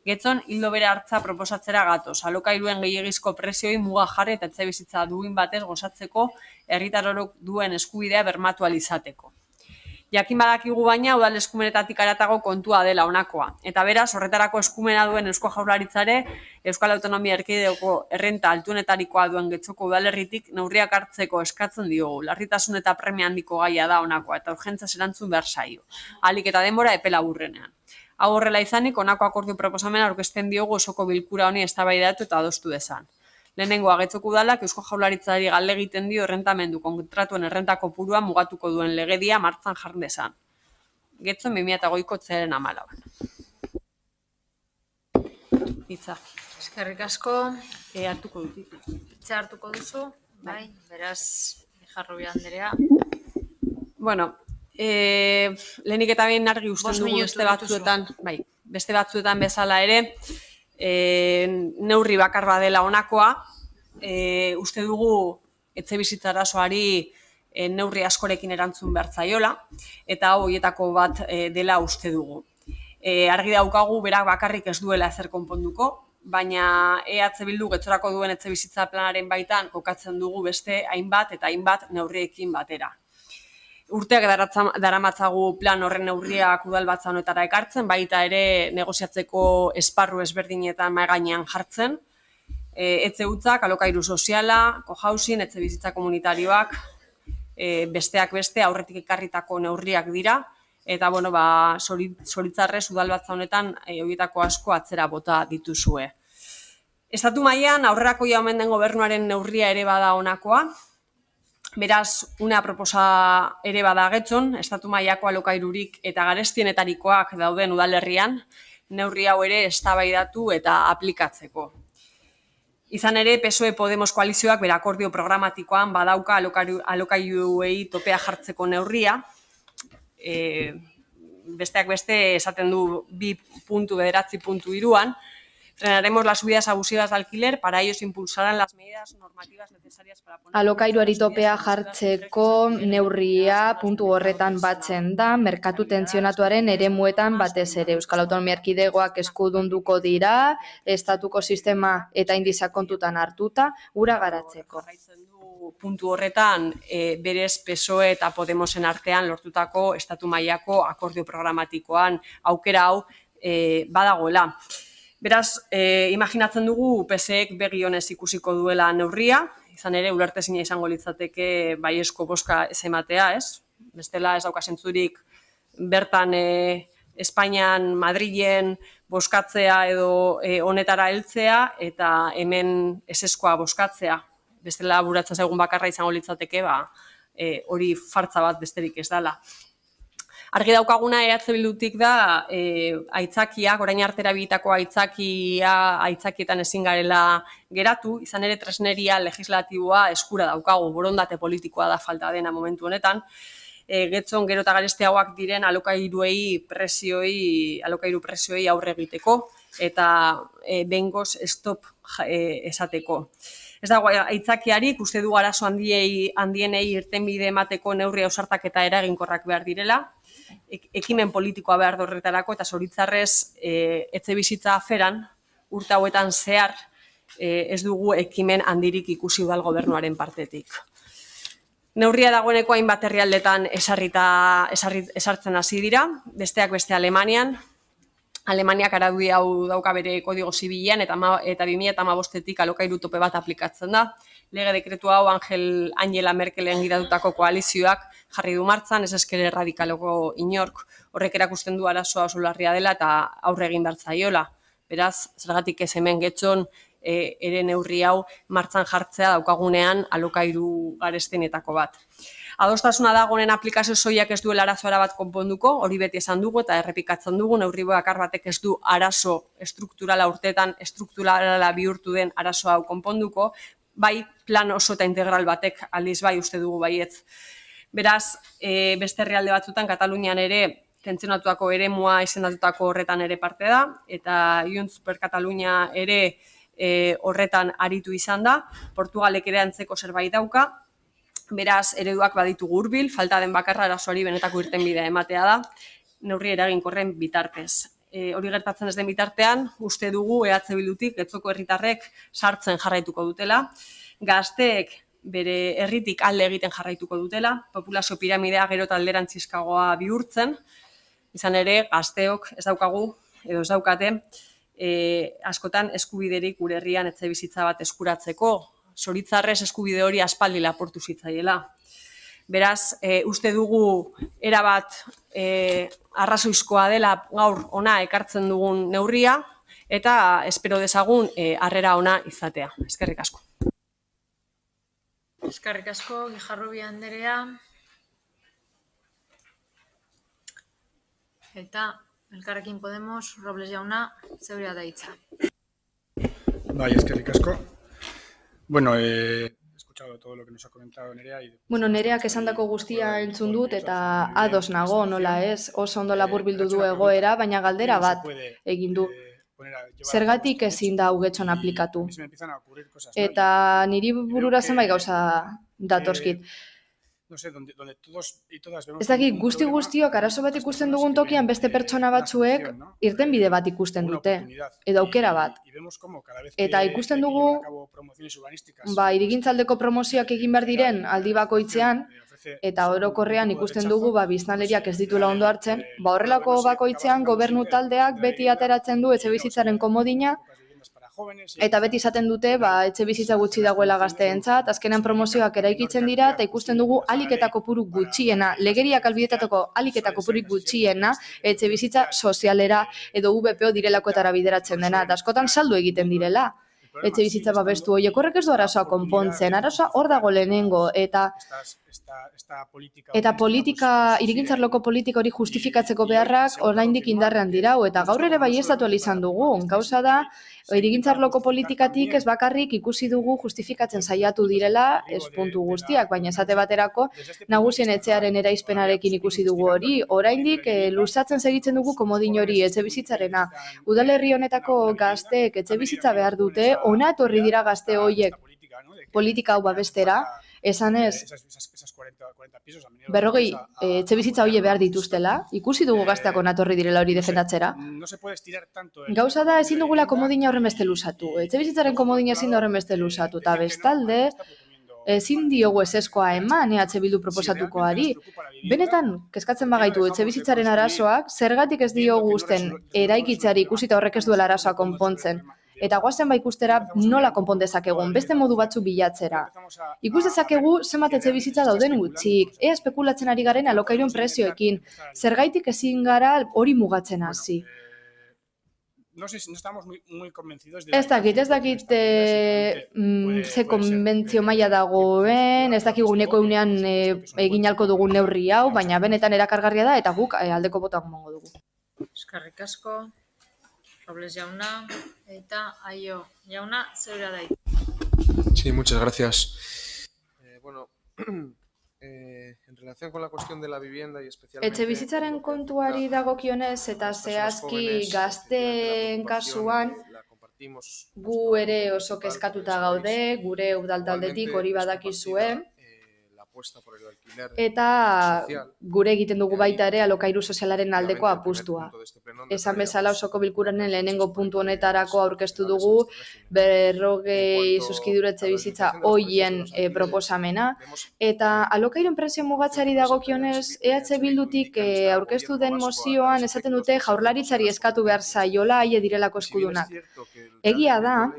Speaker 8: Getxon, hildo bere hartza proposatzera gatoz, alokairuen gehiegizko prezioi muga jarri eta etxebizitza duin batez gozatzeko herritar orok duen eskubidea bermatu ahal izateko. Jakin badakigu baina, udal eskumenetatik haratago kontua dela honakoa. Eta beraz, horretarako eskumena duen Eusko Jaurlaritzare, Euskal Autonomia Erkidegoko errenta altuenetarikoa duen Getxoko udalerritik neurriak hartzeko eskatzen diogu. Larritasun eta premia handiko gaia da honakoa, eta urgentzaz erantzun behar zaio. Ahalik eta denbora epe laburrenean. Hau horrela izanik, honako akordio proposamena aurkezten diogu osoko bilkura honi eztabaidatu eta adostu dezan. Lehenengoa, Getxoko udalak Eusko Jaurlaritzari galde egiten dio errentamendu kontratuen errenta kopurua mugatuko duen legedia martxan jarri dezan. Getxon 2008ko otsailaren 14. Hitza.
Speaker 1: Eskerrik asko.
Speaker 8: Hartuko dut.
Speaker 1: Hitza hartuko duzu. Bai, beraz, Jarrubi Andrea.
Speaker 8: Bueno, lehenik eta behin argi usten dugu beste batzuetan bezala ere, neurri bakar badela honakoa, uste dugu etxebizitza arazoari neurri askorekin erantzun behar zaiola, eta horietako bat dela uste dugu. Argi daukagu berak bakarrik ez duela ezer konponduko, baina EH Bildu Getxorako duen etxebizitza planaren baitan kokatzen dugu beste hainbat eta hainbat neurriekin batera. Urteak daramatzagu plan horren neurriak udalbatza honetara ekartzen, baita ere negoziatzeko esparru ezberdinetan mahai gainean jartzen, etxe hutzak, alokairu soziala, cohousing, etxebizitza komunitarioak, besteak beste aurretik ekarritako neurriak dira, eta zoritzarrez udalbatza honetan horietako asko atzera bota dituzue. Estatu mailan aurrerakoia omen den gobernuaren neurria ere bada honakoa, beraz, una proposa ere bada getxon, estatu mailako alokairurik eta garestienetarikoak dauden udalerrian, neurri hau ere eztabaidatu eta aplikatzeko. Izan ere, PSOE Podemos koalizioak bere akordio programatikoan badauka alokairuei topea jartzeko neurria, besteak beste esaten du 2.9.3an, frenaremos las subidas abusivas de alquiler, para ellos impulsarán las medidas normativas necesarias para poner...
Speaker 10: Alokairuari topea jartzeko neurria puntu horretan batzen da, merkatu tentsionatuaren eremuetan batez ere. Euskal Autonomia Erkidegoak eskudunduko dira, estatuko sistema eta indizak kontutan hartuta, ura garatzeko.
Speaker 8: Puntu horretan, berez PSOE eta Podemosen artean lortutako estatu mailako akordio programatikoan aukera hau badagoela. Beraz, imaginatzen dugu PSEek begi honez ikusiko duela neurria, izan ere ulertezina izango litzateke baiezko bozka ez ematea, ez? Bestela ez dauka zentzurik bertan Espainian, Madrilen bozkatzea edo honetara heltzea eta hemen ezezkoa bozkatzea. Bestela buratzen zaigun bakarra izango litzateke hori fartza bat besterik ez dela. Argi daukaguna EH Bildutik da aitzakiak, orain artera bitako aitzakietan ezin garela geratu, izan ere tresneria legislatiboa eskura daukagu, borondate politikoa da falta dena momentu honetan. Getxon gero eta garestiagoak diren alokairu presioei aurre egiteko eta behingoz stop esateko. Ez dago aitzakiarik, uste du arazo handienei irtenbide emateko neurri ausartak eta eraginkorrak behar direla, ekimen politikoa behar horretarako eta zoritzarrez etxebizitza aferan urte hauetan zehar ez dugu ekimen handirik ikusi udal gobernuaren partetik. Neurria dagoeneko hainbat herrialdetan esartzen hasi dira, besteak beste Alemanian. Alemaniak araudi hau dauka bere kodigo zibilean eta 2015-tik alokairu tope bat aplikatzen da. Lege dekretu hau Angela Merkelen gidatutako koalizioak jarri du martzan, ez ezker radikaloko inork, horrek erakusten du arazoa oso larria dela eta aurre egin behar zaiola. Beraz, zergatik ez hemen getxon ere neurri hau martzan jartzea daukagunean alokairu garestienetako bat. Adostasuna dagoen aplikazio soilak ez duela arazo bat konponduko, hori beti esan dugu eta errepikatzen dugu, neurri bakar batek ez du arazo estrukturala urteetan, estrukturala bihurtu den arazo hau konponduko, bai plan oso eta integral batek aldiz bai uste dugu baietz. Beraz, beste herrialde batzutan, Katalunian ere, tentsionatuako eremua izendatutako horretan ere parte da, eta Junts per Katalunia ere horretan aritu izan da, Portugalek ere antzeko zerbait dauka, beraz, ereduak baditugu hurbil, falta den bakarra arazoari benetako irtenbidea ematea da, neurri eraginkorren bitartez. Hori gertatzen ez den bitartean, uste dugu EH Bildutik Getxoko herritarrek sartzen jarraituko dutela, gazteek bere herritik alde egiten jarraituko dutela, populazio piramidea gero eta alderantzizkagoa bihurtzen, izan ere gazteok ez daukagu, edo ez daukate, askotan eskubiderik gure herrian etxebizitza bat eskuratzeko, zoritzarrez eskubide hori aspaldi laportu zitzaiela. Beraz, uste dugu erabat arrazoizkoa dela gaur ona ekartzen dugun neurria eta espero dezagun harrera ona izatea. Eskerrik asko.
Speaker 1: Eskerrik asko, Gijarrubi Anderea. Eta Elkarrekin Podemos, Robles jauna, zeurea da hitza.
Speaker 13: Bai, eskerrik asko. Bueno, escuchado todo lo que nos ha comentado Nerea.
Speaker 10: Bueno, Nereak esandako guztia entzun dut eta ados nago, nola ez, oso ondo laburbildu du egoera, baina galdera bat egin du. Zergatik ezin da hau getxon aplikatu? Eta niri burura zenbait gauza datorskit. Ez dakit, guztiok arazo bat ikusten dugun tokian beste pertsona batzuek irtenbide bat ikusten dute, edo aukera bat. Eta ikusten dugu, hirigintzaldeko promozioak egin behar diren aldi bakoitzean, eta orokorrean ikusten dugu biztanleriak ez dituela ondo hartzen, horrelako bakoitzean gobernu taldeak beti ateratzen du etxebizitzaren komodina, eta beti izaten dute etxebizitza gutxi dagoela gazteentzat, azkenean promozioak eraikitzen dira, eta ikusten dugu ahalik eta kopuru gutxiena, legeriak albidetatako ahalik eta kopuru gutxiena, etxebizitza sozialera edo VPO direlakoetara bideratzen dena, eta askotan saldu egiten direla. Etxebizitza babestu horiek, horrek ez du arazoa konpontzen, arazoa hor dago lehenengo, eta hirigintzarloko politika hori justifikatzeko beharrak oraindik indarrean dirau, eta gaur ere baieztatu ahal izan dugu. Gauza da, hirigintzarloko politikatik ez bakarrik ikusi dugu justifikatzen saiatu direla ez puntu guztiak, baina esate baterako nagusien etxearen eraispenarekin ikusi dugu hori. Oraindik luzatzen segitzen dugu komodin hori etxebizitzarena. Udalerri honetako gazteek etxebizitza behar dute, hona etorri dira gazte horiek politika hau babestera, esanez, 40 etxebizitza horiek behar dituztela, ikusi dugu gazteak hona etorri direla hori defendatzera. Gauza da ezin dugula komodina horren beste luzatu, etxebizitzaren komodina ezin da horren beste luzatu, eta bestalde, ezin diogu ezeskoa eman EH Bildu proposatukoari. Benetan, kezkatzen bagaitu etxebizitzaren arazoak, zergatik ez diogu uzten eraikitzeari ikusita horrek ez duela arazoa konpontzen. Eta goazen ikustera nola konpon dezakegun, beste modu batzu bilatzera. Ikus dezakegu zenbat etxebizitza dauden gutxik, ea espekulatzen ari garen alokairuen prezioekin, zergaitik ezin gara hori mugatzen hasi. Ez dakit ze konbentzio maila dagoen, ez dakit guneko eunean egin alko dugun neurri hau, baina benetan erakargarria da eta guk aldeko botak mongo dugu.
Speaker 1: Eskerrik asko. Robles jauna, eta Aio jauna, zeura da.
Speaker 14: Sí, muchas gracias. Bueno, en relación con la cuestión de la vivienda y especialmente...
Speaker 10: Etxebizitzaren kontuari dagokionez eta zehazki gazteen kasuan, gu ere oso kezkatuta gaude, gure udaltaldetik hori badakizue, eta gure egiten dugu baita ere alokairu sozialaren aldeko apustua. Esan bezala osoko bilkuranen lehenengo puntu honetarako aurkeztu dugu 40 zuzkidura etxebizitza horien proposamena, eta alokairuen prezio mugatzari dagokionez EH Bildutik aurkeztu den mozioan esaten dute jaurlaritzari eskatu behar zaiola haie direlako eskudunak. Egia da,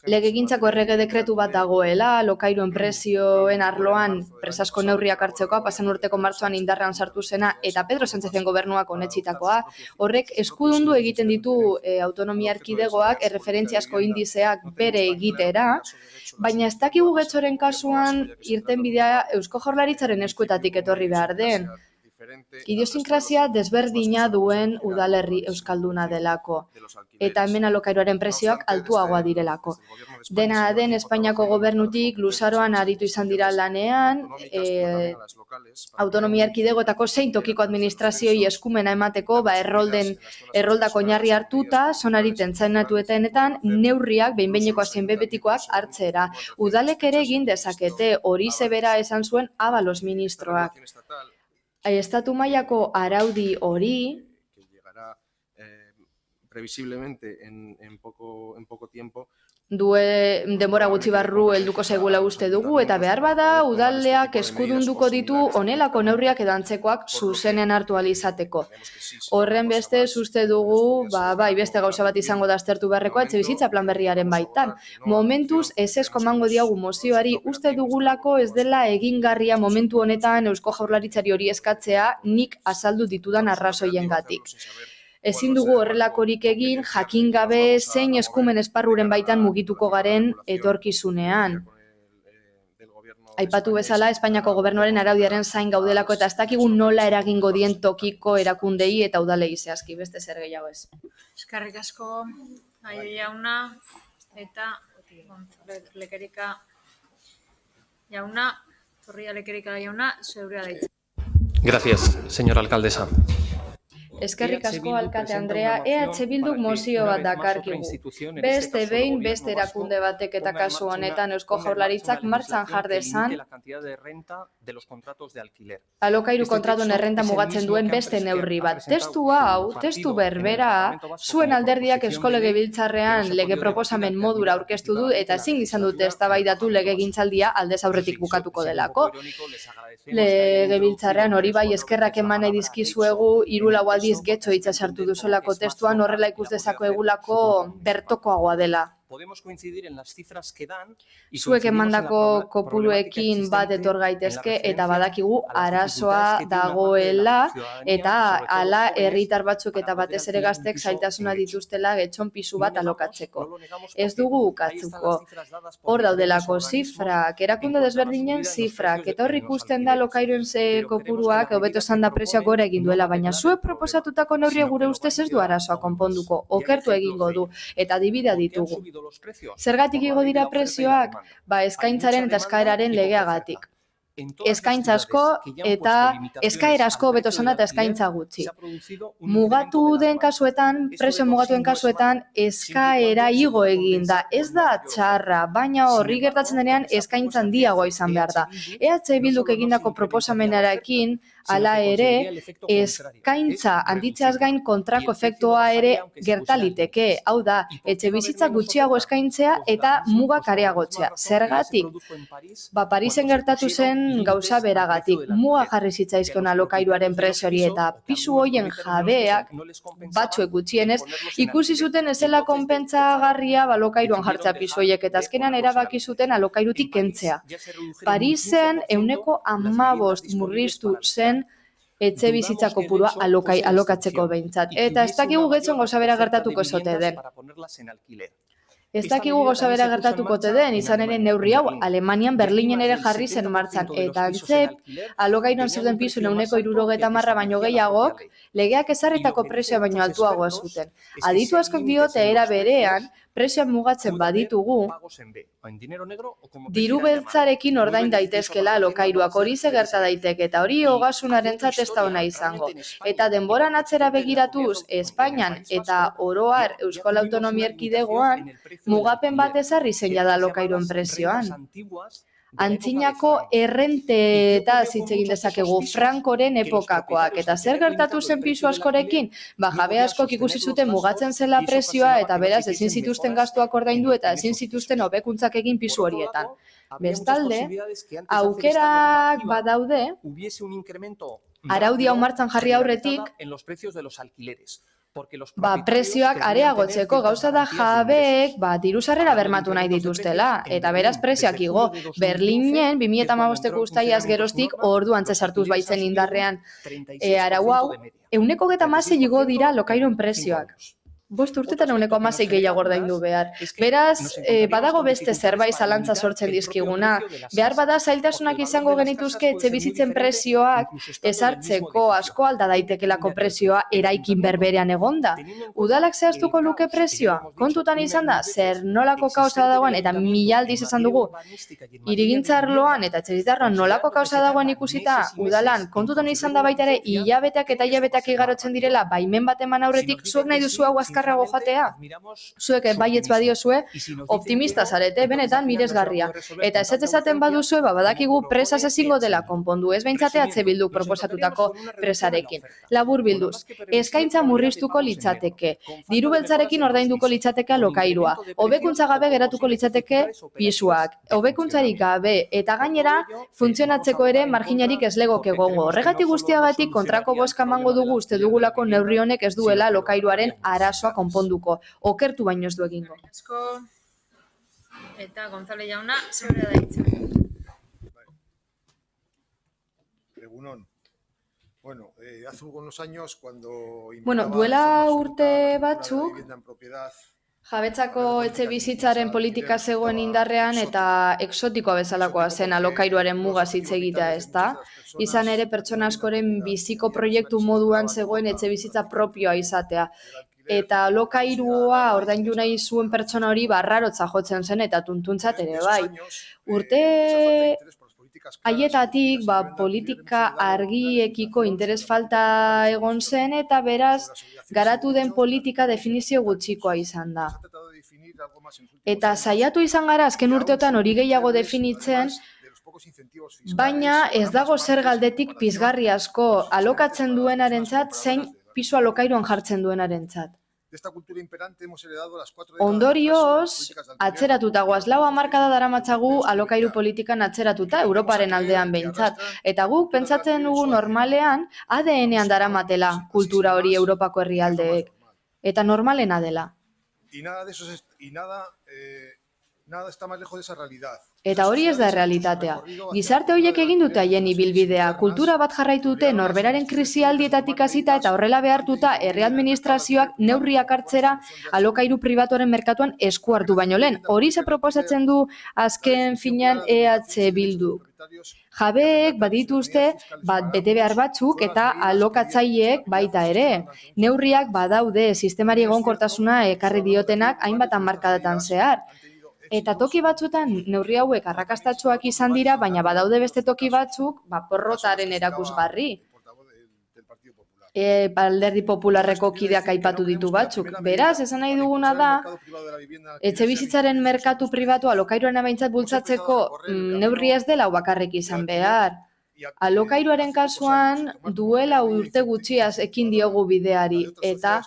Speaker 10: legegintzako errege dekretu bat dagoela, alokairuen prezioen arloan presasko neurriak hartzekoa, pasan urteko martxoan indarrean sartu zena, eta Pedro Sánchezen gobernuak onetsitakoa. Horrek eskudundu egiten ditu autonomia erkidegoak erreferentziazko indizeak bere egitera, baina ez dakigu getxoren kasuan irtenbidea Eusko Jaurlaritzaren eskuetatik etorri behar den. Idiosinkrazia desberdina duen udalerri euskalduna delako, eta hemen alokairuaren prezioak altuagoa direlako. Dena den Espainiako gobernutik luzaroan aritu izan dira lanean, autonomia erkidegoetako zein tokiko administrazioi eskumena emateko erroldak oinarri hartuta, zonari tentzainatuetenetan neurriak behin-behinekoak zein behin-betikoak hartzera. Udalek ere egin dezakete, hori zebera esan zuen Ábalos ministroak. Estatu mailako araudi hori
Speaker 14: previsiblemente en poco tiempo
Speaker 10: denbora gutxi barru helduko zaigula uste dugu, eta behar bada udaldeak eskudunduko ditu honelako neurriak edo antzekoak zuzenean hartu ahal izateko. Horren beste uste dugu, beste gauza bat izango da aztertu beharrekoa etxebizitza plan berriaren baitan. Momentuz ezezko emango diogu mozioari uste dugulako ez dela egingarria momentu honetan Eusko Jaurlaritzari hori eskatzea nik azaldu ditudan arrazoiengatik. Ezin dugu horrelakorik egin, jakin gabe zein eskumen esparruren baitan mugituko garen etorkizunean. Aipatu bezala, Espainiako gobernuaren araudiaren zain gaudelako eta ez dakigu nola eragingo dien tokiko erakundei eta udalei zehazki, beste zer gehiago ez.
Speaker 1: Eskerrik asko, Aio jauna, eta Lekerika Jauna, Torrialekerika jauna, zeurea daitza.
Speaker 20: Gracias, señora alcaldesa.
Speaker 10: Eskerrik asko alkate Andrea, EH Bilduk mozio bat dakarkigu. Beste behin, beste erakunde batek eta kasu honetan Eusko Jaurlaritzak martxan jar dezan alokairu kontratuen errenta mugatzen duen beste neurri bat. Testu hau, testu berbera, zuen alderdiak Eusko Legebiltzarrean lege proposamen modura aurkeztu du eta ezin izan dute eztabaidatu legegintzaldia aldez aurretik bukatuko delako. Legebiltzarrean hori bai eskerrak eman nahi dizkizuegu 3-4 aldiz getxo hitza sartu duzolako testuan horrela ikus dezako egulako bertokoagoa dela. Zuek emandako kopuruekin bat etor gaitezke eta badakigu arazoa dagoela eta hala herritar batzuk eta batez ere gaztek zailtasuna dituztela getxon pisu bat alokatzeko. Ez dugu ukatzuko. Hor daudelako zifrak, erakunde desberdinen zifrak, eta hor ikusten da alokairuen kopuruak hobeto esan da prezioak gora egin duela, baina zuek proposatutako neurria gure ustez ez du arazoa konponduko, okertu egingo du eta adibidea ditugu. Zergatik igo dira prezioak? Eskaintzaren eta eskaeraren legeagatik. Eskaintza asko eta eskaera asko beto esanda eta eskaintza gutxi. Mugatu den kasuetan, prezio mugatuen kasuetan, eskaera igo egin da. Ez da txarra, baina horri gertatzen denean eskaintza handiagoa izan behar da. EH Bilduk egindako proposamenarekin, hala ere, eskaintza handitzeaz gain kontrako efektua ere gertaliteke. Hau da, etxebizitza gutxiago eskaintzea eta mugak areagotzea. Zergatik? Parisen gertatu zen gauza beragatik. Muga jarri zitzaizkion alokairuaren prezio hori eta pisu hoien jabeak, batzuek gutxienez, ikusi zuten ezela konpentsagarria alokairuan jartzea pisu horiek eta azkenean erabaki zuten alokairutik kentzea. Parisen 15% murriztu zen etxe bizitza kopurua alokatzeko behintzat. Eta ez dakigu getxon gauza bera gertatuko zote den. Ez dakigu gauza bera gertatuko den, izan ere neurri hau Alemanian Berlinen ere jarri zen martxan. Eta antzek, alokairuan zeuden pisu 70% baino gehiagok, legeak ezarritako prezioa baino altuagoa zuten. Aditu askok diote era berean, prezioa mugatzen baditugu, diru beltzarekin ordain daitezkela alokairuak hori ze gerta daiteke eta hori ogasunarentzat ez da ona izango. Eta denboran atzera begiratuz, Espainian eta oro har Euskal Autonomia Erkidegoan, mugapen bat ezarri zen jada alokairuen prezioan. Antzinako errenteta hitz egin dezakegu Frankoren epokakoak. Eta zer gertatu zen pisu askorekin? Jabe askok ikusi zuten mugatzen zela prezioa eta beraz ezin zituzten gastuak ordaindu eta ezin zituzten hobekuntzak egin pisu horietan. Bestalde, aukerak badaude, araudia martxan jarri aurretik, prezioak areagotzeko gauza da jabeek diru sarrera bermatu nahi dituztela eta beraz prezioak igo. Berlinen 2015ko uztailaz geroztik orduan sartuz baitzen indarrean arau hau 116 igo dira alokairuen prezioak. 5 urtetan 116 gehiago ordaindu behar. Beraz, badago beste zerbait zalantza sortzen dizkiguna. Behar bada zailtasunak izango genituzke etxe bizitzen prezioak ezartzeko asko alda daitekelako prezioa eraikin berberean egonda. Udalak zehaztuko luke prezioa? Kontutan izan da, zer nolako kausa dagoen eta 1000 aldiz esan dugu. Hirigintza arloan eta etxebizitzarloan nolako kausa dagoen ikusita, udalan kontutan izan da baita ere hilabeteak eta hilabeteak igarotzen direla baimen bat eman aurretik zuek nahi duzu hau azkarrago joatea. Zuek baietz badiozue optimista zarete, benetan miresgarria. Eta ez esaten baduzue, badakigu presaz ezingo dela konpondu, ez behintzate EH Bilduk proposatutako presarekin. Labur bilduz, eskaintza murriztuko litzateke, diru beltzarekin ordainduko litzateke alokairua, hobekuntza gabe geratuko litzateke pisuak, hobekuntzarik gabe eta gainera funtzionatzeko ere marginarik ez legoke egongo. Horregatik guztiagatik kontrako bozka emango dugu uste dugulako neurri honek ez duela alokairuaren arazoa konponduko, okertu baino ez du egingo.
Speaker 1: Eta González jauna, zeurea da hitza.
Speaker 21: Egunon. Bueno, hace unos años cuando
Speaker 10: duela urte batzuk jabetzako etxe bizitzaren politika zegoen indarrean eta exotikoa bezalakoa zen alokairuaren mugaz hitz egitea, ezta? Izan ere pertsona askoren biziko proiektu moduan zegoen etxe bizitza propioa izatea. Eta alokairua ordaindu nahi zuen pertsona hori barrarotza jotzen zen eta tuntuntzat ere bai. Urte haietatik politika argiekiko interes falta egon zen eta beraz garatu den politika definizio gutxikoa izan da. Eta saiatu izan gara azken urteotan hori gehiago definitzen, baina ez dago zer galdetik pizgarri asko alokatzen duenarentzat zein pisu alokairuan jartzen duenarentzat. Ondorioz, atzeratuta goaz, 4 hamarkada daramatzagu alokairu politikan atzeratuta, Europaren aldean behintzat. Eta guk pentsatzen dugu normalean ADN-ean daramatela kultura hori Europako herrialdeek. Eta normalena dela. Eta hori ez da realitatea. Gizarte horiek egin dute haien ibilbidea, kultura bat jarraitu dute norberaren krisialdietatik hasita eta horrela behartuta herri administrazioak neurriak hartzera alokairu pribatuaren merkatuan esku hartu baino lehen. Hori ze proposatzen du azken finean EH Bilduk. Jabeek badituzte bete behar batzuk eta alokatzaileek baita ere. Neurriak badaude sistemari egonkortasuna ekarri diotenak hainbat hamarkadatan zehar. Eta toki batzutan neurri hauek arrakastatsuak izan dira, baina badaude beste toki batzuk porrotaren erakusgarri. Alderdi Popularreko kideak aipatu ditu batzuk. Beraz, esan nahi duguna da, etxebizitzaren merkatu pribatu alokairuaren behintzat bultzatzeko neurri ez dela bakarrik izan behar. Alokairuaren kasuan duela urte gutxiaz ekin diogu bideari eta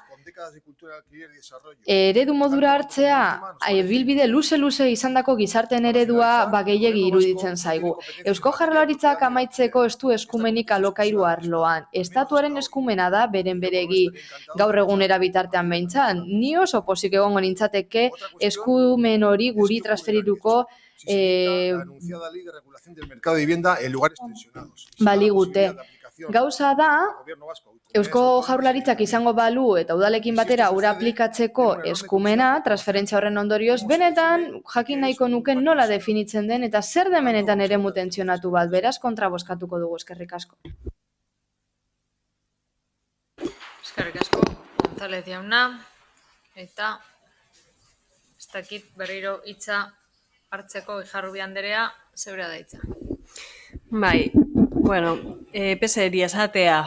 Speaker 10: eredu modura hartzea, bilbide luze izandako gizarteen eredua gehiegi iruditzen zaigu. Eusko Jaurlaritzak amaitzeko ez du eskumenik alokairu arloan. Estatuaren eskumena da beren beregi gaur egunera bitartean behintzan. Ni oso pozik egongo nintzateke eskumen hori guri transferiruko baligute. Gauza da, Eusko Jaurlaritzak izango balu eta udalekin batera hura aplikatzeko eskumena, transferentzia horren ondorioz, benetan jakin nahiko nuke nola definitzen den eta zer den benetan eremu tentsionatu bat, beraz kontra bozkatuko dugu, eskerrik asko.
Speaker 1: Eskerrik asko, González jauna, eta ez dakit berriro hitza hartzeko Ijarrubi Anderea, zeurea da hitza.
Speaker 8: Bai, bueno, PSeri esatea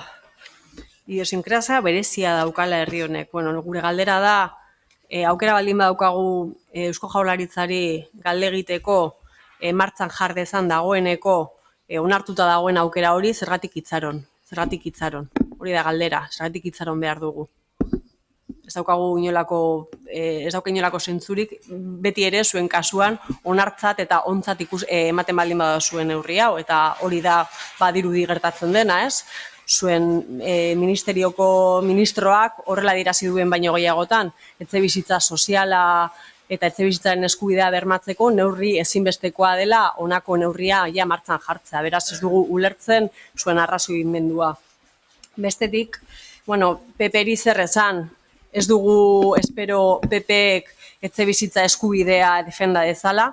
Speaker 8: idiosinkrazia berezia daukala herri honek. Bueno, gure galdera da, aukera baldin badaukagu Eusko Jaurlaritzari galde egiteko martxan jar dezan dagoeneko onartuta dagoen aukera hori zergatik itxaron. Hori da galdera, zergatik itxaron behar dugu. Ez daukagu inolako zentzurik, beti ere zuen kasuan onartzat eta ontzat ematen baldin bada zuen neurri hau, eta hori da badirudi gertatzen dena, ez? Zuen ministerioko ministroak horrela dirazi duen baino gehiagotan, etxebizitza soziala eta etxebizitzaren eskubidea bermatzeko neurri ezinbestekoa dela honako neurria ja martxan jartzea. Beraz ez dugu ulertzen zuen arrazoimendua. Bestetik, bueno, PPri zer esan, ez dugu espero PPek etxebizitza eskubidea defenda dezala,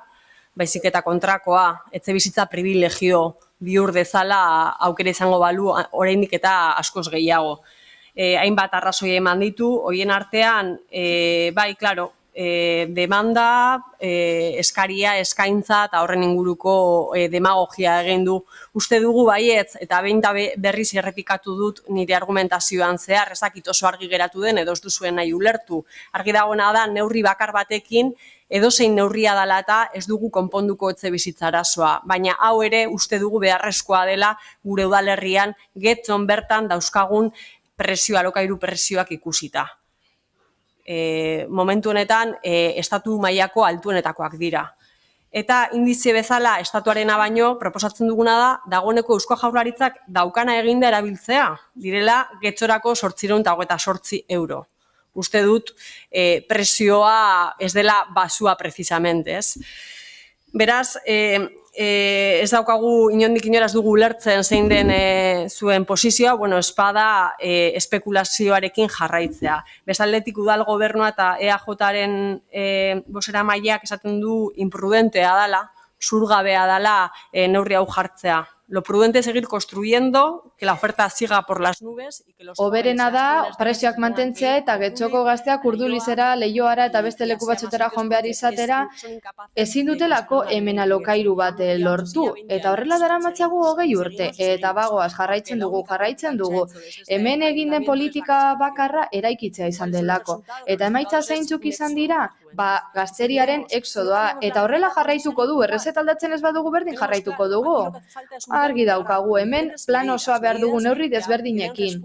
Speaker 8: baizik eta kontrakoa, etxebizitza privilegio bihur dezala aukera izango balu oraindik eta askoz gehiago. Hainbat arrazoi eman ditu, horien artean, bai, klaro, demanda, eskaria, eskaintza eta horren inguruko demagogia egin du. Uste dugu baietz, eta behin da berriz errepikatu dut nire argumentazioan zehar, ez dakit oso argi geratu den edo ez duzuen nahi ulertu. Argi dagoena da, neurri bakar batekin, edozein neurria dela eta ez dugu konponduko etxebizitza arazoa. Baina hau ere uste dugu beharrezkoa dela gure udalerrian Getxon bertan dauzkagun alokairu presioak ikusita. Momentu honetan estatu mailako altuenetakoak dira. Eta indize bezala estatuarena baino proposatzen duguna da dagoeneko Eusko Jaurlaritzak daukana eginda erabiltzea, direla Getxorako 828 euro. Uste dut presioa ez dela basua precisamente, ez? Beraz, ez daukagu inondik inoraz dugu ulertzen zein den zuen posizioa, bueno, espada espekulazioarekin jarraitzea. Bestaldetik udal gobernua eta EAJaren bozeramaileak esaten du imprudentea dela, zurgabea dela neurri hau jartzea. lo prudente es seguir construyendo, que la oferta siga por las nubes.
Speaker 10: Oberena da, prezioak mantentzea eta getxoko gazteak Urdulizera, Leioara eta beste leku batxotera joan behar izatera, ezin dutelako hemen alokairu bat lortu. Eta horrela daramatzagu 20 urte. Eta bagoaz, jarraitzen dugu. Hemen egin den politika bakarra eraikitzea izan delako. Eta emaitza zeintzuk izan dira, gazteriaren exodoa. Eta horrela jarraituko du, errezet aldatzen ez badugu berdin jarraituko dugu. Argi daukagu, hemen plan osoa behar dugu neurri desberdinekin.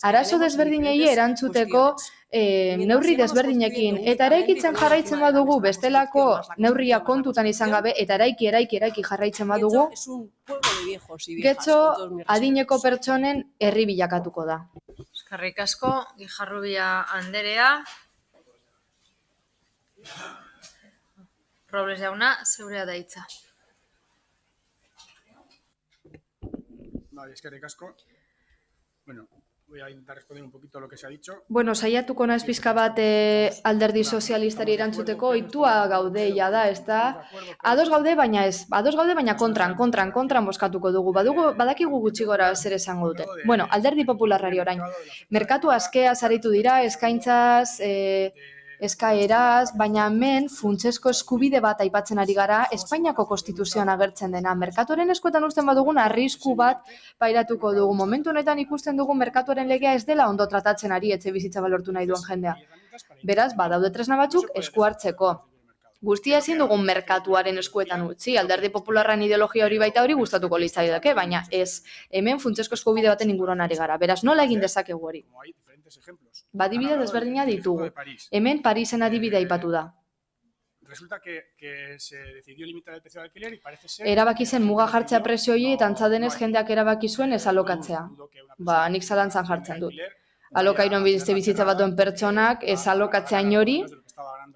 Speaker 10: Arazo desberdinei erantzuteko neurri desberdinekin. Eta eraikitzen jarraitzen badugu, bestelako neurria kontutan izan gabe, eta eraiki jarraitzen badugu, getxo adineko pertsonen herri bilakatuko da.
Speaker 1: Eskerrik asko, Guijarrubia Anderea. Robles jauna, zeurea da hitza.
Speaker 13: Vale, eskerrik asko. Bueno, voy a intentar responder un poquito lo que se ha dicho.
Speaker 10: Bueno, saiatuko naiz pizka bat alderdi sozialistari erantzuteko, ohitua gaude da, ez da? Ados gaude, baina ez. Ados gaude, baina kontran bozkatuko dugu. Badakigu gutxi gora zer esango dute. Bueno, alderdi popularrari orain. Merkatu askea saritu dira, eskaintzaz, eskaeraz, baina hemen funtsezko eskubide bat aipatzen ari gara Espainiako konstituzioan agertzen dena. Merkatuaren eskuetan uzten badugun arrisku bat pairatuko dugu. Momentu honetan ikusten dugu merkatuaren legea ez dela ondo tratatzen ari etxebizitza balortu nahi duen jendea. Beraz, badaude tresna batzuk esku hartzeko. Guztia ezin dugun merkatuaren eskuetan utzi, alderdi popularren ideologia hori baita hori gustatuko litzaidake, baina ez, hemen funtsezko eskubide baten inguruan ari gara. Beraz, nola egin dezakegu hori? Adibide desberdina ditugu. Hemen Parisen adibidea aipatu da. Erabaki zen muga jartzea prezio hori eta antza denez jendeak erabaki zuen ez alokatzea. Nik zalantzan jartzen dut. Alokairuan bizitza batuen pertsonak ez alokatzea inori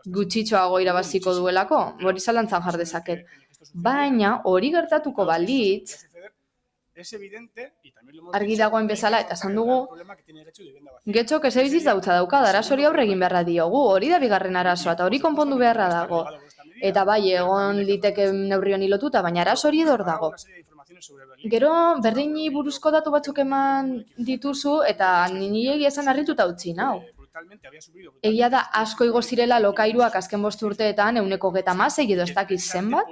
Speaker 10: gutxitxoago irabaziko duelako. Hori zalantzan jar dezaket. Baina hori gertatuko balitz, argi dagoen bezala, eta esan dugu, getxok etxebizitza hutsa dauka, arazo hori aurre egin beharra diogu, hori da bigarren arazoa, eta hori konpondu beharra dago. Eta bai, egon liteke neurri honi lotuta, baina arazo hori edor dago. Gero, berdini buruzko datu batzuk eman dituzu, eta nini egia esan harrituta utzi nau. Egia da asko igo zirela lokairuak azken 5 urteetan 106 edo ez dakiz zenbat,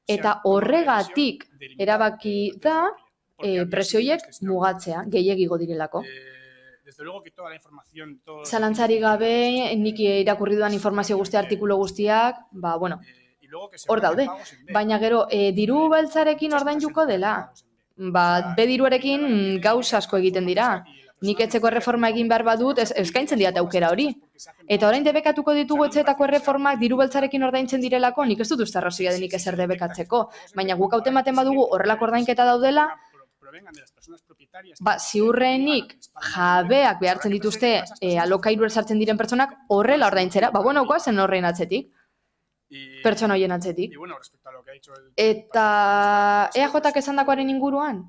Speaker 10: eta horregatik erabaki da prezioiek mugatzea, gehiagigo direlako. Zalantzari gabe, nik irakurri duan informazio guzti, artikulu guztiak, hor daude. Baina gero, diru beltzarekin ordainduko dela. Bediruarekin gauza asko egiten dira. Nik etxeko erreforma egin behar badut, eskaintzen diat aukera hori. Eta orain debekatuko ditugu etxeetako erreformak diru beltzarekin ordaintzen direlako, nik ez dut uste arrazoia denik ezer debekatzeko. Baina guk hautematen badugu horrelako ordainketa daudela, ziurrenik jabeak behartzen dituzte alokairu sartzen diren pertsonak horrela ordaintzera, goazen horrein atzetik, pertsona horien atzetik. Eta EAJak esandakoaren inguruan,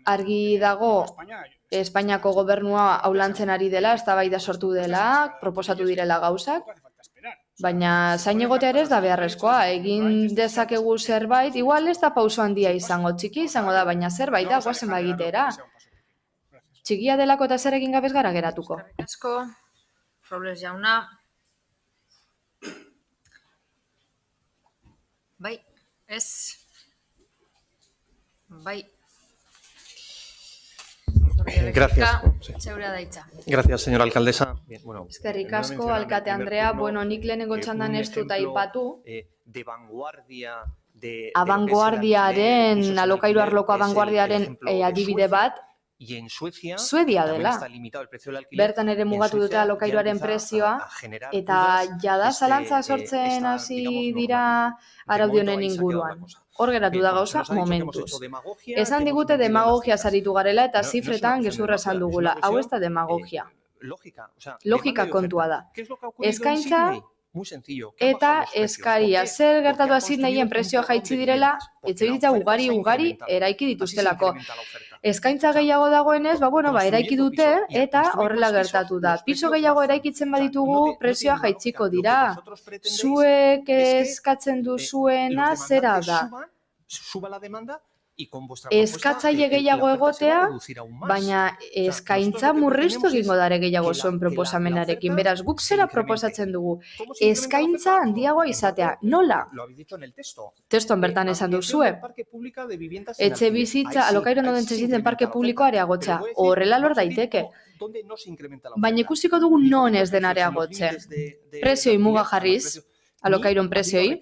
Speaker 10: argi dago Espainiako gobernua aulantzen ari dela, eztabaida sortu dela, proposatu direla gauzak, baina zain egotea ere ez da beharrezkoa, egin dezakegu zerbait, igual ez da pauso handia izango, txiki izango da, baina zerbait da, guazen bagitera. Txikia delako eta zer egin gabez gara geratuko.
Speaker 1: Eskerrik asko, Robles jauna. Bai, ez. Bai.
Speaker 20: Gracias.
Speaker 1: Zeurea da hitza.
Speaker 20: Gracias, señora alcaldesa.
Speaker 10: Eskerrik asko, alkate Andrea. Nik lehenengo txandan ez dut aipatu. Abanguardiaren, alokairu arloko abanguardiaren adibide bat, Suedia dela. Bertan ere mugatu dute alokairuaren prezioa, eta jada zalantza sortzen hasi dira araudionen inguruan. Hor geratu da gauza momentuz. Esan digute demagogia saritu garela eta zifretan gezurra esan dugula. Hau ez da demagogia. Logika kontua da. Eskaintza eta eskaria. Zer gertatu hasi nahien prezioa jaitsi direla, etxebizitza ugari eraiki dituztelako. Eskaintza gehiago dagoenez, eraiki dute eta horrela gertatu da. Piso gehiago eraikitzen baditugu, prezioa jaitsiko dira. Zuek eskatzen duzuena zera da.
Speaker 20: suba la demanda y con vuestra
Speaker 10: eskatzaile gehiago egotea, baina eskaintza murriztu egingo dare gehiago zuen proposamenarekin. Beraz, guk zera proposatzen dugu? Eskaintza handiagoa izatea. Nola? Testoan bertan esan duzue. Etxe bizitza, alokairuan dauden etxebizitzen parke publikoa areagotzea. Horrela lor daiteke. Baina ikusiko dugu non ez den areagotzen. Prezioi muga jarriz, alokairuan prezioi,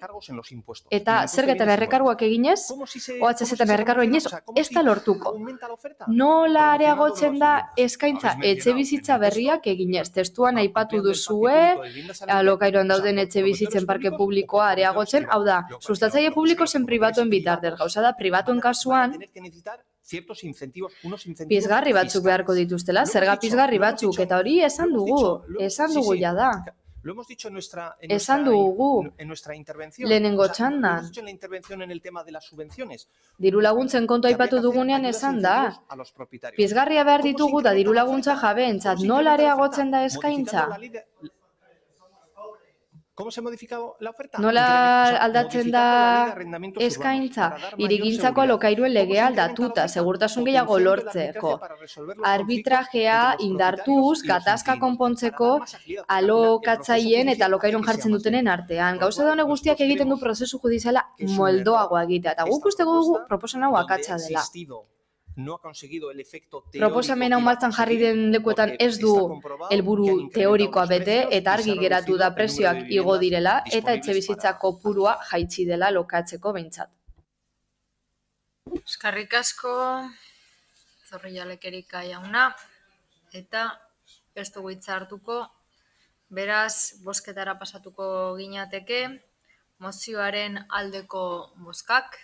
Speaker 10: eta zergetan errekarguak eginez, OHZ-etan errekarguak eginez, ez da lortuko. Nola areagotzen da eskaintza etxe bizitza berriak eginez. Testuan aipatu duzue, alokairuan dauden etxe bizitzen parke publikoa areagotzen, hau da, sustatzaile publiko zen pribatuen bitartez, gauza da, pribatuen kasuan, pizgarri batzuk beharko dituztela, zerga pizgarri batzuk, eta hori esan dugu jada. Esan dugu lehenengo txandan. Diru laguntzen kontu aipatu dugunean esan da. Pizgarria behar ditugu da diru laguntza jabeentzat. Nola areagotzen da eskaintza? Nola aldatzen da eskaintza? Hirigintzako alokairuen legea aldatuta, segurtasun gehiago lortzeko. Arbitrajea indartuz, gatazka konpontzeko alokatzaileen eta alokairun jartzen dutenen artean. Gauza da hone guztiak egiten du prozesu judiziala moldoagoa egitea. Eta guk uste dugu proposan hau akatsa dela. Proposamen hau martzan jarri den lekuetan ez du helburu teorikoa bete eta argi geratu da prezioak igo direla eta etxebizitza kopurua jaitsi dela lokatzeko behintzat.
Speaker 1: Eskerrik asko, Zorrillalekerika jauna, eta ez dugu hitza hartuko, beraz, bozketara pasatuko ginateke, mozioaren aldeko bozkak,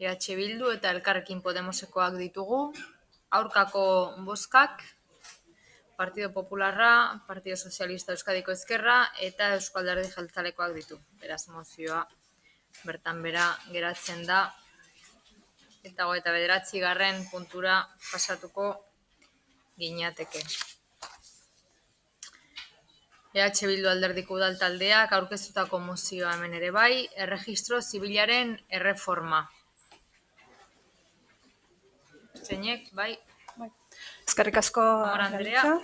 Speaker 1: EH Bildu eta Elkarrekin Podemosekoak ditugu, aurkako bozkak, Partido Popularra, Partido Sozialista Euskadiko Ezkerra eta Eusko Alderdi Jeltzalekoak ditu. Beraz, mozioa bertan bera geratzen da, eta 29. puntura pasatuko ginateke. EH Bildu Alderdiko Udal Taldeak aurkeztutako mozioa hemen ere bai, erregistro zibilaren erreforma. Zeinek, bai.
Speaker 16: Eskerrik asko,
Speaker 1: Andrea.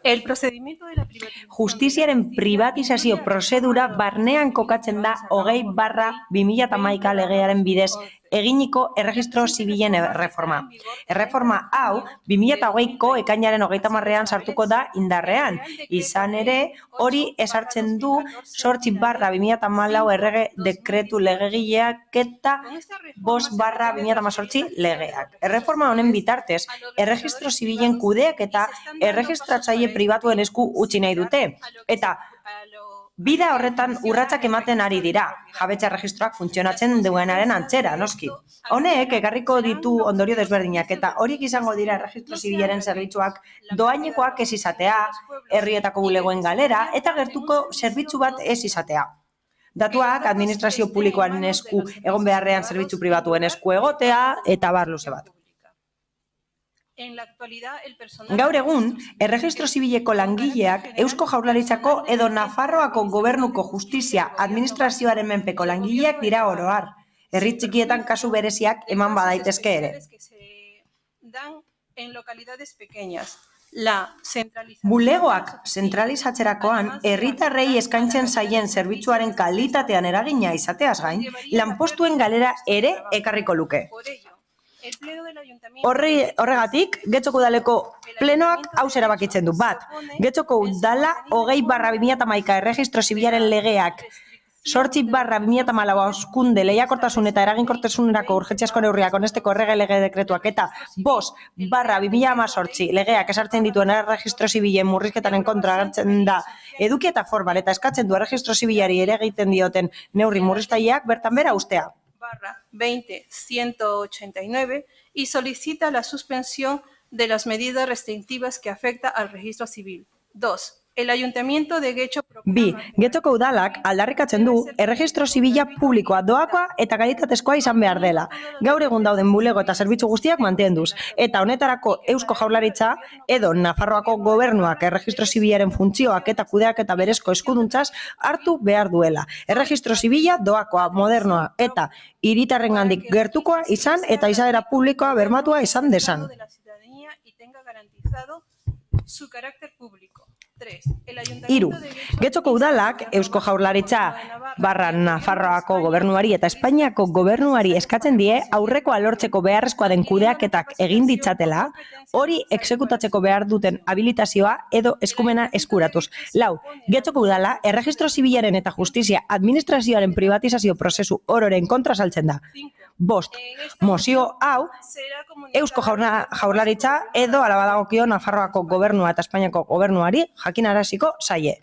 Speaker 16: El procedimiento de la privatización...
Speaker 2: Justiziaren privatizazio prozedura barnean kokatzen da 20/2011 legearen bidez eginiko erregistro zibilen erreforma. Erreforma hau 2020ko ekainaren 30ean sartuko da indarrean. Izan ere, hori ezartzen du 8/2014 errege dekretu legegileak eta 5/2018 legeak. Erreforma honen bitartez, erregistro zibilen kudeak eta erregistratzaile pribatuen esku utzi nahi dute. Eta bida horretan urratsak ematen ari dira, jabetza erregistroak funtzionatzen duenaren antzera, noski. Honek ekarriko ditu ondorio desberdinak eta horiek izango dira erregistro zibilaren zerbitzuak doainekoak ez izatea, herrietako bulegoen galera eta gertuko zerbitzu bat ez izatea. Datuak administrazio publikoaren esku egon beharrean zerbitzu pribatuen esku egotea eta bar luze bat. Gaur egun, erregistro zibileko langileak Eusko Jaurlaritzako edo Nafarroako Gobernuko Justizia administrazioaren menpeko langileak dira oro har. Herri txikietan kasu bereziak eman badaitezke ere. Bulegoak zentralizatzerakoan, herritarrei eskaintzen zaien zerbitzuaren kalitatean eragina izateaz gain, lanpostuen galera ere ekarriko luke. Horregatik, Getxoko udaleko plenoak hau erabakitzen du. Bat, Getxoko udala 20/2011 erregistro zibilaren legeak 8/2014 hauskunde lehiakortasun eta eraginkortasunerako urgentziazko neurriak onesteko errege lege dekretuak eta 5/2018 legeak esartzen dituen erregistro zibilen murrizketaren kontra agertzen da eduki eta formal eta eskatzen du erregistro zibilari ere egiten dioten neurri murriztaileak bertan bera ustea.
Speaker 16: 20.189 y solicita la suspensión de las medidas restrictivas que afecta al registro civil. 2. El Ayuntamiento de Getxo
Speaker 2: Bi, Getxoko udalak aldarrikatzen du erregistro zibila publikoa, doakoa eta kalitatezkoa izan behar dela. Gaur egun dauden bulego eta zerbitzu guztiak mantenduz. Eta honetarako Eusko Jaurlaritza edo Nafarroako gobernuak erregistro zibilaren funtzioak eta kudeaketa berezko eskuduntzaz hartu behar duela. Erregistro zibila doakoa, modernoa eta hiritarrengandik gertukoa izan eta izaera publikoa bermatua izan desan.
Speaker 16: de la ciudadanía y tenga garantizado su carácter público. 3. El
Speaker 2: Hiru,
Speaker 16: Ayuntamiento de Getxo
Speaker 2: Getxoko udalak Eusko Jaurlaritza Nafarroako gobernuari eta Espainiako gobernuari eskatzen die aurrekoa lortzeko beharrezkoa den kudeaketak egin ditzatela, hori exekutatzeko behar duten habilitazioa edo eskumena eskuratuz. Lau, Getxoko udala erregistro zibilaren eta justizia administrazioaren privatizazio prozesu ororen kontra saltzen da. 5, mozio hau Eusko Jaurlaritza edo hala badagokio Nafarroako gobernua eta Espainiako gobernuari jakinaraziko zaie.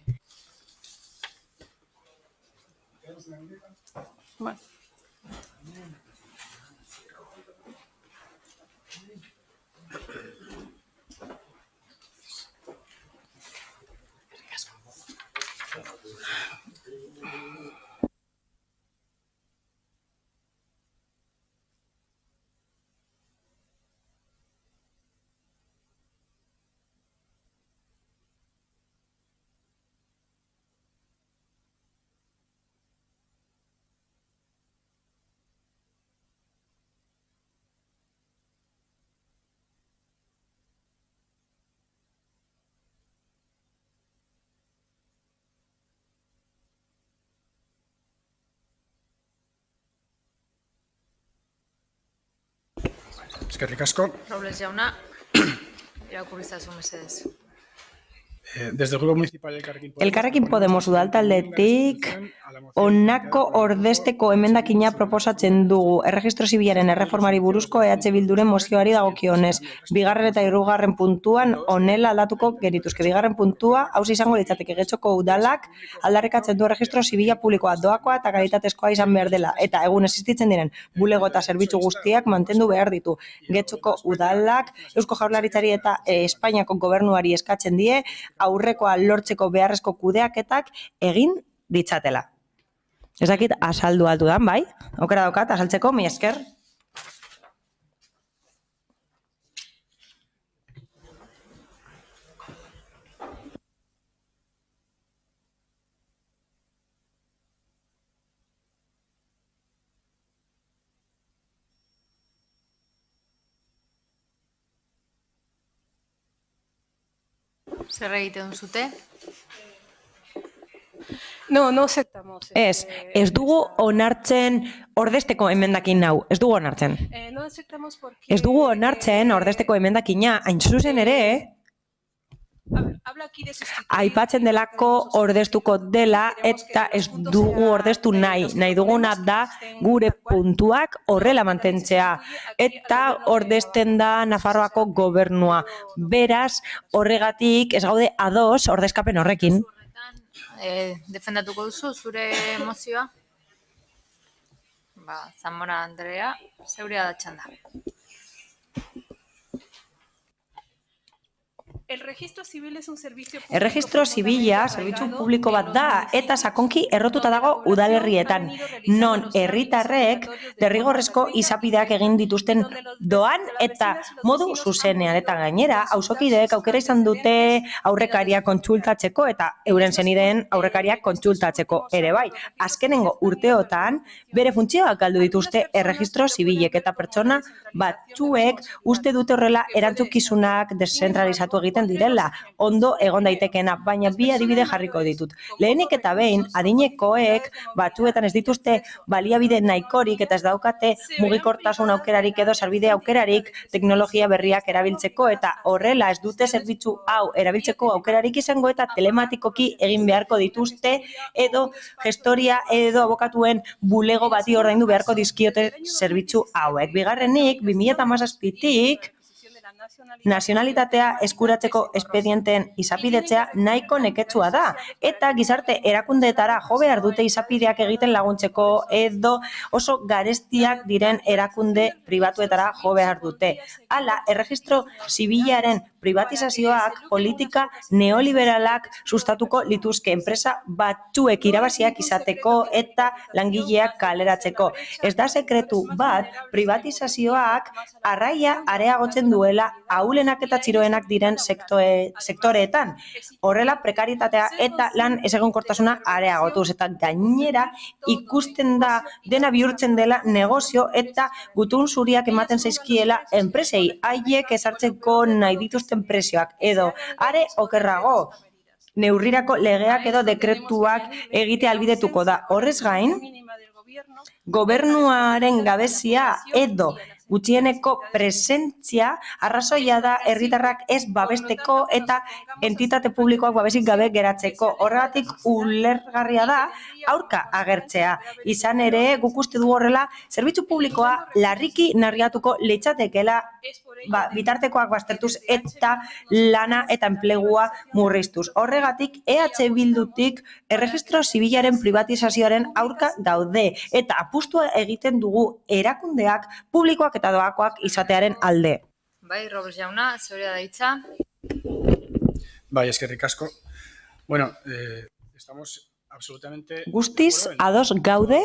Speaker 13: Eskerrik asko.
Speaker 1: Robles jauna, irakurrizazu mesedez.
Speaker 13: Desde el Grupo Municipal
Speaker 2: Elkarrekin Podemos udaltaldetik honako ordezteko emendakina proposatzen dugu erregistro zibilaren erreformari buruzko EH Bilduren mozioari dagokionez. Bigarren eta hirugarren puntuan honela aldatuko genituzke. Bigarren puntua, hauzi izango litzateke Getxoko udalak aldarrikatzen du erregistro zibila publikoa, doakoa eta kalitatezkoa izan behar dela. Eta egun existitzen diren bulego eta zerbitzu guztiak mantendu behar ditu. Getxoko udalak Eusko Jaurlaritzari eta Espainiako gobernuari eskatzen die aurrekoa lortzeko beharrezko kudeaketak egin ditzatela. Ez dakit azaldu altudan, bai? Aukera daukat, azaltzeko, mi esker.
Speaker 1: Zer egiten zute?
Speaker 16: No, no aceptamos.
Speaker 2: Ez dugu onartzen ordezteko emendakin hau, ez dugu onartzen.
Speaker 16: No aceptamos porque...
Speaker 2: Ez dugu onartzen ordezteko emendakina, hain zuzen ere, aipatzen delako ordeztuko dela eta ez dugu ordeztu nahi duguna da gure puntuak horrela mantentzea eta ordezten da Nafarroako gobernua. Beraz, horregatik ez gaude ados ordezkapen horrekin.
Speaker 1: Defendatuko duzu zure mozioa? Zamora Andrea, zeurea da txanda.
Speaker 2: Erregistro zibila zerbitzu publiko bat da eta sakonki errotuta dago udalerrietan, non herritarrek derrigorrezko izapideak egin dituzten doan eta modu zuzenean. Eta gainera, auzokideek aukera izan dute aurrekaria kontsultatzeko eta euren zenideen aurrekariak kontsultatzeko ere bai. Azkenengo urteotan bere funtzioak galdu dituzte erregistro zibilek eta pertsona batzuek uste dute horrela erantzukizunak deszentralizatu egiten direla, ondo egon daitekeena, baina bi adibide jarriko ditut. Lehenik eta behin, adinekoek batzuetan ez dituzte baliabide nahikorik eta ez daukate mugikortasun aukerarik edo sarbide aukerarik teknologia berriak erabiltzeko eta horrela ez dute zerbitzu hau erabiltzeko aukerarik izango eta telematikoki egin beharko dituzte edo gestoria edo abokatuen bulego bati ordaindu beharko dizkiote zerbitzu hauek. Bigarrenik, 2017tik nazionalitatea eskuratzeko espedienteen izapidetzea nahiko neketsua da eta gizarte erakundeetara jo behar dute izapideak egiten laguntzeko edo oso garestiak diren erakunde pribatuetara jo behar dute. Hala, erregistro zibilaren privatizazioak politika neoliberalak sustatuko lituzke enpresa batzuek irabaziak izateko eta langileak kaleratzeko. Ez da sekretu bat, privatizazioak arraia areagotzen duela ahulenak eta txiroenak diren sektoreetan. Horrela, prekaritatea eta lan ezegonkortasuna areagotuz eta gainera ikusten da dena bihurtzen dela negozio eta gutun zuriak ematen zaizkiela enpresei, haiek ezartzeko nahi dituzten prezioak edo are okerrago, neurrirako legeak edo dekretuak egite albidetuko da. Horrez gain, gobernuaren gabezia edo gutxieneko presentzia arrazoia da herritarrak ez babesteko eta entitate publikoak babesik gabe geratzeko. Horregatik ulergarria da aurka agertzea. Izan ere, guk uste du horrela, zerbitzu publikoa larriki narriatuko litzatekeela bitartekoak baztertuz eta lana eta enplegua murriztuz. Horregatik, EH Bildutik erregistro zibilaren privatizazioaren aurka gaude eta apustua egiten dugu erakundeak publikoak eta doakoak izatearen alde.
Speaker 1: Bai, Robles jauna, zeurea da hitza.
Speaker 13: Bai, eskerrik asko. Bueno, estamos absolutamente...
Speaker 2: Guztiz ados gaude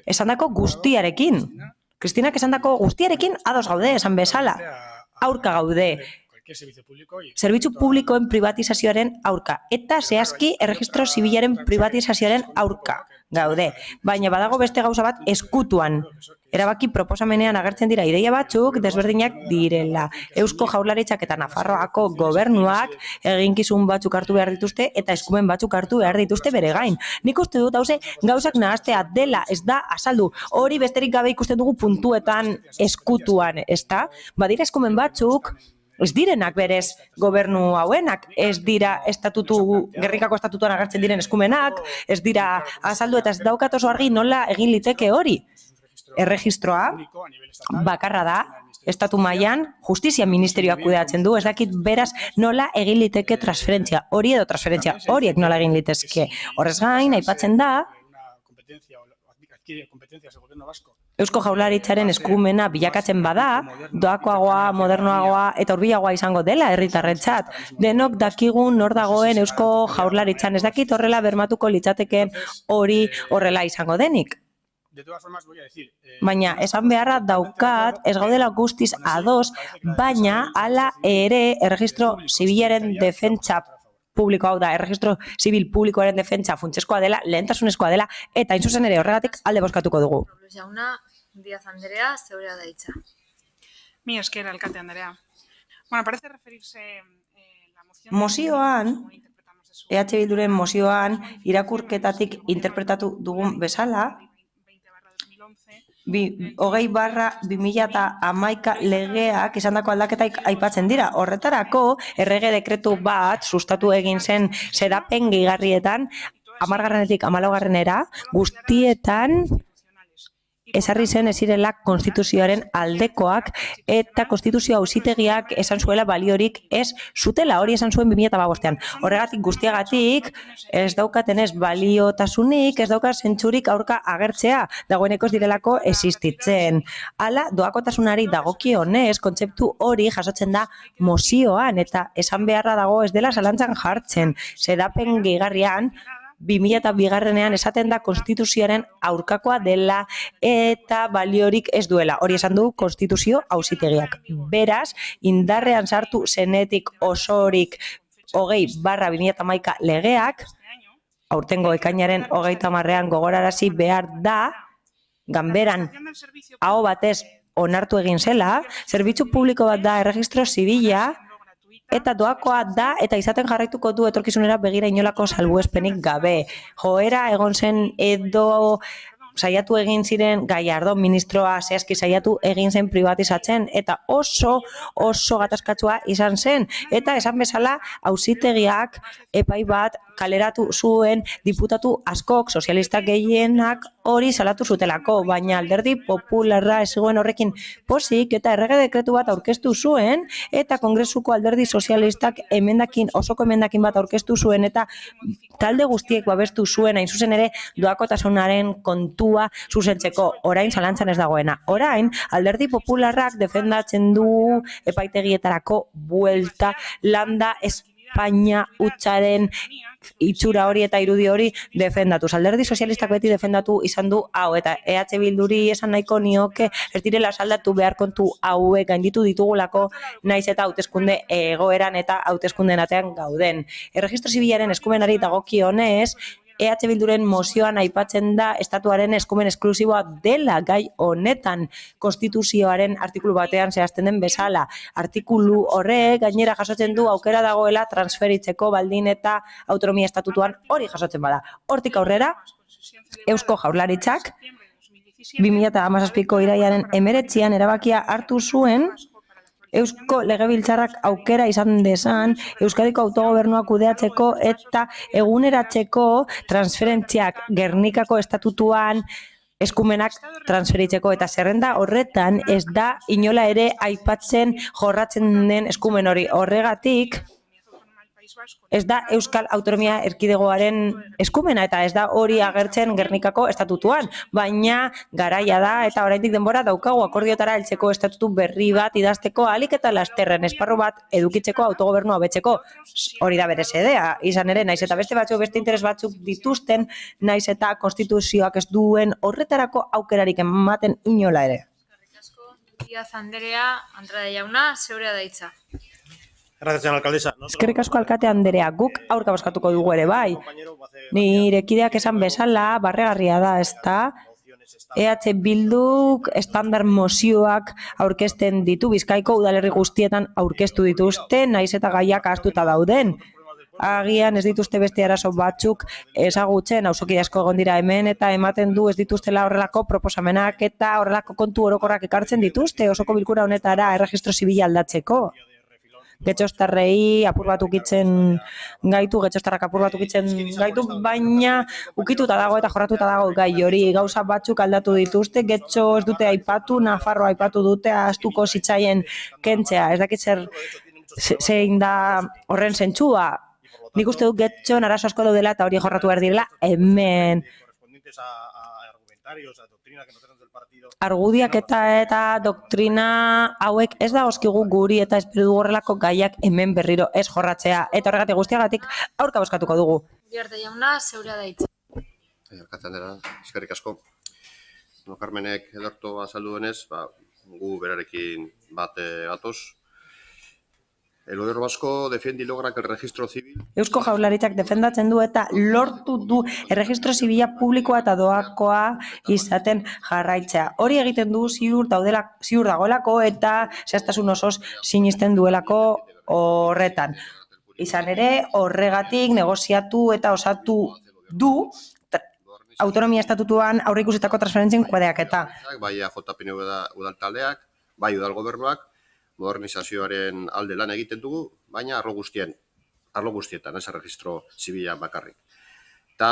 Speaker 2: esandako guztiarekin. Kristinak esandako guztiarekin ados gaude esan bezala. Aurka gaude. Zerbitzu publikoen privatizazioaren aurka eta zehazki erregistro zibilaren privatizazioaren aurka gaude. Baina badago beste gauza bat eskutuan. Erabaki proposamenean agertzen dira ideia batzuk desberdinak direla. Eusko Jaurlaritzak eta Nafarroako gobernuak eginkizun batzuk hartu behar dituzte eta eskumen batzuk hartu behar dituzte bere gain. Nik uste dut hauze gauzak nahastea dela, ez da azaldu. Hori besterik gabe ikusten dugu puntuetan eskutuan, ezta? Badira eskumen batzuk ez direnak berez gobernu hauenak, ez dira gerrikako estatutuan agertzen diren eskumenak, ez dira azaldu eta ez daukat oso argi nola egin liteke hori. Erregistroa bakarra da, estatu mailan justizia ministerioak kudeatzen du, ez dakit beraz nola egin liteke transferentzia, hori edo transferentzia horiek nola egin litezke. Horrez gain, aipatzen da, Eusko Jaurlaritzaren eskumena bilakatzen bada, doakoagoa, modernoagoa eta hurbilagoa izango dela herritarrentzat. Denok dakigun nor dagoen Eusko Jaurlaritzan, ez dakit horrela bermatuko litzateken hori horrela izango denik. Baina esan beharra daukat, ez gaudela guztiz ados, baina hala ere erregistro zibilaren defentsa publiko hau da, erregistro zibil publikoaren defentsa funtsezkoa dela, lehentasunezkoa dela, eta hain zuzen ere horregatik alde bozkatuko dugu.
Speaker 1: Jauna, Díaz Andrea, zeurea da hitza.
Speaker 7: Mi esker, alkate Andrea. Bueno, parece referirse la moción...
Speaker 2: Mozioan, EH Bilduren mozioan, irakurketatik interpretatu dugun bezala, 20/2011 legeak izandako aldaketak aipatzen dira. Horretarako, errege dekretu bat sustatu egin zen xedapen gehigarrietan, 10-etik 14-era, guztietan ezarri zen ez zirela konstituzioaren aldekoak eta konstituzio auzitegiak esan zuela baliorik ez zutela, hori esan zuen 2015ean. Horregatik guztiagatik ez daukaten ez baliotasunik, ez daukat zentzurik aurka agertzea, dagoeneko ez direlako existitzen. Hala, doakotasunari dagokionez, kontzeptu hori jasotzen da mozioan eta esan beharra dago ez dela zalantzan jartzen. Xedapen gehigarrian 2002ean esaten da konstituzioaren aurkakoa dela eta baliorik ez duela. Hori esan du konstituzio auzitegiak. Beraz, indarrean sartu zenetik osorik 20/2011 legeak, aurtengo ekainaren 30ean gogorarazi behar da, ganberan aho batez onartu egin zela, zerbitzu publiko bat da erregistro zibila, eta doakoa da eta izaten jarraituko du etorkizunera begira inolako salbuespenik gabe. Joera egon zen edo saiatu egin ziren Gallardo ministroa zehazki saiatu egin zen privatizatzen eta oso gatazkatsua izan zen. Eta esan bezala auzitegiak epai bat kaleratu zuen diputatu askok, sozialistak gehienak hori salatu zutelako, baina alderdi popularra ez zegoen horrekin pozik eta errege dekretu bat aurkeztu zuen eta kongresuko alderdi sozialistak osoko emendakin bat aurkeztu zuen eta talde guztiek babestu zuen hain zuzen ere doakotasunaren kontua zuzentzeko, orain zalantzan ez dagoena. Orain, alderdi popularrak defendatzen du epaitegietarako buelta landa Espainia hutsaren itxura hori eta irudi hori defendatuz. Alderdi sozialistak beti defendatu izan du hau eta EH Bilduri esan nahiko nioke ez direla saldatu behar kontu hauek gainditu ditugulako naiz eta hauteskunde egoeran eta hauteskundeen atean gauden. Erregistro zibilaren eskumenari dagokionez, EH Bilduren mozioan aipatzen da estatuaren eskumen esklusiboa dela gai honetan konstituzioaren artikulu batean zehazten den bezala. Artikulu horrek gainera jasotzen du aukera dagoela transferitzeko baldin eta autonomia estatutuan hori jasotzen bada. Hortik aurrera, Eusko Jaurlaritzak 2017ko irailaren 19an erabakia hartu zuen Eusko Legebiltzarrak aukera izan dezan Euskadiko autogobernua kudeatzeko eta eguneratzeko transferentziak Gernikako estatutuan eskumenak transferitzeko eta zerrenda horretan ez da inola ere aipatzen jorratzen den eskumen hori. Horregatik ez da Euskal Autonomia Erkidegoaren eskumena eta ez da hori agertzen Gernikako estatutuan, baina garaia da eta oraindik denbora daukagu akordiotara heltzeko estatutu berri bat idazteko ahalik eta lasterren esparru bat edukitzeko autogobernua hobetzeko. Hori da bere xedea, izan ere naiz eta beste batzuk beste interes batzuk dituzten, naiz eta konstituzioak ez duen horretarako aukerarik ematen inola ere.
Speaker 1: Díaz Anderea, Andrade jauna, zeurea da hitza.
Speaker 2: Eskerrik asko alkate anderea, guk aurka bozkatuko dugu ere bai. Nire kideak esan bezala, barregarria da, ezta? EH Bilduk estandar mozioak aurkezten ditu, Bizkaiko udalerri guztietan aurkeztu dituzte, naiz eta gaiak ahaztuta dauden. Agian ez dituzte beste arazo batzuk ezagutzen, auzokide asko egon dira hemen eta ematen du ez dituztela horrelako proposamenak eta horrelako kontu orokorrak ekartzen dituzte osoko bilkura honetara erregistro zibila aldatzeko. Getxostarrei apur bat ukitzen gaitu, getxostarrak apur bat ukitzen gaitu, baina ukituta dago eta jorratuta dago gai hori. Gauza batzuk aldatu dituzte, getxo ez dute aipatu, Nafarroa aipatu dute, ahaztuko zitzaien kentzea. Ez dakit zein da horren zentzua. Nik uste dut getxon arazo asko daudela eta hori jorratu behar direla hemen. Argudiak eta doktrina hauek ez da oskigu guri eta espero du horrelako gaiak hemen berriro ez jorratzea. Eta horregatik guztiagatik aurka bozkatuko dugu.
Speaker 1: Uriarte jauna, zeurea da hitza.
Speaker 5: Alkate andrea, eskerrik asko. Carmenek edorto azaldu denez, gu berarekin bat gatoz. El gobierno vasco defiende y logra que el registro civil...
Speaker 2: Eusko Jaurlaritzak defendatzen du eta lortu du erregistro zibila publikoa eta doakoa izaten jarraitzea. Hori egiten du ziur dagoelako eta zehaztasun osoz sinisten duelako horretan. Izan ere, horregatik negoziatu eta osatu du autonomia estatutuan aurreikusitako transferentzien kudeaketa.
Speaker 5: Bai AJPNV udal taldeak, bai udal gobernuak, modernizazioaren alde lan egiten dugu, baina arlo guztietan, ez erregistro zibila bakarrik. Eta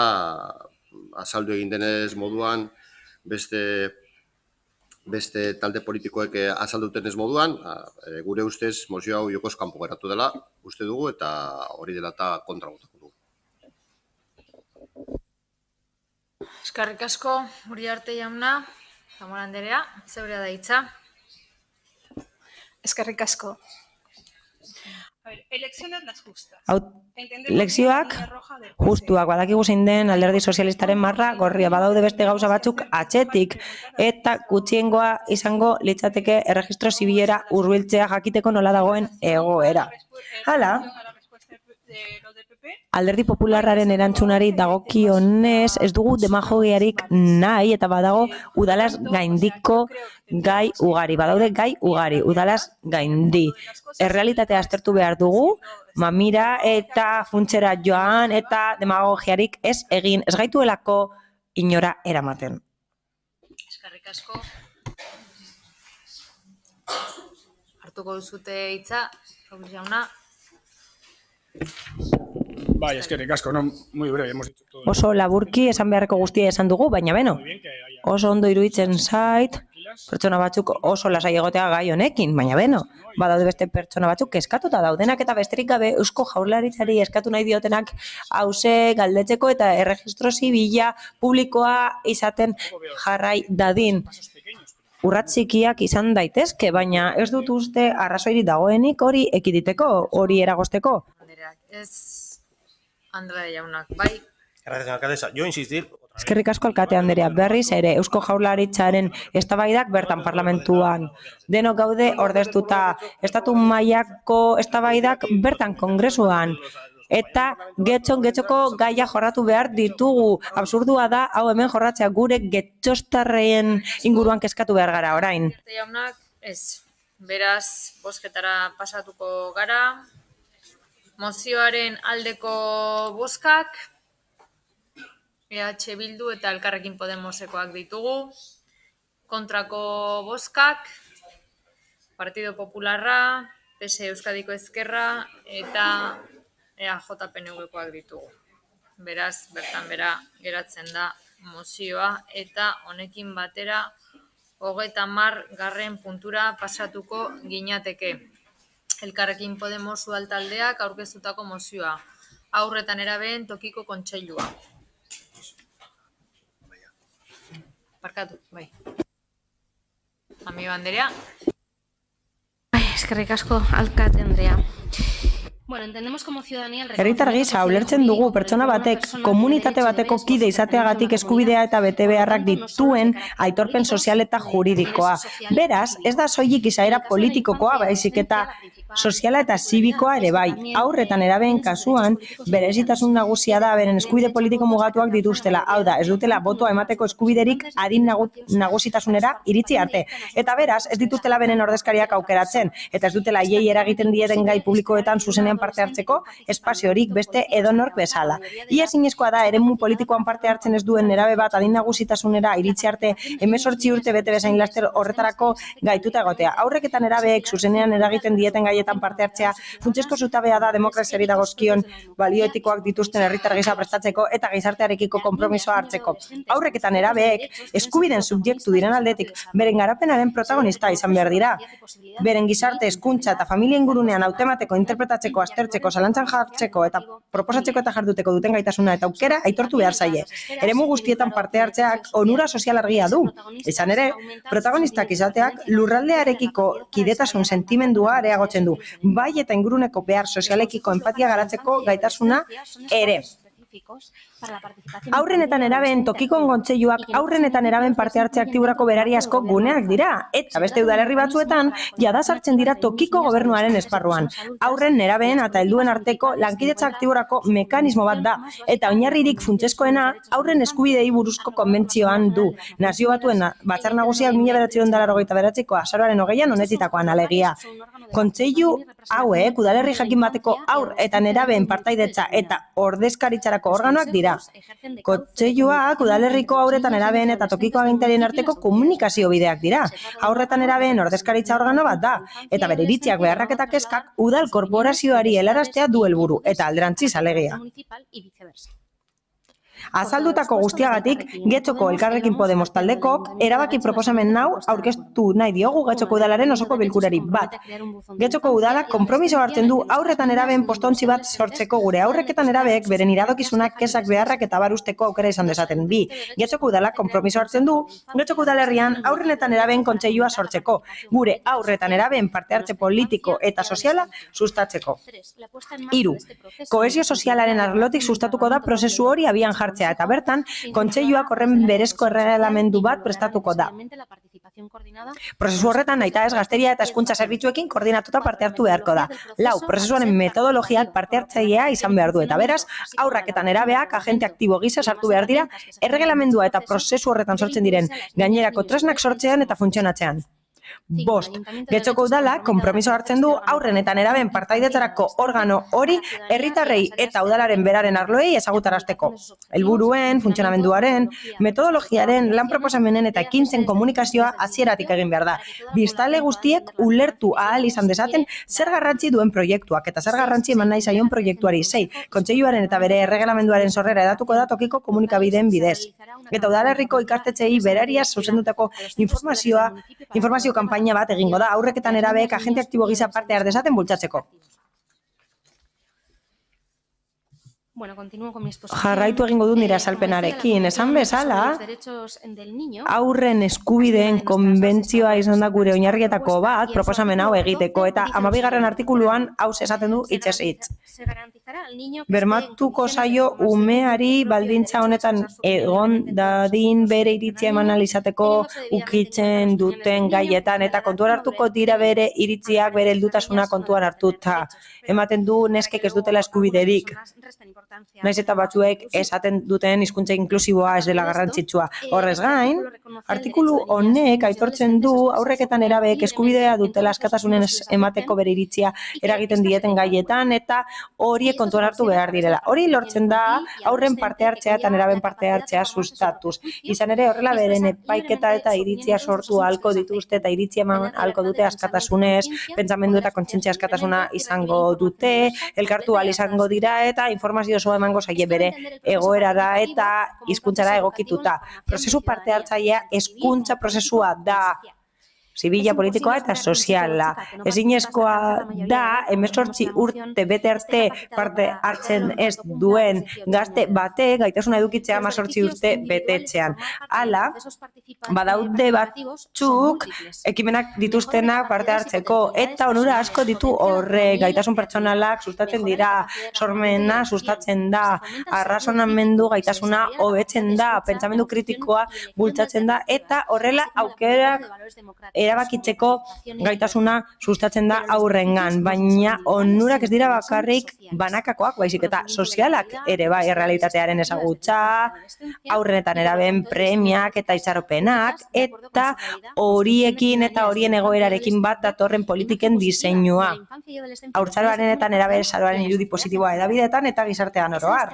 Speaker 5: azaldu egin denez moduan, beste talde politikoek azalduten ez moduan, gure ustez mozio hau jokoz kanpo geratu dela, uste dugu, eta hori dela eta kontra botako dugu.
Speaker 1: Eskerrik asko, Uriarte jauna, Zamora anderea, zeurea da hitza.
Speaker 16: Eskerrik asko.
Speaker 2: Lekzioak justuak, badakigu zein den alderdi sozialistaren marra gorria, badaude beste gauza batzuk atzetik eta gutxiengoa izango litzateke erregistro zibilera hurbiltzea jakiteko nola dagoen egoera. Hala, alderdi popularraren erantzunari dagokionez ez dugu demagogiarik nahi eta badago udalaz gaindiko gai ugari. Badaude gai ugari, udalaz gaindi. Errealitatea aztertu behar dugu, mamira eta funtsera joan eta demagogiarik ez egin, ez gaituelako inora eramaten.
Speaker 1: Eskerrik asko. Hartuko duzute hitza, Raúl jauna.
Speaker 13: Bai, eskerrik asko, no, muy breve, hemos dicho todo.
Speaker 2: Oso laburki esan beharreko guztia esan dugu, baina beno, oso ondo iruditzen zait, pertsona batzuk oso lasai egotea gai honekin, baina beno, badaude beste pertsona batzuk eskatuta daudenak eta besterik gabe Eusko Jaurlaritzari eskatu nahi diotenak hause galdetzeko eta erregistro zibila publikoa izaten jarrai dadin. Urrats txikiak izan daitezke, baina ez dut uste arrazoirik dagoenik hori ekiditeko, hori eragozteko.
Speaker 1: Ez Andrea jaunak, bai.
Speaker 20: Gracias, alcaldesa. Yo insistir.
Speaker 2: Eskerrik asko alkate Andrea, berriz ere Eusko Jaurlaritzaren eztabaidak bertan parlamentuan. Denok gaude ordeztuta estatu mailako eztabaidak bertan kongresuan. Eta getxoko gaia jorratu behar ditugu. Absurdua da, hau hemen jorratzea gure getxostarren inguruan kezkatu behar gara orain.
Speaker 1: Jaunak, ez. Beraz, bozketara pasatuko gara. Mozioaren aldeko bozkak, EH Bildu eta Elkarrekin Podemosekoak ditugu. Kontrako bozkak, Partido Popularra, PS Euskadiko Ezkerra eta EAJ-PNV-koak ditugu. Beraz, bertan bera geratzen da mozioa eta honekin batera 30. puntura pasatuko ginateke. Elkarrekin Podemos udaltaldeak aurkeztutako mozioa. Haur eta nerabeen tokiko kontseilua. Barkatu, bai. Amigo Andrea.
Speaker 6: Eskerrik asko, alkate Andrea. Bueno, entendemos como ciudadanía el
Speaker 2: Herritar gisa ulertzen dugu pertsona batek komunitate bateko kide izateagatik eskubidea eta betebeharrak dituen aitorpen sozial eta juridikoa. Beraz, ez da soilik izaera politikokoa, baizik eta soziala eta zibikoa ere bai. Haur eta nerabeen kasuan berezitasun nagusia da beren eskubide politiko mugatuak dituztela. Hau da, ez dutela botoa emateko eskubiderik adin nagusitasunera iritsi arte. Eta beraz, ez dituztela beren ordezkariak aukeratzen, eta ez dutela hiei eragiten dieten gai publikoetan zuzenean parte hartzeko espaziorik beste edonork bezala. Ia ezinezkoa da eremu politikoan parte hartzen ez duen nerabe bat adin nagusitasunera iritsi arte 18 urte bete bezain laster horretarako gaituta egotea. Haurrek eta nerabeek zuzenean eragiten dieten gaietan parte hartzea funtsezko zutabea da demokraziari dagozkion balio etikoak dituzten herritar gisa prestatzeko eta gizartearekiko konpromisoa hartzeko. Haurrek eta nerabeek eskubideen subjektu diren aldetik beren garapenaren protagonista izan behar dira. Beren gizarte, hezkuntza eta familia ingurunean hautemateko, interpretatzeko, aztertzeko, zalantzan jartzeko eta proposatzeko eta jarduteko duten gaitasuna eta aukera aitortu behar zaie. Eremu guztietan parte hartzeak onura sozial argia du. Izan ere, protagonistak izateak lurraldearekiko kidetasun sentimendua areagotzen du, bai eta inguruneko behar sozialekiko empatia garatzeko gaitasuna ere. Haurren eta nerabeen tokiko kontseiluak haurren eta nerabeen parte hartze aktiborako berariazko guneak dira, eta beste udalerri batzuetan jada sartzen dira tokiko gobernuaren esparruan. Haurren, nerabeen eta helduen arteko lankidetza aktiborako mekanismo bat da, eta oinarririk funtsezkoena haurren eskubidei buruzko konbentzioan du. Nazio Batuen Batzar Nagusiak 1989ko azaroaren 20an onetsitakoan alegia. Kontseilu hauek udalerri jakin bateko haur eta nerabeen partaidetza eta ordezkaritzarako organoak dira. Kontseiluak udalerriko haurretan nerabeen eta tokiko agintarien arteko komunikazio bideak dira. Haurretan nerabeen ordezkaritza organo bat da, eta bere iritziak beharrak eta kezkak udal korporazioari helaraztea du helburu eta alderantziz alegia. Azaldutako guztiagatik, Getxoko Elkarrekin Podemos taldekok erabaki proposamen hau aurkeztu nahi diogu Getxoko Udalaren osoko bilkurari bat. Getxoko Udalak konpromiso hartzen du haurretan nerabeen postontzi bat sortzeko gure haurreketan nerabeek beren iradokizunak, kezak, beharrak eta barusteko aukera izan dezaten. Bi, Getxoko Udalak konpromiso hartzen du Getxoko Udalerrian haurren eta nerabeen kontseilua sortzeko, gure haurretan nerabeen parte hartze politiko eta soziala sustatzeko. 3, kohesio sozialaren arlotik sustatuko da prozesu hori abian jartzea eta bertan, kontseiluak horren berezko erregelamendu bat prestatuko da. Prozesu horretan nahita ez gazteria eta hezkuntza zerbitzuekin koordinatuta parte hartu beharko da. 4, prozesuaren metodologiak parte hartzailea izan behar du eta beraz, haurrak eta nerabeak agente aktibo gisa sartu behar dira erregelamendua eta prozesu horretan sortzen diren gainerako tresnak sortzean eta funtzionatzean. 5. Getxoko udalak konpromiso hartzen du haurren eta nerabeen partaidetzarako organo hori herritarrei eta udalaren beraren arloei ezagutarazteko. Helburuen, funtzionamenduaren, metodologiaren, lan proposamenen eta ekintzen komunikazioa hasieratik egin behar da. Biztanle guztiek ulertu ahal izan dezaten zer garrantzi duen proiektuak eta zer garrantzi eman nahi zaion proiektuari. 6. Kontseiluaren eta bere erregelamenduaren sorrera edatuko da tokiko komunikabideen bidez. Eta udalerriko ikastetxeei berariaz zuzendutako informazio kanpaina bat egingo da haurrek eta nerabeek agente aktibo gisa parte har dezaten bultzatzeko. Jarraitu egingo du nire azalpenarekin. Esan bezala, haurren eskubideen konbentzioa izan da gure oinarrietako bat proposamen hau egiteko eta 12. artikuluan hau esaten du hitzez hitz. Bermatuko zaio umeari baldintza honetan egon dadin bere iritzia eman izateko ukitzen duten gaietan eta kontuan hartuko dira bere iritziak bere heldutasuna kontuan hartuta. Ematen du neskek ez dutela eskubiderik. Naiz eta batzuek esaten duten hizkuntza inklusiboa ez dela garrantzitsua. Horrez gain, artikulu honek aitortzen du haurrek eta nerabeek eskubidea dutela askatasunen emateko bere iritzia eragiten dieten gaietan eta horiek kontuan hartu behar direla. Hori lortzen da haurren parte hartzea eta nerabeen parte hartzea sustatuz. Izan ere horrela beren epaiketa eta iritzia sortu ahalko dituzte eta iritzia eman ahalko dute askatasunez, pentsamendu eta kontzientzia askatasuna izango dute, elkartu ahal izango dira eta informazio osoa emango zaie bere egoerara eta hizkuntzara egokituta. Prozesu parte hartzailea hezkuntza prozesua da. Zibila, politikoa eta soziala. Ezinezkoa da 18 urte bete arte parte hartzen ez duen gazte bate gaitasuna edukitzea 18 urte betetzean. Hala, badaude batzuk ekimenak dituztenak parte hartzeko eta onura asko ditu horre gaitasun pertsonalak sustatzen dira, sormena sustatzen da, arrazonamendu gaitasuna hobetzen da, pentsamendu kritikoa bultzatzen da eta horrela aukerak erabakitzeko gaitasuna sustatzen da aurrengan, baina onurak ez dira bakarrik banakakoak, baizik eta sozialak ere bai errealitatearen ezagutza, haurren eta nerabeen premiak eta itxaropenak, eta horiekin eta horien egoerarekin bat datorren politiken diseinua. Haurtzaroaren eta nerabeen zaroaren irudi positiboa edabideetan eta gizartean oro har.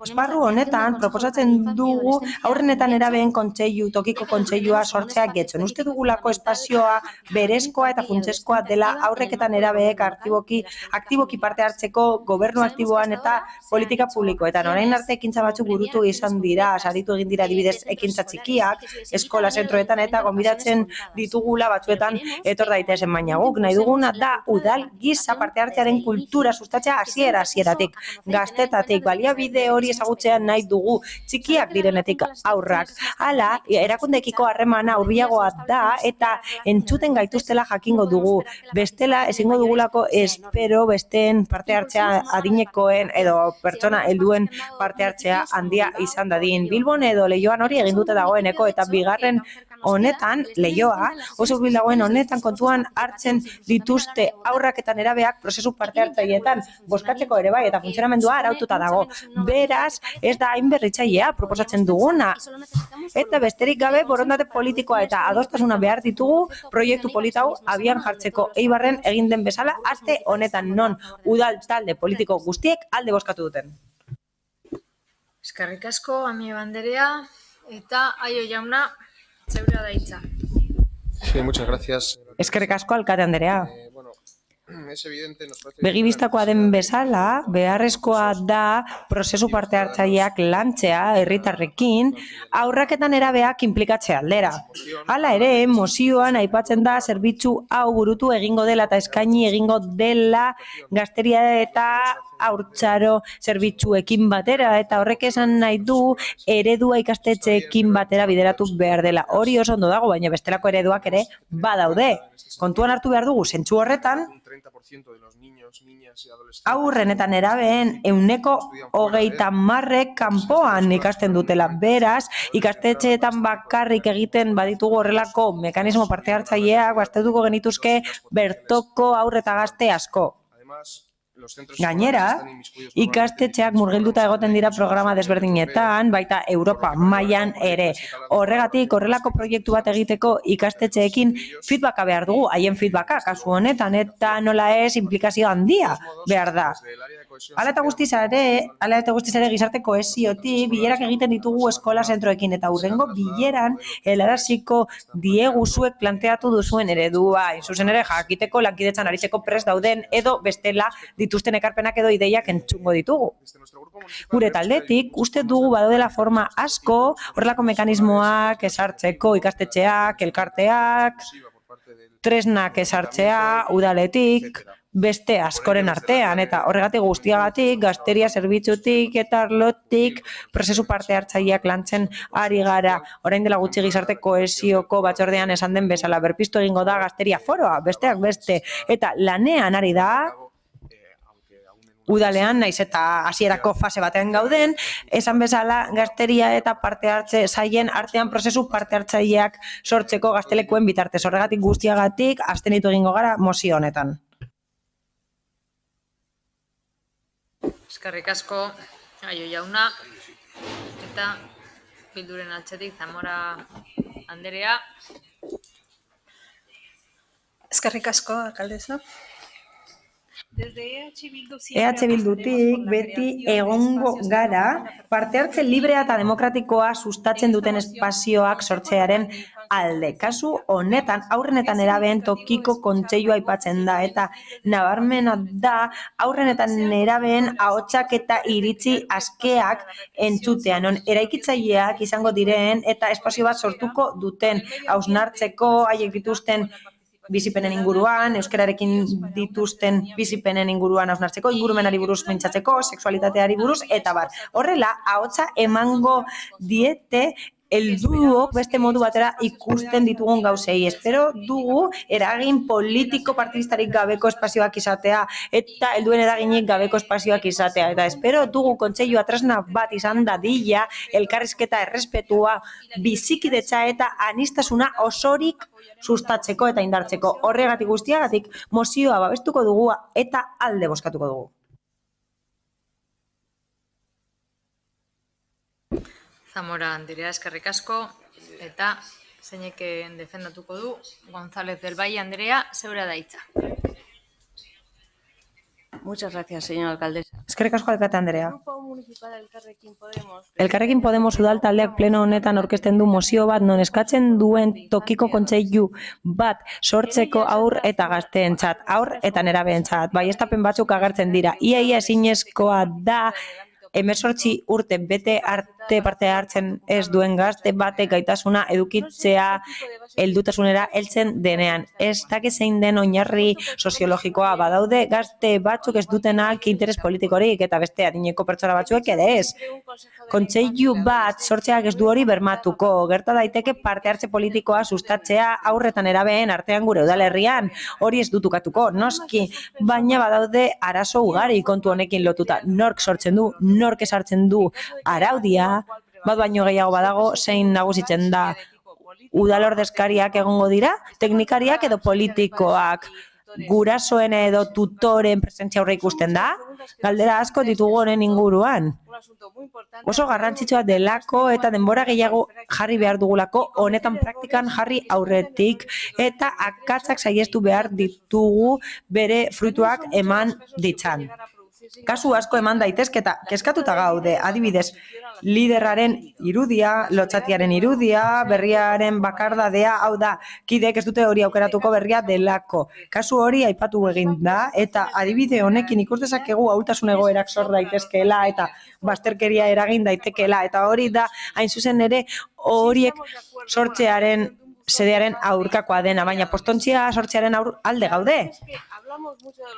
Speaker 2: Esparru honetan proposatzen dugu haurren eta nerabeen kontseilu, tokiko kontseilua sortzea Getxon. Uste dugulako espazioa berezkoa eta funtsezkoa dela haurrek eta nerabeek aktiboki parte hartzeko gobernu aktiboan eta politika publikoetan. Orain arte ekintza batzuk burutu izan dira, saritu egin dira adibidez ekintza txikiak, eskola zentroetan eta gonbidatzen ditugula batzuetan etor daitezen, baina guk nahi duguna da udal giza parte hartzearen kultura sustatzea hasieratik, gaztetatik, baliabide hori ezagutzean nahi dugu txikiak direnetik aurrak. Hala, erakundeekiko harremana hurbilagoa da eta entzuten gaituztela jakingo dugu. Bestela ezingo dugulako espero besteen parte hartzea adinekoen edo pertsona helduen parte hartzea handia izan dadin. Bilbon edo Leioan hori egin dute dagoeneko eta bigarren honetan, Leioa, oso hurbil dagoen honetan kontuan hartzen dituzte aurrak eta nerabeak prozesu parte hartzaileetan bozkatzeko ere bai eta funtzionamendua araututa dago. Beraz, ez da hain berritzailea proposatzen duguna. Eta besterik gabe borondate politikoa eta adostasuna behar ditugu proiektu politau abian jartzeko Eibarren egin den bezala aste honetan non udal talde politiko guztiek alde bozkatu duten.
Speaker 1: Eskerrik asko, Amie Banderea eta Aio jauna, zeurea da hitza.
Speaker 14: Sí, muchas gracias.
Speaker 2: Eskerrik asko, alkate Anderea.
Speaker 14: Es evidente, nos parece...
Speaker 2: Begibistakoa den bezala, beharrezkoa da prozesu parte hartzaileak lantzea herritarrekin haurrak eta nerabeak inplikatzea aldera. Hala ere, mozioan aipatzen da zerbitzu hau burutu egingo dela eta eskaini egingo dela gazteria eta haurtzaro zerbitzuekin batera eta horrek esan nahi du eredua ikastetxeekin batera bideratu behar dela. Hori oso ondo dago, baina bestelako ereduak ere badaude. Kontuan hartu behar dugu, zentzu horretan, haurren eta nerabeen 30% kanpoan ikasten dutela. Beraz, ikastetxeetan bakarrik egiten baditugu horrelako mekanismo parte hartzaileak, baztertuko genituzke bertoko haur eta gazte asko. Gainera, ikastetxeak murgilduta egoten dira programa desberdinetan, baita Europa mailan ere. Horregatik, horrelako proiektu bat egiteko ikastetxeekin feedbacka behar dugu, haien feedbacka kasu honetan, eta nola ez implikazio handia behar da. Hala eta guztiz ere gizarte kohesiotik bilerak egiten ditugu eskola zentroekin eta hurrengo bileran helaraziko diegu zuek planteatu duzuen eredua. Zuzen ere jakiteko lankidetzan aritzeko prest dauden edo bestela dituzten ekarpenak edo ideiak entzungo ditugu. Gure taldetik, uste dugu badaudela forma asko horrelako mekanismoak esartzeko ikastetxeak, elkarteak, tresnak esartzea, udaletik, beste askoren artean, eta horregatik guztiagatik, gazteria zerbitzutik eta arlotik prozesu parte hartzaileak lantzen ari gara. Orain dela gutxi gizarte kohesioko batzordean esan den bezala, berpiztu egingo da gazteria foroa, besteak beste, eta lanean ari da, udalean, naiz eta hasierako fase batean gauden, esan bezala gazteria eta parte hartze zaien artean prozesu parte hartzaileak sortzeko gaztelekuen bitartez. Horregatik guztiagatik abstenitu egingo gara mozio honetan.
Speaker 1: Eskerrik asko, Aio jauna, eta Bilduren altzetik Zamora Anderea.
Speaker 16: Eskerrik asko, alkaldesa.
Speaker 2: EH Bildutik beti egongo gara parte hartze librea eta demokratikoa sustatzen duten espazioak sortzearen alde. Kasu honetan, haurren eta nerabeen tokiko kontseilua aipatzen da eta nabarmena da haurren eta nerabeen ahotsak eta iritzi askeak entzutean. Eraikitzaileak izango diren eta espazio bat sortuko duten hausnartzeko haiek dituzten bizipenen inguruan, euskararekin dituzten bizipenen inguruan hausnartzeko, ingurumenari buruz mintzatzeko, sexualitateari buruz, eta bar. Horrela, ahotsa emango diete helduok beste modu batera ikusten ditugun gauzei. Espero dugu eragin politiko partidistarik gabeko espazioak izatea eta helduen eraginik gabeko espazioak izatea. Eta espero dugu kontseilua tresna bat izan dadila elkarrizketa errespetua, bizikidetza eta anistasuna osorik sustatzeko eta indartzeko. Horregatik guztiagatik mozioa babestuko dugu eta alde bozkatuko dugu.
Speaker 1: Zamora Anderea, eskerrik asko, eta zeineken defendatuko du, González del Valle Anderea, zeurea da hitza.
Speaker 18: Muchas gracias, señora alcaldesa.
Speaker 2: Eskerrik asko, alkate Anderea.
Speaker 18: Grupo Municipal Elkarrekin Podemos.
Speaker 2: Elkarrekin Podemos udal taldeak pleno honetan aurkezten du mozio bat non eskatzen duen tokiko kontseilu bat sortzeko haur eta gazteentzat, haur eta nerabeentzat. Baieztapen batzuk agertzen dira. Ia ezinezkoa da 18 urte bete arte parte hartzen ez duen gazte batek gaitasuna edukitzea heldutasunera heltzen denean. Ez dakit zein den oinarri soziologikoa badaude gazte batzuk ez dutenak interes politikorik eta beste adineko pertsona batzuek ere ez. Kontseilu bat sortzeak ez du hori bermatuko. Gerta daiteke parte hartze politikoa sustatzea aurretan erabeen artean gure udalerrian. Hori ez dutukatuko, noski, baina badaude arazo ugari kontu honekin lotuta. Nork sortzen du, nork esartzen du araudia, bat baino gehiago badago, zein nagusitzen da udalordezkariak egongo dira, teknikariak edo politikoak, gurasoen edo tutoren presentzia aurre ikusten da, galdera asko ditugu honen inguruan. Oso garrantzitsua delako eta denbora gehiago jarri behar dugulako, honetan praktikan jarri aurretik eta akatsak saihestu behar ditugu bere fruituak eman ditzan. Kasu asko eman daitezke eta kezkatuta gaude, adibidez, liderraren irudia, lotsatiaren irudia, berriaren bakardadea, hau da, kideek ez dute hori aukeratuko berria delako. Kasu hori aipatu egin da, eta adibide honekin ikus dezakegu ahultasun egoerak sor daitezkeela eta bazterkeria eragin daitekeela, eta hori da, hain zuzen ere, horiek sortzearen sedearen aurkakoa dena, baina postontzia sortzearen alde gaude.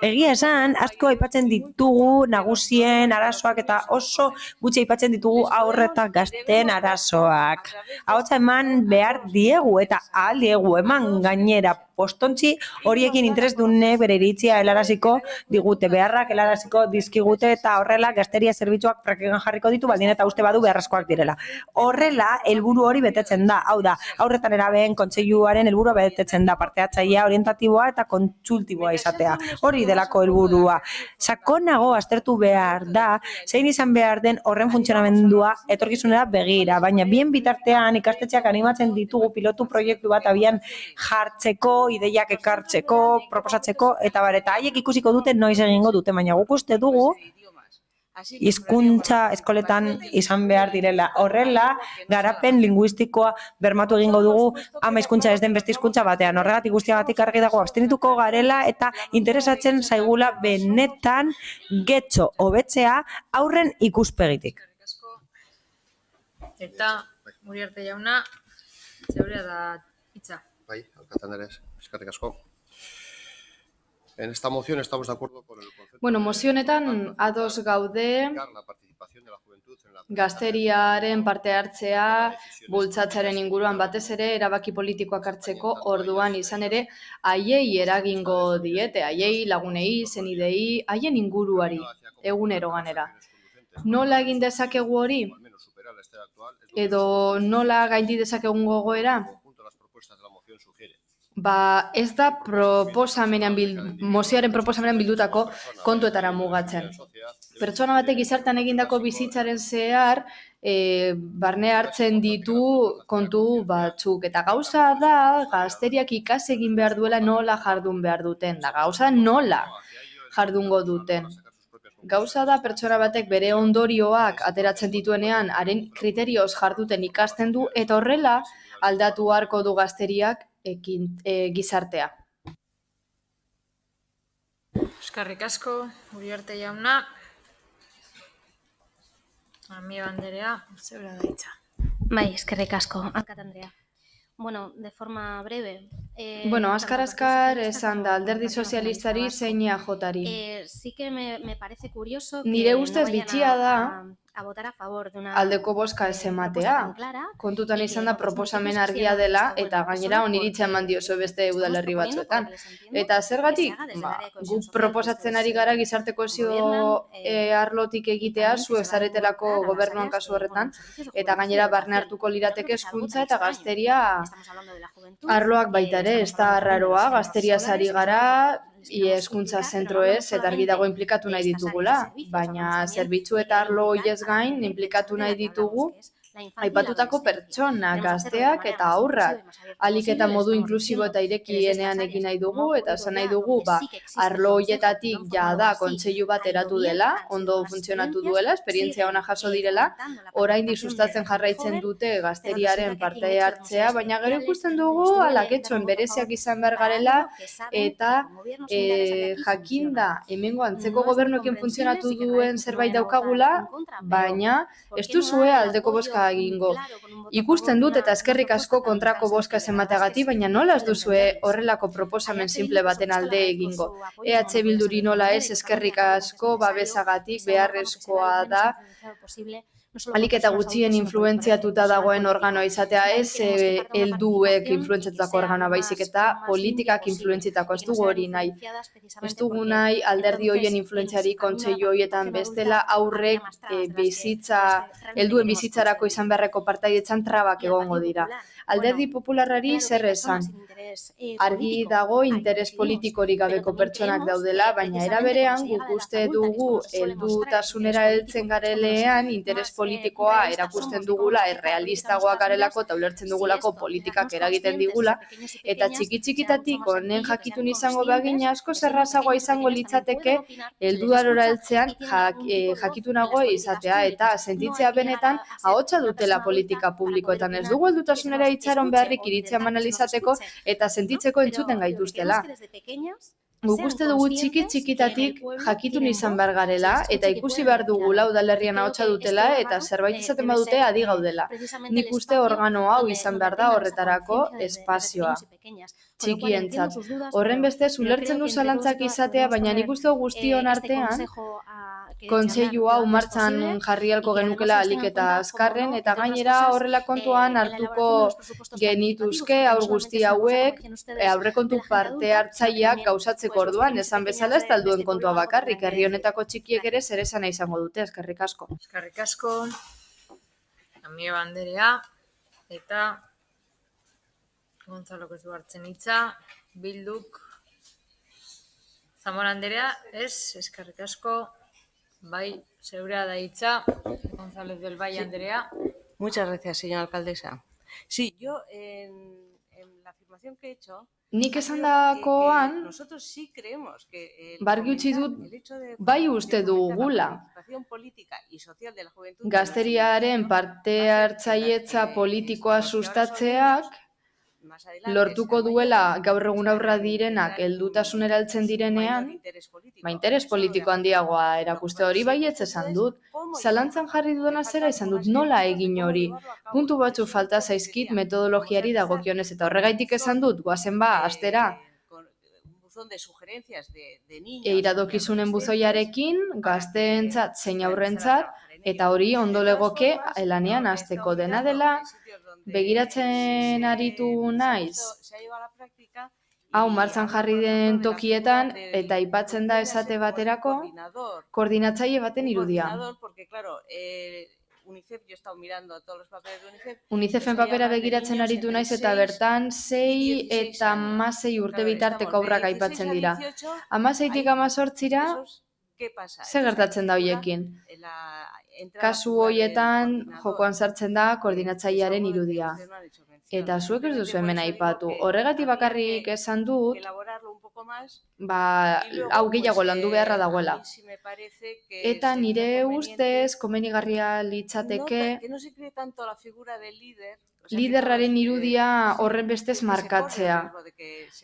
Speaker 2: Egia esan, asko aipatzen ditugu nagusien arazoak eta oso gutxi aipatzen ditugu aurreta gazteen arazoak. Ahotsa eman behar diegu eta ahal diegu eman gainera postontzi horiekin interesdune bere iritzia helaraziko digute, beharrak helaraziko dizkigute eta horrela gazteria zerbitzuak praktikan jarriko ditu baldin eta uste badu beharrezkoak direla. Horrela, helburu hori betetzen da, hau da, aurretan erabeen kontseiluaren helburua betetzen da, parte hartzailea orientatiboa eta kontsultiboa izatea. izatea. Hori delako helburua. Sakonago aztertu behar da, zein izan behar den horren funtzionamendua etorkizunera begira, baina bien bitartean ikastetxeak animatzen ditugu pilotu proiektu bat abian jartzeko, ideiak ekartzeko, proposatzeko, eta haiek ikusiko dute noiz egingo dute, baina guk uste dugu hizkuntza eskoletan izan behar direla. Horrela, garapen linguistikoa bermatu egingo dugu ama hizkuntza ez den beste hizkuntza batean. Horregatik guztiagatik argi dago abstenituko garela eta interesatzen zaigula benetan getxo hobetzea aurren ikuspegitik.
Speaker 1: Eta, Uriarte jauna, zeurea da hitza.
Speaker 5: Bai, alkate Andrea, eskerrik asko. En esta moción estamos de acuerdo con el concepto.
Speaker 10: Bueno, mozionetan ados gaude gazteriaren parte hartzea bultzatzaren inguruan batez ere erabaki politikoak hartzeko orduan izan ere haiei eragingo diete, haiei lagunei, zenidei, haien inguruari egunero ganera. Nola egin dezakegu hori? Edo nola gaindi dezakegun gogoera? Ba, ez da mozioaren proposamenean bildutako kontuetara mugatzen. Pertsona batek gizartean egindako bizitzaren zehar, barne hartzen ditu kontu batzuk. Eta gauza da, gazteriak ikas egin behar duela nola jardun behar duten. Da, gauza nola jardungo duten. Gauza da, pertsona batek bere ondorioak ateratzen dituenean, haren kriterioz jarduten ikasten du, eta horrela aldatu beharko du gazteriak gizartea.
Speaker 1: Eskerrik asko, Uriarte jauna. Amiga Andrea, zeurea da hitza.
Speaker 6: Bai, eskerrik asko, alkate Andrea. Bueno, de forma breve.
Speaker 10: Bueno, azkar esan da alderdi sozialistari zein EAJari.
Speaker 6: Sí que me parece curioso
Speaker 10: Nire ustez bitxia da
Speaker 6: a votar a favor de una
Speaker 10: aldeko bozka ez ematea. Kontutan izan da proposamen argia dela eta gainera oniritzea eman diozu beste udalerri batzuetan. Eta zergatik? Guk proposatzen ari gara gizarte kohesio arlotik egitea zuek zaretelako gobernuan kasu horretan eta gainera barne hartuko lirateke hezkuntza eta gazteria arloak baita ere, ez da arraroa, gazteria ari gara, hezkuntza zentroez eta argi dago inplikatu nahi ditugula, baina zerbitzu eta arlo hoiez gain inplikatu nahi ditugu aipatutako pertsona, gazteak eta aurrak. Alik eta modu inklusibo eta irekienean egin nahi dugu, eta esan nahi dugu, arlo hoietatik jada kontseilu bat eratu dela, ondo funtzionatu duela, esperientzia ona jaso direla, oraindik sustatzen jarraitzen dute gazteriaren parte hartzea, baina gero ikusten dugu alaketxoen bereziak izan behar garela, eta jakinda hemengo antzeko gobernuekin funtzionatu duen zerbait daukagula, baina ez duzue aldeko bozka egingo. Ikusten dut eta eskerrik asko kontrako bozka ez emateagatik, baina nola ez duzue horrelako proposamen simple baten alde egingo. EH Bilduri nola ez eskerrik asko babesagatik beharrezkoa da alik eta gutxien influentziatuta dagoen organoa izatea, ez helduek influentziatutako organoa baizik eta politikak influentziatako, ez dugu hori nahi. Ez dugu nahi alderdi hoien influentziari kontseilu horietan bestela aurrek helduen bizitzarako izan beharreko partaidetzan trabak egongo dira. Alderdi popularrari zer esan? Argi dago interes politikorik gabeko pertsonak daudela, baina era berean guk uste dugu heldutasunera heltzen garelean interes politikoa erakusten dugula, errealistagoak garelako eta ulertzen dugulako politikak eragiten digula, eta txiki-txikitatik honen jakitun izango bagina asko zerrazagoa izango litzateke helduarora heltzean jakitunago izatea eta sentitzea benetan ahotsa dutela politika publikoetan. Ez dugu heldutasunera itxaron beharrik iritzea analizateko eta sentitzeko entzuten gaituztela. Guk uste dugu txiki-txikitatik jakitun izan behar garela eta ikusi behar dugula udalerrian ahotsa dutela eta zerbait izaten badute adi gaudela. Nik uste organo hau izan behar da horretarako espazioa. Txikientzat. Horren bestez, ulertzen du zalantzak izatea, baina nik uste guztion artean kontseilu hau martxan jarrialko genukela alik eta azkarren, eta gainera horrela kontuan hartuko genituzke aur guzti hauek aurrekontu parte hartzaileak gauzatzeko orduan, esan bezala ez talduen kontua bakarrik, herri honetako txikiek ere zer esana izango dute, eskerrik asko.
Speaker 1: Eskerrik asko, Amiga Andrea, eta Gonzalo ez du hartzen hitza, Bilduk Zamora Anderea, eskerrik asko, bai, zeurea da hitza, González del Valle Anderea.
Speaker 18: Muchas gracias, señora alcaldesa. Sí, yo en la afirmación que he hecho...
Speaker 10: Nik esandakoan,
Speaker 18: Nosotros sí creemos que
Speaker 10: bargi utzi dut, bai uste dugula gazteriaren parte hartzailetza politikoa sustatzeak lortuko duela gaur egun aurra direnak heldutasunera heltzen direnean, interes politiko handiagoa erakuste hori baietz esan dut. Zalantzan jarri dudana zera izan dut, nola egin hori. Puntu batzu falta zaizkit metodologiari dagokionez eta horregaitik esan dut, goazen ba, astera. Iradokizunen buzoiarekin, gazteentzat zein aurrentzat, eta hori ondo legoke lanean hasteko dena dela, begiratzen aritu naiz, hau martxan jarri den tokietan, eta aipatzen da esate baterako, koordinatzaile baten irudia. UNICEFen papera begiratzen aritu naiz eta bertan 6 eta 16 urte bitarteko haurrak aipatzen dira. 16tik 18ra, ze gertatzen da hoiekin? Kasu hoietan jokoan sartzen da koordinatzailearen irudia. Eta zuek ez duzu hemen aipatu. Horregatik bakarrik esan dut, hau gehiago landu beharra dagoela. Eta nire ustez komenigarria litzateke liderraren irudia horren bestez markatzea.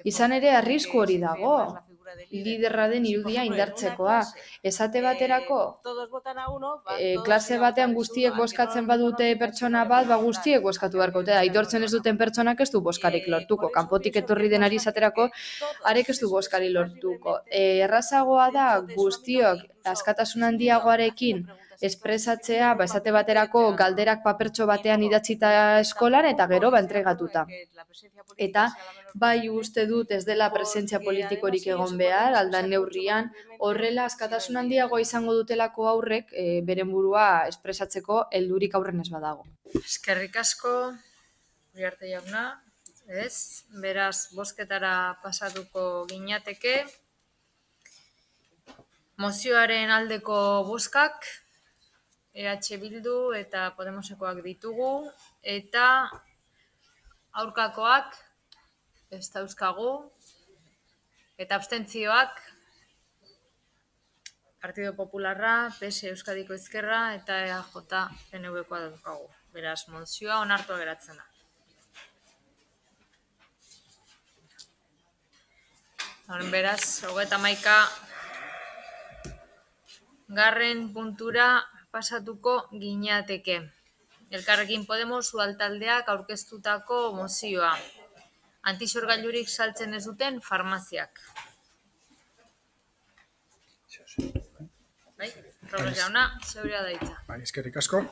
Speaker 10: Izan ere arrisku hori dago, liderraren irudia indartzekoa. Esate baterako, klase batean guztiek bozkatzen badute pertsona bat, guztiek bozkatu beharko dute. Aitortzen ez duten pertsonak ez du bozkarik lortuko. Kanpotik etorri denari izaterako, arek ez du bozkari lortuko. Errazagoa da guztiok askatasun handiagoarekin espresatzea, esate baterako galderak papertxo batean idatzita eskolan eta gero entregatuta. Eta bai uste dut ez dela presentzia politikorik egon behar, aldan neurrian, horrela askatasun handiagoa izango dutelako aurrek beren burua espresatzeko heldurik aurren ez badago.
Speaker 1: Eskerrik asko, Uriarte jauna, ez? Beraz, bozketara pasatuko ginateke. Mozioaren aldeko bozkak, EH Bildu eta Podemosekoak ditugu, eta aurkakoak ez dauzkagu, eta abstentzioak Partido Popularra, PS Euskadiko Ezkerra eta EAJ PNV-koa daukagu. Beraz, mozioa onartua geratzen da. Beraz, 31. garren puntura pasatuko ginateke. Elkarrekin Podemos udaltaldeak aurkeztutako mozioa. Antisorgailurik saltzen ez duten farmaziak. Bai, Robles jauna, zeurea da hitza.
Speaker 13: Bai, eskerrik asko.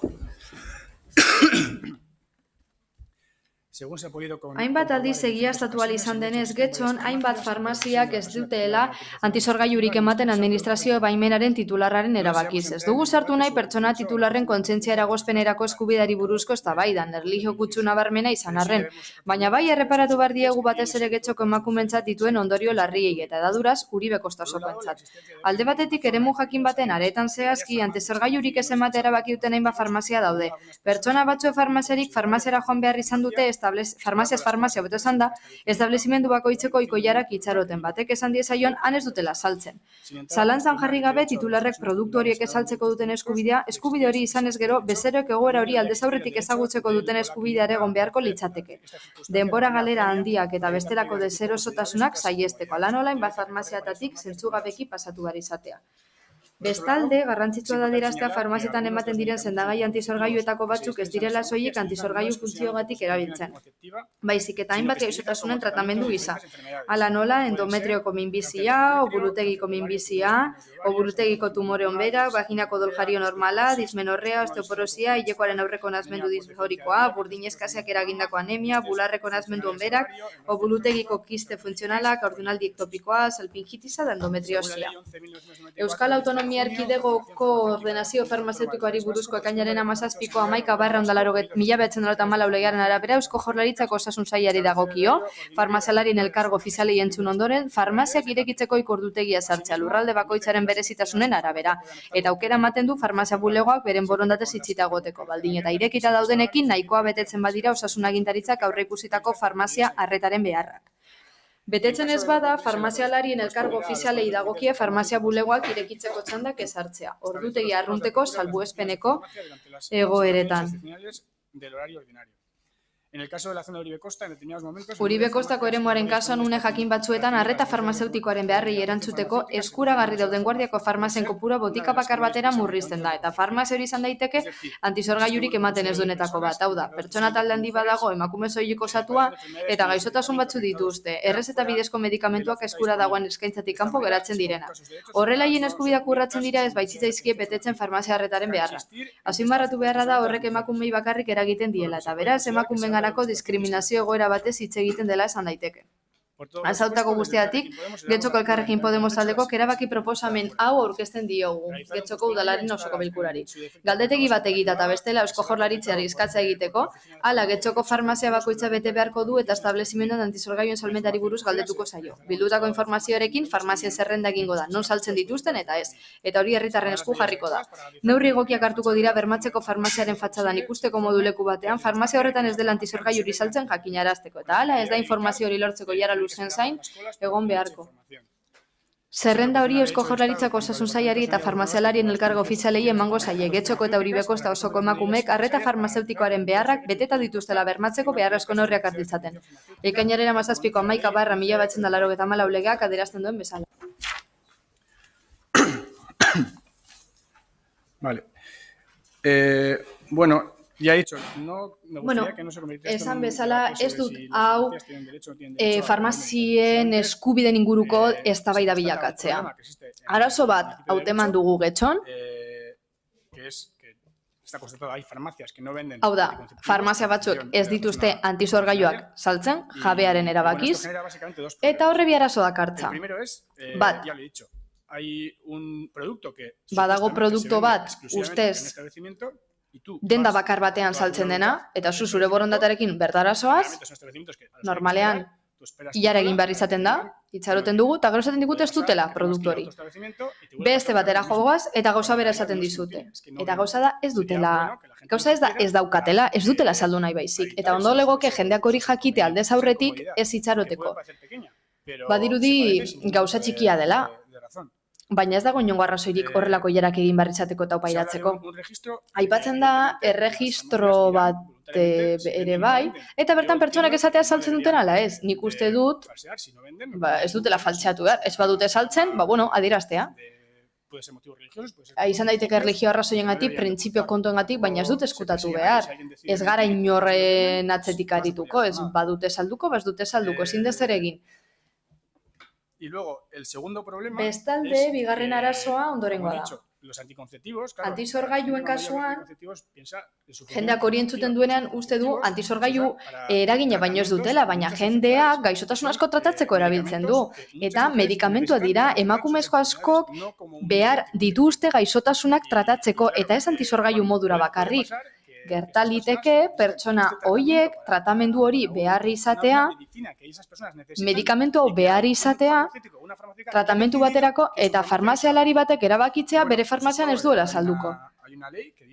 Speaker 10: Hainbat aldiz egiaztatu ahal izan denez, Getxon, hainbat farmaziak ez dutela antisorgailurik ematen administrazio baimenaren titularraren erabakiz. Ez dugu sartu nahi pertsona titularren kontzientzia eragozpenerako eskubideari buruzko eztabaidan, erlijio kutsu nabarmena izan arren. Baina bai erreparatu behar diegu batez ere Getxoko emakumeentzat dituen ondorio larriei eta edaduraz Uribe Kostasokoentzat. Alde batetik eremu jakin baten aretan zehazki antisorgailurik ez emate erabaki duten hainbat farmazia daude. Pertsona batzu farmaziarik farmaziara joan behar izan dute farmazia beto esan da, establezimendu bakoitzeko ikoiarak itxaroten batek esan diezaion han ez dutela saltzen. Zalantzan jarri gabe titularrek produktu horiek esaltzeko duten eskubidea, eskubide hori izan ez gero, bezeroek egoera hori aldez aurretik ezagutzeko duten eskubideare egon beharko litzateke. Denbora galera handiak eta besterako deserosotasunak saiesteko, ala nola hainbat farmaziatatik zentzugabeki pasatu behar izatea. Bestalde, garrantzitsua da adieraztea farmazietan ematen diren sendagai antisorgailuetako batzuk ez direla soilik antisorgailu funtziogatik erabiltzen. Baizik eta hainbat gaixotasunen tratamendu gisa. Hala nola, endometrioko minbizia, oburutegiko minbizia, oburutegiko tumore onbera, vaginako doljario normala, dismenorrea, osteoporosia, hilekoaren aurreko nazmendu disforikoa, burdin eskaseak eragindako anemia, bularreko nazmendu onberak, oburutegiko kiste funtzionalak, ordunaldi ektopikoa, salpingitisa da endometriosia. Euskal Autonomia Autonomia Erkidegoko ordenazio farmazeutikoari buruzko ekainaren 17ko 11/1994 legearen arabera Eusko Jaurlaritzako Osasun Sailari dagokio, farmazialarien elkargo ofizialei entzun ondoren, farmaziak irekitzeko ikurdutegia sartzea lurralde bakoitzaren berezitasunen arabera, eta aukera ematen du farmazia bulegoak beren borondatez itxita egoteko, baldin eta irekita daudenekin nahikoa betetzen badira osasun agintaritzak aurreikusitako farmazia arretaren beharrak. Betetzen ez bada, farmazialarien elkargo ofizialei dagokie farmazia bulegoak irekitzeko txandak ezartzea, ordutegi arrunteko salbuespeneko egoeretan.
Speaker 13: Del horario ordinario. En el caso de la zona de Uribe Costa, en determinados momentos...
Speaker 10: Uribe Kostako eremuaren kasuan une jakin batzuetan arreta farmazeutikoaren beharrei erantzuteko eskuragarri dauden guardiako farmazien kopura botika bakar batera murrizten da, eta farmazia hori izan daiteke antizorgailurik ematen ez duenetako bat. Hau da, pertsona talde handi badago emakume soilik osatua eta gaixotasun batzu dituzte, errezeta bidezko medikamentuak eskura dagoen eskaintzatik kanpo geratzen direna. Horrela haien eskubideak urratzen dira ez baitzitzaizkie betetzen farmazia arretaren beharra. Azpimarratu beharra da horrek emakumei bakarrik eragiten diela, eta beraz emakumeen diskriminazio egoera batez hitz egiten dela esan daiteke. Azaltako guztiatik, Getxoko Elkarrekin Podemos taldekok erabaki proposamen hau aurkezten diogu, Getxoko udalaren osoko bilkurari. Galdetegi bat egita eta bestela Eusko Jaurlaritzari eskatza egiteko, hala Getxoko farmazia bakoitza bete beharko du eta establezimenduan antizorgailuen salmentari buruz galdetuko zaio. Bildutako informazioarekin farmazia zerrenda egingo da, non saltzen dituzten eta ez, eta hori herritarren esku jarriko da. Neurri egokiak hartuko dira bermatzeko farmaziaren fatxadan ikusteko modu leku batean, farmazia horretan ez dela antizorgailuri saltzen jakinarazteko, eta hala ez da informazio hori lortzeko jara zain egon beharko. Zerrenda hori Eusko Jaurlaritzako Osasun Sailari eta farmazialarien elkargo ofizialei emango zaie. Getxoko eta Uribe Kosta osoko emakumeek arreta farmazeutikoaren beharrak beteta dituztela bermatzeko beharrezko neurriak hartitzaten. Ekainaren 17ko 11/1994 legeak adierazten duen bezala.
Speaker 13: Vale. Bueno, ya he dicho, no me gustaría que no se convirtiera esto en
Speaker 10: esan bezala, ez dut hau
Speaker 13: tienen derecho o tienen derecho a
Speaker 10: farmazien eskubiden inguruko eztabaida bilakatzea. Arazo bat hauteman dugu Getxon,
Speaker 13: que es que está constatado, hay farmacias que no venden.
Speaker 10: hau da, farmazia batzuk ez dituzte antizorgailuak saltzen, jabearen erabakiz, eta horre bi arazo dakartza.
Speaker 13: El primero es,
Speaker 10: Bat,
Speaker 13: ya lo he dicho, hay un producto que
Speaker 10: badago produktu bat
Speaker 13: exclusivamente en
Speaker 10: ustez
Speaker 13: establecimiento y tú
Speaker 10: denda bakar batean saltzen dena, eta zure borondatearekin bertarazoaz, normalean ilara egin behar izaten da, itxaroten dugu, eta gero esaten digute ez dutela produktu hori. Beste batera jogoaz, eta gauza bera esaten dizute. Eta gauza da ez dutela, gauza ez da ez daukatela, ez dutela saldu nahi baizik. Eta ondo legoke jendeak hori jakite aldez aurretik ez itxaroteko. Badirudi gauza txikia dela, baina ez dago inongo arrazoirik horrelako ilarak egin behar izateko eta pairatzeko. Aipatzen da, erregistro bat ere bai, eta bertan pertsonak esatea saltzen duten ala ez. Nik uste dut, ez dutela faltseatu behar, ez badute saltzen, adieraztea. Izan daiteke erlijio arrazoiengatik, printzipio kontuengatik, baina ez dut eskutatu behar. Ez gara inorren atzetik arituko, ez badute salduko, ezin dezer egin.
Speaker 13: Y luego, el segundo problema
Speaker 10: Bestalde, bigarren arazoa ondorengoa da.
Speaker 13: Los anticonceptivos, claro.
Speaker 10: Antizorgailuen kasuan, jendeak hori entzuten duenean uste du antizorgailu eragina baino ez dutela, baina jendeak gaixotasun asko tratatzeko erabiltzen du. Eta medikamentua dira emakumezko askok behar dituzte gaixotasunak tratatzeko eta ez antizorgailu modura bakarrik. Gertaliteke pertsona horiek tratamendu hori behar izatea, medikamentu behar izatea, tratamentu baterako eta farmazialari batek erabakitzea bere farmazian ez duela salduko.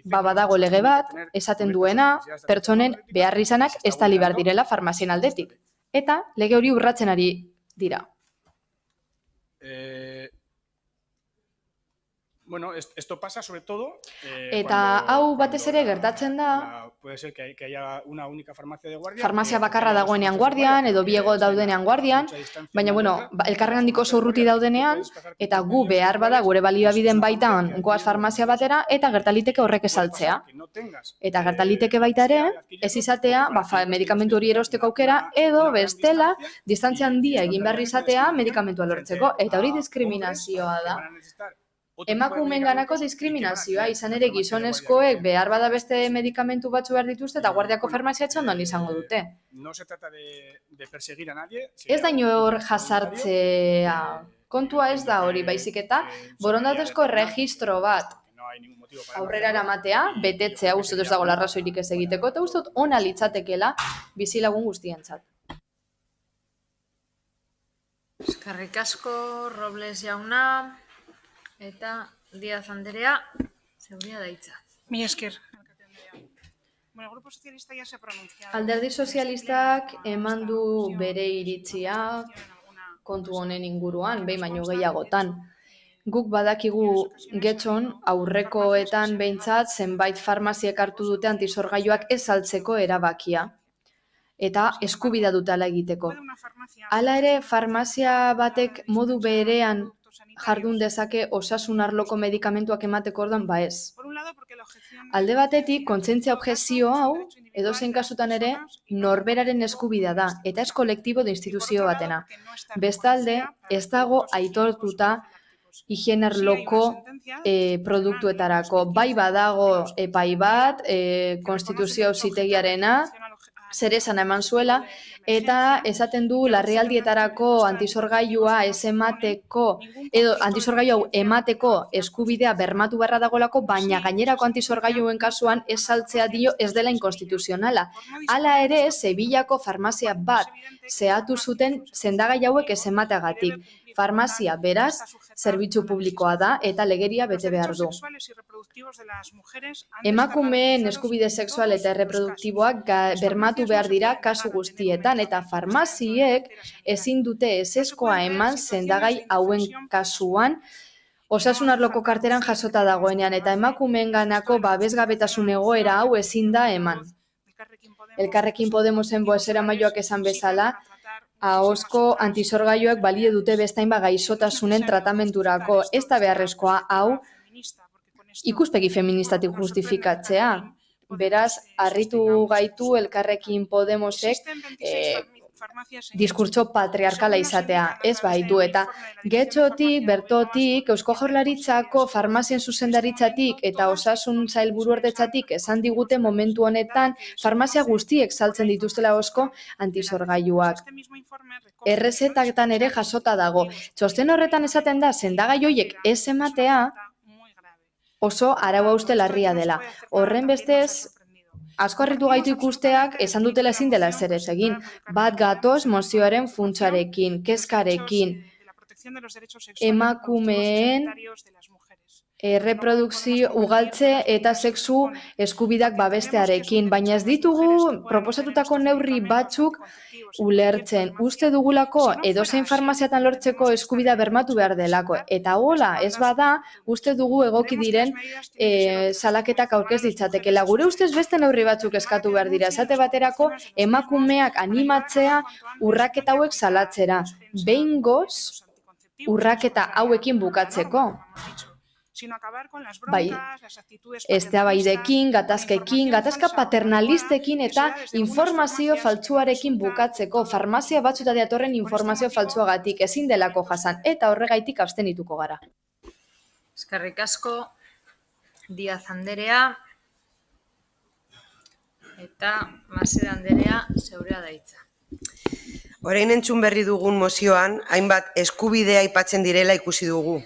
Speaker 10: Badago lege bat, esaten duena, pertsonen behar izanak ez tali behar direla farmazien aldetik. Eta lege hori urratzen ari dira.
Speaker 13: Bueno, esto pasa sobre todo...
Speaker 10: Eta hau batez ere gertatzen da...
Speaker 13: Puede ser que haya una única farmacia de guardia...
Speaker 10: Farmazia bakarra dagoenean guardian, edo biego daudenean guardian, baina, elkarren handiko zorruti daudenean, eta gu behar bada gure baliabideen baitan goaz farmazia batera, eta gertaliteke horrek esaltzea. Eta gertaliteke baita ere, ez izatea, medikamentu hori erosteko aukera, edo bestela, distantzia handia egin behar izatea medikamentua lortzeko, eta hori diskriminazioa da. Emakumeen ganako diskriminazioa, izan ere gizonezkoek behar bada beste medikamentu batzu behar dituzte eta guardiako farmazia txondoan izango dute. Ez da inor jazartzea Kontua ez da hori, baizik eta borondatezko erregistro bat aurrera eramatea, betetzea uste dut ez dago arrazoirik ez egiteko, eta uste dut ona litzatekeela bizilagun guztientzat.
Speaker 1: Eskerrik asko, Robles jauna, eta Díaz Anderea, zeurea da hitza.
Speaker 7: Mi esker, alkate Andrea. Bueno, el Grupo Socialista ya se ha pronunciado.
Speaker 10: Alderdi sozialistak eman du bere iritzia kontu honen inguruan, behin baino gehiagotan. Guk badakigu getxon aurrekoetan behintzat zenbait farmaziek hartu dute antisorgailuak ez saltzeko erabakia eta eskubidea dutela egiteko. Hala ere, farmazia batek modu berean jardun dezake osasun arloko medikamentuak emateko orduan ba ez. Alde batetik, kontzientzia objekzio hau, edozein kasutan ere, norberaren eskubidea da, eta ez kolektibo de instituzio batena. Bestalde, ez dago aitortuta higiene arloko produktuetarako. Bai badago epai bat, konstituzio auzitegiarena, zer esana eman zuela, eta esaten du larrialdietarako antisorgailua ez emateko, edo antisorgailu emateko eskubidea bermatu beharra dagolako, baina gainerako antisorgailuen kasuan ez saltzea dio ez dela inkonstituzionala. Hala ere, Sevillako farmazia bat zehatu zuten sendagai hauek ez emateagatik. Farmazia beraz, zerbitzu publikoa da eta legeria bete behar du. Emakumeen eskubide sexual eta erreproduktiboak bermatu behar dira kasu guztietan eta farmaziek ezin dute ezezkoa eman sendagai hauen kasuan osasun arloko karteran jasota dagoenean eta emakumeenganako babesgabetasun egoera hau ezin da eman. Elkarrekin Podemosen bozeramaileak esan bezala, ahozko antisorgailuak balio dute bestainba gaixotasunen tratamendurako. Ez da beharrezkoa hau ikuspegi feministatik justifikatzea. Beraz, harritu gaitu Elkarrekin Podemosek diskurtso patriarkala izatea, ez baitu, eta getxotik, bertotik, Eusko Jaurlaritzako farmazien zuzendaritzatik eta osasun sailburuordetzatik esan digute momentu honetan farmazia guztiek saltzen dituztela ahozko antisorgailuak. Errezetan ere jasota dago. Txosten horretan esaten da, sendagai horiek ez ematea oso arau hauste larria dela. Horren bestez, asko harritu gaitu ikusteak esan dutela ezin dela ezer ez egin. Bat gatoz mozioaren funtsarekin, kezkarekin, emakumeen erreprodukzio ugaltze eta sexu eskubidak babestearekin, baina ez ditugu proposatutako neurri batzuk ulertzen. Uste dugulako edozein farmaziatan lortzeko eskubidea bermatu behar delako. Eta hola, ez bada, uste dugu egoki diren salaketak aurkez ditzatekela. Gure ustez beste neurri batzuk eskatu behar dira. Esate baterako, emakumeak animatzea urraketa hauek salatzera. Behingoz, urraketa hauekin bukatzeko. Bai, eztabaidekin, gatazkekin, gatazka paternalistekin eta informazio faltsuarekin bukatzeko, farmazia batzuta datorren informazio faltsuagatik ezin delako jasan, eta horregaitik abstenituko gara.
Speaker 1: Eskerrik asko, Díaz Anderea, eta Maseda Anderea, zeurea da hitza.
Speaker 19: Orain entzun berri dugun mozioan, hainbat eskubidea aipatzen direla ikusi dugu.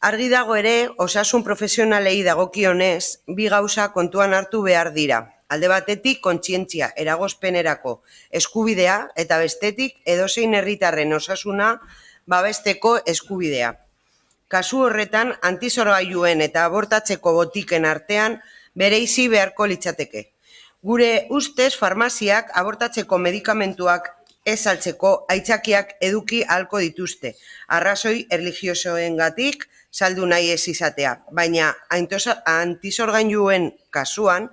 Speaker 19: Argi dago ere, osasun profesionalei dagokionez, bi gauza kontuan hartu behar dira. Alde batetik, kontzientzia eragozpenerako eskubidea eta bestetik edozein herritarren osasuna babesteko eskubidea. Kasu horretan, antisorgailuen eta abortatzeko botiken artean bereizi beharko litzateke. Gure ustez, farmaziak abortatzeko medikamentuak ez saltzeko aitzakiak eduki ahalko dituzte. Arrazoi erlijiosoengatik saldu nahi ez izatea, baina antisorgailuen kasuan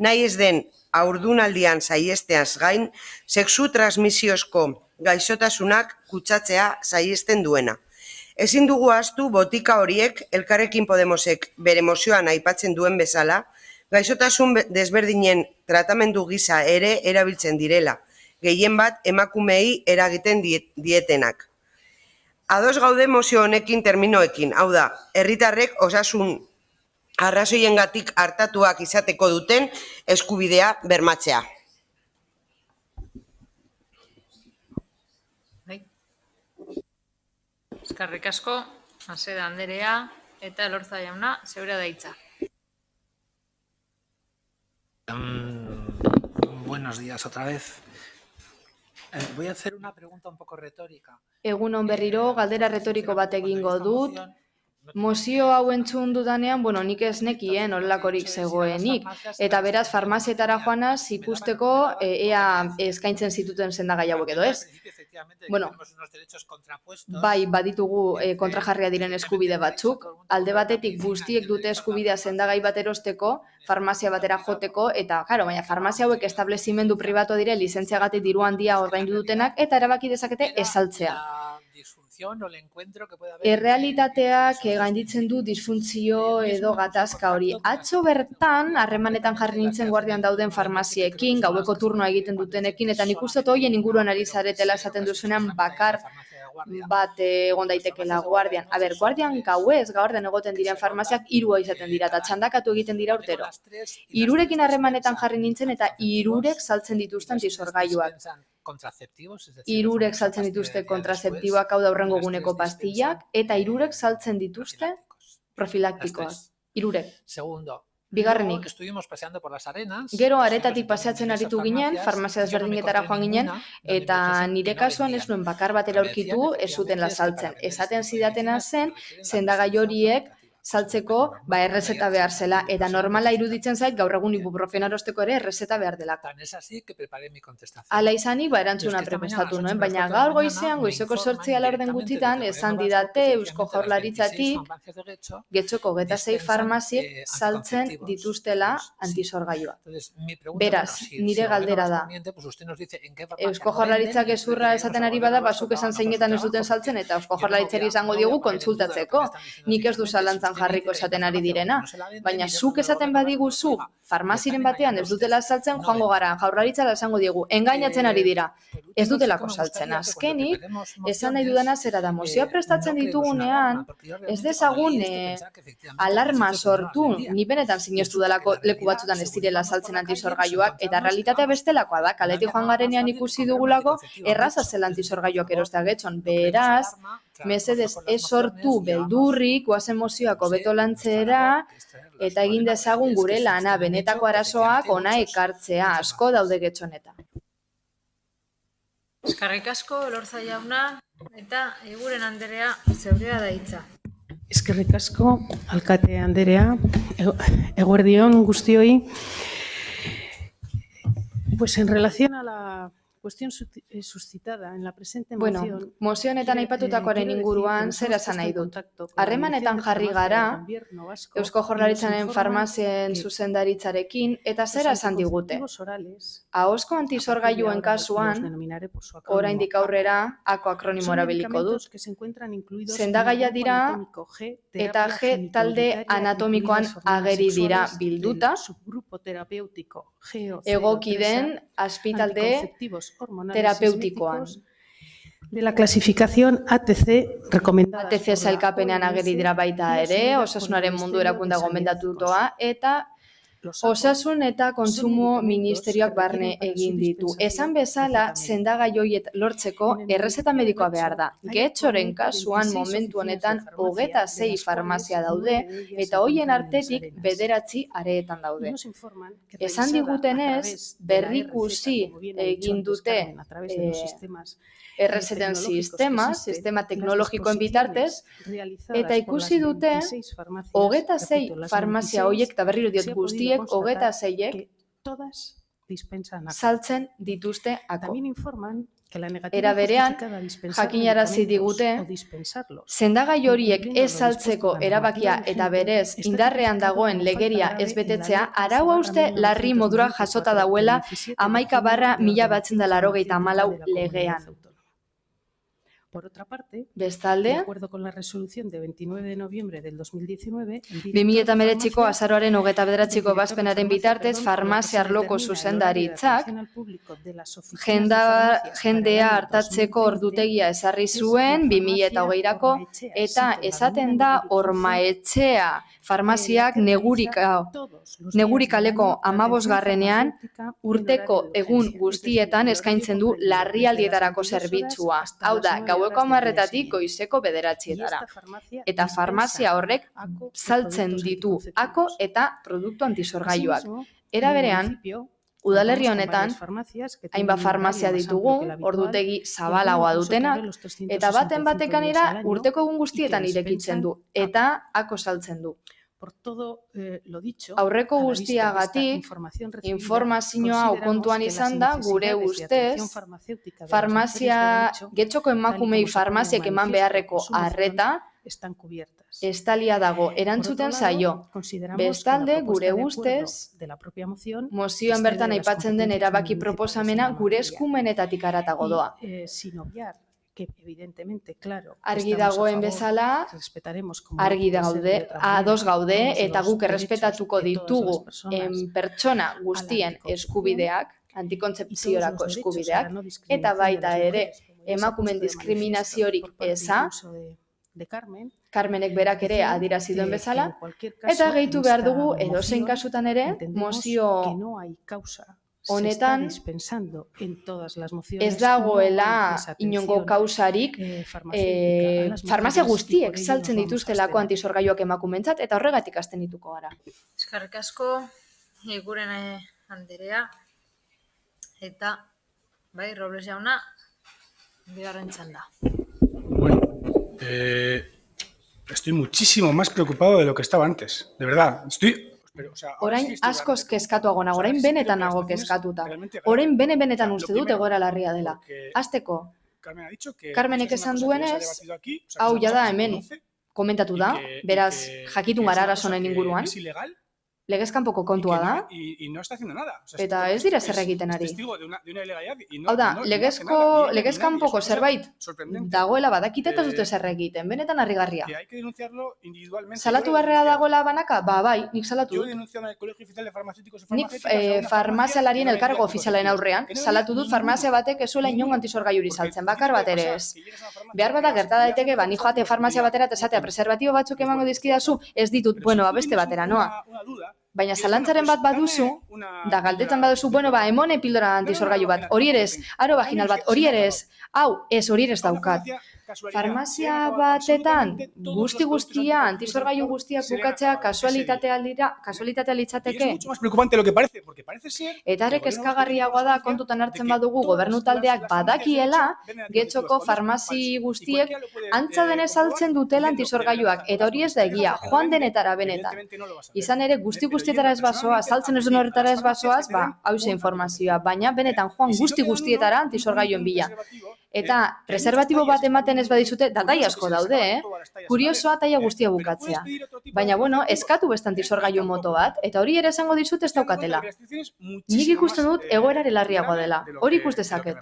Speaker 19: nahi ez den haurdunaldian saihesteaz gain, sexu transmisiozko gaixotasunak kutsatzea saihesten duena. Ezin dugu ahaztu botika horiek Elkarrekin Podemosek bere mozioan aipatzen duen bezala, gaixotasun desberdinen tratamendu gisa ere erabiltzen direla, gehien bat emakumeei eragiten dietenak. Ados gaude mozio honekin terminoekin, hau da, herritarrek osasun arrazoiengatik hartatuak izateko duten eskubidea bermatzea.
Speaker 11: Eskerrik asko, Aseda Anderea eta Elorza jauna, zeurea da hitza.
Speaker 17: Buenos días otra vez. Voy a hacer una pregunta un poco retórica.
Speaker 10: Egunon berriro, galdera retoriko bat egingo dut. Mozio hau entzun dudanean, nik ez nekien horrelakorik zegoenik. Eta beraz, farmazietara joanaz ikusteko ea eskaintzen zituten sendagai hauek edo ez. Bai, baditugu kontrajarria diren eskubide batzuk. Alde batetik guztiek dute eskubidea sendagai bat erosteko, farmazia batera joteko, eta, baina farmazia hauek establezimendu pribatu dire, lizentziagatik diru handia ordaindu dutenak, eta erabaki dezakete esaltzea. Errealitateak gainditzen du disfuntzio edo gatazka hori. Atzo bertan, harremanetan jarri nintzen guardian dauden farmaziekin, gaueko turnoa egiten dutenekin, eta nik uste hoien inguruan ari zaretela esaten duzunean bakar bat egon daitekela guardian. Guardian gauez, gaurden egoten diren farmaziak 3 izaten dira, eta txandakatu egiten dira urtero. 3rekin harremanetan jarri nintzen, eta 3rek saltzen dituzten antizorgailuak. 3rek saltzen dituzte kontraseptiboak, hau da hurrengo guneko pastillak, eta 3rek saltzen dituzte profilaktikoak. 3rek. Bigarrenik. Gero aretatik paseatzen aritu ginen, farmazia desberdinetara joan ginen, eta nire kasuan ez nuen bakar batera aurkitu ez zutela saltzen. Esaten zidatena zen, sendagai horiek saltzeko errezeta behar zela, eta normala iruditzen zait gaur egun ibuprofena erosteko ere errezeta behar delako. Hala izanik, erantzuna prestatu nuen, baina gaur goizean, goizeko 8:00 gutxitan, esan didate Eusko Jaurlaritzatik Getxoko 26 farmaziek saltzen dituztela antizorgailua. Beraz, nire galdera da. Eusko Jaurlaritzak ezurra esaten ari bada, bazuk esan zeinetan ez duten saltzen, eta Eusko Jaurlaritzari izango diogu kontsultatzeko. Nik ez du zalantzan jarriko esaten ari direna, baina zuk esaten badiguzu farmaziren batean ez dutela saltzen, joango gara, Jaurlaritzara esango diegu, engainatzen ari dira, ez dutelako saltzen. Azkenik, esan nahi dudana zera da, mozioa prestatzen ditugunean, ez dezagun alarma sortu, ni benetan sinestu delako leku batzutan ez direla saltzen antizorgailuak, eta realitatea bestelakoa da, kaletik joan garenean ikusi dugulako, erraza zela antizorgailuak erostea getxon, beraz, mesedez ez sortu beldurrik, guazen mozioak hobeto lantzera, eta egin dezagun gure lana, benetako arazoak ona ekartzea, asko daude getxonetan.
Speaker 11: Eskerrik asko, Elorza jauna, eta Eguren Anderea, zeurea da hitza.
Speaker 22: Eskerrik asko, alkate Anderea, eguerdion guztioi. Pues en relación a la cuestión suscitada en la presente moción...
Speaker 10: mozio honetan aipatutakoaren inguruan zer esan nahi dut. Harremanetan jarri gara, Eusko Jaurlaritzaren farmazien zuzendaritzarekin, eta zer esan digute. Ahozko antizorgailuen kasuan, oraindik aurrera, ako akronimo erabiliko dut. Sendagaia dira, eta G talde anatomikoan ageri dira bilduta, egoki den azpitalde terapeutikoan.
Speaker 22: De la clasificación ATC recomendada.
Speaker 10: ATC sailkapenean ageri dira baita ere, Osasunaren mundu erakundea gomendatutoa, eta Osasun eta Kontsumo Ministerioak barne egin ditu. Esan bezala, sendagai horiek lortzeko errezeta medikoa behar da. Getxoren kasuan momentu honetan 26 farmazia daude, eta hoien artetik 9 areetan daude. Esan digutenez, berrikusi egin dute errezeten sistema teknologikoen bitartez, eta ikusi dute 26 farmazia horiek, eta berriro diot guztiek, 26ek saltzen dituzte ako. Era berean, jakinarazi digute, sendagai horiek ez saltzeko erabakia eta berez indarrean dagoen legeria ez betetzea, arau hauste larri modura jasota dauela 11/1994 legean. Bestalde, 2019ko azaroaren 29ko ebazpenaren bitartez, farmazia arloko zuzendaritzak jendea hartatzeko ordutegia ezarri zuen 2020ko, eta esaten da hormaetxea farmaziak negurikaleko 15garrenean urteko egun guztietan eskaintzen du larrialdietarako zerbitzua. Hau da, gaueko gaueko 10:00-tatik goizeko 9:00-etara. Eta farmazia horrek saltzen ditu ako eta produktu antisorgailuak. Era berean, udalerri honetan, hainbat farmazia ditugu, ordutegi zabalagoa dutenak, eta baten batekanera urteko egun guztietan irekitzen du, eta ako saltzen du. Aurreko guztiagatik, informazioa kontuan izan da, gure ustez, farmazia, getxoko emakumei farmaziek eman beharreko arreta, estalia dago, erantzuten zaio. Bestalde, gure ustez, mozioan bertan aipatzen den erabaki proposamena gure eskumenetatik haratago doa. Argi dagoen bezala, argi daude, ados gaude, eta guk errespetatuko ditugu pertsona guztien eskubideak, antikontzepziorako eskubideak, eta baita ere emakumen diskriminaziorik eza, Carmenek berak ere adirazi duen bezala, eta gehitu behar dugu edozein kasutan ere, mozio honetan ez dagoela inongo kausarik farmazia guztiek saltzen dituztelako antisorgailuak emakumentzat, eta horregatik abstenituko gara.
Speaker 11: Eskerrik asko, Iguren Anderea, eta bai, Robles jauna, bigarren txanda.
Speaker 13: Estoy muchísimo más preocupado de lo que estaba antes, de verdad.
Speaker 10: Orain askoz kezkatuago nago, orain benetan nago kezkatuta. Orain benetan uste dut egoera larria dela. Hasteko, Carmenek esan duenez, hau jada hemen komentatu da, beraz jakitun gara arazonen inguruan. Legezkanpoko kontua da, eta ez dira zer egiten ari. Hau da, legezkanpoko zerbait dagoela badakite eta dute zer egiten, benetan harrigarria. Salatu beharrea dagoela banaka? Ba, bai, nik salatu dut. Nik farmazialarien elkargo ofizialen aurrean, salatu dut farmazia batek ez zuela inongo antisorgailuri saltzen, bakar bat ere ez. Behar bada gerta daiteke, ni joate farmazia batera eta esatea preservatibo batzuk emango dizkidazu, ez ditut, beste batera, noa. Baina zalantzaren bat baduzu, da galdetzen baduzu, emone pildora antisorgailu bat, hori ere ez, aro vaginal bat, hori ere ez, hori ere ez daukat. Farmazia batetan guztia, antisorgailu guztiak bukatzea kasualitatea litzateke. Eta arek eskagarriagoa da kontutan hartzen badugu gobernu taldeak badakiela getxoko farmazi guztiek antza denez saltzen dutela antisorgailuak, eta hori ez da egia, joan denetara benetan. Izan ere guztietara ez basoa, saltzen ez duen horretara ez basoaz, hauze informazioa, baina benetan joan guztietara antisorgailuen bila. Eta preservatibo bat ematen ez badizute, datai asko daude, kuriosoa taia guztia bukatzea. Baina, eskatu beste antisorgailu moto bat, eta hori ere esango dizut ez daukatela. Nik ikusten dut egoerare larriagoa dela, hori ikus dezaket.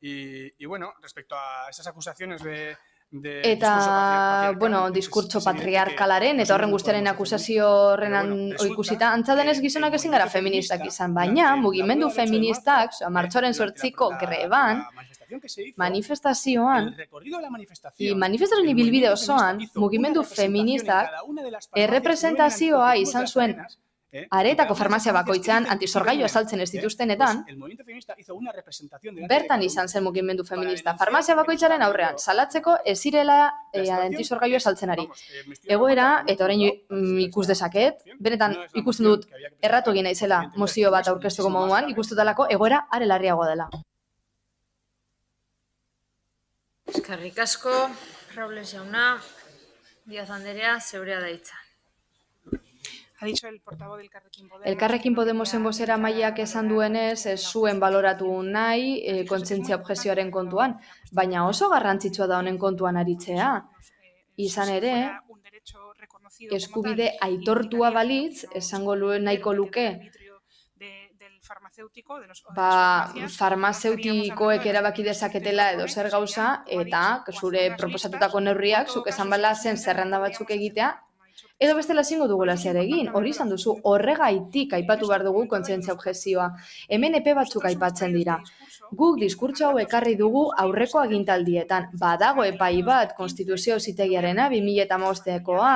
Speaker 13: Y bueno, respecto a esas acusaciones de
Speaker 10: eta, diskurtso patriarkalaren, eta horren guztiaren akusazio horren ikusita, antza denez gizonak ezin gara feministak izan, baina mugimendu feministak, martxoaren 8ko greban, manifestazioan ibilbide osoan, mugimendu feministak errepresentazioa izan zuen aretako farmazia bakoitzean antisorgailua saltzen ez dituztenetan, bertan izan zen mugimendu feminista. Farmazia bakoitzaren aurrean, salatzeko ez zirela antisorgailua saltzen ari. Egoera, eta orain ikus dezaket, benetan ikusten dut erratu egin naizela mozio bat aurkeztuko moduan, ikustutalako egoera are larriagoa dela.
Speaker 11: Eskerrik asko, Robles jauna, Díaz Anderea, zeurea da hitza.
Speaker 10: Elkarrekin Podemosen bozera mailak esan duenez, ez zuen baloratu nahi kontzientzia objekzioaren kontuan, baina oso garrantzitsua da honen kontuan aritzea. Izan ere, eskubide aitortua balitz, esango nahiko luke, farmazeutikoek erabaki dezaketela edo zer gauza, eta zure proposatutako neurriak, zuk esan bala zen zerrenda batzuk egitea, edo bestela ezingo dugula zer egin, hori izan duzu, horregaitik aipatu behar dugu kontzientzia objekzioa. Hemen epe batzuk aipatzen dira. Guk diskurtso hau ekarri dugu aurreko agintaldietan. Badago epai bat, Konstituzio Auzitegiarena 2015koa,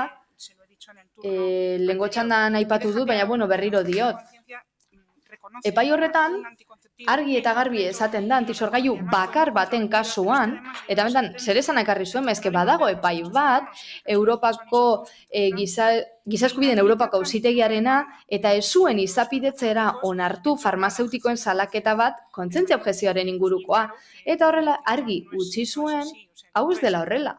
Speaker 10: lehengo txandan aipatu dut, baina berriro diot. Epai horretan, argi eta garbi esaten da antisorgailu bakar baten kasuan, eta bentan, zer esan ekarri zuen, eske badago epai bat, Europako giza eskubideen Europako auzitegiarena, eta ez zuen izapidetzera onartu farmazeutikoen salaketa bat kontzientzia objektioaren ingurukoa. Eta horrela argi utzi zuen, hau ez dela horrela.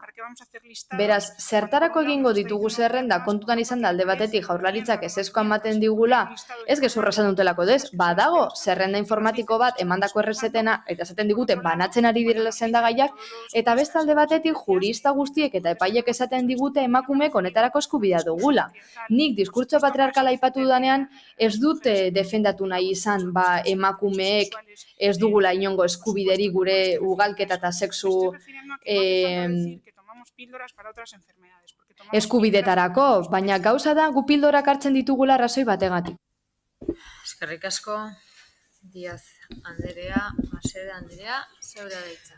Speaker 10: Beraz, zertarako egingo ditugu zerrenda kontutan izan da alde batetik jaurlaritzak ezezkoa ematen digula, ez gezurra esan dutelako dez, badago zerrenda informatiko bat emandako errezetena, eta esaten digute banatzen ari direla sendagaiak, eta beste alde batetik jurista guztiek eta epaiek esaten digute emakumeek honetarako eskubidea dugula. Nik diskurtso patriarkala aipatu dudanean, ez dute defendatu nahi izan emakumeek ez dugula inongo eskubideri gure ugalketa eta sexu eskubidetarako, baina gauza da gu pildorak hartzen ditugula arrazoi bategatik.
Speaker 11: Eskerrik asko, Díaz Anderea, Masede Anderea, zeurea deitza.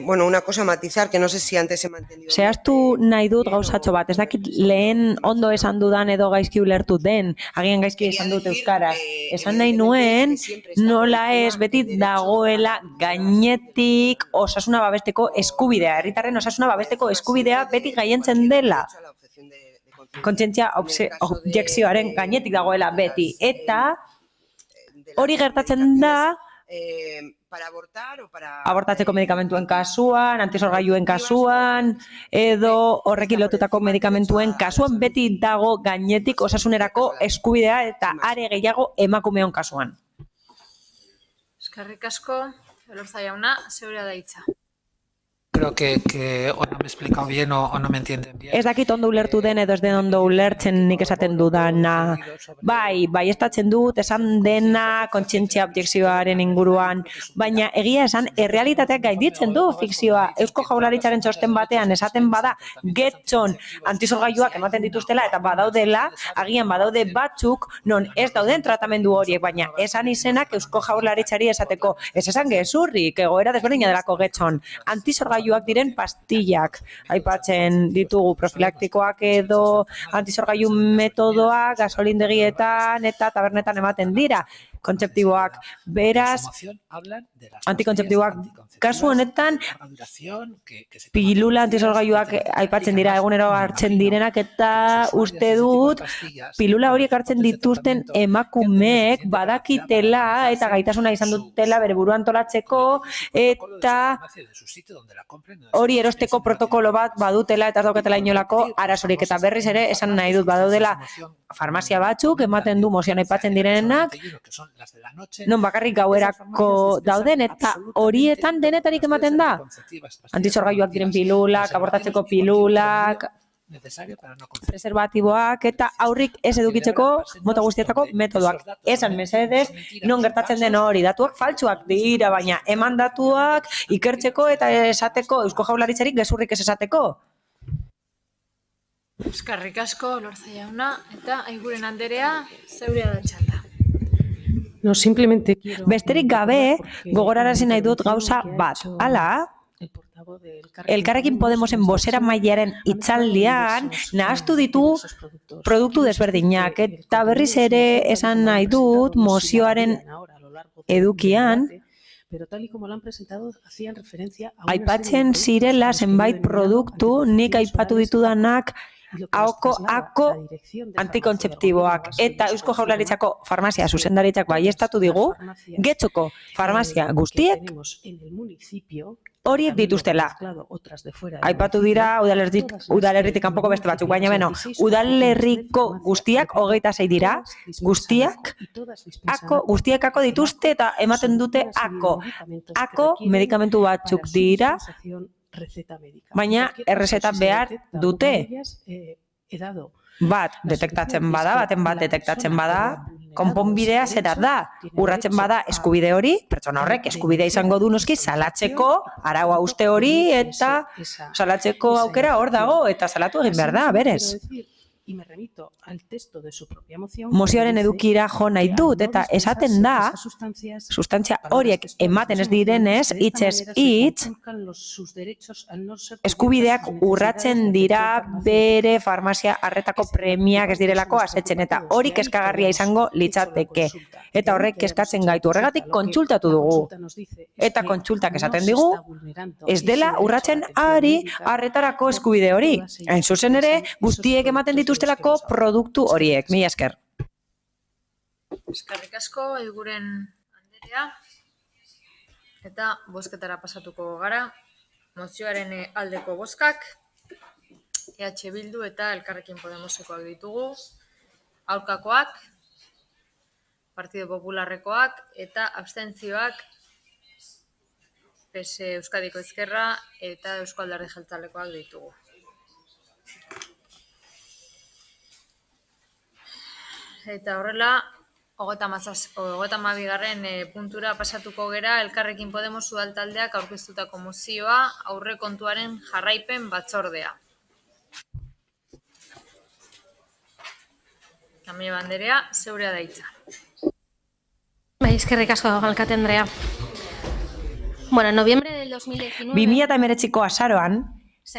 Speaker 19: Bueno, una cosa a matizar, que no sé si antes he mantenido...
Speaker 2: Zehaztu nahi dut gauzatxo bat, ez dakit lehen ondo esan dudan edo gaizki ulertu den, agian gaizki esan dut euskaraz. Esan nahi nuen, nola ez beti dagoela gainetik osasuna babesteko eskubidea, herritarren osasuna babesteko eskubidea beti gaientzen dela. Kontzientzia objekzioaren gainetik dagoela beti, eta hori gertatzen da abortatzeko medikamentuen kasuan, antisorgailuen kasuan, edo horrekin lotutako medikamentuen kasuan beti dago gainetik osasunerako eskubidea eta are gehiago emakumeon kasuan.
Speaker 11: Eskerrik asko, Elorza jauna, zeurea daitza.
Speaker 17: Creo que o no me he explicado bien o no me entienden bien.
Speaker 2: Ez dakit ondo ulertu den edo ez den ondo ulertzen nik esaten dudana. Bai estatzen dut, esan dena kontzientzia objekzioaren inguruan, baina egia esan, errealitateak gainditzen du fikzioa. Eusko Jaurlaritzaren txosten batean esaten bada getxon antisorgailuak ematen dituztela eta badaudela, agian badaude batzuk non ez dauden tratamendu horiek, baina esan izenak Eusko Jaurlaritzari esateko. Ez esan gezurrik, egoera desberdina delako getxon. Antisorgailuak diren pastillak aipatzen ditugu profilaktikoak edo antisorgailu metodoak gasolindegietan eta tabernetan ematen dira kontzeptiboak. Beraz, antikontzeptiboak kasu honetan pilula antisorgailuak aipatzen dira egunero hartzen direnak eta uste dut pilula horiek hartzen dituzten emakumeek badakitela eta gaitasuna izan dutela bere burua antolatzeko eta hori erosteko protokolo bat badutela eta ez daukatela inolako arazorik eta berriz ere esan nahi dut badaudela farmazia batzuk ematen du mozioan aipatzen direnak non bakarrik gauerako dauden eta horietan denetarik ematen da. Antisorgailuak diren pilulak, abortatzeko pilulak, preservatiboak eta aurrik ez edukitzeko mota guztietako metodoak. Esan mesedez, non gertatzen den hori, datuak faltsuak dira, baina eman datuak ikertzeko eta esateko, Eusko Jaurlaritzarik gezurrik ez esateko.
Speaker 11: Eskerrik asko, Elorza jauna, eta Aiguren Anderea, zeurea da txanda.
Speaker 22: No, simplemente quiero...
Speaker 2: Besterik gabe, gogorarazi nahi dut gauza bat. Hala, Elkarrekin Podemosen bozera mailaren hitzaldian nahaztu ditu produktu desberdinak eta berriz ere esan nahi dut mozioaren edukian aipatzen zirela zenbait produktu nik aipatu ditudanak ako antikontzeptiboak eta Eusko Jaurlaritzako farmazia zuzendaritzak baiestatu digu getxoko farmazia guztiek horiek dituztela. Aipatu dira udalerritik kanpoko beste batzuk, baina beno, udalerriko guztiak 26 dira, guztiak ako dituzte eta ematen dute ako medikamentu batzuk dira, baina errezeta behar dute. Bat detektatzen bada, baten bat detektatzen bada, konponbidea zera da. Urratzen bada eskubide hori, pertsona horrek eskubidea izango du noski salatzeko araua uste hori eta salatzeko aukera hor dago eta salatu egin behar da, berez.
Speaker 22: y me remito al texto de su propia moción.
Speaker 2: Mozioaren edukira jo nahi dut, eta esaten da, sustantzia horiek ematen ez direnez, hitzez hitz, eskubideak urratzen dira bere farmazia arretako premiak ez direlako asetzen, eta hori kezkagarria izango litzateke. Eta horrek kezkatzen gaitu, horregatik kontsultatu dugu. Eta kontsultak esaten digu, ez dela urratzen ari arretarako eskubide hori. Hain zuzen ere, guztiek ematen dituztelako produktu horiek. Mila esker.
Speaker 11: Eskerrik asko, Eguren Anderea. Eta bozketara pasatuko gara. Mozioaren aldeko bozkak, EH Bildu eta Elkarrekin Podemosekoak ditugu. Aurkakoak, Partido Popularrekoak eta abstentzioak PSE Euskadiko Ezkerra eta Eusko Alderdi Jeltzalekoak ditugu. Eta horrela, 32. puntura pasatuko gera Elkarrekin Podemos udaltaldeak aurkeztutako mozioa aurrekontuaren jarraipen batzordea. Kamio Anderea, zeurea da hitza.
Speaker 6: Eskerrik asko, alkate Andrea. Bueno, en noviembre del 2019...
Speaker 2: 2019ko azaroan,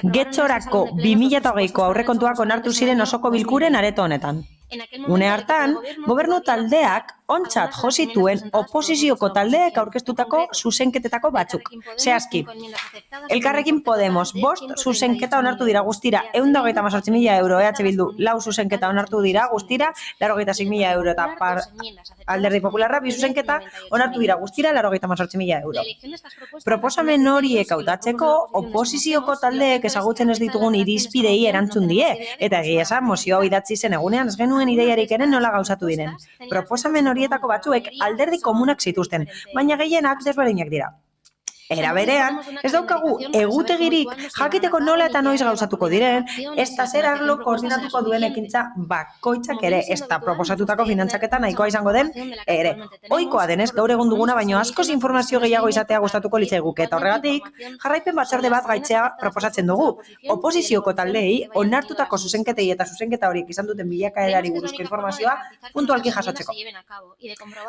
Speaker 2: Getxorako 2020ko aurrekontuak onartu ziren osoko bilkuren areto honetan. Une hartan, gobernu taldeak ontzat jo zituen oposizioko taldeek aurkeztutako zuzenketetako batzuk. Zehazki, Elkarrekin Podemos 5 zuzenketa onartu dira guztira 138.000 euro, EH Bildu 4 zuzenketa onartu dira guztira 96.000 euro, eta Alderdi Popularra 2 zuzenketa onartu dira guztira 98.000 euro. Proposamen horiek hautatzeko, oposizioko taldeek ezagutzen ez ditugun irizpidei erantzun die, eta egia esan mozio hau idatzi zen egunean ez genuen ideiarik ere nola gauzatu diren. Proposamen horietako batzuek alderdi komunak zituzten, baina gehienak desberdinak dira. Era berean, ez daukagu egutegirik jakiteko nola eta noiz gauzatuko diren, ez da zer arlo koordinatuko duen ekintza bakoitzak ere, ez da proposatutako finantzaketa nahikoa izango den ere. Ohikoa denez, gaur egun duguna baino askoz informazio gehiago izatea gustatuko litzaiguke, eta horregatik, jarraipen batzorde bat gaitzea proposatzen dugu. Oposizioko taldeei onartutako zuzenketei eta zuzenketa horiek izan duten bilakaerari buruzko informazioa puntualki jasotzeko.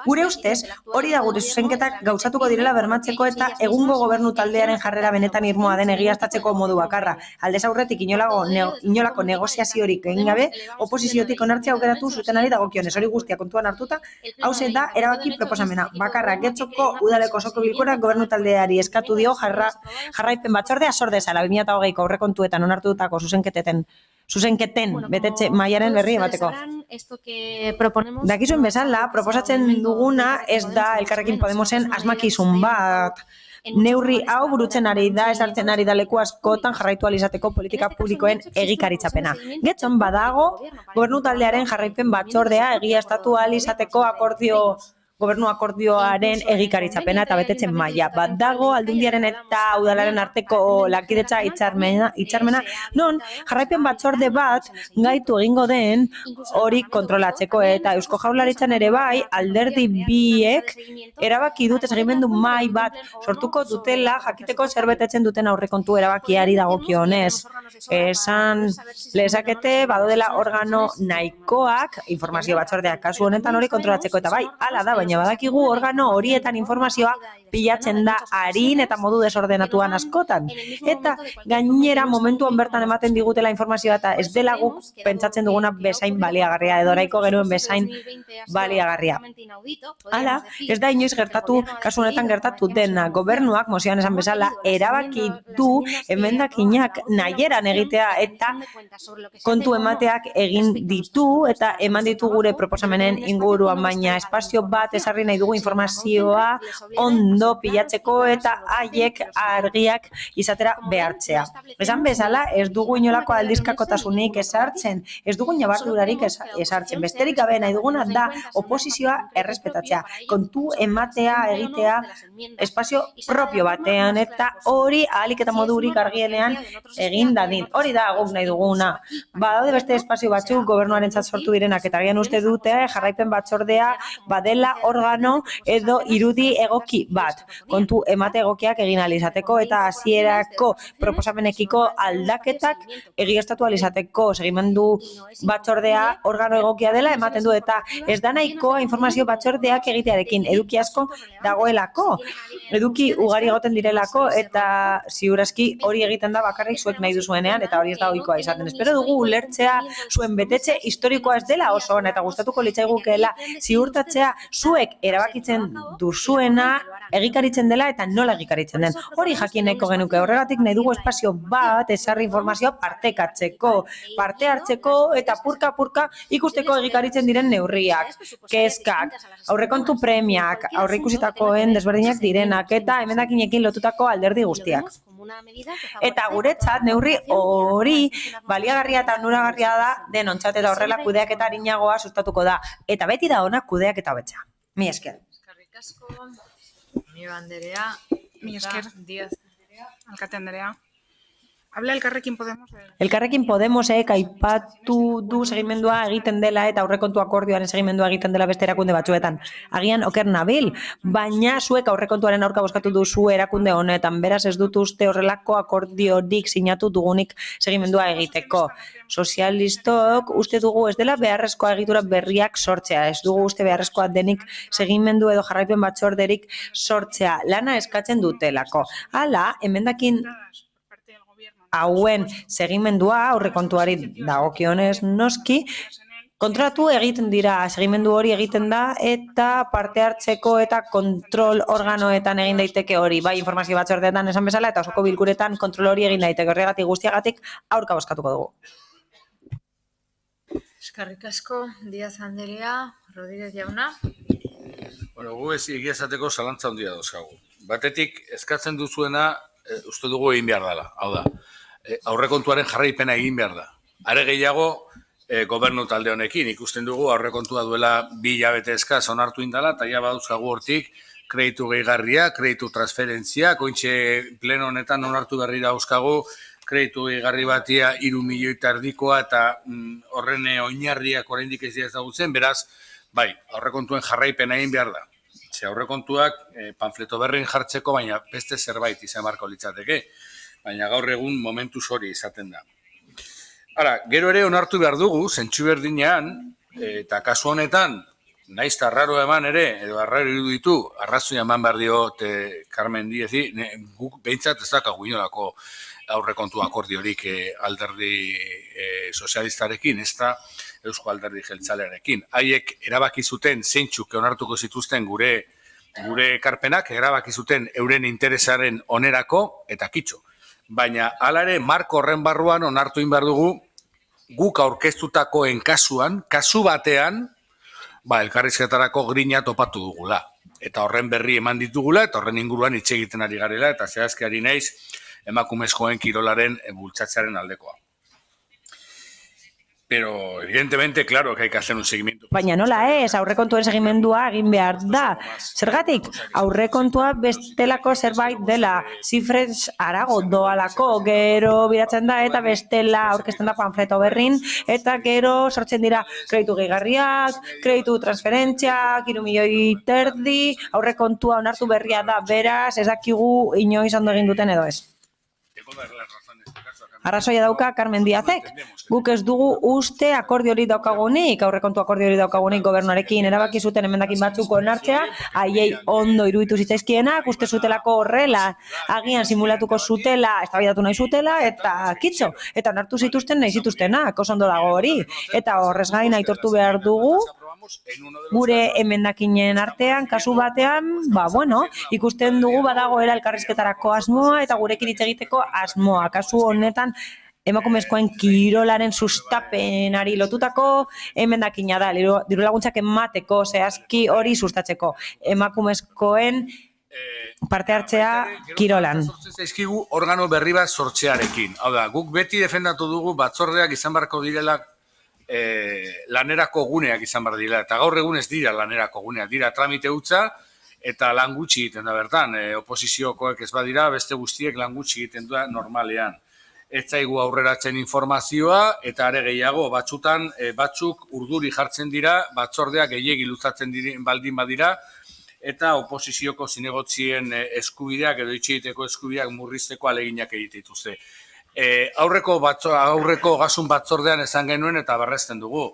Speaker 2: Gure ustez, hori da gure zuzenketak gauzatuko direla bermatzeko eta egungo gobernu taldearen jarrera benetan irmoa den egiaztatzeko modu bakarra. Aldez aurretik inolako negoziaziorik egin gabe, oposiziotik onartzea aukeratu zutenari dagokionez. Hori guztia kontuan hartuta, hauze da erabaki proposamena. Bakarra, Getxoko udaleko osoko bilkurak gobernu taldeari eskatu dio jarraipen batzordea sor dezala 2020ko aurrekontuetan onartutako zuzenketen betetze mailaren berri emateko. Dakizuen bezala, proposatzen duguna ez da Elkarrekin Podemosen asmakizun bat. Neurri hau burutzen ari da, ezartzen ari da leku askotan jarraitu alizateko politika publikoen egikaritzapena. Getxon badago, gobernu taldearen jarraipen batzordea egiaztatu alizateko gobernu akordioaren egikaritzapena eta betetzen maila. Bat dago aldundiaren eta udalaren arteko lankidetza hitzarmena, non jarraipen batzorde bat gaitu egingo den hori kontrolatzeko, eta Eusko Jaurlaritzan ere bai alderdi biek erabaki dute segimendu mahai bat sortuko dutela jakiteko zer betetzen duten aurrekontu erabakiari dagokionez. Esan lezakete badodela organo nahikoak informazio batzordeak kasu honetan hori kontrolatzeko, eta bai, hala da, baina badakigu organo horietan informazioa pilatzen da arin eta modu desordenatuan askotan. Eta gainera momentuan bertan ematen digutela informazioa eta ez dela guk pentsatzen duguna bezain baliagarria, edo nahiko genuen bezain baliagarria. Hala, ez da inoiz gertatu, kasu honetan gertatu dena. Gobernuak, mozioan esan bezala, erabaki du emendakinak nahieran egitea eta kontu emateak egin ditu eta eman ditu gure proposamenen inguruan, baina espazio bat ezarri nahi dugu informazioa ondo pilatzeko eta haiek argiak izatera behartzea. Esan bezala, ez dugu inolako aldizkakotasunik ezartzen, ez dugu nabardurarik ezartzen. Besterik gabe nahi duguna da oposizioa errespetatzea, kontu ematea egitea espazio propio batean, eta hori ahalik eta modurik argienean egin dadin. Hori da guk nahi duguna. Badaude beste espazio batzuk gobernuarentzat sortu direnak, eta agian uste dute jarraipen batzordea badela organo edo irudi egoki bat. Kontu emate egokiak egin ahal izateko eta hasierako proposamenekiko aldaketak egiaztatu ahal izateko. Segimendu batzordea organo egokia dela ematen du eta ez da nahikoa informazio batzordeak egitearekin. Eduki asko dagoelako, eduki ugari egoten direlako eta ziurazki hori egiten da bakarrik zuek nahi duzuenean eta hori ez da ohikoa izaten. Espero dugu ulertzea zuen betetze historikoa ez dela oso ona eta gustatuko litzaigukeela ziurtatzea zuek erabakitzen duzuena egikaritzen dela eta nola egikaritzen den. Hori jakin nahiko genuke, horregatik nahi dugu espazio bat ezarri informazioa partekatzeko, parte hartzeko eta purka-purka ikusteko egikaritzen diren neurriak, kezkak, aurrekontu premiak, aurreikusitakoen desberdinak direnak eta emendakinekin lotutako alderdi guztiak. Eta guretzat neurri hori baliagarria eta onuragarria da denontzat eta horrela kudeak eta arinagoa sustatuko da. Eta beti da ona kudeak eta hobetzea. Mi esker.
Speaker 11: Eskerrik asko, Mio Anderea,
Speaker 7: Mi esker.
Speaker 11: Díaz Anderea,
Speaker 7: Alkate Anderea. Habla Elkarrekin Podemos.
Speaker 2: Elkarrekin Podemosek aipatu du segimendua egiten dela eta aurrekontu akordioaren segimendua egiten dela beste erakunde batzuetan. Agian oker nabil, baina zuek aurrekontuaren aurka bozkatu duzu erakunde honetan, beraz ez dut uste horrelako akordiorik sinatu dugunik segimendua egiteko. Sozialistok uste dugu ez dela beharrezkoa egitura berriak sortzea, ez dugu uste beharrezkoa denik segimendu edo jarraipen batzorderik sortzea, lana eskatzen dutelako. Hala, emendakin hauen segimendua aurrekontuari dagokionez noski kontratu egiten dira, segimendu hori egiten da eta parte hartzeko eta kontrol organoetan egin daiteke hori, bai informazio batzordeetan esan bezala eta osoko bilkuretan kontrol hori egin daiteke, horregatik guztiagatik aurka bozkatuko dugu.
Speaker 11: Eskerrik asko, Díaz Anderea, Rodríguez jauna.
Speaker 3: Bueno, gu ez egia esateko zalantza handia dauzkagu. Batetik, eskatzen duzuena uste dugu egin behar dela, hau da. Aurrekontuaren jarraipena egin behar da. Are gehiago, gobernu talde honekin, ikusten dugu aurrekontua duela 2 hilabete eskaz onartu indala, eta ja badauzkagu hortik kreditu gehigarria, kreditu transferentzia, kointxe pleno honetan onartu berri dauzkagu, kreditu gehigarri batia 3 milioi erdikoa eta horren oinarriak oraindik ez dira ezagutzen, beraz, bai, aurrekontuen jarraipena egin behar da. Ze aurrekontuak panfleto berrin jartzeko, baina beste zerbait izan beharko litzateke. Baina gaur egun momentuz hori izaten da. Ara, gero ere onartu behar dugu, zentsu berdinean, eta kasu honetan, naiz eta arraro eman ere, edo arraro iruditu, arrazoia eman behar diot Carmen Diezi, guk behintzat ez dakagu inolako aurrekontu akordiorik alderdi sozialistarekin, ez da Eusko Alderdi Jeltzalearekin. Haiek erabaki zuten zeintzuk onartuko zituzten gure ekarpenak, erabaki zuten euren interesaren onerako eta kitxo. Baina hala ere marko horren barruan onartu egin behar dugu guk aurkeztutakoen kasuan, kasu batean, elkarrizketarako grina topatu dugula. Eta horren berri eman ditugula eta horren inguruan hitz egiten ari garela eta zehazki ari naiz emakumezkoen kirolaren bultzatzearen aldekoa. Pero, evidentemente, claro, que hay que hacer un seguimiento.
Speaker 2: Baina nola ez, aurrekontuen segimendua egin behar da. Zergatik, aurrekontua bestelako zerbait dela, zifrez arago doalako, gero biratzen da eta bestela aurkezten da panfleto berrin, eta gero sortzen dira kreditu gehigarriak, kreditu transferentziak, 3 milioi erdi, aurrekontua onartu berria da, beraz, ez dakigu inoiz ondo egin duten edo ez. Arrazoia dauka Carmen Diazek. Guk ez dugu uste akordio hori daukagunik, aurrekontu akordio hori daukagunik gobernuarekin erabaki zuten emendakin batzuk onartzea, haiei ondo iruditu zitzaizkienak, uste zutelako horrela, agian simulatuko zutela, eztabaidatu nahi zutela, eta kitxo, eta onartu zituzten nahi zituztenak, oso ondo dago hori. Eta horrez gain aitortu behar dugu, gure emendakinen artean, kasu batean, ikusten dugu badagoela elkarrizketarako asmoa eta gurekin hitz egiteko asmoa. Kasu honetan, emakumezkoen kirolaren sustapenari lotutako emendakina da, dirulaguntzak emateko, zehazki hori sustatzeko. Emakumezkoen parte hartzea kirolan.
Speaker 3: Zaizkigu organo berri bat sortzearekin. Hau da, guk beti defendatu dugu batzordeak izan beharko direla lanerako guneak izan behar dira, eta gaur egun ez dira lanerako guneak, dira tramite hutsa eta lan gutxi egiten da bertan, oposiziokoek ez badira, beste guztiek lan gutxi egiten da normalean. ez zaigu aurreratzen informazioa, eta are gehiago batzutan batzuk urduri jartzen dira, batzordeak gehiegi luzatzen baldin badira, eta oposizioko zinegotzien eskubideak edo itxeiteko eskubideak murrizteko aleginak egite dituzte. Aurreko gasun batzordean esan genuen eta berresten dugu.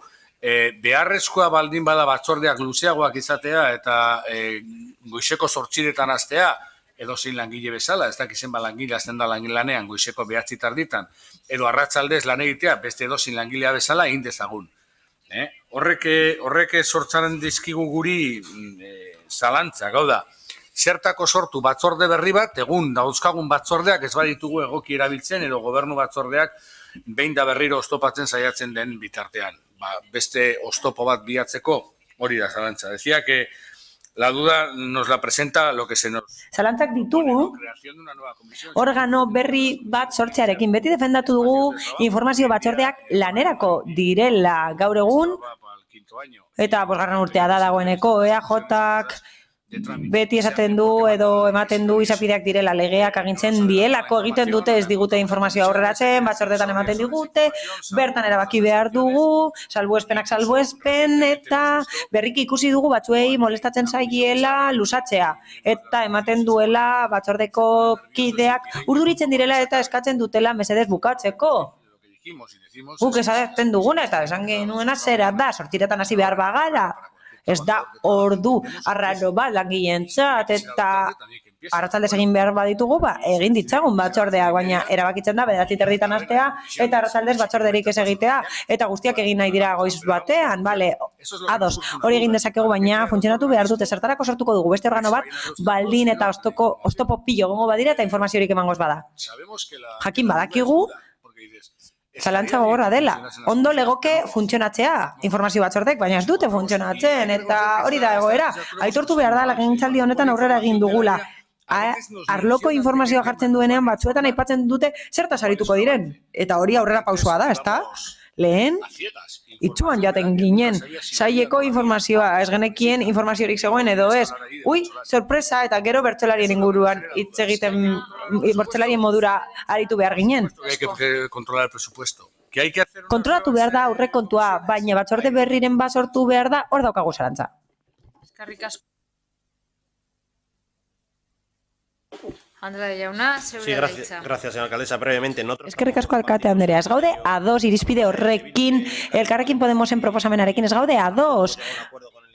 Speaker 3: Beharrezkoa baldin bada batzordeak luzeagoak izatea eta goizeko 8:00 hastea, edozein langile bezala, ez dakizen langile hasten da lanean goizeko 9 tarditan, edo arratsaldez lan egitea beste edozein langilea bezala egin dezagun. Horrek sortzaren dizkigu guri zalantza, gau da, zertako sortu batzorde berri bat, egun dauzkagun batzordeak ez baditugu egoki erabiltzen edo gobernu batzordeak behin da berriro oztopatzen saiatzen den bitartean. Beste oztopo bat bilatzeko hori da zalantza. Decía que la duda nos la presenta lo que se nos...
Speaker 2: Zalantzak ditugu, organo berri bat sortzearekin. Beti defendatu dugu informazio batzordeak lanerako direla gaur egun, eta 5. urtea da dagoeneko, EAJak beti esaten du edo ematen du izapideak direla legeak agintzen dielako egiten dute ez digute informazioa aurreratzen, batzordetan ematen digute, bertan erabaki behar dugu, salbuespenak salbuespen, eta berriki ikusi dugu batzuei molestatzen zaiela luzatzea. Eta ematen duela batzordeko kideak urduritzen direla eta eskatzen dutela mesedez bukatzeko. Guk esaten duguna eta esan genuena zera da, 8:00 hasi behar bagara. Ez da ordu arraro bat langileentzat eta arratsaldez egin behar baditugu, egin ditzagun batzordeak, baina erabakitzen da 9:30 hastea eta arratsaldez batzorderik ez egitea eta guztiak egin nahi dira goiz batean, bale, ados, hori egin dezakegu, baina funtzionatu behar dute, zertarako sortuko dugu beste organo bat, baldin eta oztopo pilo gongo badira eta informaziorik emangoz bada. Jakin badakigu, zalantza gogorra dela. Ondo legoke funtzionatzea informazio batzordek, baina ez dute funtzionatzen, eta hori da egoera. Aitortu behar da, legegintzaldi honetan aurrera egin dugula. Arloko informazioa jartzen duenean batzuetan aipatzen dute zertaz arituko diren. Eta hori aurrera pausua da, ezta? Lehen, itxuan jaten ginen, saileko informazioa, ez genekien informaziorik zegoen edo ez. Sorpresa, eta gero bertsolarien inguruan hitz egiten, bertsolarien modura aritu behar ginen.
Speaker 3: Hay que controlar el presupuesto.
Speaker 2: Kontrolatu behar da aurrekontua, baina batzorde berriren bat sortu behar da, hor daukagu zalantza.
Speaker 11: Eskerrik asko. Andrade jauna, zeure daitza.
Speaker 20: Gracias, señora alcaldesa. Brevemente,
Speaker 2: Eskerrik asko alkate Andrea, ez gaude ados irizpide horrekin, Elkarrekin Podemosen proposamenarekin, ez gaude ados.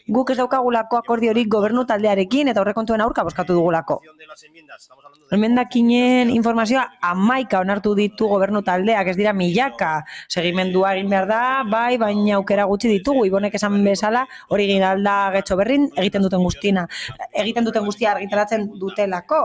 Speaker 2: Guk ez daukagulako akordiorik gobernu taldearekin eta aurrekontuen aurka bozkatu dugulako. Emendakinen informazioa 11 onartu ditu gobernu taldeak, ez dira milaka. Segimendua egin behar da, bai, baina aukera gutxi ditugu, Ibonek esan bezala, hori egin alda getxo berrin, egiten duten guztia argitaratzen dutelako.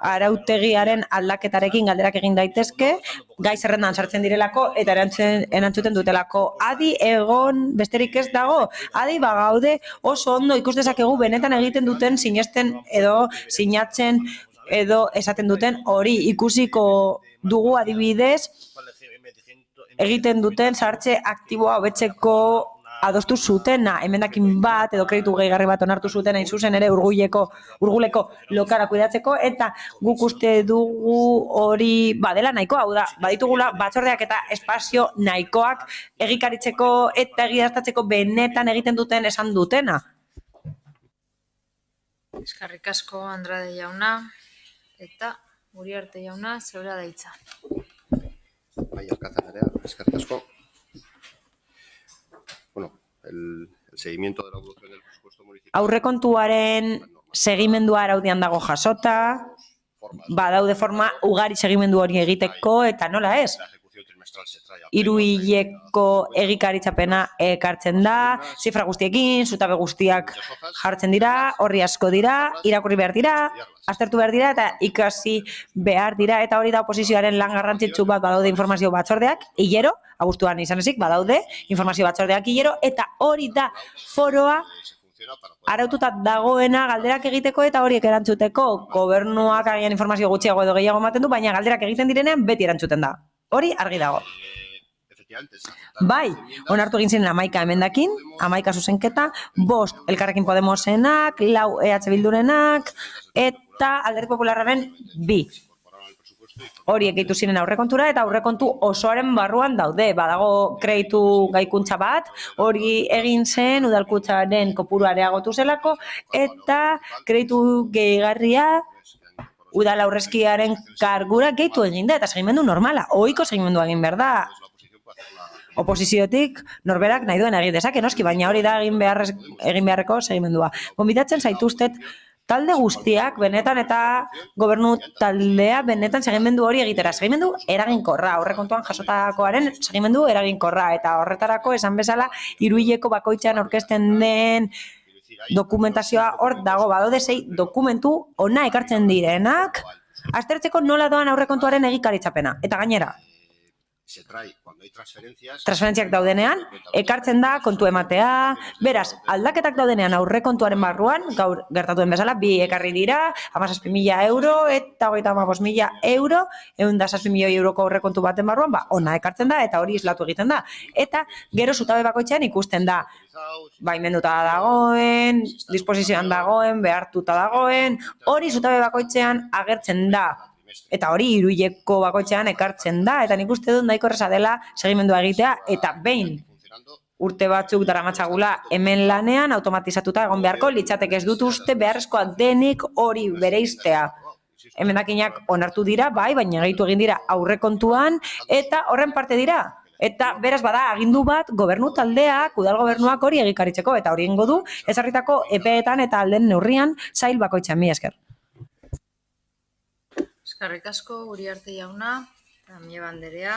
Speaker 2: Arautegiaren aldaketarekin galderak egin daitezke, gai zerrendan sartzen direlako eta erantzuten dutelako. Adi egon besterik ez dago, adi bagaude oso ondo ikus dezakegu benetan egiten duten sinesten edo sinatzen edo esaten duten hori ikusiko dugu adibidez egiten duten sartze aktiboa hobetzeko adostu zutena, emendakin bat edo kreditu gehigarri bat onartu zuten hain zuzen ere urguleko lokara kuidatzeko, eta guk uste dugu hori badela nahikoa, hau da, baditugula batzordeak eta espazio nahikoak egikaritzeko eta egiaztatzeko benetan egiten duten esan dutena.
Speaker 11: Eskerrik asko Andrade jauna eta Uriarte jauna, zeura daitza.
Speaker 5: Bai, eskerrik asko. El seguimiento de la evolución del presupuesto municipal.
Speaker 2: Aurrekontuaren segimendua araudian dago jasota, badaude forma ugari segimendu hori egiteko, eta nola ez? 3 hileko egikaritzapena ekartzen da, zifra guztiekin, zutabe guztiak jartzen dira, horri asko dira, irakurri behar dira, aztertu behar dira eta ikasi behar dira, eta hori da oposizioaren lan garrantzitsu bat badaude informazio batzordeak, hilero, abuztuan izan ezik, badaude informazio batzordeak hilero, eta hori da foroa araututa dagoena galderak egiteko eta horiek erantzuteko. Gobernuak agian informazio gutxiago edo gehiago ematen du, baina galderak egiten direnean beti erantzuten da. Hori argi dago. Bai, onartu egin ziren 11 emendakin, 11 zuzenketa, 5 Elkarrekin Podemosenak, 4 EH Bildurenak, eta Alderdi Popularraren 2. Horiek gehitu ziren aurrekontura eta aurrekontu osoaren barruan daude. Badago kreditu gaikuntza bat, hori egin zen udalkuntzaren kopuru areagotu zelako eta kreditu gehigarria udal aurrezkiaren kargura gehitu egin da eta segimendu normala, ohiko segimendua egin behar da. Oposiziotik norberak nahi duen egin dezake, noski, baina hori da egin beharreko segimendua. Gonbidatzen zaituztet talde guztiak benetan eta gobernu taldea benetan segimendu hori egitera. Segimendu eraginkorra, aurrekontuan jasotakoaren segimendu eraginkorra eta horretarako esan bezala hiruhileko bakoitzean aurkezten den dokumentazioa hor dago, badaude 6 dokumentu ona ekartzen direnak aztertzeko nola doan aurrekontuaren egikaritzapena. Eta gainera, transferentziak daudenean, ekartzen da kontu ematea, beraz, aldaketak daudenean aurrekontuaren barruan, gaur gertatuen bezala, 2 ekarri dira, 17.000 euro eta 35.000 euro, 107.000 euroko aurrekontu baten barruan, ona ekartzen da eta hori islatu egiten da. Eta gero zutabe bakoitzean ikusten da, baimenduta dagoen, disposizioan dagoen, behartuta dagoen, hori zutabe bakoitzean agertzen da. Eta hori hiruhileko bakoitzean ekartzen da, eta nik uste dut nahiko erraza dela segimendua egitea, eta behin urte batzuk daramatzagula hemen lanean automatizatuta egon beharko, litzateke ez dut uste beharrezkoa denik hori bereiztea. Emendakinak onartu dira, bai, baina gehitu egin dira aurrekontuan, eta horren parte dira. Eta beraz bada agindu bat gobernu taldeak, udal gobernuak hori egikaritzeko, eta hori ingo du ezarritako epeetan eta alden neurrian sail bakoitzean, mila esker.
Speaker 11: Eskerrik asko, Uriarte jauna, eta Mieba anderea,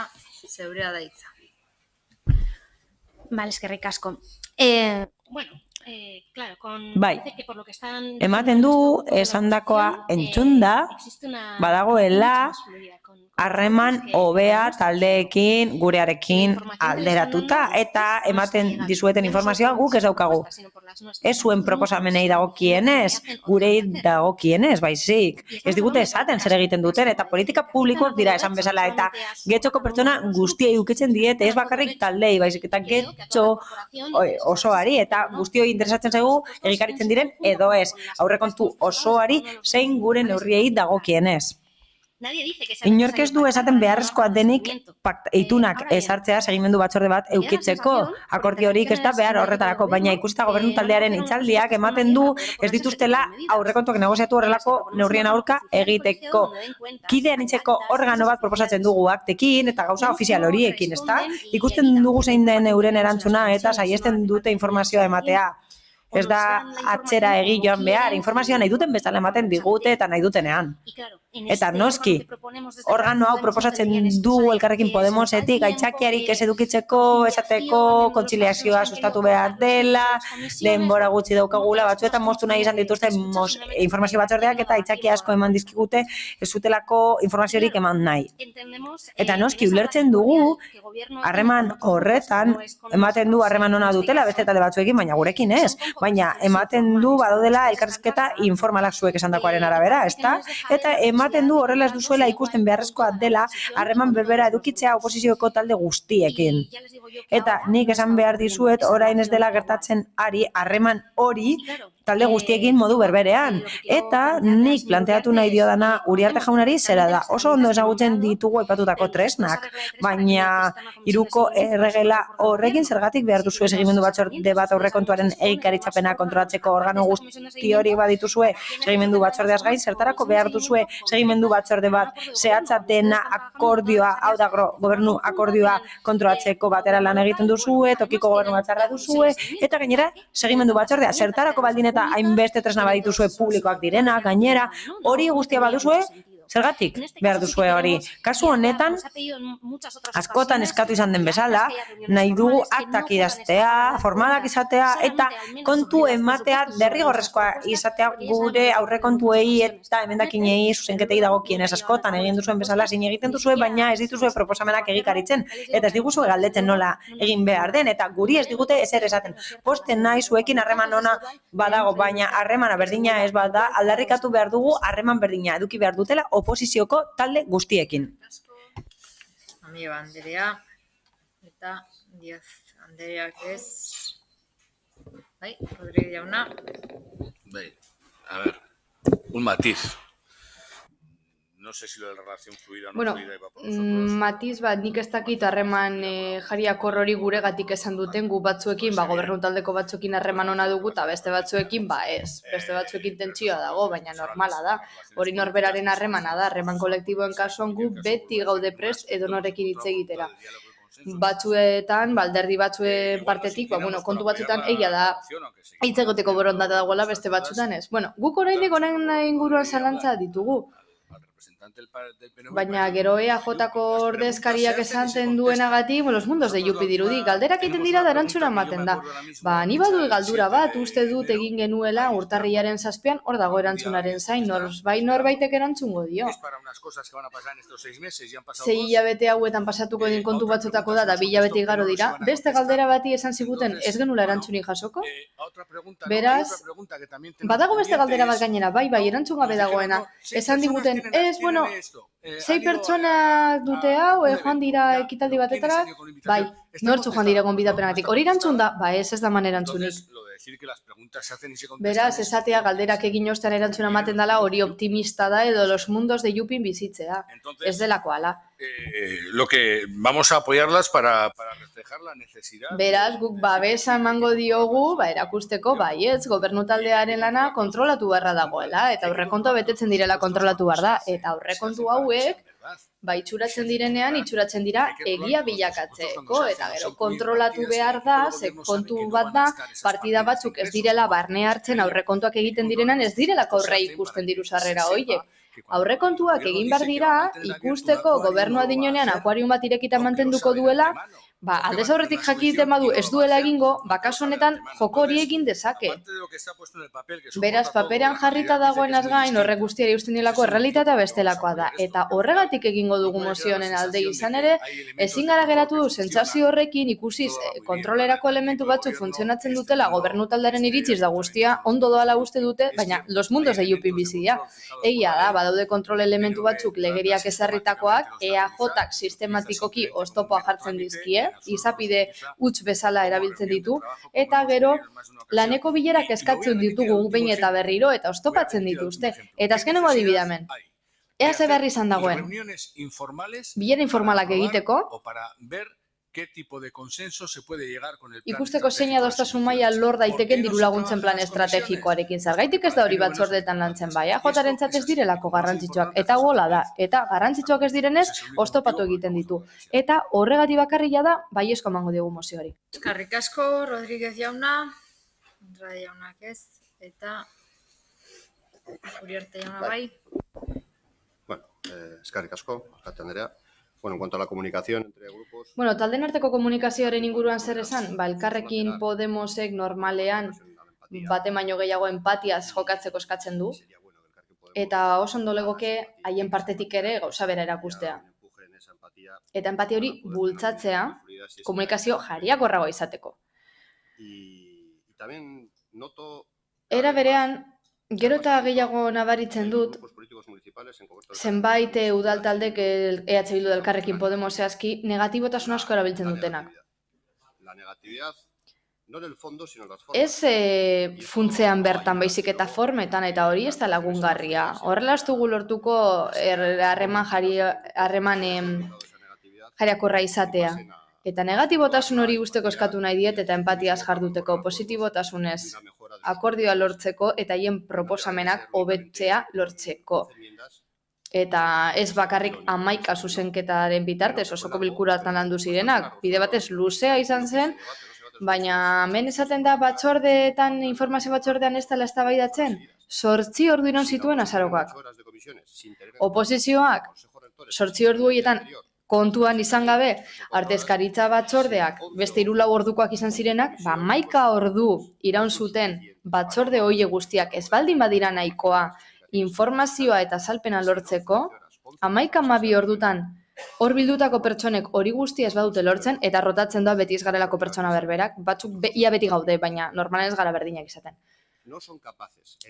Speaker 11: zeurea da hitza.
Speaker 6: Vale, eskerrik asko. Bueno, claro,
Speaker 2: bai, ematen du esandakoa entzunda, badagoela harreman hobea taldeekin, gurearekin alderatuta, eta ematen dizueten informazioa guk ez daukagu. Ez zuen proposamenei dagokienez, gurei dagokienez, baizik. Ez digute esaten zer egiten duten, eta politika publikoak dira esan bezala, eta getxoko pertsona guztiei ukitzen diete, ez bakarrik taldei, baizik, eta getxo osoari, eta guztioi interesatzen zaigu egikaritzen diren edo ez. Aurrekontu osoari zein gure neurriei dagokienez. Inork ez du esaten beharrezkoa denik itunak ezartzea segimendu batzorde bat eukitzeko. Akordiorik ez da behar horretarako, baina ikusita gobernu taldearen hitzaldiak ematen du ez dituztela aurrekontuak negoziatu horrelako neurrien aurka egiteko. Kide anitzeko organo bat proposatzen dugu aktekin eta gauza ofizial horiekin, ezta? Ikusten dugu zein den euren erantzuna eta saiesten dute informazioa ematea. Ez da atzera egi joan behar, informazioa nahi duten bezala ematen digute eta nahi dutenean. Eta noski, organo hau proposatzen dugu Elkarrekin Podemosetik, aitzakiarik ez edukitzeko, esateko, kontziliazioa sustatu behar dela, denbora gutxi daukagula, batzuetan moztu nahi izan dituzte informazio batzordeak eta aitzaki asko eman dizkigute ez zutelako informaziorik eman nahi. Eta noski, ulertzen dugu, harreman horretan, ematen du harreman ona dutela beste talde batzuekin, baina gurekin ez. Baina ematen du badaudela elkarrizketa informalak zuek esandakoaren arabera, ezta? Eta ematen du horrela ez duzuela ikusten beharrezkoa dela harreman berbera edukitzea oposizioko talde guztiekin. Eta nik esan behar dizuet orain ez dela gertatzen ari harreman hori talde guztiekin modu berberean. Eta nik planteatu nahi diodana Uriarte jaunari zera da. Oso ondo ezagutzen ditugu aipatutako tresnak, baina hiruko erregela horrekin zergatik behar duzue segimendu batzorde bat aurrekontuaren egikaritzapena kontrolatzeko organo guzti hori badituzue segimendu batzordeaz gain, zertarako behar duzue segimendu batzorde bat zehatza dena akordioa, hau da gobernu akordioa kontrolatzeko batera lan egiten duzue, tokiko gobernu batzarra duzue, eta gainera segimendu batzordea zertarako baldin eta hainbeste tresna badituzue publikoak direna, gainera, hori guztia baduzue, zergatik behar duzue hori. Kasu honetan, askotan eskatu izan den bezala, nahi dugu aktak idaztea, formalak izatea, eta kontu ematea derrigorrezkoa izatea gure aurrekontuei eta emendakinei zuzenketei dagokienez askotan egin duzuen bezala zin egiten duzue, baina ez dituzue proposamenak egikaritzen, eta ez diguzue galdetzen nola egin behar den, eta guri ez digute ezer esaten. Posten nahi zuekin harreman ona badago, baina harremana berdina ez bada, aldarrikatu behar dugu harreman berdina eduki behar dutela oposizioko talde guztiekin.
Speaker 11: Mieba anderea eta Diaz andereak ez. Bai, Rodríguez jauna.
Speaker 3: Bai, a ver, un matiz. No sé si lo de la relación fluida o no
Speaker 10: Bueno,
Speaker 3: fluida iba por nosotros.
Speaker 10: matiz bat, nik ez dakit harreman jariakor hori guregatik esan duten gu batzuekin, gobernu taldeko batzuekin harreman ona dugu, eta beste batzuekin, ez. Beste batzuekin tentsioa dago, baina normala da. Hori norberaren harremana da, harreman kolektiboen kasuan gu beti gaude prest edonorekin hitz egitera. Batzuetan, alderdi batzuen partetik, kontu batzuetan egia da hitz egoteko borondatea dagoela, beste batzuetan ez. Bueno, guk oraindik honen inguruan zalantza ditugu. Baina gero EAJ-ko ordezkariak esaten duenagatik, los mundos de Yupi dirudi, galderak egiten dira da erantzuna ematen da. Ni badu galdura bat, uste dut egin genuela urtarrilaren 7an, hor dago erantzunaren zain, norbaitek erantzungo dio. 6 hilabete hauetan pasatuko din kontu batzutako da, 2 hilabete igaro dira, beste galdera bati esan ziguten ez genula erantzunik jasoko? Beraz, badago beste galdera bat gainera, bai, erantzun gabe dagoena, esan diguten, ez, bueno, 6 pertsona dute hau, joan dira ekitaldi batetara, bai, nortzu joan dira gonbidapenatik. Hori erantzun da? Ez da man erantzunik. Beraz, esatea galderak egin ostean erantzuna ematen dela hori optimista da edo los mundos de Yupin bizitzea. Ez delako ala.
Speaker 3: Lo que vamos a apoyarlas para reflejar la necesidad.
Speaker 10: Beraz, guk babesa emango diogu, erakusteko, baietz, gobernu taldearen lana kontrolatu beharra dagoela, eta aurrekontua betetzen direla kontrolatu behar da, eta aurrekontu hauek, itxuratzen direnean, itxuratzen dira egia bilakatzeko, eta gero kontrolatu behar da, kontu bat da, partida batzuk ez direla barne hartzen aurrekontuak egiten direnan, ez direlako aurre ikusten diru sarrera horiek. Aurrekontuak egin behar dira, ikusteko gobernua dinonean akuarium bat irekita mantenduko duela, aldez aurretik jakiten badu ez duela egingo, kasu honetan joko hori egin dezake. Beraz, paperean jarrita dagoenaz gain, horrek guztiari usten dilako errealitatea bestelakoa da. Eta horregatik egingo dugu mozionen alde izan ere, ezin gara geratu du sentsazio horrekin ikusiz kontrolerako elementu batzuk funtzionatzen dutela gobernu taldearen iritziz da guztia, ondo doala uste dute, baina los mundos de Yupin bizia. Egia da, badaude kontrol elementu batzuk legeriak ezarritakoak, EAJak sistematikoki oztopoa jartzen dizkie, izapide huts bezala erabiltzen ditu, eta gero laneko bilerak eskatzen ditugu behin eta berriro, eta oztopatzen dituzte. Eta azkenengo adibidamen, ea ze berri izan dagoen, bilera informalak egiteko, ikusteko zein adostasun maila lor daiteken diru laguntzen plan estrategikoarekin. Zergaitik ez da hori batzordeetan lantzen bai, EAJarentzat ez direlako garrantzitsuak, eta gola da, eta garrantzitsuak ez direnez, oztopatu egiten ditu. Eta horregatik bakarria da, baiezko emango diogu mozioari.
Speaker 11: Eskerrik asko, Rodríguez jauna, Andrade jaunak ez, eta Uriarte jauna bai.
Speaker 5: Eskerrik asko, Alkate Andrea. En cuanto a la comunicación entre grupos...
Speaker 10: Talden arteko komunikazioaren inguruan zer esan? Elkarrekin Podemosek normalean bate baino gehiago empatiaz jokatzeko eskatzen du, eta oso ondo legoke haien partetik ere gauza bera erakustea. Eta empatia hori bultzatzea komunikazio jariakorragoa izateko. Era berean, gero eta gehiago nabaritzen dut, zenbait udal taldek EH Bildu Elkarrekin Podemos zehazki negatibotasun asko erabiltzen dutenak. Ez funtzean bertan baizik eta formetan, eta hori ez da lagungarria. Horrela ez dugu lortuko harreman jariakorra izatea. Eta negatibotasun hori usteko eskatu nahi diet eta empatiaz jarduteko, positibotasunez akordioa lortzeko eta haien proposamenak hobetzea lortzeko. Eta ez bakarrik 11 zuzenketaren bitartez osoko bilkuratan landu zirenak, bide batez luzea izan zen, baina hemen esaten da batzordeetan, informazio batzordean ez dela eztabaidatzen, 8 ordu iraun zituen azarokak. Oposizioak 8 ordu horietan kontuan izan gabe, artezkaritza batzordeak beste 3-4 ordukoak izan zirenak, 11 ordu iraun zuten batzorde hoie guztiak ez baldin badira nahikoa informazioa eta azalpena lortzeko, 11-12 ordutan hor bildutako pertsonek hori guztia ez badute lortzen, eta rotatzen da beti ez garelako pertsona berberak, batzuk ia beti gaude, baina normalen ez gara berdinak izaten.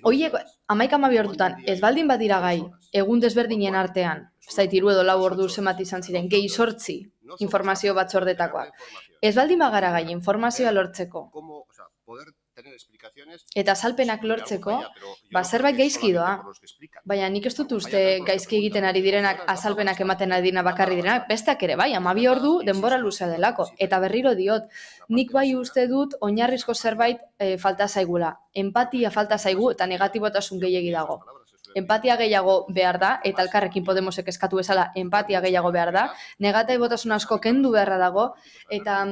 Speaker 10: Hoiek 11-12 ordutan ez baldin badira gai, egun desberdinen artean, ez da 3 edo 4 ordu zenbat izan ziren, gehi 8 informazio batzordetakoak. Ez baldin bagara gai informazioa lortzeko, eta azalpenak lortzeko, zerbait gaizki doa. Baina nik ez dut uste gaizki egiten ari direnak azalpenak ematen ari dira bakarri direnak, besteak ere bai, 12 ordu denbora luzea delako. Eta berriro diot, nik bai uste dut oinarrizko zerbait falta zaigula. Empatia falta zaigu eta negatibotasun gehiegi dago. Empatia gehiago behar da, eta Elkarrekin Podemosek eskatu bezala empatia gehiago behar da, negatibotasun asko kendu beharra dago, eta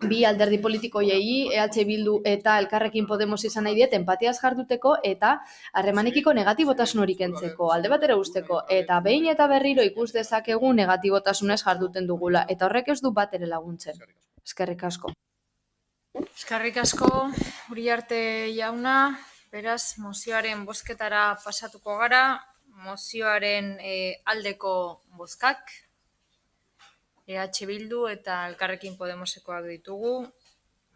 Speaker 10: bi alderdi politikoiei, EH Bildu eta Elkarrekin Podemos izan nahi diet, empatiaz jarduteko eta harremanekiko negatibotasun hori kentzeko, alde batera usteko, eta behin eta berriro ikus dezakegu negatibotasunez jarduten dugula, eta horrek ez du bat ere laguntzen. Eskerrik asko.
Speaker 11: Eskerrik asko, Uriarte jauna. Beraz, mozioaren bozketara pasatuko gara. Mozioaren aldeko bozkak. EH Bildu eta Elkarrekin Podemosekoak ditugu.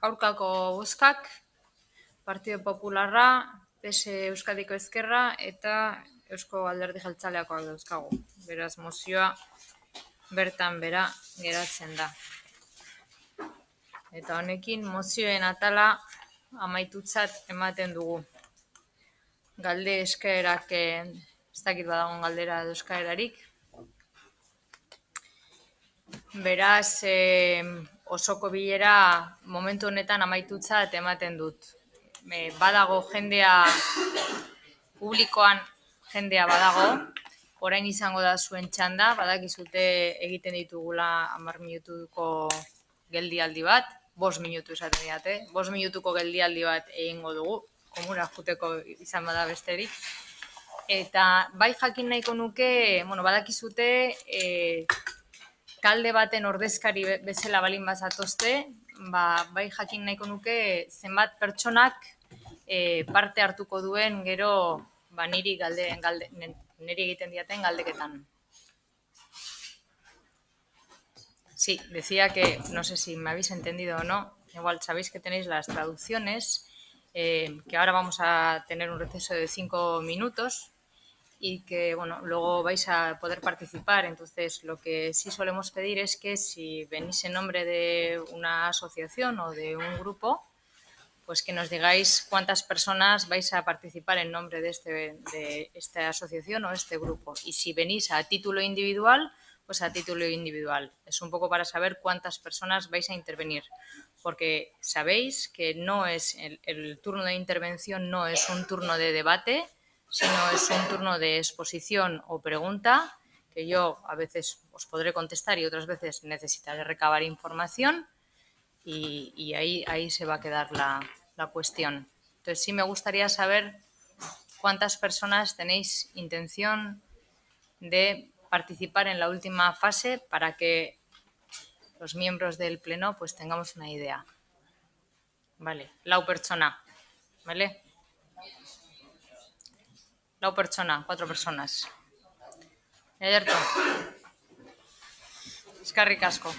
Speaker 11: Aurkako bozkak. Partido Popularra, PS Euskadiko Ezkerra eta Eusko Alderdi Jeltzaleakoak dauzkagu. Beraz, mozioa bertan bera geratzen da. Eta honekin mozioen atala amaitutzat ematen dugu. Galde eskaerak, ez dakit badagoen galdera edo eskaerarik. Beraz, osoko bilera momentu honetan amaitutzat ematen dut. Badago jendea, publikoan jendea badago, orain izango da zuen txanda, badakizute egiten ditugula 10 minutuko geldialdi bat, 5 minutu esaten diate, 5 minutuko geldialdi bat egingo dugu, komuna juteko izan bada besterik. Eta bai jakin nahiko nuke, badakizute, talde baten ordezkari bezala balin bazatozte, bai jakin nahiko nuke zenbat pertsonak parte hartuko duen gero niri egiten diaten galdeketan. Sí, decía que, no sé si me habéis entendido o no, igual sabéis que tenéis las traducciones, que ahora vamos a tener un receso de 5 minutos y que, luego vais a poder participar. Entonces, lo que sí solemos pedir es que si venís en nombre de una asociación o de un grupo, pues que nos digáis cuántas personas vais a participar en nombre de esta asociación o este grupo. Y si venís a título individual, pues a título individual. Es un poco para saber cuántas personas vais a intervenir, porque sabéis que no es el turno de intervención no es un turno de debate, sino es un turno de exposición o pregunta, que yo a veces os podré contestar y otras veces necesitaré recabar información y ahí se va a quedar la cuestión. Entonces sí me gustaría saber cuántas personas tenéis intención de participar en la última fase para que los miembros del pleno pues tengamos una idea. Vale, lau pertsona, vale? Lau pertsona, 4 personas. Ederto. Eskerrik asko.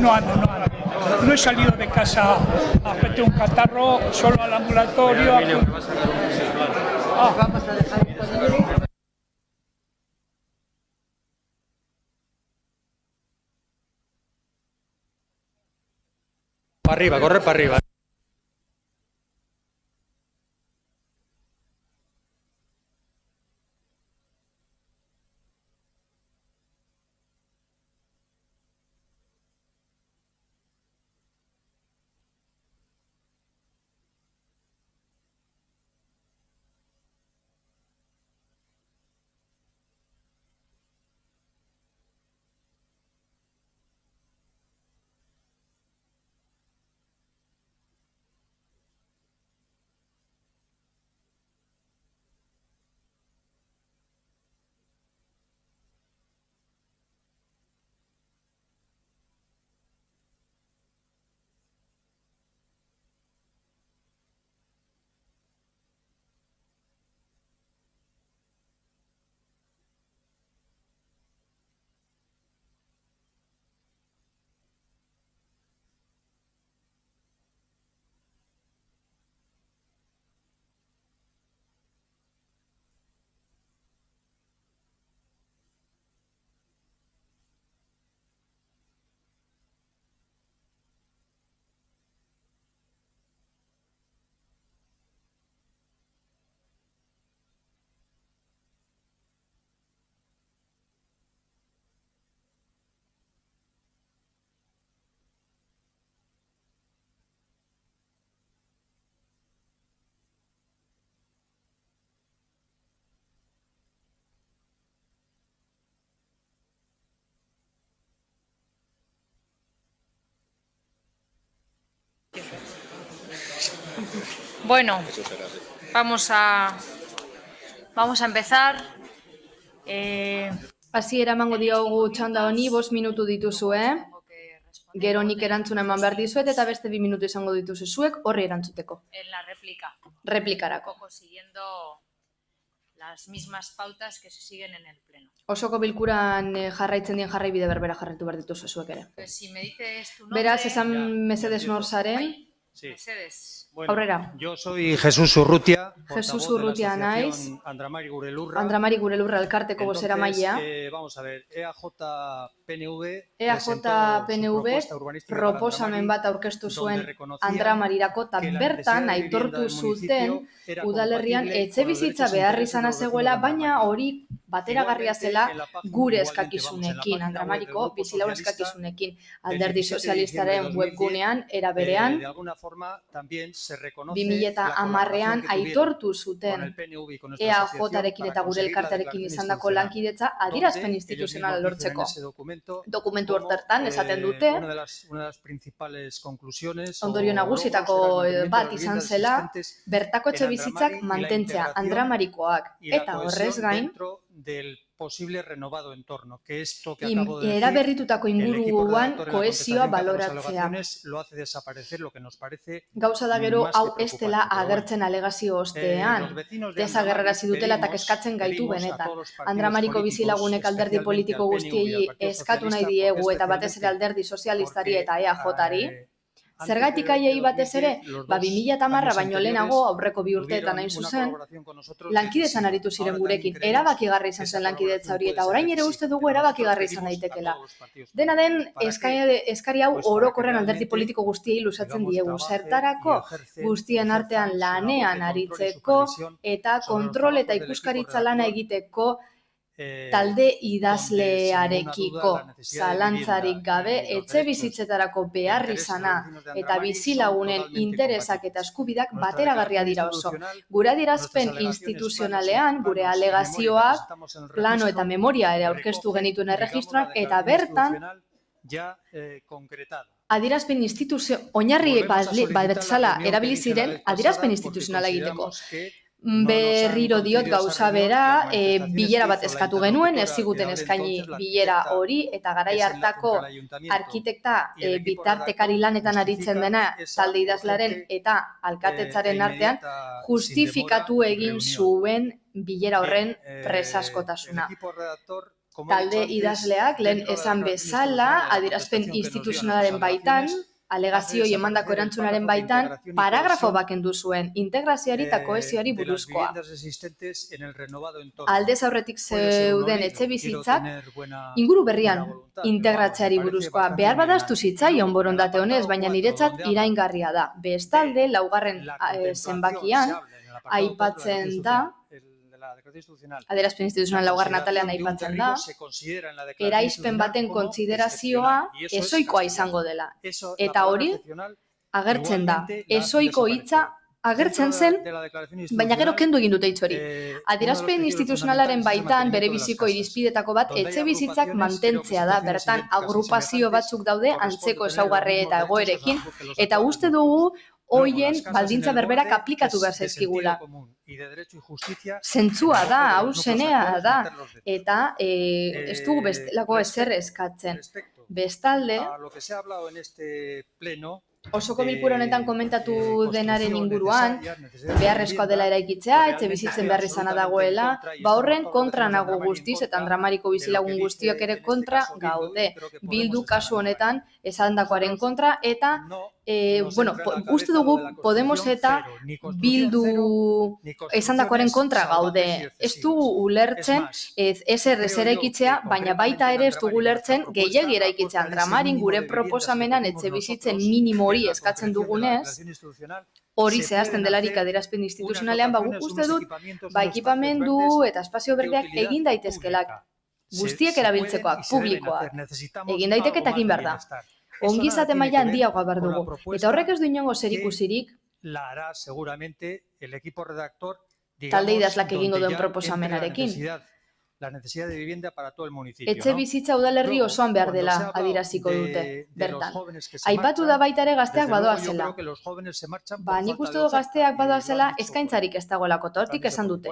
Speaker 4: No ando. No he salido de casa a hacerte un catarro, solo al ambulatorio.
Speaker 15: Vamos a dejar esto libre.
Speaker 23: Para arriba, correr para arriba.
Speaker 1: Bueno, vamos a empezar.
Speaker 10: Hasiera emango diogu txanda honi, 5 minutu dituzu, Gero nik erantzuna eman behar dizuet eta beste 2 minutu izango dituzu zuek horri erantzuteko.
Speaker 1: En la réplica.
Speaker 10: Replikarako.
Speaker 1: Un poco siguiendo las mismas pautas que se siguen en el pleno.
Speaker 10: Osoko bilkuran jarraitzen dien jarraibide berbera jarraitu behar dituzu zuek ere.
Speaker 1: Pues si me dices tu nombre...
Speaker 10: Beraz, esan mesedes nor zaren.
Speaker 1: Sí. Mesedes.
Speaker 23: Bueno,
Speaker 10: Aurrera.
Speaker 23: Yo soy Jesús Urrutia.
Speaker 10: Jesús Urrutia naiz.
Speaker 23: Andramari Gurelurra.
Speaker 10: Andramari Gurelurra elkarteko bozera maila.
Speaker 23: Vamos a ver, EAJ-PNV
Speaker 10: proposamen bat aurkeztu zuen Andramarirako eta bertan aitortu zuten udalerrian etxebizitza behar izana zegoela, baina hori bateragarria zela gure eskakizunekin, Andramariko bizilaun eskakizunekin. Alderdi sozialistaren webgunean era berean 2010ean aitortu zuten EAJ-arekin eta gure elkartearekin izandako lankidetza adierazpen instituzionala lortzeko. Dokumentu horretan esaten dute ondorio nagusietako bat izan zela bertako etxebizitzak mantentzea Andramarikoak eta horrez gain eraberritutako inguruan kohesioa baloratzea. Gauza da gero hau ez dela agertzen alegazio ostean, desagerrarazi dutela eta kezkatzen gaitu benetan. Andramariko bizilagunek alderdi politiko guztiei eskatu nahi diegu eta batez ere alderdi sozialistari eta EAJ-ari. Zergatik aiei batez ere, 2010 baino lehenago aurreko 2 urteetan hain zuzen, lankidetzan aritu ziren gurekin, erabakigarri izan zen lankidetza hori eta orain ere uste dugu erabakigarri izan daitekela. Dena den, eskari hau orokorren alderdi politiko guztiei luzatzen diegu, zertarako guztien artean lanean aritzeko eta kontrol eta ikuskaritza lana egiteko talde idazlearekiko zalantzarik gabe etxe bizitzetarako behar izana eta bizilagunen interesak eta eskubidak bateragarria dira oso. Gure adierazpen instituzionalean, gure alegazioak, plano eta memoria ere aurkeztu genituen erregistroan eta bertan adierazpen oinarri bezala erabili ziren adierazpen instituzionala egiteko. Berriro diot gauza bera, bilera bat eskatu genuen, ez ziguten eskaini bilera hori, eta garai hartako arkitekta bitartekari lanetan aritzen dena talde idazlaren eta alkatetzaren artean justifikatu egin zuen bilera horren presaskotasuna. talde idazleak lehen esan bezala, adierazpen instituzionalaren baitan, alegazioi emandako erantzunaren baitan, paragrafo bakendu zuen, integrazioari eta kohesioari buruzkoa. Aldez aurretik zeuden etxe bizitzak, inguru berrian integratzeari buruzkoa. Behar badaztu zitzaion borondate honez, baina niretzat iraingarria da. Bestalde, laugarren zenbakian, aipatzen da, adierazpen instituzional laugarren atalean aipatzen da, eraispen baten kontsiderazioa ezoikoa izango dela. Eta hori agertzen da. Ezoiko hitza agertzen zen, baina gero kendu egin dute hitz hori. Adierazpen instituzionalaren baitan bere biziko irizpidetako bat etxe bizitzak mantentzea da. Bertan agrupazio batzuk daude antzeko ezaugarri eta egoerekin, eta uste dugu hoien baldintza berberak aplikatu behar zaizkigula. Zentzua da, hau zenea da, eta ez dugu bestelako ezer eskatzen. Bestalde, osoko bilkura honetan komentatu denaren inguruan, beharrezkoa dela eraikitzea, etxe bizitzen behar izana dagoela, horren kontra nago guztiz, eta Andramariko bizilagun guztiok ere kontra gaude. Bildu kasu honetan esandakoaren kontra, eta uste dugu Podemos eta Bildu esandakoaren kontra gaude. Ez dugu ulertzen ezer ez eraikitzea, baina baita ere ez dugu ulertzen gehiegi eraikitzea. Andramarin gure proposamenan etxe bizitzen minimo hori eskatzen dugunez, hori zehazten delarik adierazpen instituzionalean, guk uste dut, ekipamendu eta espazio berdeak egin daitezkelak, guztiek erabiltzekoak, publikoak, egin daiteke eta egin behar da. Ongizate maila handiagoa behar dugu, eta horrek ez du inongo zerikusirik talde idazlak egingo duen proposamenarekin. Etxe bizitza udalerri osoan behar dela adieraziko dute, bertan. Aipatu da baita ere gazteak badoazela. Nik uste du gazteak badoazela eskaintzarik ez dagoelako, eta hortik esan dute.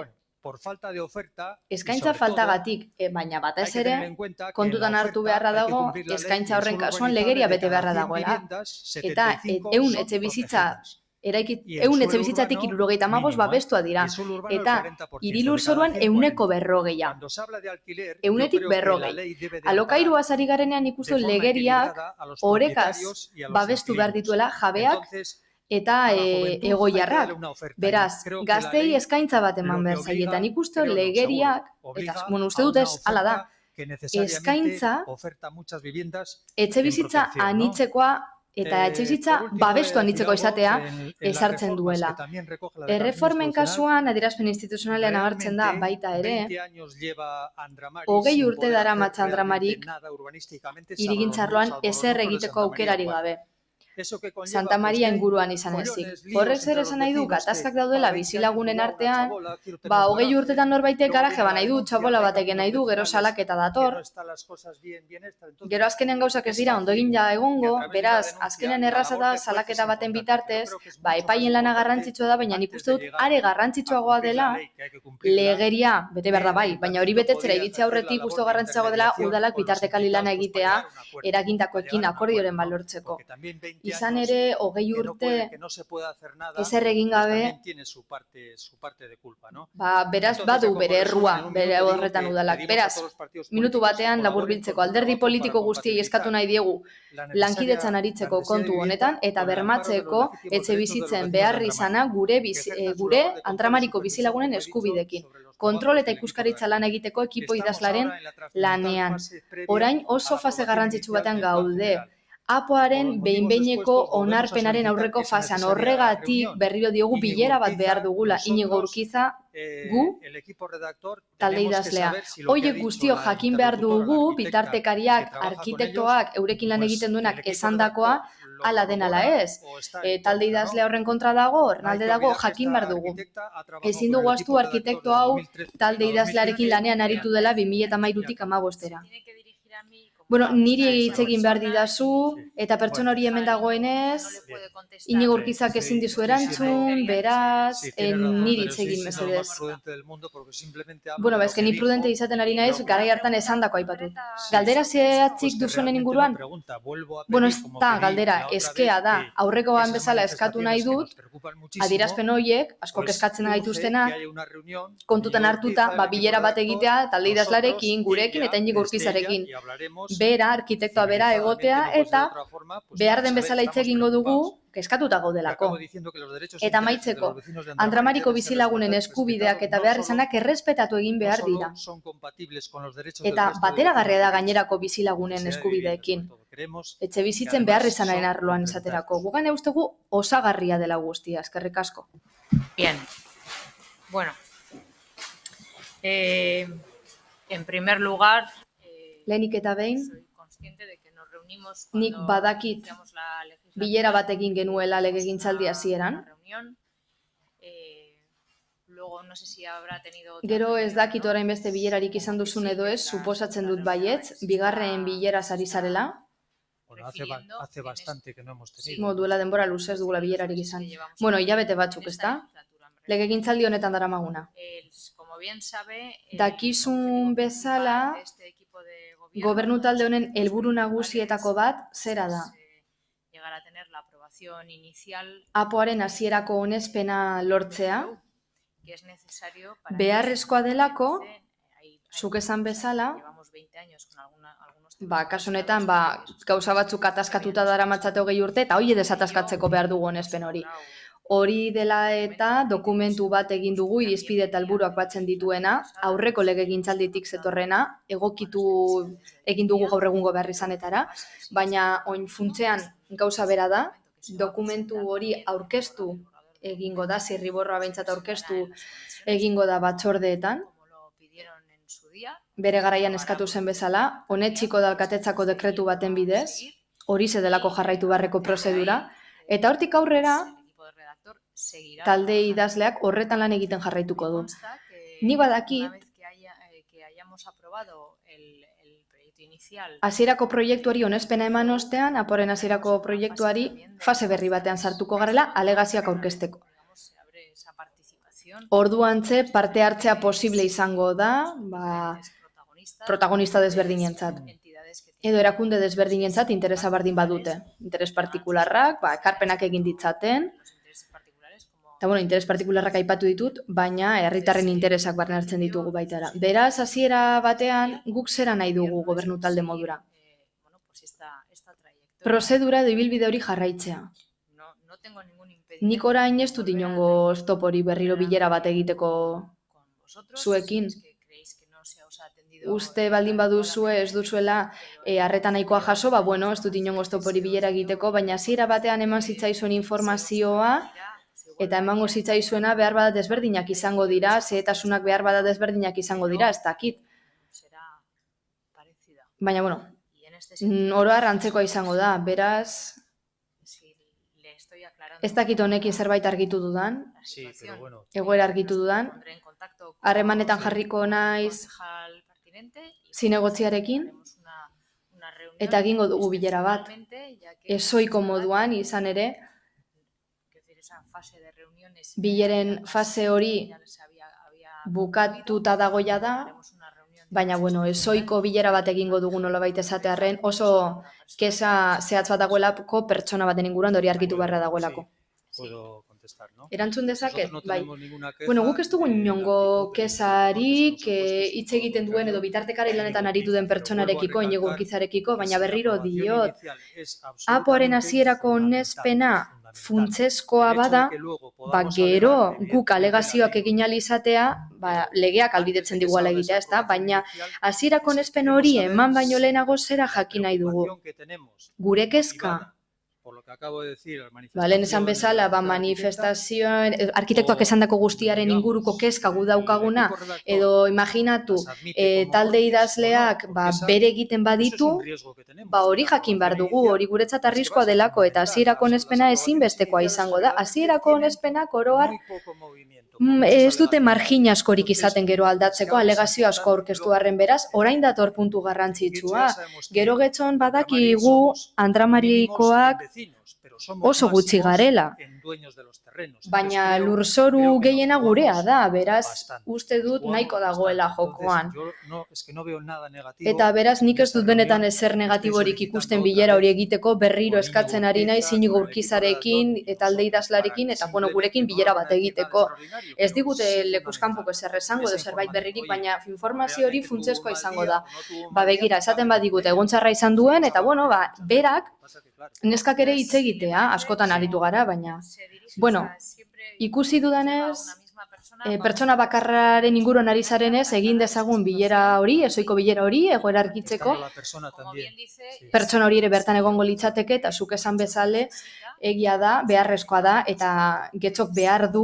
Speaker 10: Eskaintza faltagatik, baina batez ere, kontutan hartu beharra dago, eskaintza horren kasuan legeria bete beharra dagoela. Eta ehun etxe bizitzatik 75 babestua dira. Eta hirilur zoruan 140. 100-40. Alokairua ari garenean ikustu legeriak orekaz babestu behar dituela jabeak eta egoiarrak. Beraz, gaztei eskaintza bat eman behar zaietan ikustu legeriak, eta uste dut ez, hala da, eskaintza etxe bizitza anitzekoa eta etxebizitza babestu anitzeko izatea ezartzen duela. Erreformen kasuan, adierazpen instituzionalean agertzen da baita ere, 20 urte daramatza Andramarik hirigintzarloan ezer egiteko aukerari gabe. Santa Maria inguruan izan ezik. Horrek zer esan nahi du, gatazkak daudela bizilagunen artean, 20 urtetan norbaitek garaje nahi du, txabola batek nahi du, gero salaketa dator. Gero azkenen gauzak ez dira ondo egin ja egongo, beraz, azkenen erraza da salaketa baten bitartez, epaien lana garrantzitsua da, baina nik uste dut are garrantzitsuagoa dela legeria, bete behar da bai, baina hori betetzera iritzi aurretik uste garrantzitsuagoa dela udalak bitartekali lana egitea eragintakoekin akordioren balortzeko. Izan ere, 20 urte ezer egin gabe, beraz badu bere errua, bere horretan udalak. Beraz, minutu batean laburbiltzeko alderdi politiko guztiei eskatu nahi diegu lankidetzan aritzeko kontu honetan, eta bermatzeko etxe bizitzen behar izana gure Andramariko bizilagunen eskubidekin. Kontrol eta ikuskaritza lan egiteko ekipo idazlaren lanean. Orain oso fase garrantzitsu batean gaude. APOaren behin-behineko onarpenaren aurreko fasean. Horregatik berriro diogu bilera bat behar dugula. Inigo Urkiza, gu, talde idazlea. Hoiek guztio jakin behar dugu, bitartekariak, arkitektoak, eurekin lan egiten duenak esandakoa, ala den ala ez. Talde idazlea horren kontra dago, horrenalde dago, jakin behar dugu. Ezin dugu astu arkitekto hau talde idazlearekin lanean aritu dela 2013-tik 2015-era. Bueno, niri hitz egin behar didazu, eta pertsona hori hemen dagoenez, Iñigo Urquizak ezin dizu erantzun, beraz, niri hitz egin mesedez. Bueno, ez que ni prudente izaten ari naiz, garai hartan esandako aipatut. Galdera zehatzik duzunen inguruan? Bueno, ez da galdera, eskea da. Aurrekoan bezala eskatu nahi dut, adierazpen horiek, asko eskatzen gaituztenak, kontutan hartuta, bilera bat egitea, talde idazlarekin, gurekin eta Iñigo Urquizarekin. Bera, arkitektoa bera egotea, eta behar den bezala hitz egingo dugu, eskatuta gaudelako. Eta amaitzeko, Andramariko bizilagunen eskubideak eta behar izanak errespetatu egin behar dira. Eta bateragarria da gainerako bizilagunen eskubideekin. Etxe bizitzen behar izanaren arloan esaterako. Gugan eustegu osagarria dela guztia, eskerrik asko.
Speaker 1: Bien. Bueno. En primer lugar,
Speaker 10: lehenik eta behin, nik badakit bilera bat egin genuela legegintzaldi hasieran. Gero ez dakit orain beste bilerarik izan duzun edo ez, suposatzen dut baietz, bigarren bilera sari zarela.
Speaker 23: Hace bastante que no hemos tenido.
Speaker 10: Duela denbora luzez dugula bilerarik izan. Bueno, hilabete batzuk, ez da? Legegintzaldi honetan daramaguna. Dakizun bezala, gobernu talde honen helburu nagusietako bat zera da. Apoaren hasierako onespena lortzea, beharrezkoa delako, zuk esan bezala, kasu honetan, gauza batzuk ataskatuta daramatzate 20 urte, eta hori desataskatzeko behar dugu onespen hori. Hori dela eta dokumentu bat egin dugu irizpide eta helburuak batzen dituena, aurreko legegintzalditik zetorrena, egokitu egin dugu gaur egungo behar izanetara, baina oin funtzean gauza bera da, dokumentu hori aurkeztu egingo da, zirriborroa behintzat aurkeztu egingo da batzordeetan, bere garaian eskatu zen bezala, honetxiko da alkatetzako dekretu baten bidez, hori zedelako jarraitu beharreko prozedura, eta hortik aurrera, talde idazleak horretan lan egiten jarraituko du. Ni badakit, hasierako proiektuari onespena eman ostean, Aporen hasierako proiektuari fase berri batean sartuko garela alegazioak aurkezteko. Orduantze parte hartzea posible izango da, protagonista desberdinentzat. Edo erakunde desberdinentzat interesa bardin badute. Interes partikularrak, ekarpenak egin ditzaten, eta interes partikularrak aipatu ditut, baina herritarren interesak barne hartzen ditugu baitara. Beraz, hasiera batean, guk zera nahi dugu gobernu talde modura. Prozedura edo ibilbide hori jarraitzea. Nik orain ez dut inongo oztopori berriro bilera bat egiteko zuekin. Uste baldin baduzue ez duzuela harreta nahikoa jaso, ez dut inongo oztopori bilera egiteko, baina hasiera batean eman zitzaizuen informazioa, eta emango zitzaizuena behar bada desberdinak izango dira, zehetasunak behar bada desberdinak izango dira, ez dakit. Baina, oro arrantzekoa izango da, beraz, ez dakit honekin zerbait argitu dudan, egoera argitu dudan, harremanetan jarriko naiz zinegotziarekin, eta egingo dugu bilera bat, ezoiko moduan izan ere, bileren fase hori bukatuta dagoia da, baina, ezoiko bilera bat egingo dugu nolabait esatearren, oso kesa zehatz bat dagoelako pertsona baten inguruan hori argitu beharra dagoelako. Erantzun dezaket? Bai. Guk ez dugu inongo kesarik hitz egiten duen edo bitartekari lanetan aritu den pertsonarekiko, Iñigo Urquizarekiko, baina berriro diot, Apoaren hasierako onespena funtsezkoa bada, gero guk alegazioak egin ahal izatea, legeak ahalbidetzen digu ala egitea, ezta? Baina hasierako onespen hori eman baino lehenago zera jakin nahi dugu. Gure kezka
Speaker 23: por lo que acabo de decir,
Speaker 10: Lehen esan bezala, manifestazioen, arkitektoak esandako guztiaren inguruko kezka gu daukaguna, edo imaginatu, talde idazleak bere egiten baditu, hori jakin behar dugu, hori guretzat arriskoa delako, eta hasierako onespena ezinbestekoa izango da. Hasierako onespenak oroar ez dute margin askorik izaten gero aldatzeko, alegazio asko aurkeztu arren beraz, orain dator puntu garrantzitsua. Gero getxon badakigu Andramarikoak oso gutxi garela, baina lurzoru gehiena gurea da, beraz uste dut nahiko dagoela jokoan. Eta beraz nik ez dut benetan ezer negatiborik ikusten bilera hori egiteko, berriro eskatzen ari naiz Inigo Urkizarekin eta alde idazlarekin eta gurekin bilera bat egiteko. Ez digute lekuzkanpoko ezer esango edo zerbait berririk, baina informazio hori funtsezkoa izango da. Begira, esaten badigute egun txarra izan duen, eta berak neskak ere hitz egitea, askotan aritu gara, baina ikusi dudanez, pertsona bakarraren inguruan ari zarenez, egin dezagun bilera hori, ezoiko bilera hori, egoera argitzeko, pertsona hori ere bertan egongo litzateke, eta zuk esan bezale, egia da, beharrezkoa da, eta getxok behar du,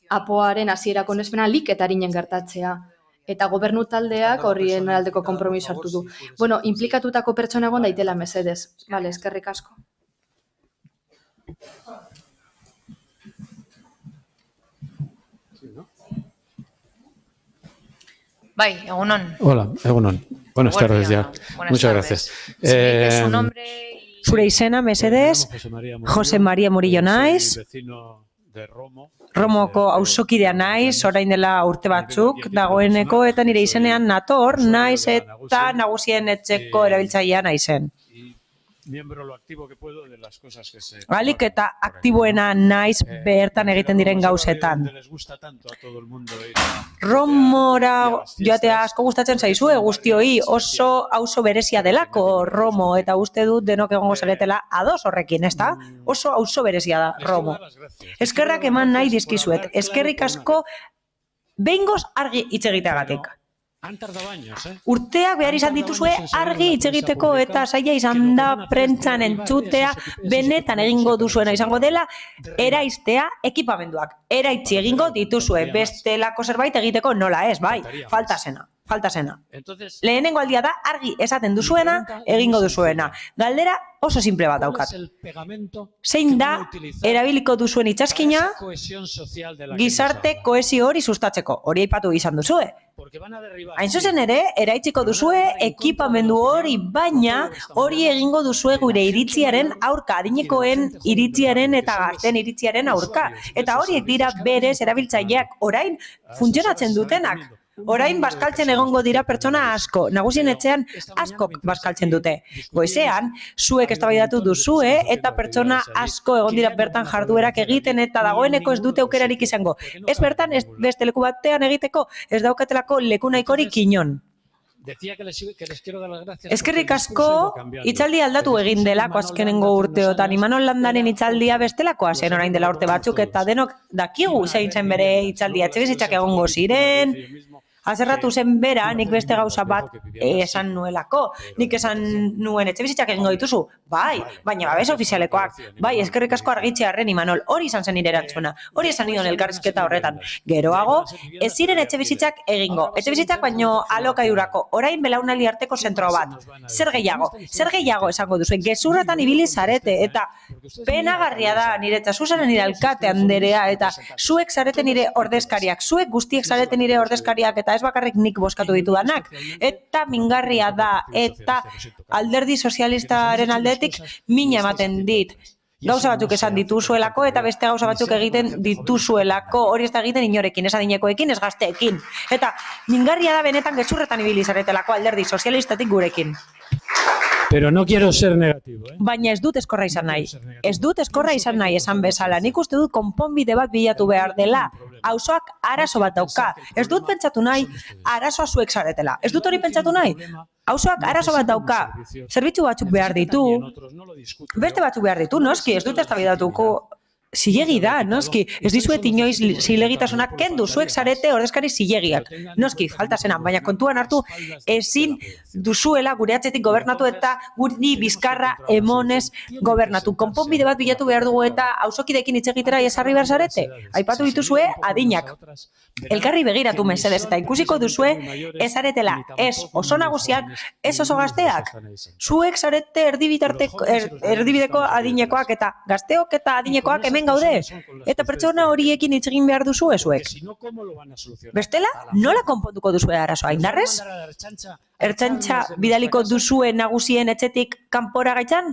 Speaker 10: apoaren hasierako onespena lik eta arinen gertatzea. Eta gobernu taldeak horrien aldeko konpromiso hartu du. Implikatutako pertsona egon daitela mesedez. Eskerrik asko.
Speaker 1: Egunon.
Speaker 23: Hola, egunon. Buenas tardes ya. Muchas gracias.
Speaker 1: Su nombre y...
Speaker 2: Zure izena, mesedez, Jose Maria Murillo naiz. Romoko auzokidea naiz, orain dela urte batzuk, dagoeneko eta nire izenean nator, naiz eta nagusien etxeko erabiltzailea naizen. Alik eta aktiboena naiz bertan egiten diren gauzetan. Romora joatea asko gustatzen zaizue, guztioi oso auzo berezia delako Romo, eta uste dut denok egongo zaretela ados horrekin, ezta? Oso auzo berezia da Romo. Eskerrak eman nahi dizkizuet, eskerrik asko behingoz argi hitz egiteagatik. Urteak behar izan dituzue argi hitz egiteko eta zaila izan da prentzan entzutea benetan egingo duzuena izango dela eraistea ekipamenduak. Eraitzi egingo dituzue, bestelako zerbait egiteko nola ez, bai, falta zena. Lehenengo aldia da argi esaten duzuena, egingo duzuena. Galdera oso simple bat daukat. Zein da erabiliko duzuen itxaskina gizarte kohesio hori sustatzeko? Hori aipatu izan duzue. Hain zuzen ere, eraitziko duzue ekipamendu hori, baina hori egingo duzue gure iritziaren aurka, adinekoen iritziaren eta gazten iritziaren aurka. Eta horiek dira berez erabiltzaileak orain funtzionatzen dutenak. Orain bazkaltzen egongo dira pertsona asko, nagusien etxean askok bazkaltzen dute. Goizean, zuek eztabaidatu duzue eta pertsona asko egon dira bertan jarduerak egiten eta dagoeneko ez dute aukerarik izango. Ez bertan, ez beste leku batean egiteko, ez daukatelako leku nahikorik inon. Eskerrik asko, hitzaldi aldatu egin delako azkenengo urteotan. Imanol Landaren hitzaldia bestelakoa zen orain dela urte batzuk eta denok dakigu zein zen bere hitzaldia. Etxebizitzak egongo ziren, azerratu zen bera, nik beste gauza bat esan nuelako. Nik esan nuen etxebizitzak egingo dituzu. Bai, baina babes ofizialekoak. Bai, eskerrik asko argitzearren Imanol. Hori izan zen nire erantzuna. Hori esan nion elkarrizketa horretan. Geroago, ez ziren etxebizitzak egingo. Etxebizitzak baino alokairurako. Orain belaunaldi arteko zentro bat. Zer gehiago esango duzu. Gezurretan ibili zarete eta penagarria da niretzat. Zuzaren nire alkate anderea eta zuek zarete nire ordezkariak. Zuek guztiek zarete nire ordezkariak eta ez bakarrik nik bozkatu ditudanak. Eta mingarria da eta alderdi sozialistaren aldetik mina ematen dit. Gauza batzuk esan dituzuelako eta beste gauza batzuk egiten dituzuelako. Hori ez da egiten inorekin, ez adinekoekin, ez gazteekin. Eta mingarria da benetan gezurretan ibili zaretelako alderdi sozialistatik gurekin.
Speaker 23: Pero no quiero ser negativo,
Speaker 2: Baina ez dut eskorra izan nahi. Ez dut eskorra izan nahi esan bezala. Nik uste dut konponbide bat bilatu behar dela. Auzoak arazo bat dauka. Ez dut pentsatu nahi arazoa zuek zaretela. Ez dut hori pentsatu nahi. Auzoak arazo bat dauka. Zerbitzu batzuk behar ditu. Beste batzuk behar ditu, noski. Ez dut eztabaidatuko Zilegi da, noski, ez dizuet inoiz zilegitasunak kendu, zuek zarete ordezkari zilegiak. Noski, falta zena, baina kontuan hartu ezin duzuela gure atzetik gobernatu eta guri bizkarra emonez gobernatu. Konponbide bat bilatu behar dugu eta auzokideekin hitz egitera ezarri behar zarete. Aipatu dituzue adinak. Elkarri begiratu mesedez eta ikusiko duzue ez zaretela ez oso nagusiak, ez oso gazteak. Zuek zarete erdibideko adinekoak eta gazteok eta adinekoak hemen gaude, eta pertsona horiekin hitz egin behar duzu ezuek. Bestela, nola konponduko duzue arazoa, indarrez? Ertzaintza bidaliko duzue nagusien etxetik kanpora gaitzan?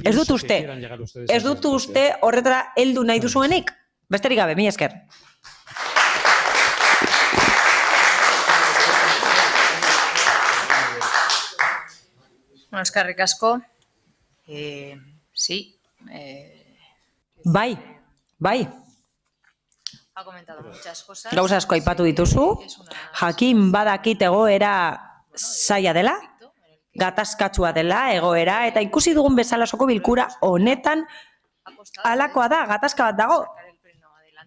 Speaker 2: Ez dut uste. Ez dut uste horretara heldu nahi duzuenik? Besterik gabe, mila esker.
Speaker 1: Eskerrik asko. Sí.
Speaker 2: Bai.
Speaker 1: Ha comentado muchas cosas.
Speaker 2: Gauza asko aipatu dituzu, jakin badakit egoera zaila dela, gatazkatsua dela egoera, eta ikusi dugun bezala osoko bilkura honetan halakoa da, gatazka bat dago.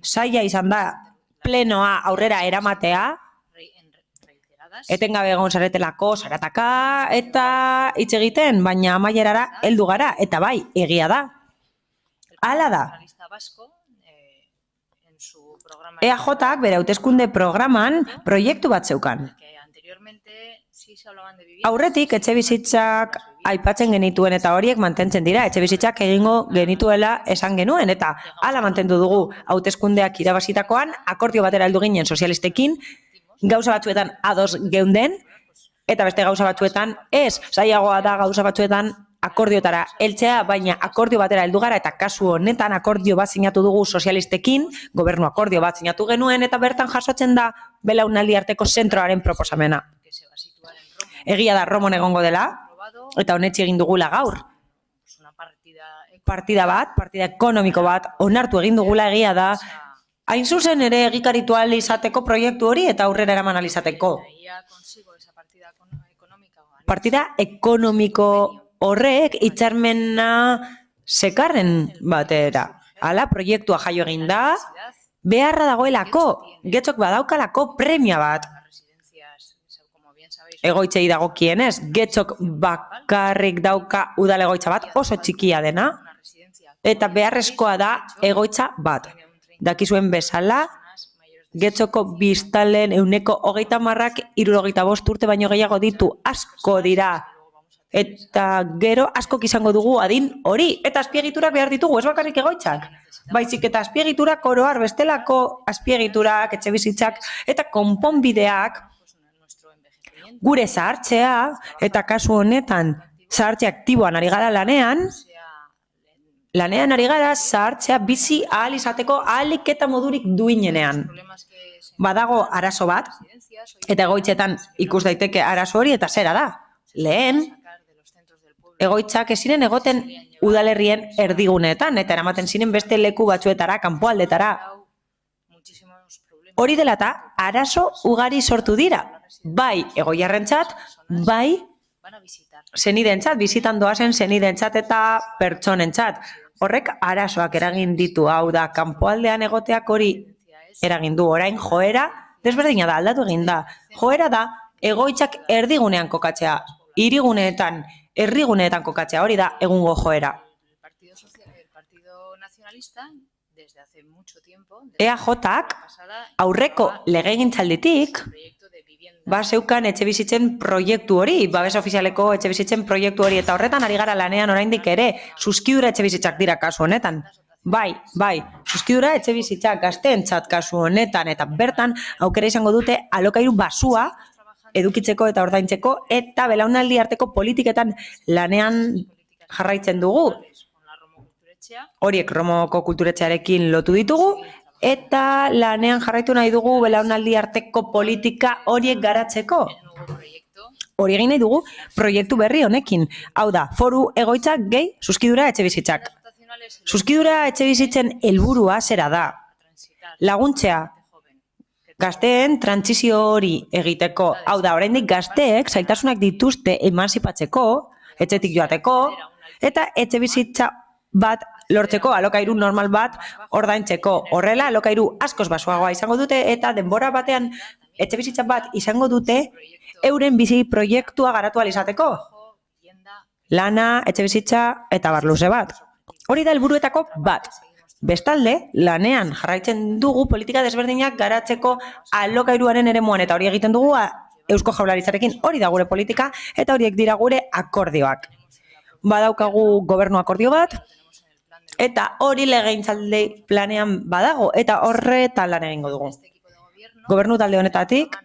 Speaker 2: Zaila izan da plenoa aurrera eramatea, etengabe egon zaretelako, zarataka, eta hitz egiten, baina amaierara heldu gara, eta bai, egia da. Hala da. EAJak bere hauteskunde programan proiektu bat zeukan. Aurretik etxebizitzak aipatzen genituen eta horiek mantentzen dira, etxebizitzak egingo genituela esan genuen, eta hala mantendu dugu hauteskundeak irabazitakoan, akordio batera heldu ginen sozialistekin, gauza batzuetan ados geunden, eta beste gauza batzuetan ez, zailagoa da gauza batzuetan akordiotara heltzea, baina akordio batera heldu gara, eta kasu honetan akordio bat sinatu dugu sozialistekin, gobernu akordio bat sinatu genuen, eta bertan jasotzen da belaunaldi arteko zentroaren proposamena. Egia da Romon egongo dela, eta honetzi egin dugula gaur. Partida ekonomiko bat, onartu egin dugula egia da, hain zuzen ere egikaritu ahal izateko proiektu hori eta aurrera eraman ahal izateko. Partida ekonomiko horrek hitzarmena sekarren batera. Hala, proiektua jaio egin da, beharra dagoelako, Getxok badaukalako premia bat. Egoitzei dagokienez, Getxok bakarrik dauka udal egoitza bat, oso txikia dena, eta beharrezkoa da egoitza bat. Dakizuen bezala, Getxoko biztanleen 30%ak 75 urte baino gehiago ditu, asko dira. Eta gero askok izango dugu adin hori, eta azpiegiturak behar ditugu, ez bakarrik egoitzak. Baizik eta azpiegiturak oro har, bestelako azpiegiturak, etxebizitzak eta konponbideak gure zahartzea, eta kasu honetan zahartze aktiboan ari gara lanean ari gara zahartzea bizi ahal izateko ahalik eta modurik duinenean. Badago arazo bat, eta egoitzetan ikus daiteke arazo hori, eta zera da. Lehen, egoitzak ez ziren egoten udalerrien erdiguneetan, eta eramaten ziren beste leku batzuetara, kanpoaldetara. Hori dela eta arazo ugari sortu dira. Bai egoiarrentzat, bai senidentzat, bizitan doazen senidentzat eta pertsonentzat. Horrek arazoak eragin ditu, hau da, kanpoaldean egoteak hori eragin du. Orain joera, desberdina da, aldatu egin da. Joera da, egoitzak erdigunean kokatzea, hiriguneetan, herriguneetan kokatzea, hori da egungo joera. EAJak aurreko legegintzalditik zeukan etxebizitzen proiektu hori, babes ofizialeko etxebizitzen proiektu hori, eta horretan ari gara lanean oraindik ere, zuzkidura etxebizitzak dira kasu honetan. Bai, zuzkidura etxebizitzak gazteentzat kasu honetan, eta bertan aukera izango dute alokairu basua edukitzeko eta ordaintzeko, eta belaunaldi arteko politiketan lanean jarraitzen dugu. Horiek Romoko kulturetxearekin lotu ditugu, eta lanean jarraitu nahi dugu belaunaldi arteko politika horiek garatzeko. Hori egin nahi dugu proiektu berri honekin. Hau da, foru egoitzak gehi zuzkidura etxebizitzak. Zuzkidura etxebizitzen helburua zera da. Laguntzea gazteen trantsizio hori egiteko. Hau da, oraindik gazteek zailtasunak dituzte emanzipatzeko, etxetik joateko, eta etxebizitza bat lortzeko alokairu normal bat ordaintzeko. Horrela, alokairu askoz basuagoa izango dute eta denbora batean etxebizitza bat izango dute euren bizi proiektua garatu ahal izateko. Lana, etxebizitza eta barluze bat. Hori da helburuetako bat. Bestalde, lanean jarraitzen dugu politika desberdinak garatzeko alokairuaren eremuan eta hori egiten dugu Eusko Jaurlaritzarekin. Hori da gure politika eta horiek dira gure akordioak. Badaukagu gobernu akordio bat eta hori legegintzaldi planean badago eta horretan lan egingo dugu. Gobernu talde honetatik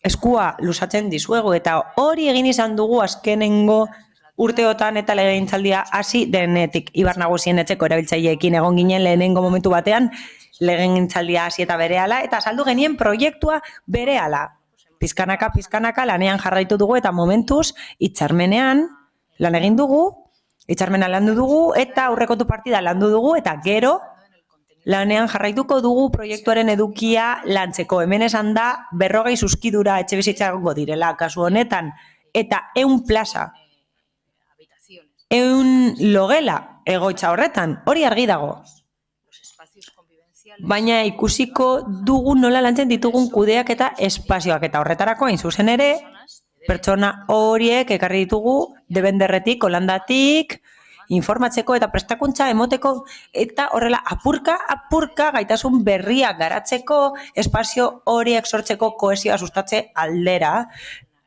Speaker 2: eskua luzatzen dizuegu eta hori egin izan dugu azkenengo urteotan eta legegintzaldia hasi denetik. Ibar Nagusien etxeko erabiltzaileekin egon ginen lehenengo momentu batean legegintzaldia hasi eta berehala eta saldu genien proiektua berehala. Pizkanaka lanean jarraitu dugu eta momentuz hitzarmenean lan egin dugu, hitzarmena landu dugu eta aurrekontu partida landu dugu eta gero lanean jarraituko dugu proiektuaren edukia lantzeko. Hemen esan da 40 zuzkidura etxebizitza egongo direla kasu honetan eta 100 plaza. 100 logela egoitza horretan, hori argi dago. Baina ikusiko dugu nola lantzen ditugun kudeak eta espazioak eta horretarako hain zuzen ere, pertsona horiek ekarri ditugu debenderretik, Holandatik, informatzeko eta prestakuntza emoteko eta horrela apurka gaitasun berriak garatzeko, espazio horiek sortzeko kohesioa sustatze aldera.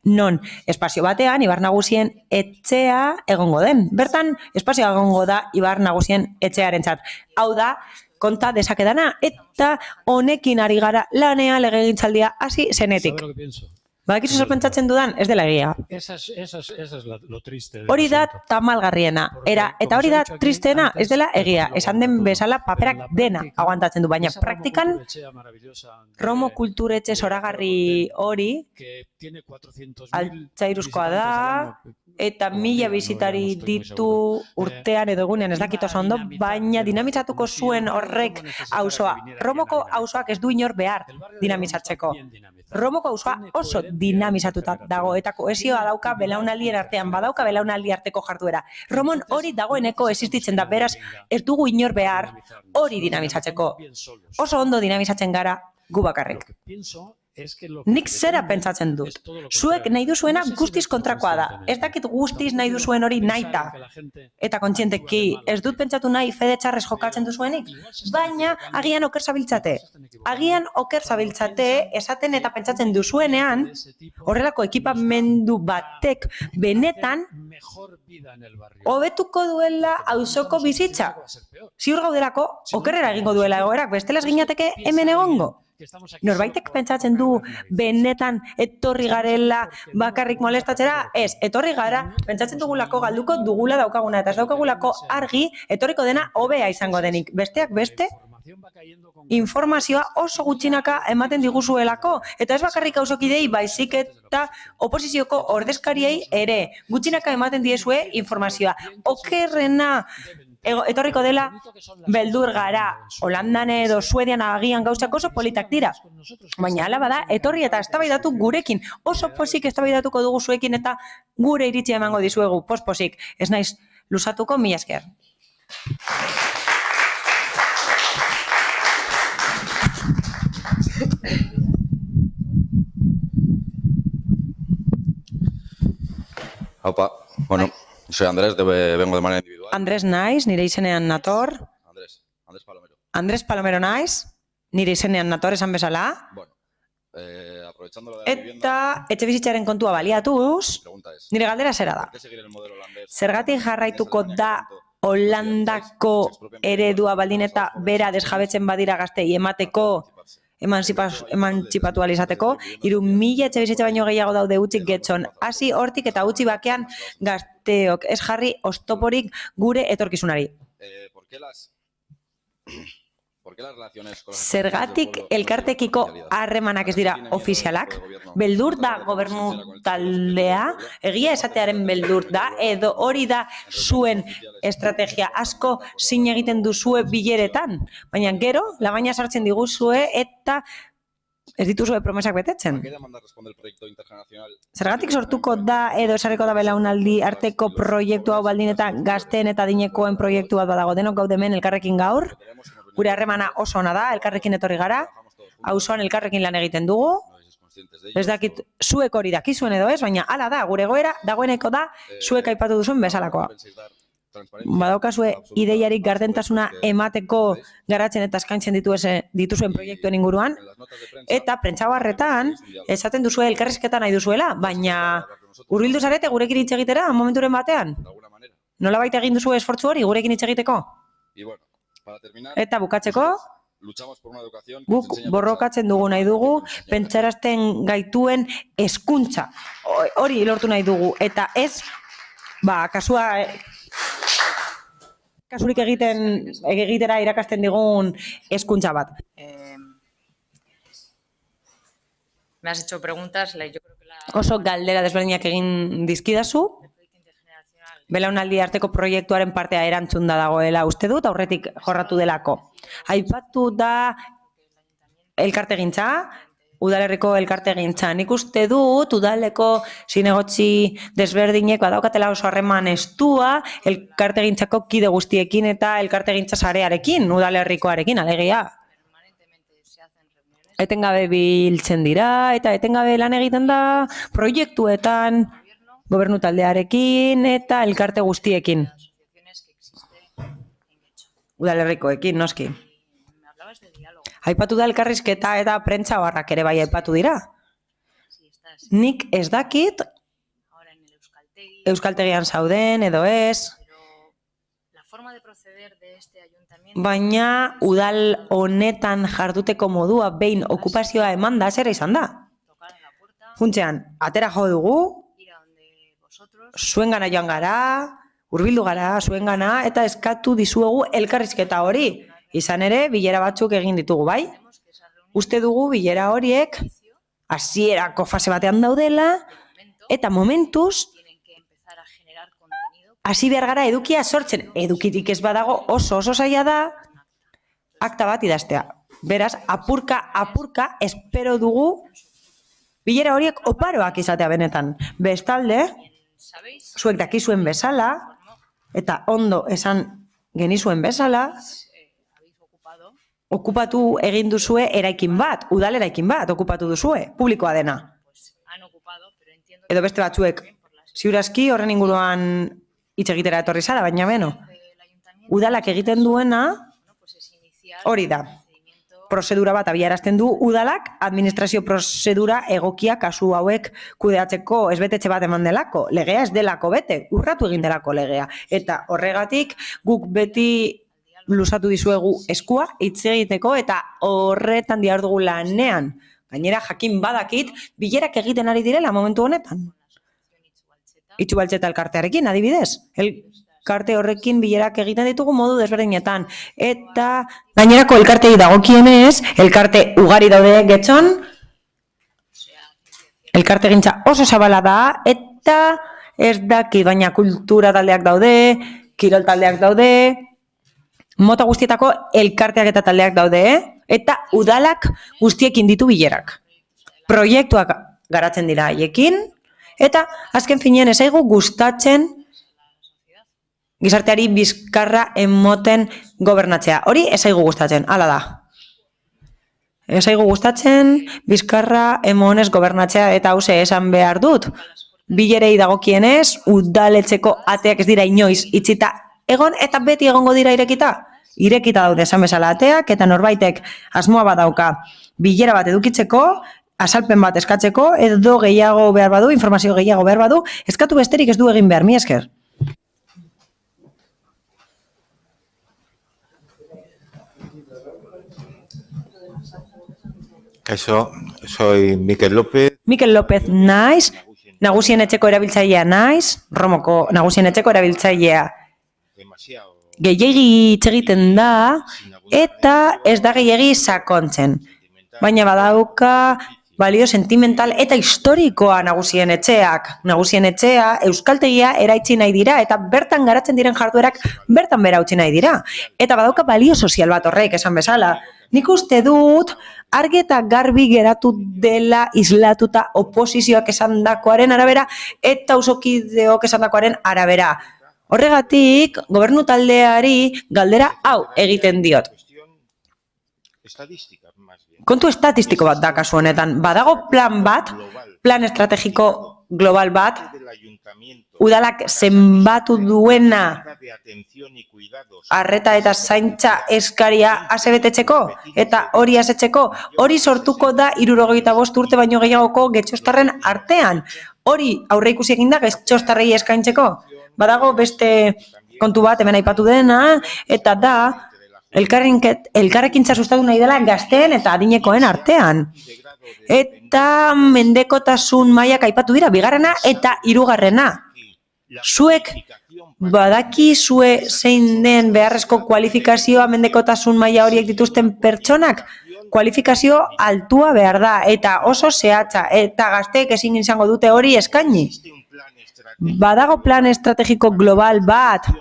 Speaker 2: Non, espazio batean, Ibar Nagusien etxea egongo den. Bertan, espazioa egongo da Ibar Nagusien etxearentzat. Hau da, konta dezakedana eta honekin ari gara lanea legegintzaldia hasi zenetik. Badakizu zer pentsatzen dudan, ez dela egia. Hori da tamalgarriena, eta hori da tristeena, ez dela egia. Esan den bezala paperak dena aguantatzen du, baina praktikan Romo kulturetxe zoragarri hori altzairuzkoa da, eta 1000 bizitari ditu urtean edo egunean ez dakit oso ondo, baina dinamitzatuko zuen horrek auzoa. Romoko auzoak ez du inor behar dinamizatzeko. Romoko auzoa oso dinamizatuta dago eta kohesioa dauka belaunaldien artean, badauka belaunaldi arteko jarduera. Romon hori dagoeneko existitzen da, beraz ez dugu inor behar hori dinamizatzeko. Oso ondo dinamizatzen gara gu bakarrik. Nik zera pentsatzen dut. Zuek nahi duzuena guztiz kontrakoa da. Ez dakit guztiz nahi duzuen hori naita. Eta kontzienteki, ez dut pentsatu nahi fede txarrez jokatzen duzuenik, baina agian oker zabiltzate. Agian oker zabiltzate esaten eta pentsatzen duzuenean, horrelako ekipamendu batek benetan hobetuko duela auzoko bizitza. Ziur gaudelako okerrera egingo duela egoerak, bestela ez ginateke hemen egongo. Norbaitek pentsatzen du benetan etorri garela bakarrik molestatzera? Ez, etorri gara, pentsatzen dugulako galduko dugula daukaguna, eta ez daukagulako argi etorriko dena hobea izango denik. Besteak beste, informazioa oso gutxinaka ematen diguzuelako, eta ez bakarrik auzokidei baizik eta oposizioko ordezkariei ere. Gutxinaka ematen diezue informazioa. Okerrena etorriko dela beldur gara. Holandan edo Suedian agian gauzak oso politak dira. Baina hala bada, etorri eta eztabaidatu gurekin. Oso posik eztabaidatuko dugu zuekin eta gure iritzia emango dizuegu. Posik. Ez naiz luzatuko, mila esker.
Speaker 9: Aupa, bueno, soy Andrés, vengo de manera individual.
Speaker 2: Andrés naiz, nire izenean nator.
Speaker 9: Andrés Palomero.
Speaker 2: Andrés Palomero naiz, nire izenean nator esan bezala.
Speaker 9: Bueno, aprovechando lo de la vivienda...
Speaker 2: Eta etxe bizitzaren kontua baliatuz, nire galdera zera da. Zergatik jarraituko da Holandako eredua baldin eta bera desjabetzen badira gaztei emateko, emantzipatu alizateko, 3000 etxe bizitza baino gehiago daude utzik getxon. Hasi hortik eta utzi bakean gazteok, ez jarri oztoporik gure etorkizunari. Zergatik elkartekiko harremanak ez dira ofizialak? Beldur da gobernu taldea? Egia esatearen beldur da? Edo hori da zuen estrategia asko zin egiten duzue bileretan? Baina gero, lagaina sartzen diguzue eta Ez dituzue promesak betetzen.
Speaker 9: ¿A qué demanda responde el proyecto intergeneracional?
Speaker 2: Zergatik sortuko da edo esareko da belaunaldi arteko proiektu hau baldin eta gazteen eta adinekoen proiektu bat badago. Denok gaude hemen elkarrekin gaur. Gure harremana oso ona da, elkarrekin etorri gara. Auzoan elkarrekin lan egiten dugu. Ez dakit zuek hori dakizuen edo ez, baina hala da, gure egoera dagoeneko da zuek aipatu duzuen bezalakoa. Badaukazue ideiarik gardentasuna emateko garatzen eta eskaintzen dituzuen proiektuen inguruan, eta prentsabarretan esaten duzue elkarrizketa nahi duzuela, baina hurbildu zarete gurekin hitz egitera momenturen batean. Nolabait egin duzu esfortzu hori gurekin hitz egiteko? Eta bukatzeko, guk borrokatzen dugu nahi dugu, pentsarazten gaituen hezkuntza. Hori lortu nahi dugu, eta ez, kasurik egitera irakasten digun hezkuntza bat.
Speaker 1: Me has hecho preguntas, yo creo que
Speaker 2: Oso galdera desberdinak egin dizkidazu. Belaunaldi arteko proiektuaren partea erantzun da dagoela uste dut, aurretik jorratu delako. Aipatu da elkartegintza, udalerriko elkartegintza. Nik uste dut udaleko zinegotzi desberdinek badaukatela oso harreman estua elkartegintzako kide guztiekin eta elkartegintza sarearekin, udalerrikoarekin, alegia. Etengabe biltzen dira eta etengabe lan egiten da proiektuetan, gobernu taldearekin eta elkarte guztiekin. Udalerrikoekin, noski. Aipatu da elkarrizketa eta prentsa barrak ere bai aipatu dira. Nik ez dakit euskaltegian zauden edo ez, baina udal honetan jarduteko modua behin okupazioa eman da zera izan da. Funtzean, atera jo dugu, zuengana joan gara, hurbildu gara zuengana eta eskatu dizuegu elkarrizketa hori. Izan ere, bilera batzuk egin ditugu, bai? Uste dugu bilera horiek hasierako fase batean daudela eta momentuz hasi behar gara edukia sortzen. Edukirik ez badago oso zaila da akta bat idaztea. Beraz, apurka espero dugu bilera horiek oparoak izatea benetan. Bestalde, zuek dakizuen bezala, eta ondo esan genizuen bezala, okupatu egin duzue eraikin bat, udal eraikin bat, okupatu duzue, publikoa dena. Edo beste batzuek, ziurazki horren inguruan hitz egitera etorri zara, baina beno. Udalak egiten duena, hori da. Prozedura bat abiarazten du udalak, administrazio prozedura egokia kasu hauek kudeatzeko ezbetetxe bat eman delako. Legea ez delako bete, urratu egin delako legea. Eta horregatik guk beti luzatu dizuegu eskua, hitz egiteko eta horretan dihardugu lanean. Gainera jakin badakit, bilerak egiten ari direla momentu honetan. Itxubaltzeta elkartearekin, adibidez. Elkarte horrekin bilerak egiten ditugu modu desberdinetan. Eta gainerako elkartei dagokienez, elkarte ugari daude getxon, elkartegintza oso zabala da, eta ez daki, baina kultura taldeak daude, kirol taldeak daude, mota guztietako elkarteak eta taldeak daude, eta udalak guztiekin ditu bilerak. Proiektuak garatzen dira haiekin, eta azken finean ez zaigu gustatzen gizarteari bizkarra emoten gobernatzea. Hori ez zaigu gustatzen, hala da. Ez zaigu gustatzen bizkarra emonez gobernatzea eta hause esan behar dut. Bilerei dagokienez, udaletxeko ateak ez dira inoiz itxita egon eta beti egongo dira irekita. Irekita daude esan bezala ateak eta norbaitek asmoa badauka bilera bat edukitzeko, azalpen bat eskatzeko, edo gehiago behar badu, informazio gehiago behar badu, eskatu besterik ez du egin behar, mi esker.
Speaker 8: Kaixo, soy Mikel López.
Speaker 2: Mikel López naiz, nagusien etxeko erabiltzailea naiz, Romoko nagusien etxeko erabiltzailea. Gehiegi hitz egiten da, eta ez da gehiegi sakontzen. Baina badauka balio sentimental eta historikoa nagusien etxeak. Nagusien etxea, euskaltegia eraitzi nahi dira, eta bertan garatzen diren jarduerak bertan bera utzi nahi dira. Eta badauka balio sozial bat horrek, esan bezala. Nik uste dut, argi eta garbi geratu dela islatuta oposizioak esandakoaren arabera eta auzokideok esandakoaren arabera. Horregatik, gobernu taldeari galdera hau egiten diot. Kontu estatistiko bat da kasu honetan. Badago plan bat, plan estrategiko global bat, udalak zenbatu duena arreta eta zaintza eskaria asebetetzeko eta hori asetzeko, hori sortuko da 75 urte baino gehiagoko getxostarren artean. Hori aurre ikusi egin da getxostarrei eskaintzeko. Badago beste kontu bat hemen aipatu dena, eta da elkarrekintza sustatu nahi dela gazteen eta adinekoen artean. Eta mendekotasun mailak aipatu dira, bigarrena eta hirugarrena. Zuek badakizue zein den beharrezko kualifikazioa mendekotasun maila horiek dituzten pertsonak? Kualifikazio altua behar da, eta oso zehatza, eta gazteek ezin izango dute hori eskaini. Badago plan estrategiko global bat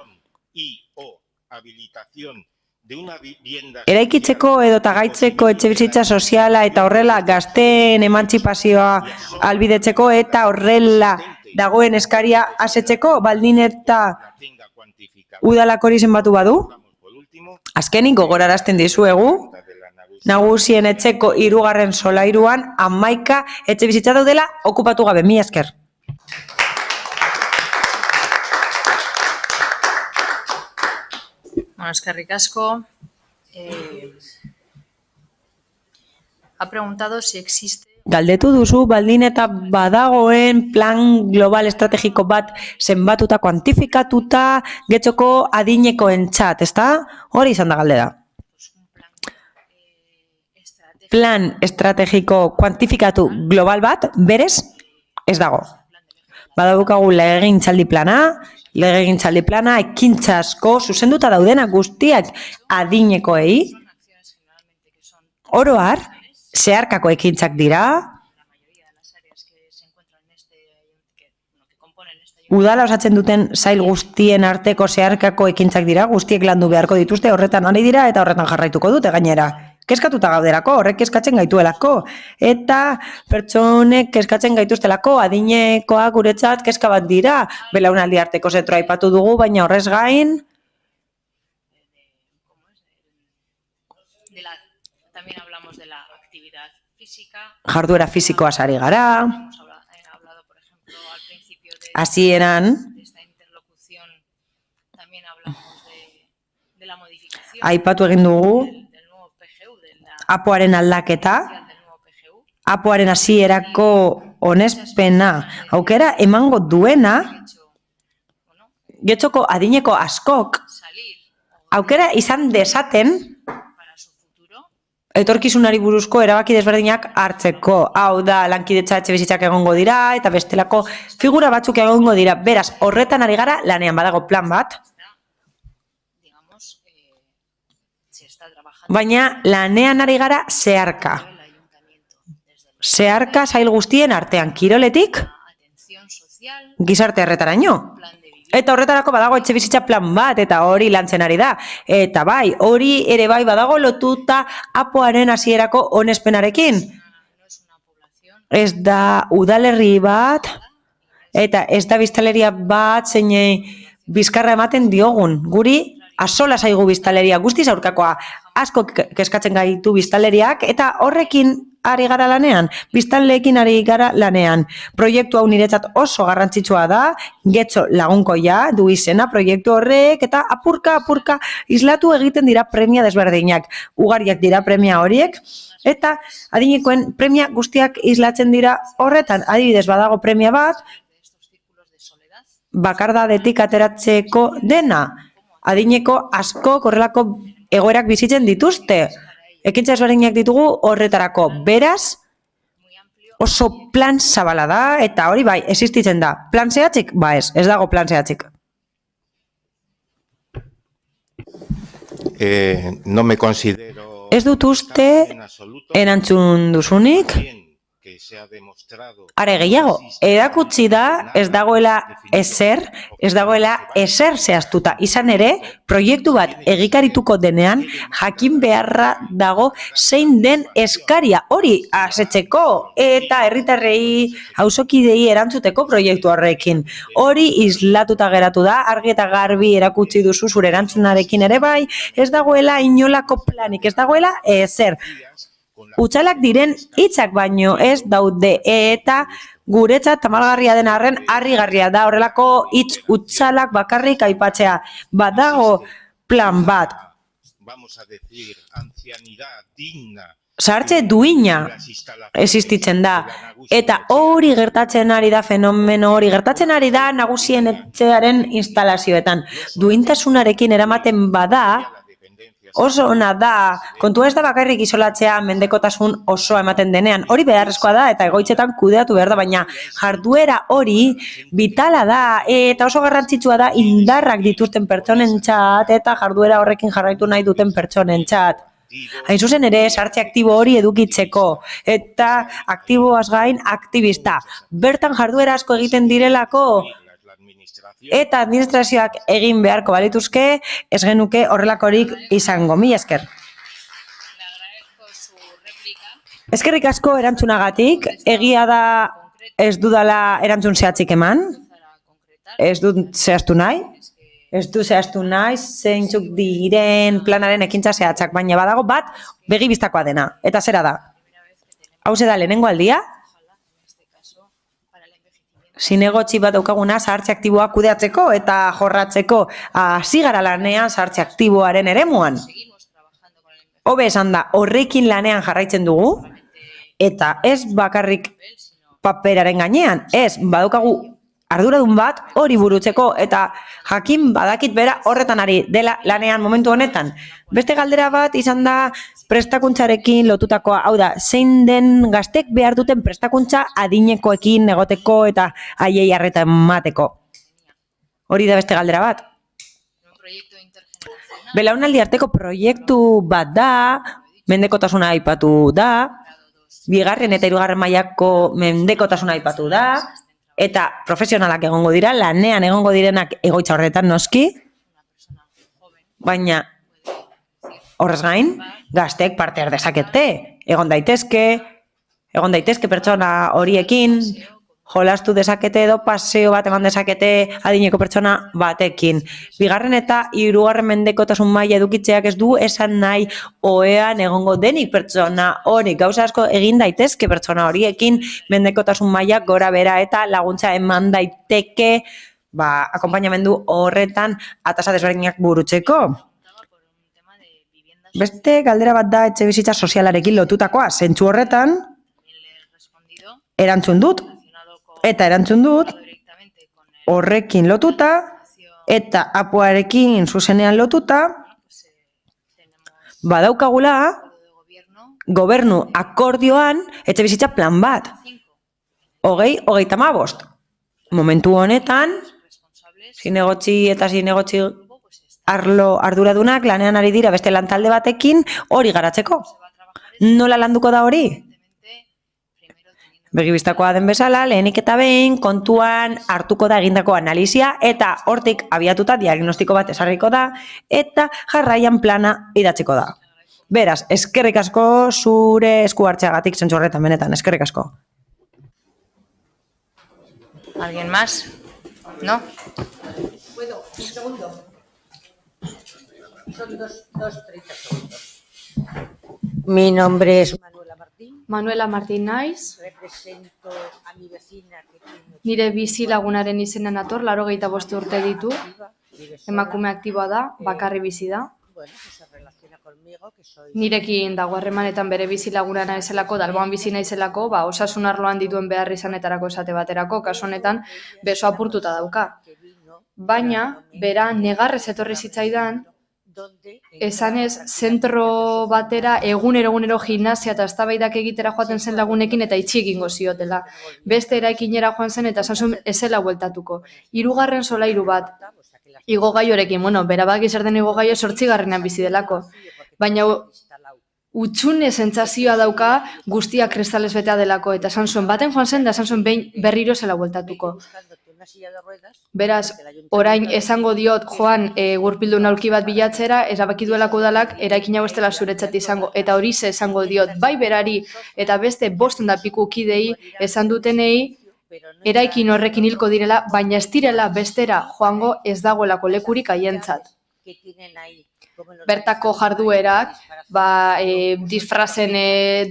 Speaker 2: eraikitzeko edo gaitzeko etxebizitza soziala eta horrela gazteen emantzipazioa albidetzeko eta horrela dagoen eskaria asetzeko baldin eta udalak hori zenbatu badu? Azkenik gogorarazten dizuegu, nagusien etxeko 3. solairuan 11 etxebizitza daudela okupatu gabe. Mila esker.
Speaker 1: Bueno, eskerrik asko. Ha preguntado si existe...
Speaker 2: Galdetu duzu, baldin eta badagoen plan global estrategiko bat zenbatuta, kuantifikatuta, getxoko adinekoentzat, ezta? Hori izan da galdera. Plan estrategiko kuantifikatu global bat, berez, ez dago. Badaukagu legegintzaldi plana, ekintza asko, zuzenduta daudena guztiak adinekoei. Oro har, zeharkako ekintzak dira. Udala osatzen duten sail guztien arteko zeharkako ekintzak dira, guztiek landu beharko dituzte, horretan ari dira eta horretan jarraituko dute gainera. Kezkatuta gauderako, horrek kezkatzen gaituelako. Eta pertsonek kezkatzen gaituztelako, adinekoak guretzat kezka bat dira. Belaunaldi arteko zentroa aipatu dugu, baina horrez gain... Jarduera fisikoaz ari gara. Hasieran aipatu egin dugu apoaren aldaketa, apoaren hasierako onespena, aukera emango duena, getxoko adineko askok, aukera izan dezaten, etorkizunari buruzko erabaki desberdinak hartzeko. Hau da, lankidetza etxebizitzak egongo dira, eta bestelako figura batzuk egongo dira. Beraz, horretan ari gara, lanean badago plan bat, baina lanean ari gara zeharka. Zeharka sail guztien artean, kiroletik, gizarte erretaraino. Eta horretarako badago etxebizitza plan bat, eta hori lantzen ari da. Eta bai, hori ere bai badago lotuta apoaren hasierako onespenarekin. Ez da udalerri bat, eta ez da biztaleria bat zeinei bizkarra ematen diogun. Guri asola zaigu biztaleria, guztiz aurkakoa. Asko kezkatzen gaitu biztaleriak, eta horrekin ari gara lanean, biztanleekin ari gara lanean. Proiektu hau niretzat oso garrantzitsua da, getxo lagunkoia du izena proiektu horrek, eta apurka islatu egiten dira premia desberdinak. Ugariak dira premia horiek, eta adinekoen premia guztiak islatzen dira horretan. Adibidez badago premia bat, bakardadetik ateratzeko dena. Adineko asko korrelako egoerak bizitzen dituzte. Ekintza ezberdinak ditugu horretarako. Beraz, oso plan zabala da, eta hori bai, existitzen da. Plan zehatzik? Ba ez dago plan zehatzik.
Speaker 8: No me considero...
Speaker 2: Ez dut uste erantzun duzunik, Are gehiago, erakutsi da ez dagoela ezer zehaztuta. Izan ere, proiektu bat egikarituko denean, jakin beharra dago zein den eskaria hori asetzeko eta herritarrei auzokidei erantzuteko proiektu horrekin. Hori islatuta geratu da, argi eta garbi erakutsi duzu zure erantzunarekin ere bai, ez dagoela inolako planik, ez dagoela ezer. Utsalak diren hitzak baino ez daude eta guretzat tamalgarria den arren harrigarria da horrelako hitz utsalak bakarrik aipatzea. Badago plan bat. Zahartze duina existitzen da eta hori gertatzen ari da, fenomeno hori gertatzen ari da nagusien etxearen instalazioetan. Duintasunarekin eramaten bada, oso ona da, kontua ez da bakarrik isolatzea mendekotasun osoa ematen denean, hori beharrezkoa da eta egoitzetan kudeatu behar da, baina jarduera hori vitala da eta oso garrantzitsua da indarrak dituzten pertsonentzat eta jarduera horrekin jarraitu nahi duten pertsonentzat. Hain zuzen ere, zahartze aktibo hori edukitzeko eta aktiboaz gain aktibista. Bertan jarduera asko egiten direlako eta administrazioak egin beharko balituzke, ez genuke horrelakorik izango. Mila esker. Eskerrik asko erantzunagatik, egia da ez dudala erantzun zehatzik eman, ez dut zehaztu nahi, zeintzuk diren planaren ekintza zehatzak, baina badago bat begibistakoa dena, eta zera da. Hauze da lehenengo aldia, zinegotzi bat daukaguna zahartze aktiboa kudeatzeko eta jorratzeko hasi gara lanean zahartze aktiboaren eremuan. Hobe esan da, horrekin lanean jarraitzen dugu, eta ez bakarrik paperaren gainean, ez badaukagu arduradun bat hori burutzeko eta jakin badakit bera horretan ari dela lanean momentu honetan. Beste galdera bat izan da prestakuntzarekin lotutakoa, hau da, zein den gaztek behar duten prestakuntza adinekoekin egoteko eta haiei arreta emateko. Hori da beste galdera bat. Belaunaldi arteko proiektu bat da, mendekotasuna aipatu da, bigarren eta hirugarren mailako mendekotasuna aipatu da, eta profesionalak egongo dira, lanean egongo direnak egoitza horretan noski, baina horrez gain, gazteek parte har dezakete, egon daitezke pertsona horiekin, jolastu dezakete edo paseo bat eman dezakete adineko pertsona batekin. Bigarren eta hirugarren mendekotasun maila edukitzeak ez du esan nahi ohean egongo denik pertsona hori. Gauza asko egin daitezke pertsona horiekin mendekotasun maila gora bera eta laguntza eman daiteke akonpainamendu horretan atasa desberdinak burutzeko. Beste galdera bat da etxe bizitza sozialarekin lotutakoa, zentzu horretan erantzun dut horrekin lotuta eta apuarekin zuzenean lotuta badaukagula gobernu akordioan etxe bizitza plan bat 20-35. Momentu honetan zinegotzi eta zinegotzi arlo arduradunak lanean ari dira beste lantalde batekin hori garatzeko. Nola landuko da hori? Begibistakoa den bezala, lehenik eta behin kontuan hartuko da egindako analizia eta hortik abiatuta diagnostiko bat esarriko da eta jarraian plana idatziko da. Beraz, eskerrik asko zure esku hartzeagatik zentzu horretan benetan, eskerrik asko.
Speaker 1: ¿Alguien más? ¿No?
Speaker 15: ¿Puedo? Un segundo. Son 30 segundos.
Speaker 12: Mi nombre es
Speaker 10: Manuela Martín naiz.
Speaker 12: Represento a mi vecina que tiene...
Speaker 10: Nire bizi lagunaren izena nator, 85 urte ditu. Emakume aktiboa da, bakarri bizi da. Nirekin dago harremanetan bere bizi laguna naizelako, Dalboan bizi naizelako, osasun arloan dituen behar izanetarako esate baterako, kasu honetan beso apurtuta dauka. Baina, bera negarrez etorri zitzaidan, esanez, zentro batera egunero gimnasia eta eztabaidak egitera joaten zen lagunekin eta itxi egingo ziotela. Beste eraikinera joan zen eta esan ezela bueltatuko. 3. solairu bat, igogaiorekin, bera baki zer den igogaio 8. bizi delako. Baina utxune sentsazioa dauka guztia kristales betea delako, eta esan zuen, baten joan zen, da esan zuen behin berriro zela bueltatuko. Beraz, orain esango diot joan gurpildu aulki bat bilatzera, erabaki duelako udalak eraikin hau ez dela zuretzat izango, eta hori ze esango diot, bai berari eta beste 500 piku kidei esan dutenei, eraikin horrekin hilko direla, baina ez direla bestera joango ez dagoelako lekurik haientzat. Bertako jarduerak, disfrazen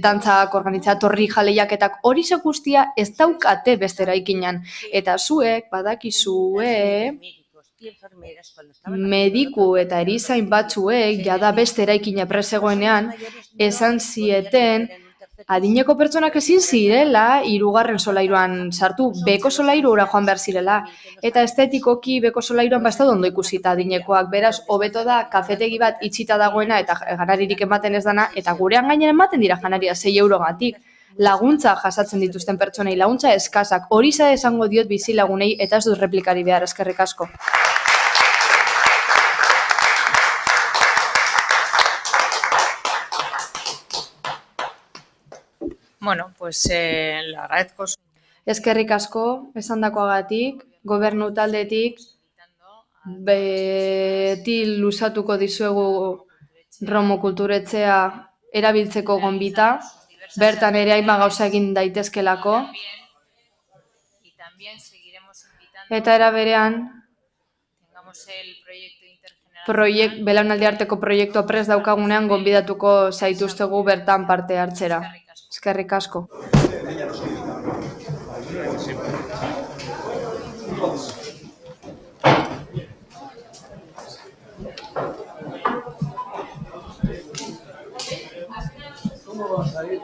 Speaker 10: dantzak organitzat, torri jaleiaketak, hori ze guztia ez daukate beste eraikinan. Eta zuek, badakizue, mediku eta erizain batzuek, jada beste eraikina presegoenean, esan zieten, adineko pertsonak ezin zirela, 3. solairuan sartu, beko solairura joan behar zirela. Eta estetikoki beko solairuan ez da ondo ikusita adinekoak. Beraz, hobeto da kafetegi bat itxita dagoena eta janaririk ematen ez dana, eta gurean gainera ematen dira janaria 6 eurogatik. Laguntza jasatzen dituzten pertsonei, laguntza eskasak, hori za esango diot bizilagunei eta ez dut replikari behar, eskerrik asko.
Speaker 1: Bueno, pues le agradezco.
Speaker 10: Eskerrik asko, esandakoagatik, gobernu taldetik, beti luzatuko dizuegu Romo kulturetzea erabiltzeko gonbita, bertan ere hainbat gauza egin daitezkelako. Eta era berean, belaunaldi arteko proiektua prest daukagunean gonbidatuko zaituztegu bertan parte hartzera. Eskerrik asko. ¿Cómo vas a ir?